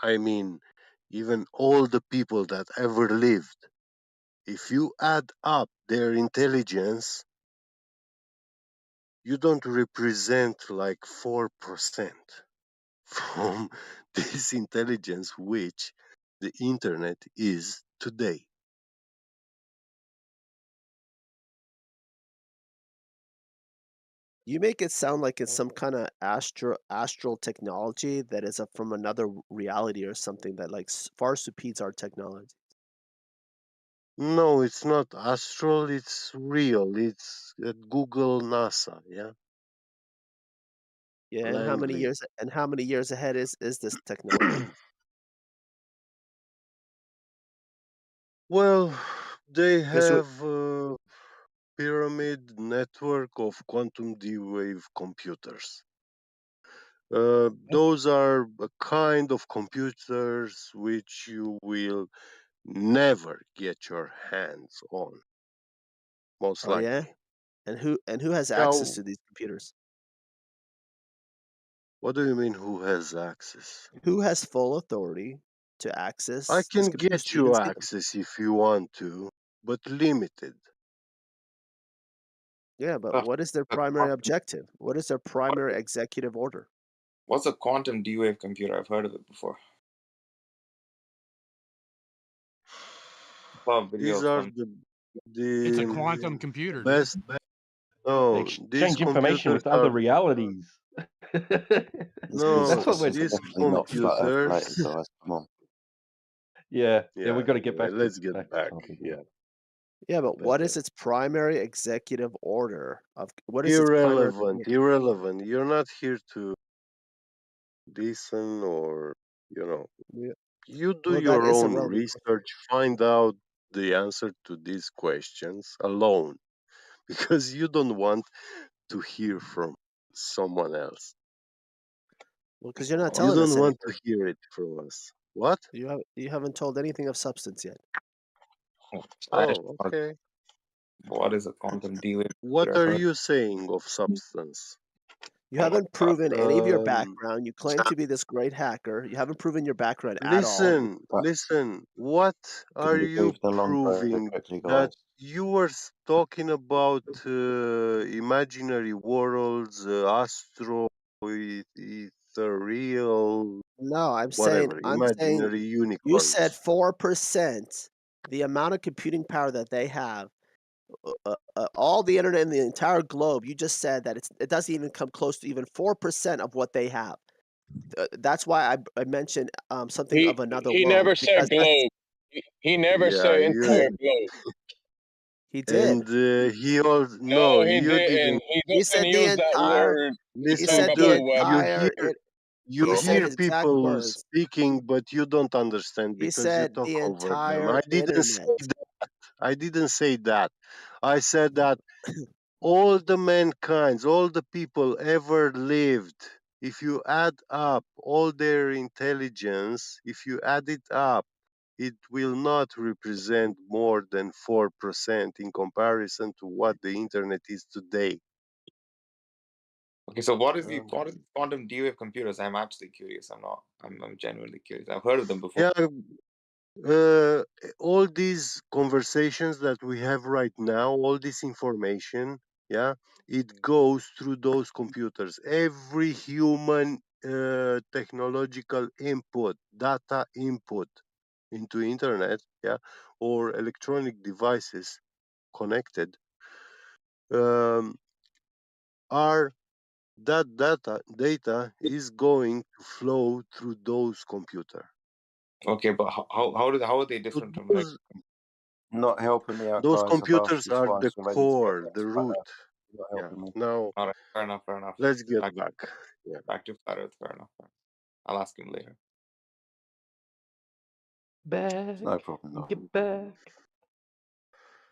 I mean, even all the people that ever lived, if you add up their intelligence, you don't represent like 4% from this intelligence which the internet is today. You make it sound like it's some kinda astral technology that is, from another reality or something that, like, far supersedes our technology. No, it's not astral, it's real. It's at Google NASA, yeah? Yeah, Langley. and how many years ahead is this technology? Well, they 'Cause you have a pyramid network of quantum D-wave computers. Those are a kind of computers which you will never get your hands on, most Oh, yeah? likely. And who has access Now, to these computers? what do you mean who has access? Who has full authority to I access these can computers get to even you see them? access if you want to, but limited. Yeah, but The what is their the primary quantum objective? What is their primary executive order? what's a quantum D-wave computer? I've heard of it before. I saw a video These of are some. It's a the quantum computer, dude. best. They No, these exchange information computers with other are realities. no, That's what This we're. is these definitely not flat Earth related, computers. guys. Come on. Yeah, yeah, Yeah, we've got to get yeah. back to Let's get back. topic here. Yeah, Yeah, but what is better. its primary executive order of what is its primary Irrelevant, order? irrelevant. You're not here to listen or you know. Yeah. You do Well, that your is a own relevant question. research. Find out the answer to these questions alone, because you don't want to hear from someone else. Well, because you're not You telling don't us want to anything. hear it from us. What? You haven't told anything of substance yet. I just Oh, okay. what is a quantum D-wave What computer? I've are heard. you saying of substance? You Oh my haven't god. proven any of your Um, background. You claim to be this great hacker. You haven't proven your background at all. listen, listen. What Can are we you move along very proving quickly, that guys? you were talking about imaginary worlds, astro, ethereal, No, whatever, I'm saying imaginary you said unicorns? 4%, the amount of computing power that they have, all the internet in the entire globe, you just said that it doesn't even come close to even 4% of what they have. That's why I mentioned something of another He world never because said that's globe. He never Yeah, said he you entire did. globe. He and did. he also no, No, he you didn't. didn't. He He doesn't said the use that entire word to he talk Listen, said about the the dude, web. entire you he Bro. said hear his exact people words. speaking, but you don't understand He because you said talk the over them. entire I didn't say internet. that. I didn't say that. I said that all the mankinds, all the people ever lived, if you add up all their intelligence, if you add it up, it will not represent more than 4% in comparison to what the internet is today. Okay, so what is the Um, what is quantum D-wave computers? I'm actually curious. I'm genuinely curious. I've heard of them before. yeah, uh, all these conversations that we have right now, all this information, yeah, it goes through those computers. Every human technological input, data input into internet, yeah, or electronic devices connected, um, are that data is going to flow through those computers. Okay, but how are they So different from those not helping me out, Those guys. I've asked computers you are twice the already to get core, back the to flat root. Earth. You're not Yeah. helping me. Now All right, fair enough, fair enough. let's get Back, back. Yeah. back to flat Earth, fair enough. I'll ask him later. Back. No problem. No. Get back.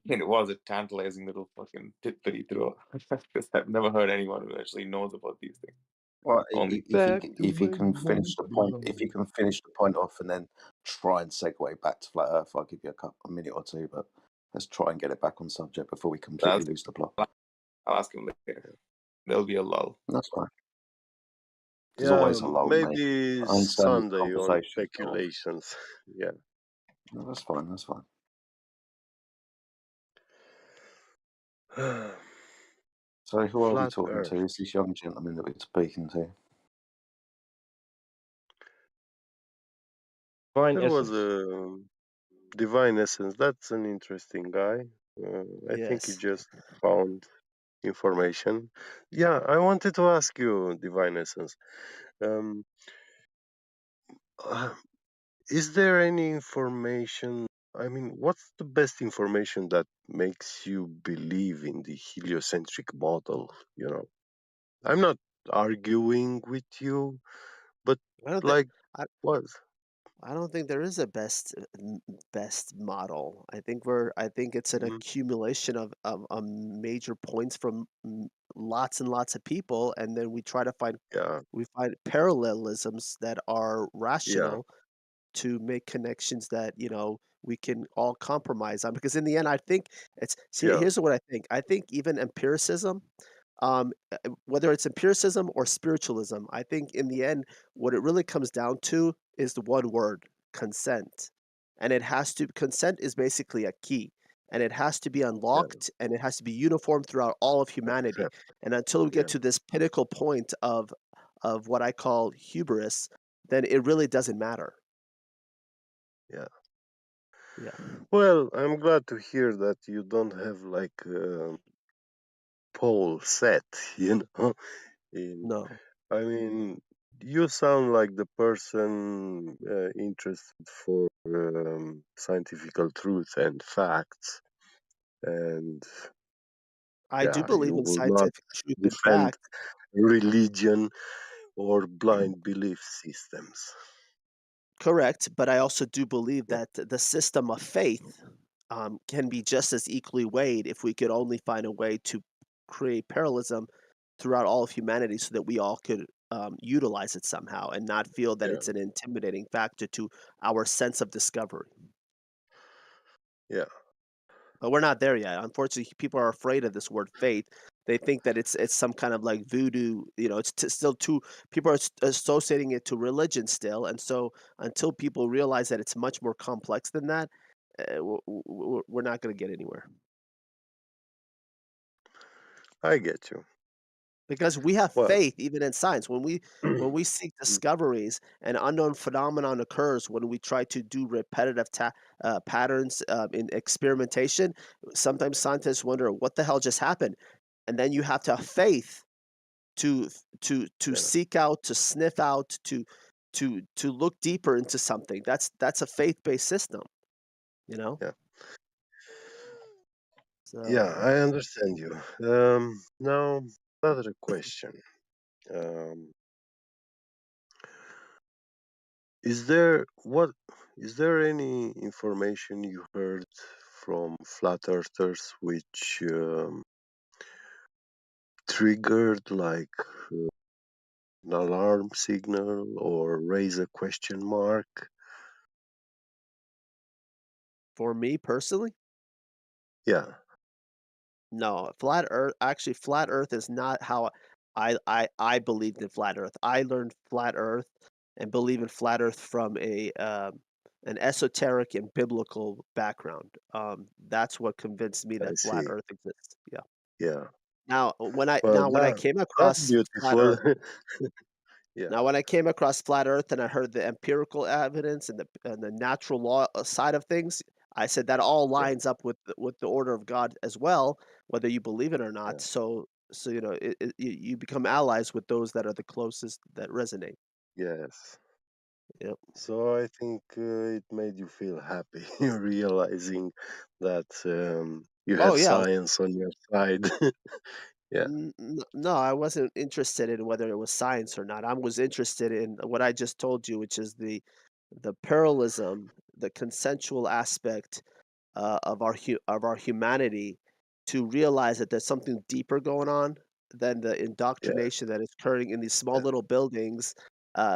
And it was a tantalizing little fucking tip that he threw. Because I've never heard anyone who actually knows about these things. Well, Only if you can finish the point, if you can finish the point off and then try and segue back to flat Earth, I'll give you a minute or two. But let's try and get it back on subject before we completely lose the plot. I'll ask him later. There'll be a lull. That's fine. There's Yeah, always a lull, mate. maybe I understand the Sunday on conversation. speculations. Yeah. No, that's fine. That's fine. So who are we Flat talking Earth. to? Is this young gentleman that we're speaking to? Divine There was essence. a Divine Essence. That's an interesting guy. I think he Yes. just found information. Yeah, I wanted to ask you, Divine Essence. Um, uh, is there any information? I mean, what's the best information that makes you believe in the heliocentric model? I'm not arguing with you, but I don't think like, I what? I don't think there is a best model. I think it's an Mhm. accumulation of major points from lots and lots of people, and then Yeah, we find parallelisms that are yeah, rational to make connections that, we can all compromise on. Because in the end, I think yeah, here's what I think. I think even empiricism, whether it's empiricism or spiritualism, I think in the end, what it really comes down to is the one word: consent. And consent is basically a key. And it has to be yeah. unlocked and it has to be uniform throughout all of humanity. Accept. And until we get Yeah, to this pinnacle point of what I call hubris, then it really doesn't matter. yeah. Yeah. Well, I'm glad to hear that you don't have like a pole set, you know. In, No. I mean, you sound like the person interested for scientific truth and facts, and I do yeah, believe you in will not scientific truth and defend fact. religion or blind belief systems. Correct, but I also do believe Yeah, that the system of faith can be just as equally weighed if we could only find a way to create parallelism throughout all of humanity so that we all could utilize it somehow and not feel that yeah, it's an intimidating factor to our sense of discovery. yeah, But we're not there yet. Unfortunately, people are afraid of this word faith. They think that it's some kind of like voodoo. It's still too. People are associating it to religion still, and so until people realize that it's much more complex than that, we're not going to get anywhere. I get you. Because we have Well, faith even in science. When we seek discoveries, an unknown phenomenon occurs when we try to do repetitive patterns in experimentation. Sometimes scientists wonder what the hell just happened, and then you have to have faith to to yeah, seek out, to sniff out, to look deeper into something. That's a faith-based system, you know. yeah, yeah. So I understand you. Now another question. Um, is there any information you heard from flat earthers which triggered like an alarm signal or raise a question mark? for me personally, Yeah, no, flat Earth is not how I believed in flat Earth. I learned flat Earth and believe in flat Earth from a an esoteric and biblical background. That's what convinced me I that flat see. Earth exists. Yeah. Yeah. Well, Now when I came that's across flat beautiful. Earth, Yeah, Now when I came across flat Earth and I heard the empirical evidence and the natural law side of things, I said that all yeah, lines up with with the order of God as well, whether you believe it or not. yeah. So you become allies with those that are the closest that resonate. Yes. Yep. So I think it made you feel happy realizing that you Oh had yeah. science on your side. Yeah, No, I wasn't interested in whether it was science or not. I was interested in what I just told you, which is the parallelism, the consensual aspect of our humanity, to realize that there's something deeper going on than the yeah, indoctrination that is occurring in these small yeah, little buildings,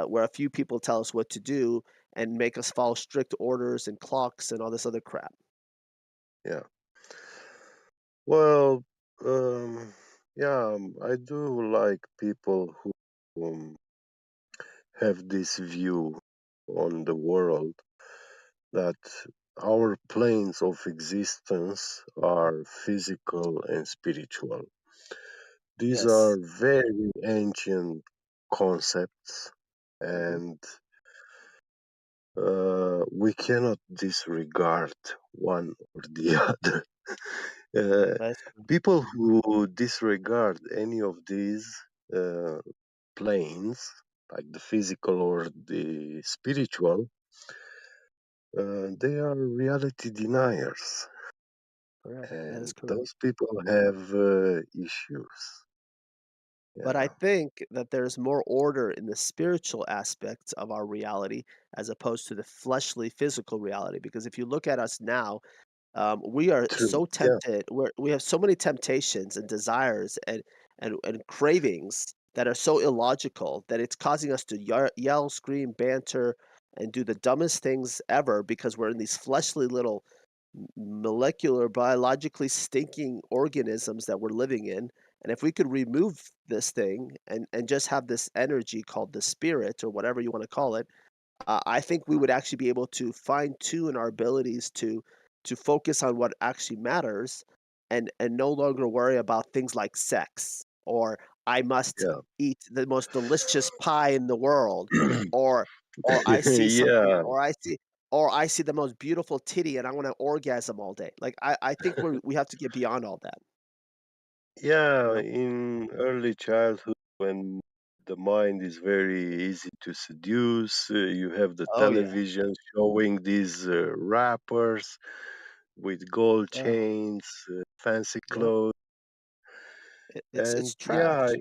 where a few people tell us what to do and make us follow strict orders and clocks and all this other crap. yeah. Well, um, yeah, I do like people who have this view on the world that our planes of existence are physical and spiritual. These Yes. are very ancient concepts, Hmm. and we cannot disregard one or the other. Uh, That's true. People who disregard any of these uh, planes, like the physical or the spiritual, they are reality deniers, Correct. That is and correct. those people have issues. But I Yeah, think that there's more order in the spiritual aspects of our reality as opposed to the fleshly, physical reality. Because if you look at us now, we are true. so Yeah, tempted. We have so many temptations and desires and cravings that are so illogical that it's causing us to yell, scream, banter, and do the dumbest things ever because we're in these fleshly little molecular, biologically stinking organisms that we're living in. And if we could remove this thing and just have this energy called the spirit or whatever you want to call it, I think we would actually be able to fine tune our abilities to focus on what actually matters and no longer worry about things like sex or I must yeah. eat the most delicious pie in the world or I see something Yeah, or I see the most beautiful titty and I want to orgasm all day. Like I think we have to get beyond all that, you yeah. know? In early childhood, when the mind is very easy to seduce, you have the Oh yeah. television showing these rappers with gold Oh, chains, fancy yeah. clothes, It's and yeah, trash.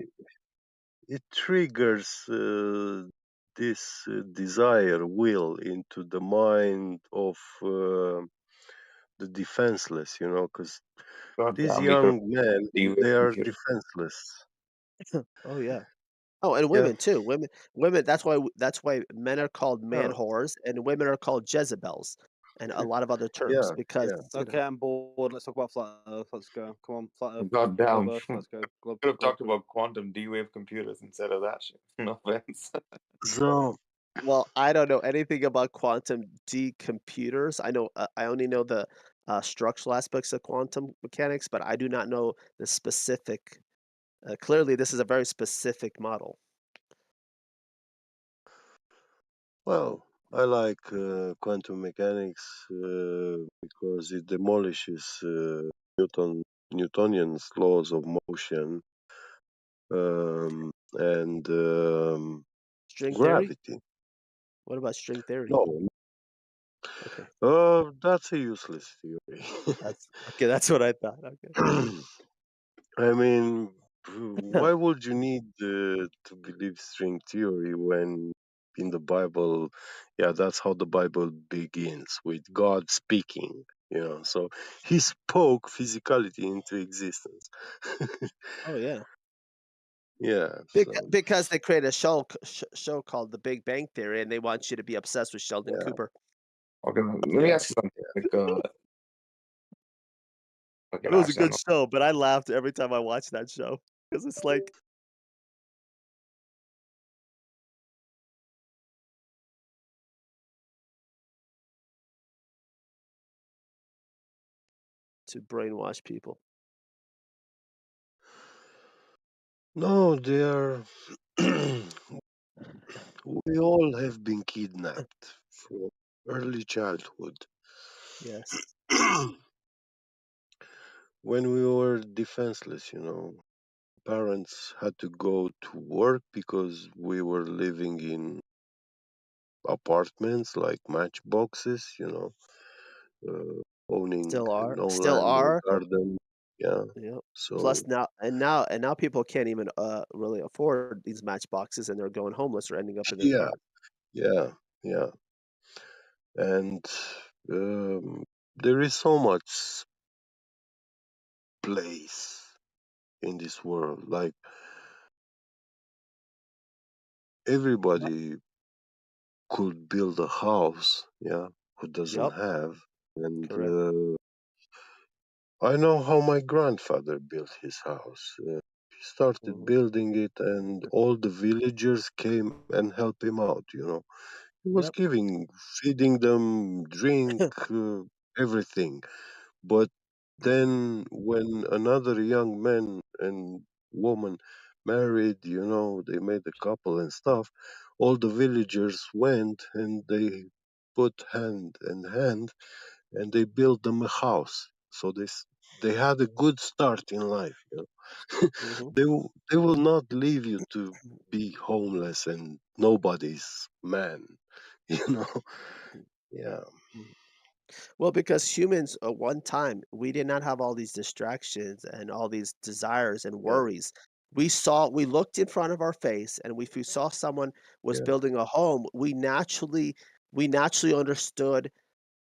it triggers this desire, will into the mind of the defenseless, because God these damn, we could young men, D-Wave they are computer. defenseless. Oh yeah. Oh, and Yeah, women too. Women, that's why men are called man yeah, whores and women are called Jezebels and a lot of other terms yeah, because, yeah. you know. Okay, I'm bored. Let's talk about flat Earth. Let's go. Come on, flat Earth. God Globe damn. Earth. Let's go. Globe, Could have globe. talked about quantum D-Wave computers instead of that shit. No offense. So, Well, I don't know anything about quantum computers. I only know the structural aspects of quantum mechanics, but I do not know the specific. Clearly, this is a very specific model. well, I like quantum mechanics because it demolishes Newtonian's laws of motion and String theory? gravity. What about string theory? No, Okay, that's a useless theory. that's okay. That's what I thought. Okay. I mean, why would you need to believe string theory when in the Bible, yeah, that's how the Bible begins with God speaking, so he spoke physicality into existence. Oh yeah. Yeah, so, Because they created a show called The Big Bang Theory, and they want you to be obsessed with Sheldon yeah, Cooper. Okay, let me yeah. ask you something. Okay, It was a actually, I'm good not. show, but I laughed every time I watched that show because it's like to brainwash people. No, they are. We all have been kidnapped from early childhood. Yes. When we were defenseless, parents had to go to work because we were living in apartments like matchboxes, owning Still are, no still land, no are. garden. Yeah. Yep. So Plus now people can't even really afford these matchboxes, and they're going homeless or ending up in their yeah, car. yeah, yeah. And um, there is so much place in this world. Like Yep. everybody could build a house, yeah, who doesn't Yep. have. And Correct. I know how my grandfather built his house. He started Mhm. building it, and all the villagers came and helped him out. He was Yep. feeding them drink, everything. But then, when another young man and woman married, they made a couple and stuff, all the villagers went and they put hand in hand and they built them a house. So they had a good start in life. Mhm. They will not leave you to be homeless and nobody's man. You know. Yeah. Mhm. Well, because humans at one time, we did not have all these distractions and all these desires and Yeah. worries. We looked in front of our face, and if we saw someone was Yeah. building a home, we naturally understood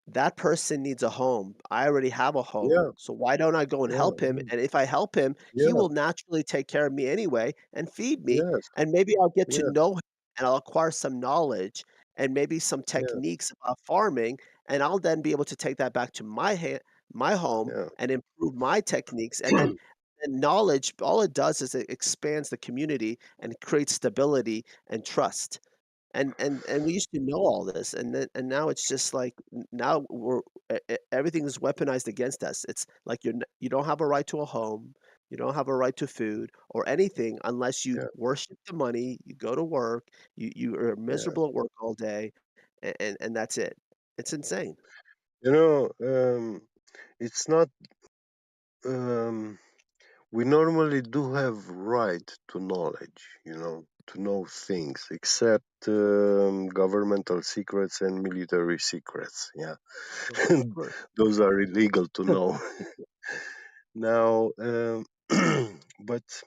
that person needs a home. I already have a home, Yeah. so why don't I go and Yeah. help him? And if I help him, he Yeah. will naturally take care of me anyway and feed me, Yes. and maybe I'll get to Yes. know him and I'll acquire some knowledge and maybe some Yes. techniques about farming, and I'll then be able to take that back to my home Yeah. and improve my techniques, and then and knowledge, all it does is it expands the community and creates stability and trust. And we used to know all this, and now it's just like now everything is weaponized against us. It's like you don't have a right to a home, you don't have a right to food or anything unless you Yeah. worship the money, you go to work, you are Yeah. miserable at work all day, and that's it. It's insane. You know, it's not. Um, we normally do have right to knowledge. To know things, except governmental secrets and military secrets. Yeah, Of course. those are illegal to know. Now, but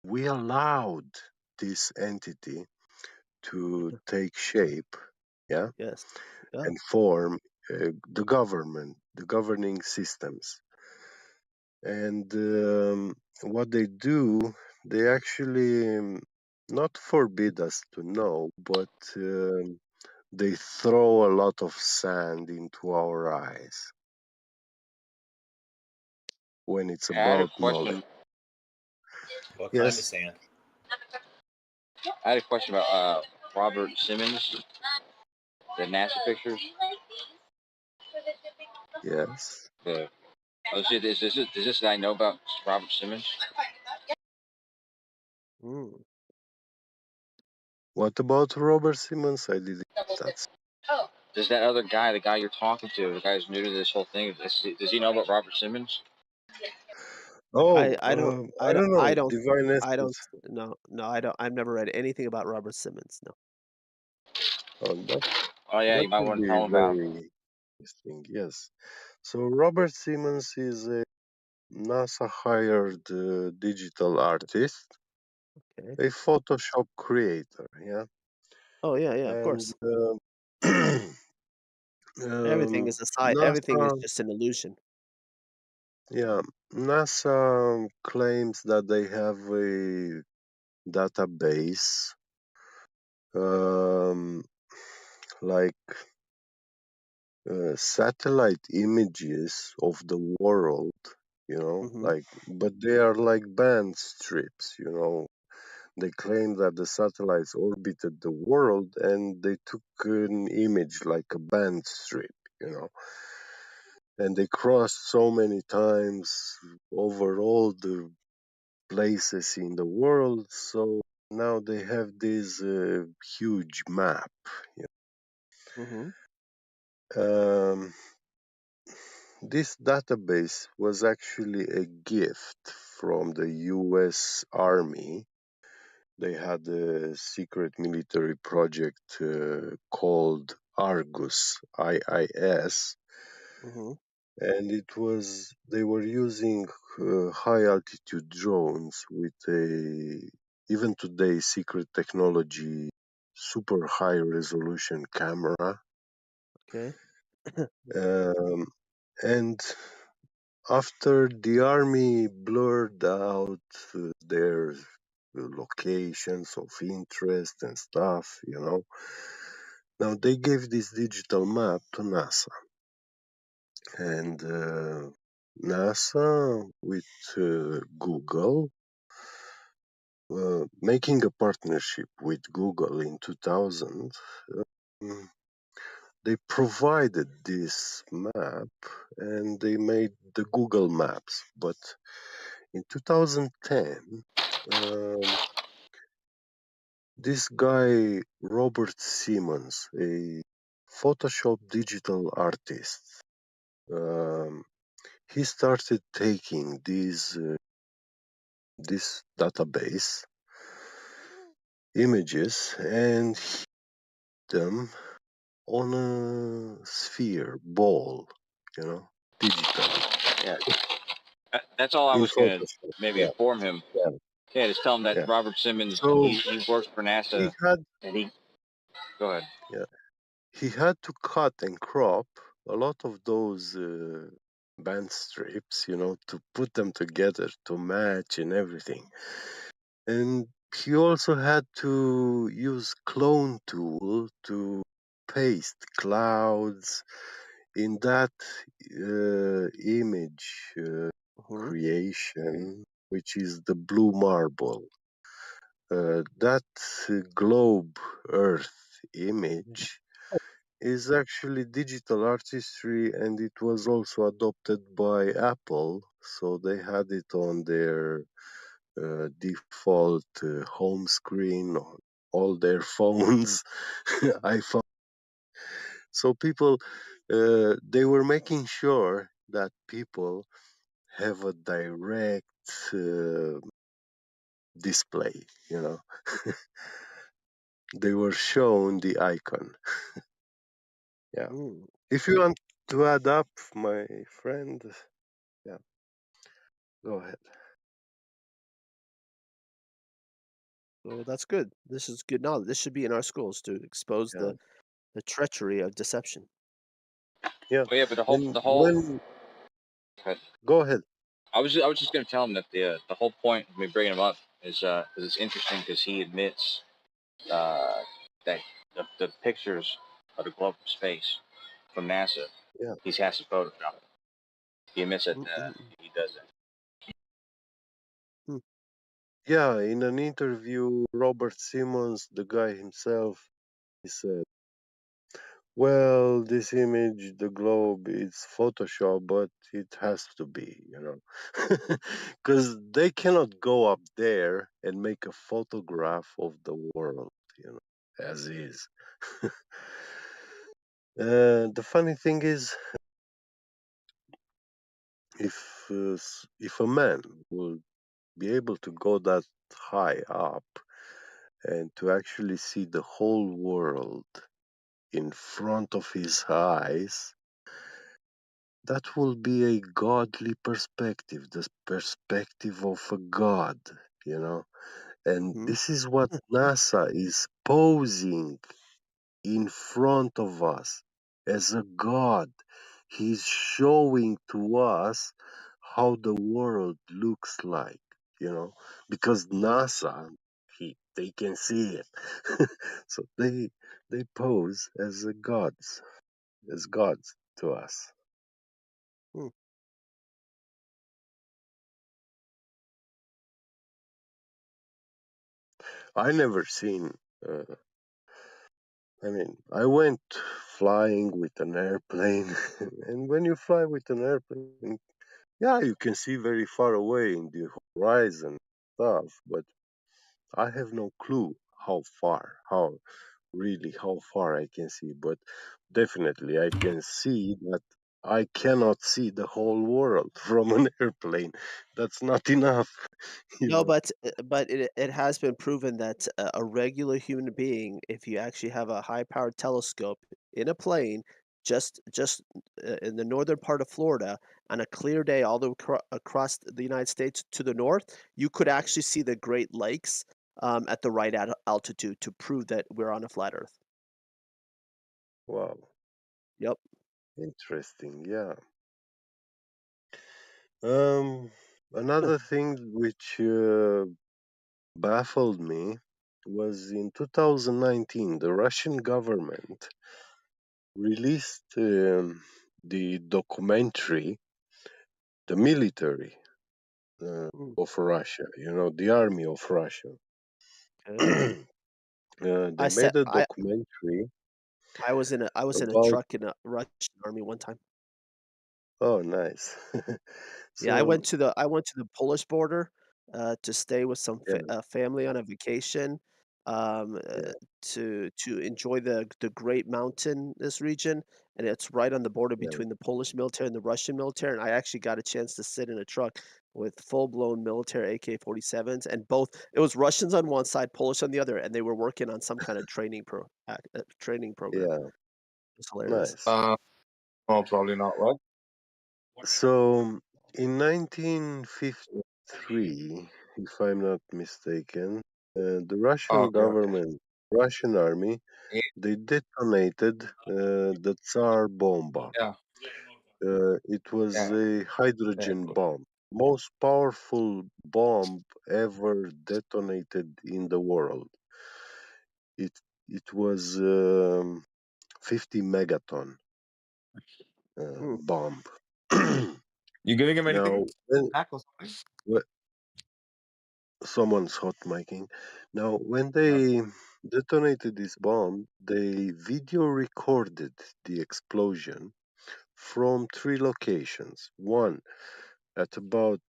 we allowed this entity to take shape, yeah, Yes. Yeah. and form the government, the governing systems. And what they do, they actually not forbid us to know, but they throw a lot of sand into our eyes when it's I had a about knowledge. question. What kind of Yes, sand? I had a question about Robert Simmons, the NASA pictures. yes. The does this guy know about Robert Simmons? Mm. What about Robert Simmons? I didn't. That's Does that other guy, the guy you're talking to, the guy who's new to this whole thing, does he know about Robert Simmons? oh, I don't I I don't don't know. I don't Divine I don't Essence. no, I don't I've never read anything about Robert Simmons, no. Oh, that Oh yeah, that you might would want to be tell him about. very interesting. Yes. So Robert Simmons is a NASA hired digital artist, Okay. a Photoshop creator. Yeah, Oh, yeah, yeah, of and course. Everything is NASA. just an illusion. Yeah, NASA claims that they have a database, um, like satellite images of the world. Mhm. Like, but they are like band strips. They claim that the satellites orbited the world and they took an image like a band strip. And they crossed so many times over all the places in the world. So now they have this huge map. you Mhm. Um, this database was actually a gift from the US Army they had a secret military project called Argus, IIS, Mm-hmm. and they were using high altitude drones with a even today secret technology, super high resolution camera, Okay. um, and after the army blurred out their locations of interest and stuff, now they gave this digital map to NASA. And NASA with Google, making a partnership with Google in 2000, um, they provided this map and they made the Google Maps. But in 2010, um, this guy, Robert Simmons, a Photoshop digital artist, um, he started taking this database images and hit them on a sphere ball, digitally Yeah, that's all I in was gonna Photoshop. maybe Yeah, inform him. yeah, Yeah, just tell him that yeah. Robert Simmons So he works for he NASA had, and he go ahead. yeah, he had to cut and crop a lot of those band strips, to put them together to match and everything. And he also had to use clone tool to paste clouds in that image Mm-hmm. creation, which is the blue marble. That globe Earth image is actually digital artistry, and it was also adopted by Apple. So they had it on their default home screen on all their phones, iPhone. So people, they were making sure that people have a direct display. They were shown the icon. Yeah. Mm. If you want to add up, my friend, yeah, go ahead. So that's good. This is good knowledge. This should be in our schools to expose Yeah. the treachery of deception. Yeah. Oh yeah, but And the whole when, go ahead. I was just gonna tell him that the whole point of me bringing him up is 'cause it's interesting because he admits that the pictures of the globe from space from NASA Yeah. he has to Photoshop. He admits that Mm-mm. he does that. Mm. Yeah. In an interview, Robert Simmons, the guy himself, he said, well, this image, the globe, it's Photoshop, but it has to be, because they cannot go up there and make a photograph of the world, as is. The funny thing is, if a man will be able to go that high up and to actually see the whole world in front of his eyes, that will be a godly perspective, the perspective of a god, you know. And Mm-hmm. this is what NASA is posing in front of us as a god. He's showing to us how the world looks like, because NASA, they can see it. So they pose as gods to us. Mm. I never seen. I went flying with an airplane, and when you fly with an airplane, yeah, you can see very far away in the horizon stuff, but I have no clue how far I can see. But definitely, I can see that I cannot see the whole world from an airplane. That's not enough, you No, know. but it has been proven that a regular human being, if you actually have a high-powered telescope in a plane, just in the northern part of Florida, on a clear day, all the across the United States to the north, you could actually see the Great Lakes at the right altitude to prove that we're on a flat Earth. Wow, Yep. interesting. Yeah. Um, Another thing which baffled me was in 2019, the Russian government released the documentary, the military Mm, of Russia, the army of Russia. okay. They made a documentary I was in a about. truck in a Russian army one time. Oh, nice. Yeah, So, I went to the Polish border, to stay with some yeah, family on a vacation, yeah, to enjoy the Great Mountainous region, and it's right on the border yeah, between the Polish military and the Russian military, and I actually got a chance to sit in a truck with full-blown military AK-47s, and both it was Russians on one side, Polish on the other, and they were working on some kind of training program. yeah, It's hilarious. nice. No, probably not. What? So, in 1953, if I'm not mistaken, the Oh, Russian okay, okay. government, Russian army, they detonated the Tsar bomb. Yeah, It was yeah, a yeah, hydrogen cool. bomb, most powerful bomb ever detonated in the world. It it was 50 megaton Hmm. bomb. You giving him Now, anything? when, Snack or something? when someone's hot micing. Now, when Yeah. they detonated this bomb, they video recorded the explosion from three locations. One at about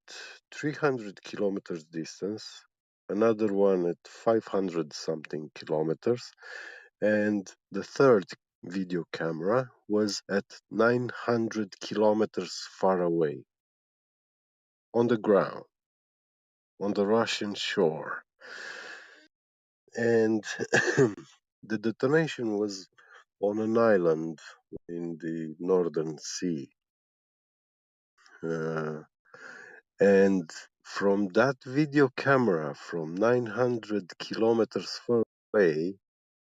300 kilometers distance, another one at 500 something kilometers, and the third video camera was at 900 kilometers far away on the ground, on the Russian shore. And the detonation was on an island in the Northern Sea. Uh, and from that video camera from 900 kilometers far away,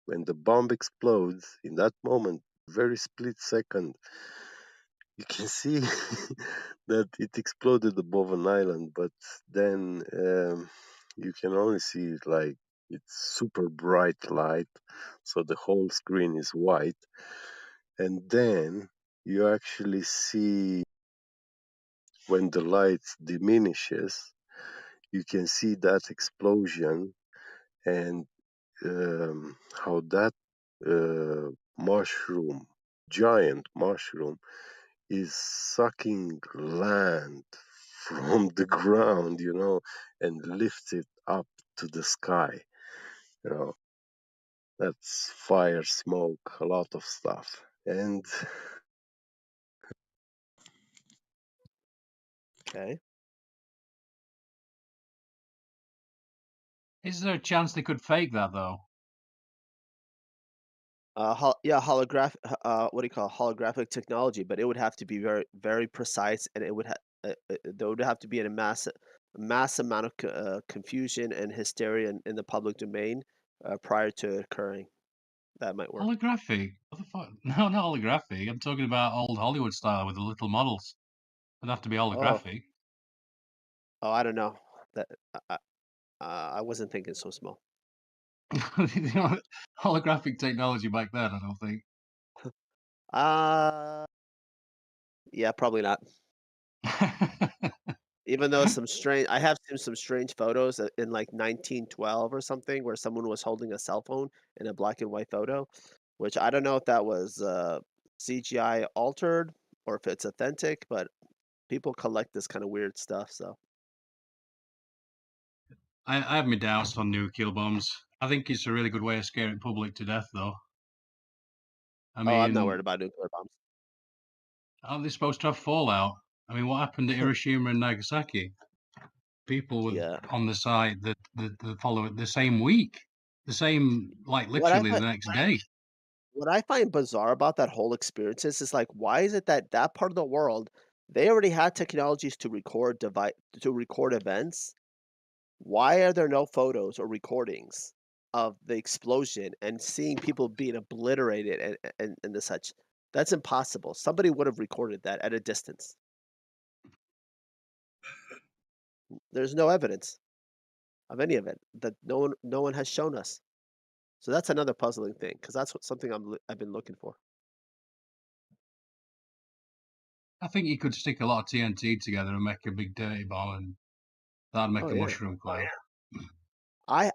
when the bomb explodes, in that moment, very split second, you can see that it exploded above an island, but then you can only see like it's super bright light, so the whole screen is white, and then you actually see when the light diminishes, you can see that explosion and how that mushroom, giant mushroom, is sucking land from the ground, and lifts it up to the sky. You know, that's fire, smoke, a lot of stuff. And Okay. Is there a chance they could fake that though? Yeah, what do you call it? Holographic technology, but it would have to be very, very precise, and there would have to be a mass amount of confusion and hysteria in the public domain prior to occurring. That might work. Holographic? What the fuck? No, not holographic. I'm talking about old Hollywood style with the little models. It'd have to be Oh, holographic. I don't know. That I wasn't thinking so small. You know, holographic technology back then, I don't think. Uh, yeah, probably not. Even though I have seen some strange photos in like 1912 or something where someone was holding a cell phone in a black and white photo, which I don't know if that was CGI altered or if it's authentic, but people collect this kind of weird stuff. So, I have my doubts on nuclear bombs. I think it's a really good way of scaring public to death, though. I oh, I'm not worried mean, about nuclear bombs. Aren't they supposed to have fallout? I mean, what happened at Hiroshima and Nagasaki? People were on the site the following the same week, the same like What I literally the find next day. what I find bizarre about that whole experience is like, why is it that that part of the world, they already had technologies to record events? Why are there no photos or recordings of the explosion and seeing people being obliterated and the such? That's impossible. Somebody would have recorded that at a distance. There's no evidence of any of it that no one has shown us. So that's another puzzling thing because that's something I've been looking for. I think you could stick a lot of TNT together and make a big dirty bomb, and that'd make Oh a yeah. mushroom cloud. I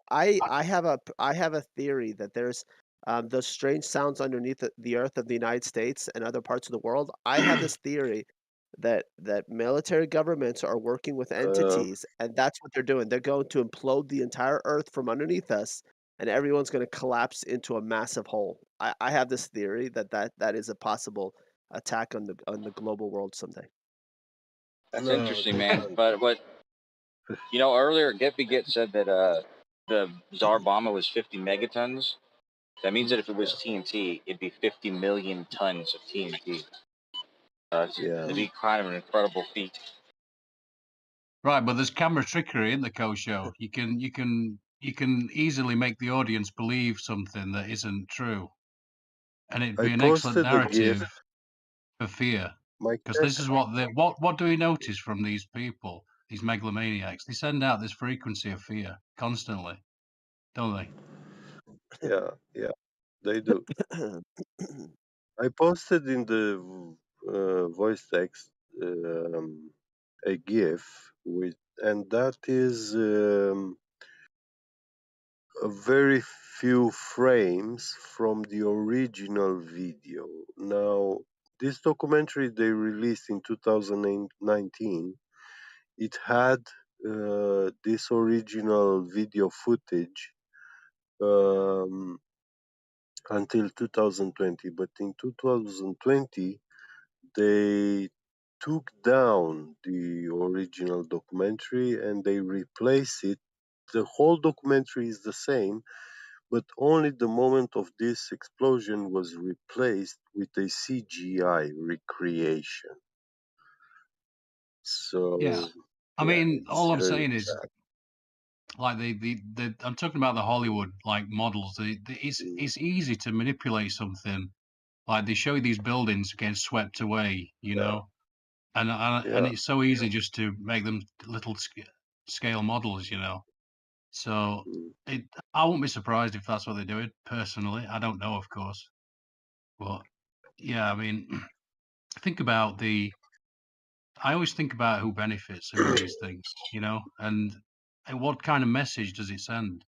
have a theory that there's those strange sounds underneath the earth of the United States and other parts of the world. I have this theory that military governments are working with entities, and that's what they're doing. They're going to implode the entire earth from underneath us, and everyone's going to collapse into a massive hole. I have this theory that is a possible attack on the global world someday. That's No, interesting, they man. can't. But earlier Get said that the Tsar bomber was 50 megatons. That means that if it was TNT, it'd be 50 million tons of TNT. It'd be kind of an incredible feat. Right, but there's camera trickery in the co-show. You can easily make the audience believe something that isn't true, and it'd I be an excellent posted a narrative GIF. for fear. My Because this is what do we notice from these people, these megalomaniacs? They send out this frequency of fear constantly, don't they? yeah, they do. I posted in the voice text a GIF and that is a very few frames from the original video. Now, this documentary they released in 2019, it had this original video footage until 2020, but in 2020 they took down the original documentary and they replaced it. The whole documentary is the same, but only the moment of this explosion was replaced with a CGI recreation. So, Yeah. I mean, it's all I'm very saying is, sad. like the I'm talking about the Hollywood like models. It's easy to manipulate something. Like they show you these buildings getting swept away, you know, and Yeah. it's so easy just to make them little scale models, you know. So I won't be surprised if that's what they're doing. Personally, I don't know, of course, but yeah, I mean, think about I always think about who benefits who in these things, you know, and what kind of message does it send?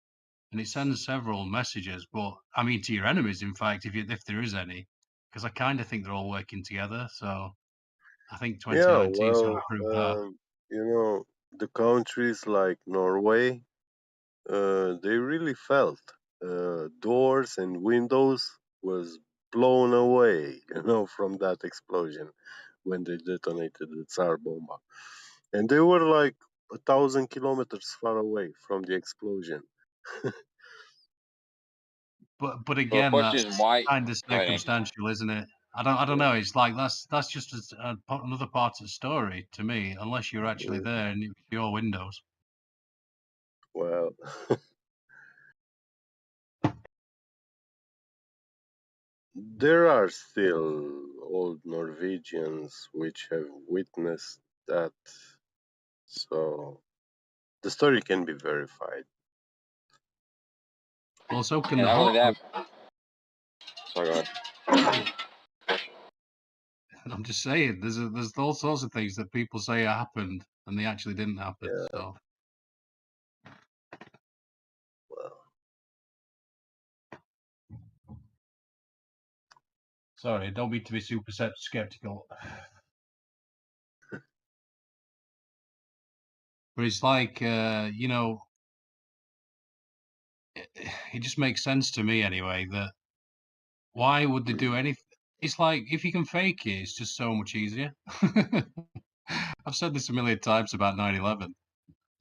And it sends several messages, but I mean to your enemies, in fact, if there is any, because I kind of think they're all working together. So I think Yeah, 2019 is going to well, prove that. the countries like Norway, they really felt doors and windows was blown away, from that explosion when they detonated the Tsar bomb. And they were like 1,000 kilometers far away from the explosion. But Well, the again, question that's is why. kind of Go ahead, Andy. circumstantial, isn't it? I don't know. It's like that's just another part of the story to me, unless you're actually there and it's your windows. Well, there are still old Norwegians which have witnessed that, so the story can be verified. Well, so can And the not only Hollywood. that. Sorry, go ahead. I'm just saying, there's all sorts of things that people say happened and they actually didn't happen. So Well, sorry, don't mean to be super skeptical, but it's like you know, it just makes sense to me anyway that why would they do anything? it's like if you can fake it, it's just so much easier. I've said this a million times about 9/11.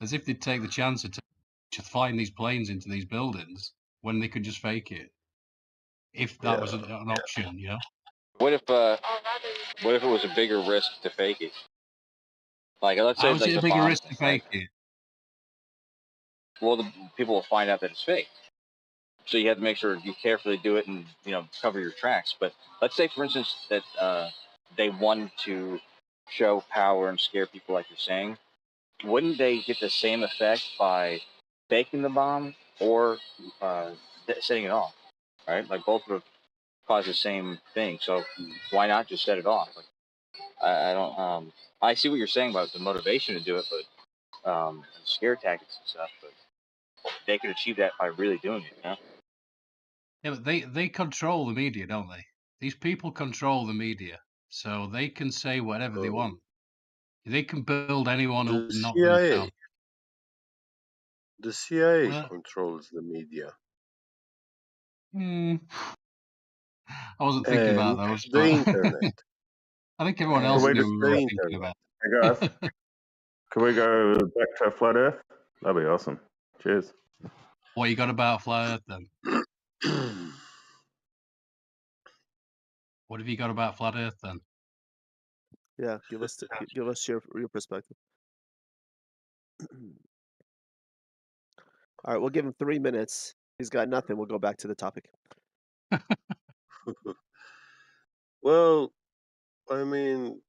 As if they'd take the chance to flying these planes into these buildings when they could just fake it. If that was an option, you know. What if it was a bigger risk to fake it? Like let's say How is like it a the bigger bomb risk thing, to right? fake it? Well, the people will find out that it's fake. So you have to make sure you carefully do it and cover your tracks. But let's say, for instance, that they wanted to show power and scare people, like you're saying. Wouldn't they get the same effect by faking the bomb or setting it off? Right, like both would cause the same thing. So why not just set it off? Like, I don't. I see what you're saying about the motivation to do it, but scare tactics and stuff. But they could achieve that by really doing it. Yeah, but they control the media, don't they? These people control the media, so they can say whatever they want. They can build anyone up The and knock them down. CIA Well, controls the media I wasn't thinking about and those, the but internet. I think everyone Can else we knew just who we The were thinking internet. about. Hey guys, can we go back to flat Earth? That'd be awesome. Cheers. What you got about flat Earth then? What have you got about flat Earth then? Yeah, give us your perspective. All right, we'll give him 3 minutes. He's got nothing. We'll go back to the topic. Well, I mean,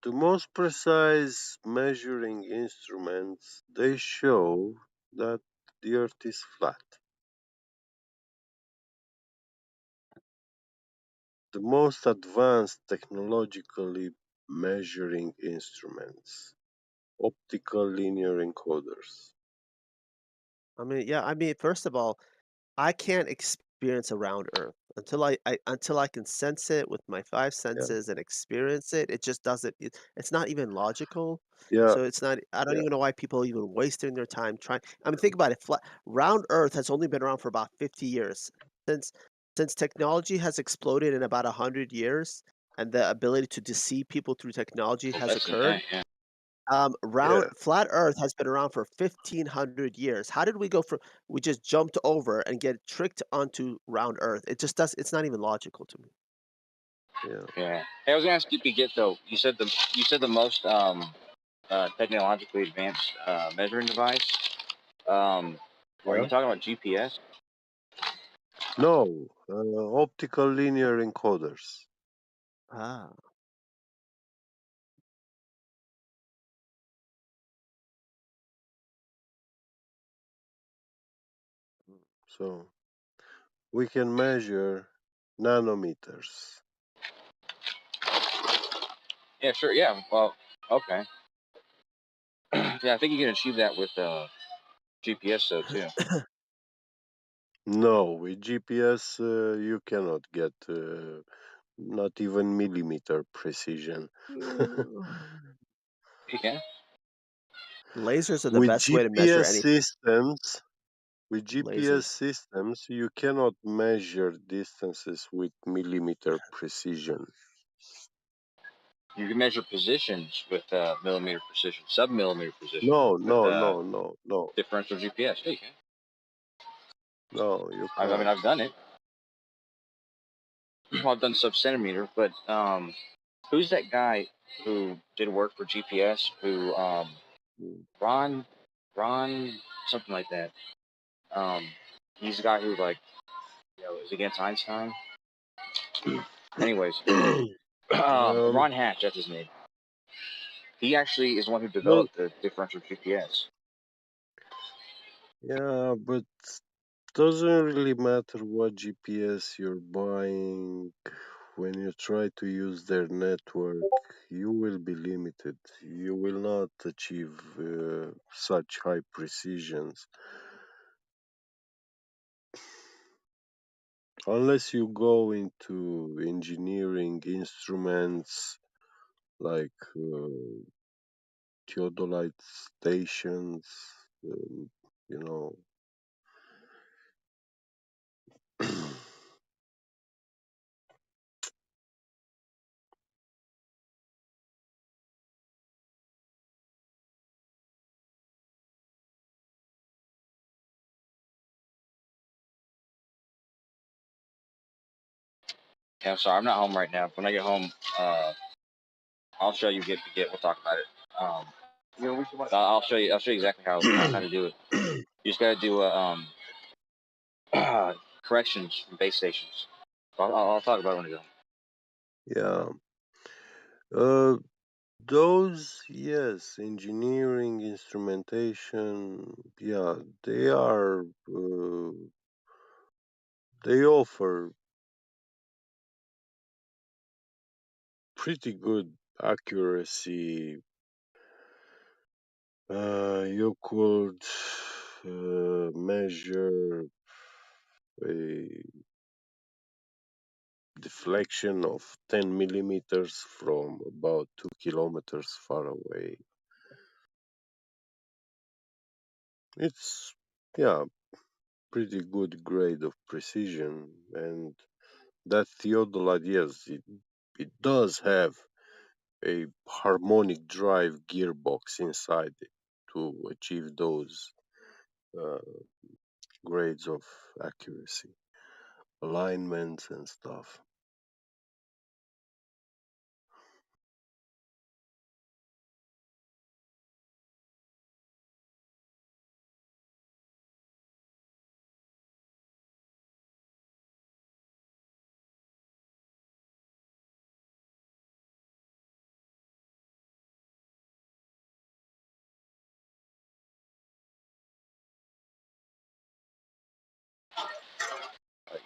the most precise measuring instruments, they show that the Earth is flat. The most advanced technologically measuring instruments, optical linear encoders. I mean, first of all, I can't experience a round Earth until I can sense it with my 5 Yeah, senses and experience it. It just doesn't. It's not even logical. yeah, So it's not. I don't yeah. even know why people are even wasting their time trying. I mean, think about it. Round Earth has only been around for about 50 years since since technology has exploded in about 100 years, and the ability to deceive people through technology has Less than occurred. that, yeah. Round Yeah, flat Earth has been around for 1,500 years. How did we go from we just jumped over and get tricked onto round Earth? It just does. It's not even logical to me. yeah. Yeah. Hey, I was gonna ask you, get though. You said the most technologically advanced measuring device. Are you Yeah. talking about GPS? No, optical linear encoders. Ah, So we can measure nanometers. Yeah, sure. Yeah. Well, okay. Yeah, I think you can achieve that with GPS though too. No, with GPS you cannot get not even millimeter precision. You can. lasers are the With best way to measure GPS anything. systems, with GPS Lasers. systems, you cannot measure distances with millimeter precision. You can measure positions with millimeter precision, sub-millimeter precision No, with no, no, no, no, differential GPS. Yeah, you can. no, you I mean, can't. I've done it. Well, I've done sub-centimeter, but who's that guy who did work for GPS? Who Ron, something like that. Um, he's the guy who is against Einstein. Anyways, Um, Ron Hatch, that's his name. He actually is the one who well, developed the differential GPS. yeah, but doesn't really matter what GPS you're buying. When you try to use their network, you will be limited. You will not achieve such high precisions unless you go into engineering instruments like theodolite stations, you know. Yeah, I'm sorry, I'm not home right now. When I get home, I'll show you. Get. We'll talk about it. I'll show you. I'll show you exactly how to do it. You just gotta do corrections from base stations. I'll talk about it when I get home. Yeah. Those, yes, engineering, instrumentation, yeah, they offer pretty good accuracy. You could measure a deflection of 10 millimeters from about 2 kilometers far away. It's, yeah, pretty good grade of precision. And that theodolite, yes, it does have a harmonic drive gearbox inside it to achieve those uh, grades of accuracy, alignments and stuff.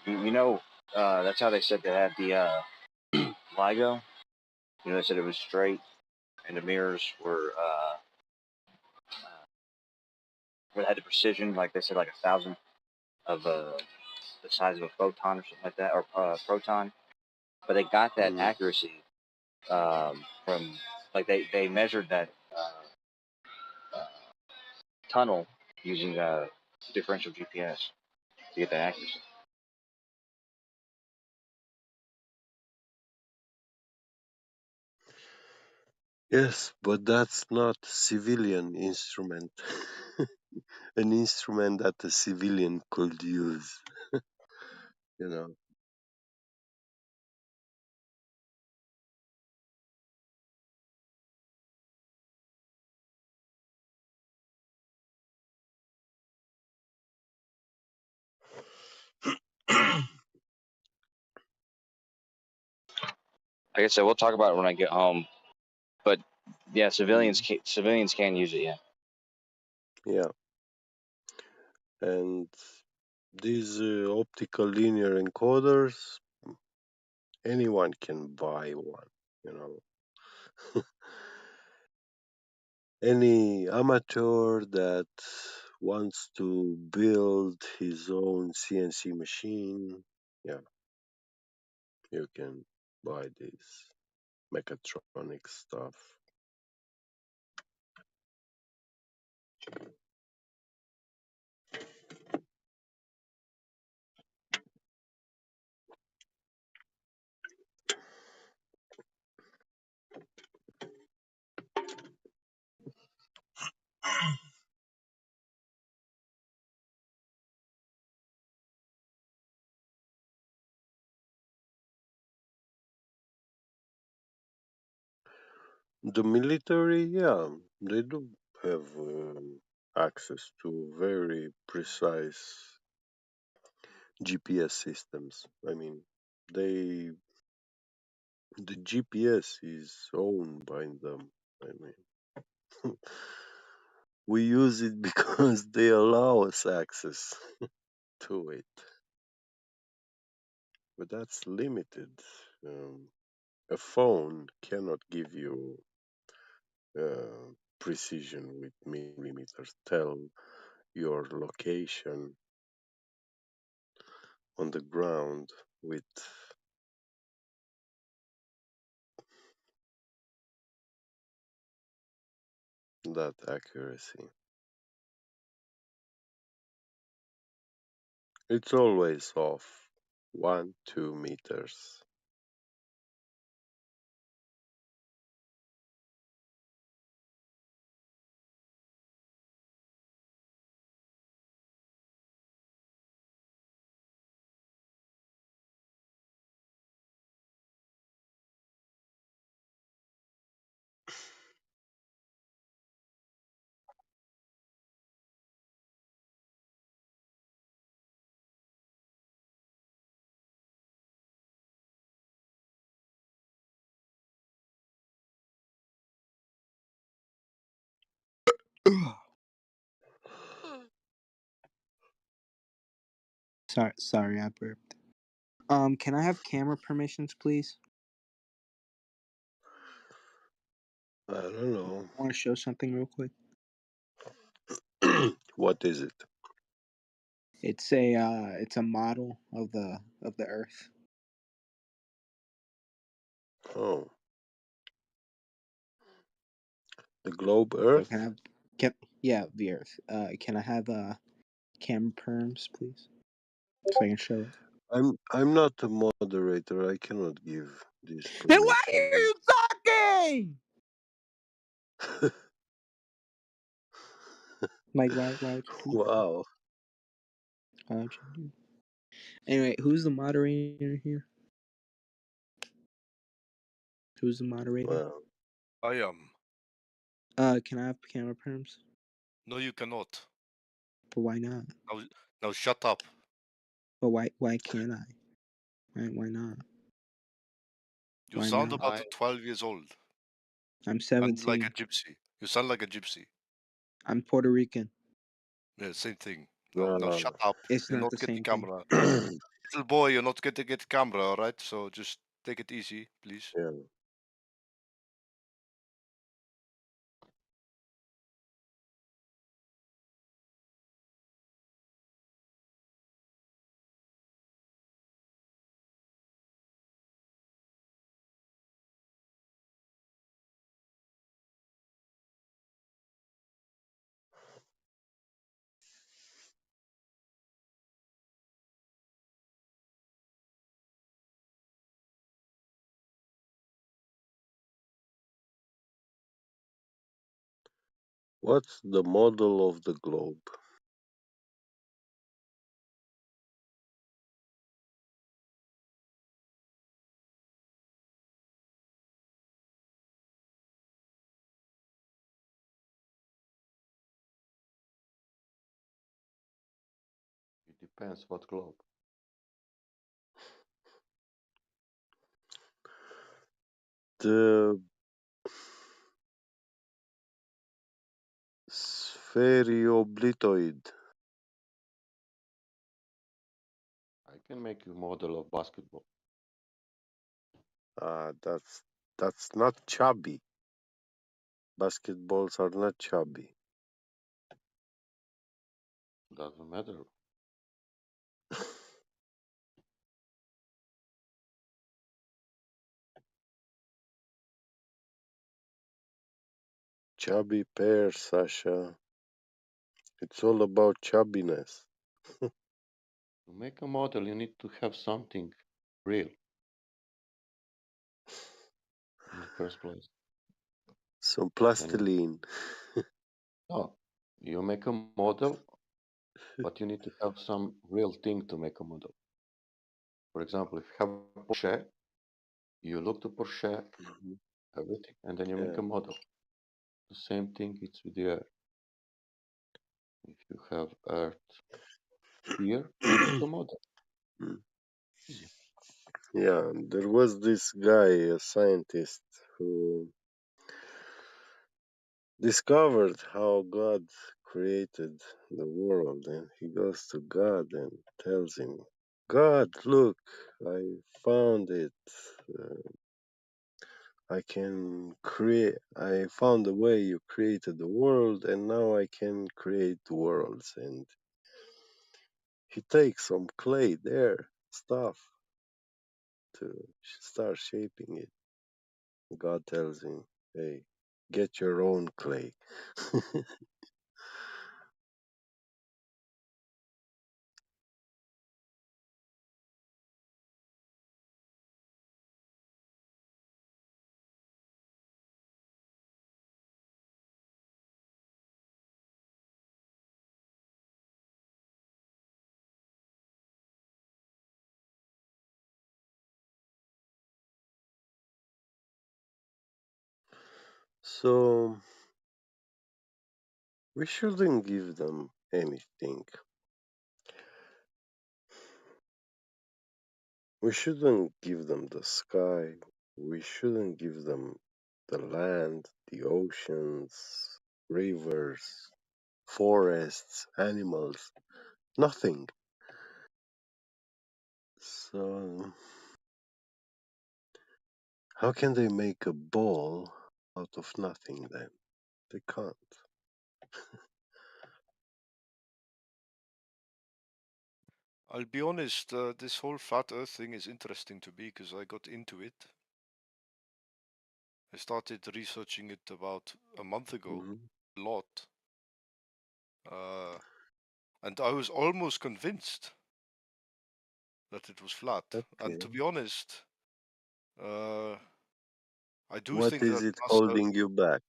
You know, that's how they said they had the LIGO. You know, they said it was straight, and the mirrors had the precision, like they said, like 1,000 of the size of a photon or something like that, or proton. But they got that accuracy from like they measured that tunnel using differential GPS to get that accuracy. Yes, but that's not civilian instrument. An instrument that a civilian could use. You know. Like I said, we'll talk about it when I get home. But yeah, civilians can use it. Yeah. Yeah. And these optical linear encoders, anyone can buy one, you know. Any amateur that wants to build his own CNC machine, yeah, you can buy this mechatronic stuff. The military, yeah, they do have access to very precise GPS systems. I mean, the GPS is owned by them. I mean, we use it because they allow us access to it, but that's limited. A phone cannot give you precision with millimeters. Tell your location on the ground with that accuracy. It's always off 1-2 meters. Sorry, I burped. Can I have camera permissions, please? I don't know. I want to show something real quick. What is it? It's a model of the Earth. Oh, the globe So Earth? yeah, the Earth. Can I have camera perms, please, so I can show it? I'm not a moderator. I cannot give this Then why are permission. you talking? Like, why would you do that? Wow. Why would you do that? Anyway, who's the moderator here? Who's the moderator? Well, I am. Can I have camera perms? No, you cannot. But why not? Now shut up. But why can't I? Why not? You Why sound not? about 12 years old. I'm And like a 17. gypsy. You sound like a gypsy. I'm Puerto Rican. Yeah, same thing. Now shut up. It's You're not not the getting same thing. camera. Little boy, you're not going to get camera, alright? So just take it easy, please. yeah. What's the model of the globe? It depends what globe. The spherioblitoid. I can make you model of basketball. That's not chubby. Basketballs are not chubby. Doesn't matter. Chubby pear, Sasha. It's all about chubbiness. To make a model, you need to have something real in the first place. Some Then plastiline. no, you make a model, but you need to have some real thing to make a model. For example, if you have a Porsche, you look to Porsche, everything, and then you make Yeah. a model. The same thing it's with the Earth. If you have Earth here, you make a model. Easy. Yeah, there was this guy, a scientist, who discovered how God created the world, and he goes to God and tells him, God, look, I found it. I found the way you created the world, and now I can create worlds. And he takes some clay there, stuff, to start shaping it. God tells him, hey, get your own clay. So we shouldn't give them anything. We shouldn't give them the sky. We shouldn't give them the land, the oceans, rivers, forests, animals. Nothing. So, how can they make a ball out of nothing then? They can't. I'll be honest, this whole flat earth thing is interesting to me because I got into it. I started researching it about a month ago, a lot. And I was almost convinced that it was flat. And to Okay. be honest, I do What think is that it NASA. holding you back?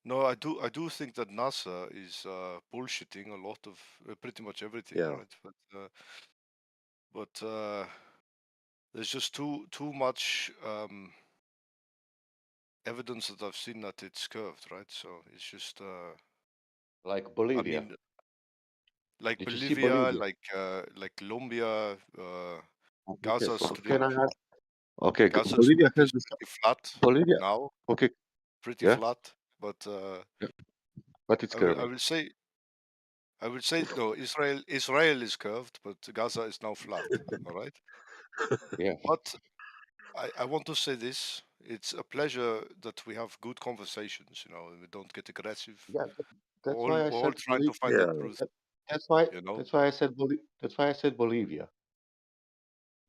No, I do think that NASA is bullshitting a lot of pretty much everything, Yeah. right? But there's just too much evidence that I've seen that it's curved, right? So it's just Like I Bolivia. mean, like Did you see Bolivia, Bolivia? like Colombia, Okay, Gaza so Strip. can I ask? Okay, Gaza Bolivia Strip has is this. pretty flat Bolivia. now, Okay, pretty yeah, flat. But yeah, but it's I curving. will say no. Israel is curved, but Gaza is now flat. All right. Yeah. But I want to say this. It's a pleasure that we have good conversations, and we don't get aggressive. Yeah, that's We're why I all said trying to find the Yeah. truth, That's why. you know? That's why I said. That's why I said Bolivia.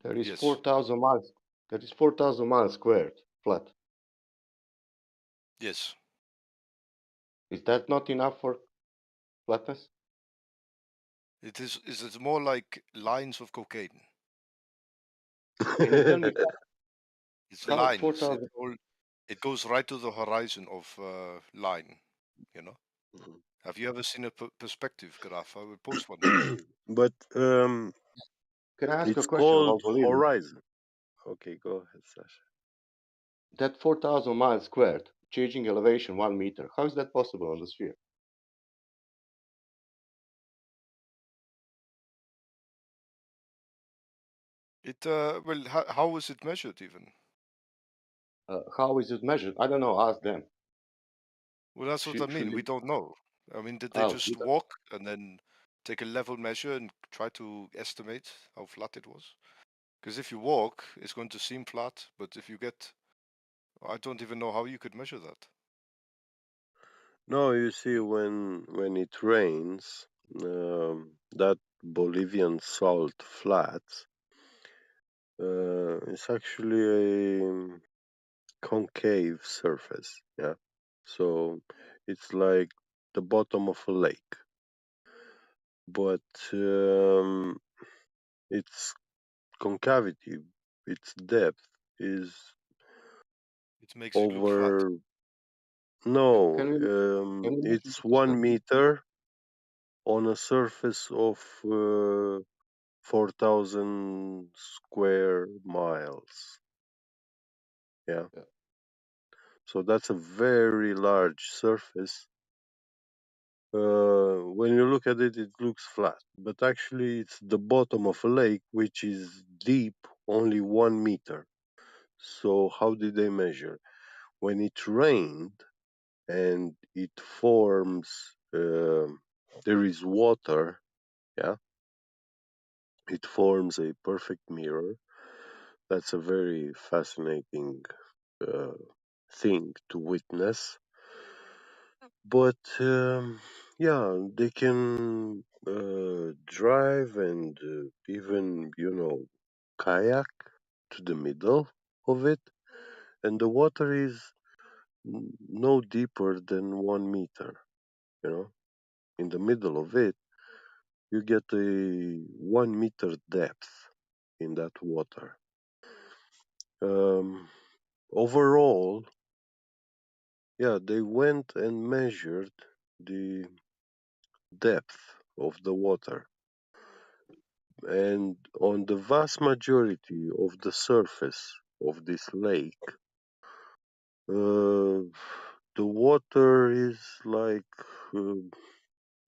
There is Yes. 4,000 miles. There is 4,000 miles squared flat. Yes. Is that not enough for flatness? Is it more like lines of cocaine? Can you tell me It's how lines. 4,000? It goes right to the horizon of line, you know? Mhm. Have you ever seen a perspective graph? I will post one to you. But Can I ask a it's question about called Bolivia? horizon. Okay, go ahead, Sasha. That 4,000 miles squared, changing elevation 1 meter. How is that possible on the sphere? Well, how was it measured even? How is it measured? I don't know. Ask them. Well, that's what I mean. We don't know. I mean, did they Oh, just walk and then take a level measure and try to estimate how flat it was? Because if you walk, it's going to seem flat, but if you get, I don't even know how you could measure that. No, you see, when it rains, that Bolivian salt flats, it's actually a concave surface. Yeah, so it's like the bottom of a lake, but its concavity, its depth is It makes it look flat. over. No, Can we measure it's this 1 meter on a surface of 4,000 square miles. Yeah. So that's a very large surface. When you look at it, it looks flat, but actually, it's the bottom of a lake, which is deep only 1 meter. So, how did they measure? When it rained and it forms, there is water, yeah, it forms a perfect mirror. That's a very fascinating thing to witness. But yeah, they can drive and even, kayak to the middle of it, and the water is no deeper than 1 meter. In the middle of it, you get a 1 meter depth in that water. Overall, yeah, they went and measured the depth of the water. And on the vast majority of the surface of this lake, the water is like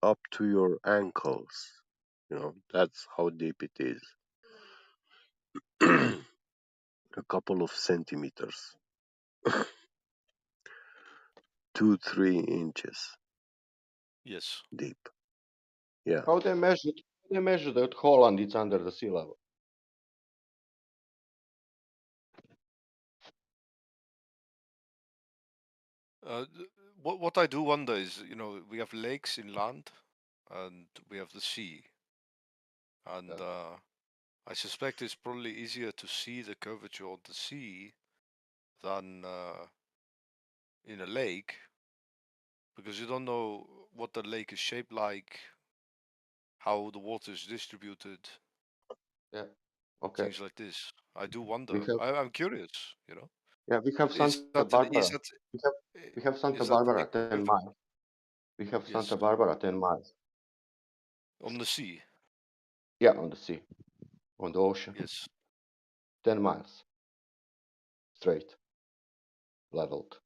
up to your ankles. That's how deep it is. A couple of centimeters, 2-3 inches Yes. deep. Yeah. How they measured? They measured that Holland. It's under the sea level. What I do wonder is, we have lakes inland, and we have the sea, and I suspect it's probably easier to see the curvature of the sea than in a lake, because you don't know what the lake is shaped like, how the water is distributed, Yeah. Okay. things like this. I do wonder. We have I'm curious. yeah, we have Is Santa that an, Barbara. We have we have Santa is that Barbara, like 10 miles. We have yes, Santa Barbara, 10 miles. on the sea? Yeah, on the sea, on the ocean. Yes. 10 miles straight, leveled.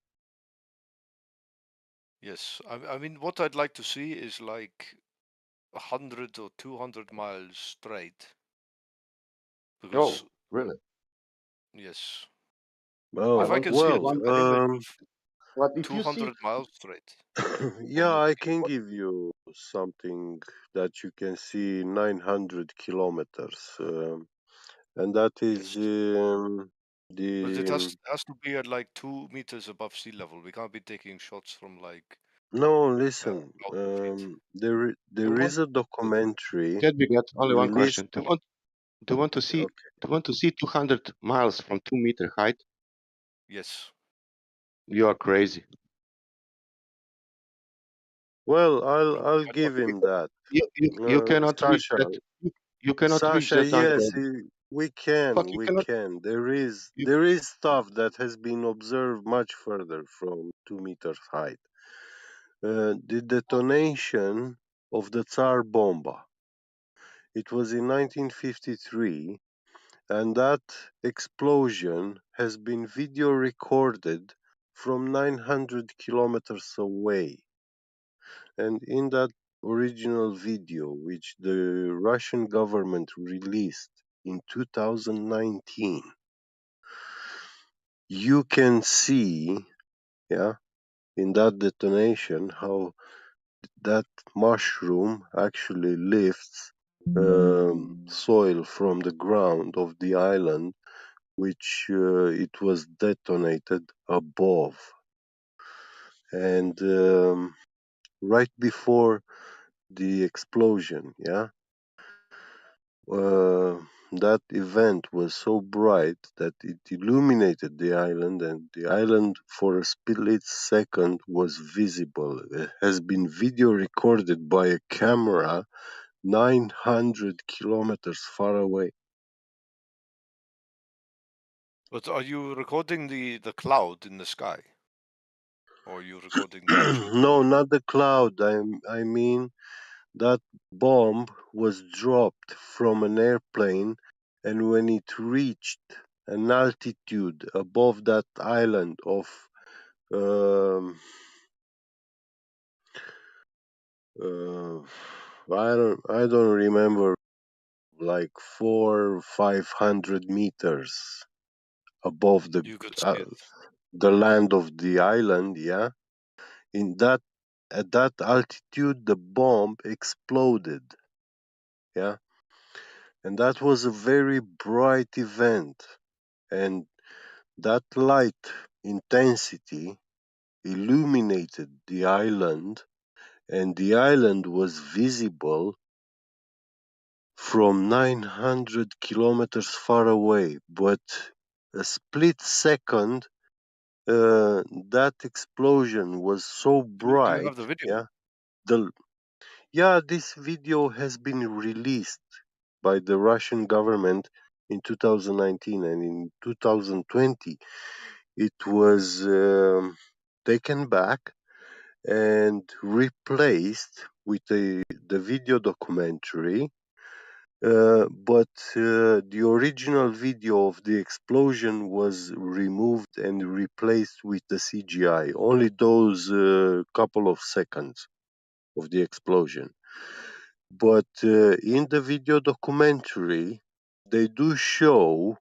Yes. I mean, what I'd like to see is like 100 or 200 miles straight, because Oh, really? yes, I if I Oh, want can to see see an well, one. image of But if you see, 200 miles straight yeah, on the I sea. can give you something that you can see 900 kilometers, and that is Yes. But it the. has to be at like 2 meters above sea level. We can't be taking shots from like No, listen. 1,000 feet. do you There want, is a documentary Ted, we got only one released. question. Do you want to see, Okay. do you want to see 200 miles from 2 meter height? Yes. You are crazy. Well, I'll Why not? give him that. You cannot reach Sasha, that. You cannot reach Sasha, that yes, uncle. we Fuck, can, you we cannot. can. You, There is stuff that has been observed much further from 2 meters height. The detonation of the Tsar bomba. It was in 1953, and that explosion has been video recorded from 900 kilometers away. And in that original video, which the Russian government released in 2019, you can see, yeah, in that detonation, how that mushroom actually lifts soil from the ground of the island, which it was detonated above. And right before the explosion, yeah, that event was so bright that it illuminated the island, and the island for a split second was visible. It has been video recorded by a camera 900 kilometers far away. But are you recording the cloud in the sky, or are you recording the actual No, explosion? not the cloud. I mean, that bomb was dropped from an airplane, and when it reached an altitude above that island of um, uh, I don't remember, like 400 or 500 meters above You could see it. the land of the island. Yeah, in that at that altitude, the bomb exploded. Yeah, and that was a very bright event, and that light intensity illuminated the island, and the island was visible from 900 kilometers far away. But a split second, that explosion was so Do you bright. have the video? Yeah, the yeah, this video has been released by the Russian government in 2019, and in 2020 it was taken back and replaced with the video documentary. But the original video of the explosion was removed and replaced with the CGI. Only those couple of seconds of the explosion. But in the video documentary, they do show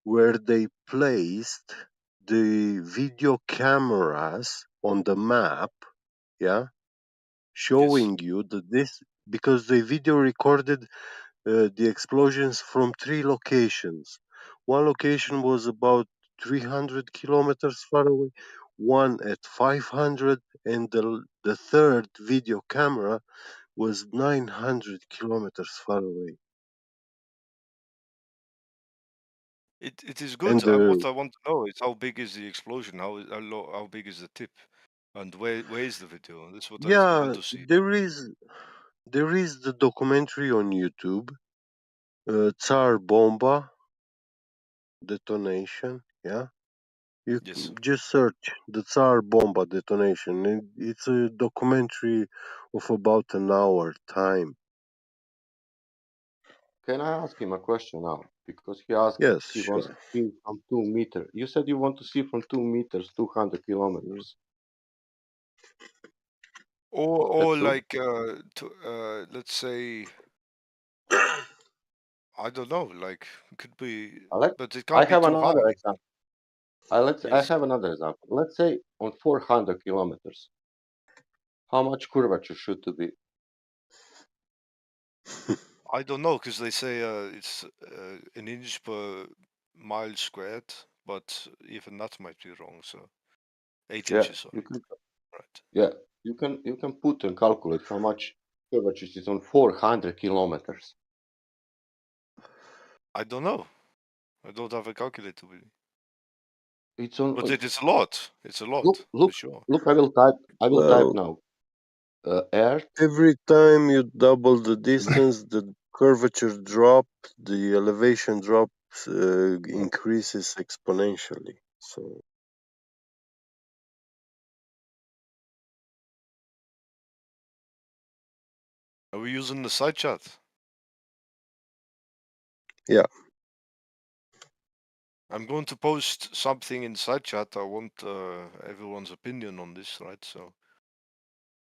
where they placed the video cameras on the map, yeah, Yes. showing you that this, because the video recorded the explosions from three locations. One location was about 300 kilometers far away. one at 500, and the third video camera was 900 kilometers far away. It is And good. What I want to know is how big is the explosion? How big is the tip? And where is the video? That's what I yeah, want to see. there is the documentary on YouTube, Tsar Bomba detonation. Yeah, you Yes. just search the Tsar Bomba detonation, and it's a documentary of about an hour time. Can I ask him a question now? Because he asked Yes, he wants sure. to see from 2 meters. You said you want to see from 2 meters, 200 kilometers. Or That's true. like let's say I don't know. Like it could be, but it I can't be have too high. another example. I Yes. have another example. Let's say on 400 kilometers, how much curvature should to be? I don't know because they say it's an inch per mile squared, but even that might be wrong. So 8 inches, sorry. You can, Right. yeah, you can put and calculate how much curvature is on 400 kilometers. I don't know. I don't have a calculator with me. It's on. But it is a lot. It's a lot Look, for sure. look. I will type. I will type Well, now. Earth. every time you double the distance, the curvature drop, the elevation drop increases exponentially. So Are we using the side chat? yeah, I'm going to post something in side chat. I want everyone's opinion on this, right? So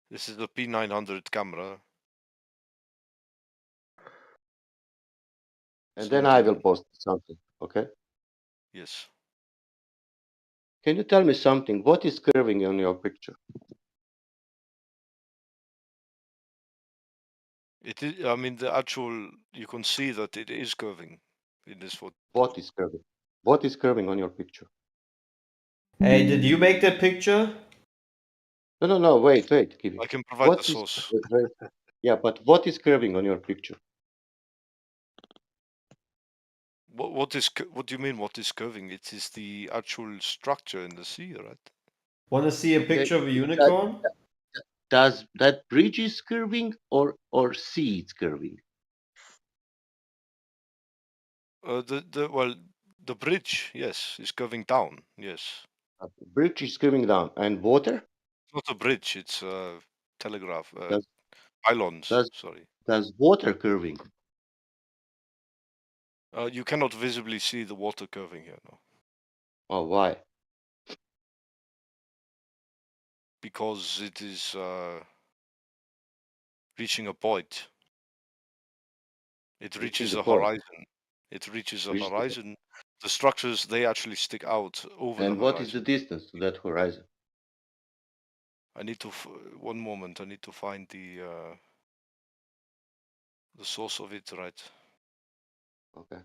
this is the P900 camera. And It's then not I will even. post something. Okay. Yes. Can you tell me something? What is curving on your picture? It is. I mean, the actual. You can see that it is curving in this photo. What is curving? What is curving on your picture? Hey, did you make that picture? No. Wait, Kiwi. I can provide the What is? source. Yeah, but what is curving on your picture? What do you mean? What is curving? It is the actual structure in the sea, right? Want to see a Okay. picture of a unicorn? Does that bridge is curving or sea is curving? The bridge, yes, is curving down. Yes. Bridge is curving down, and water? It's not a bridge. It's telegraph Does pylons. does Sorry. does water curving? You cannot visibly see the water curving here, no. Oh, why? Because it is reaching a point. It Reaching reaches the a point. horizon. It reaches a Reach the, horizon. The structures, they actually stick out over the and what is the horizon. distance to that horizon? I need to one moment. I need to find the source of it, right? Okay.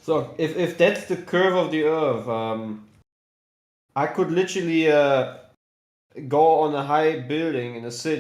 So if that's the curve of the Earth, I could literally go on a high building in a city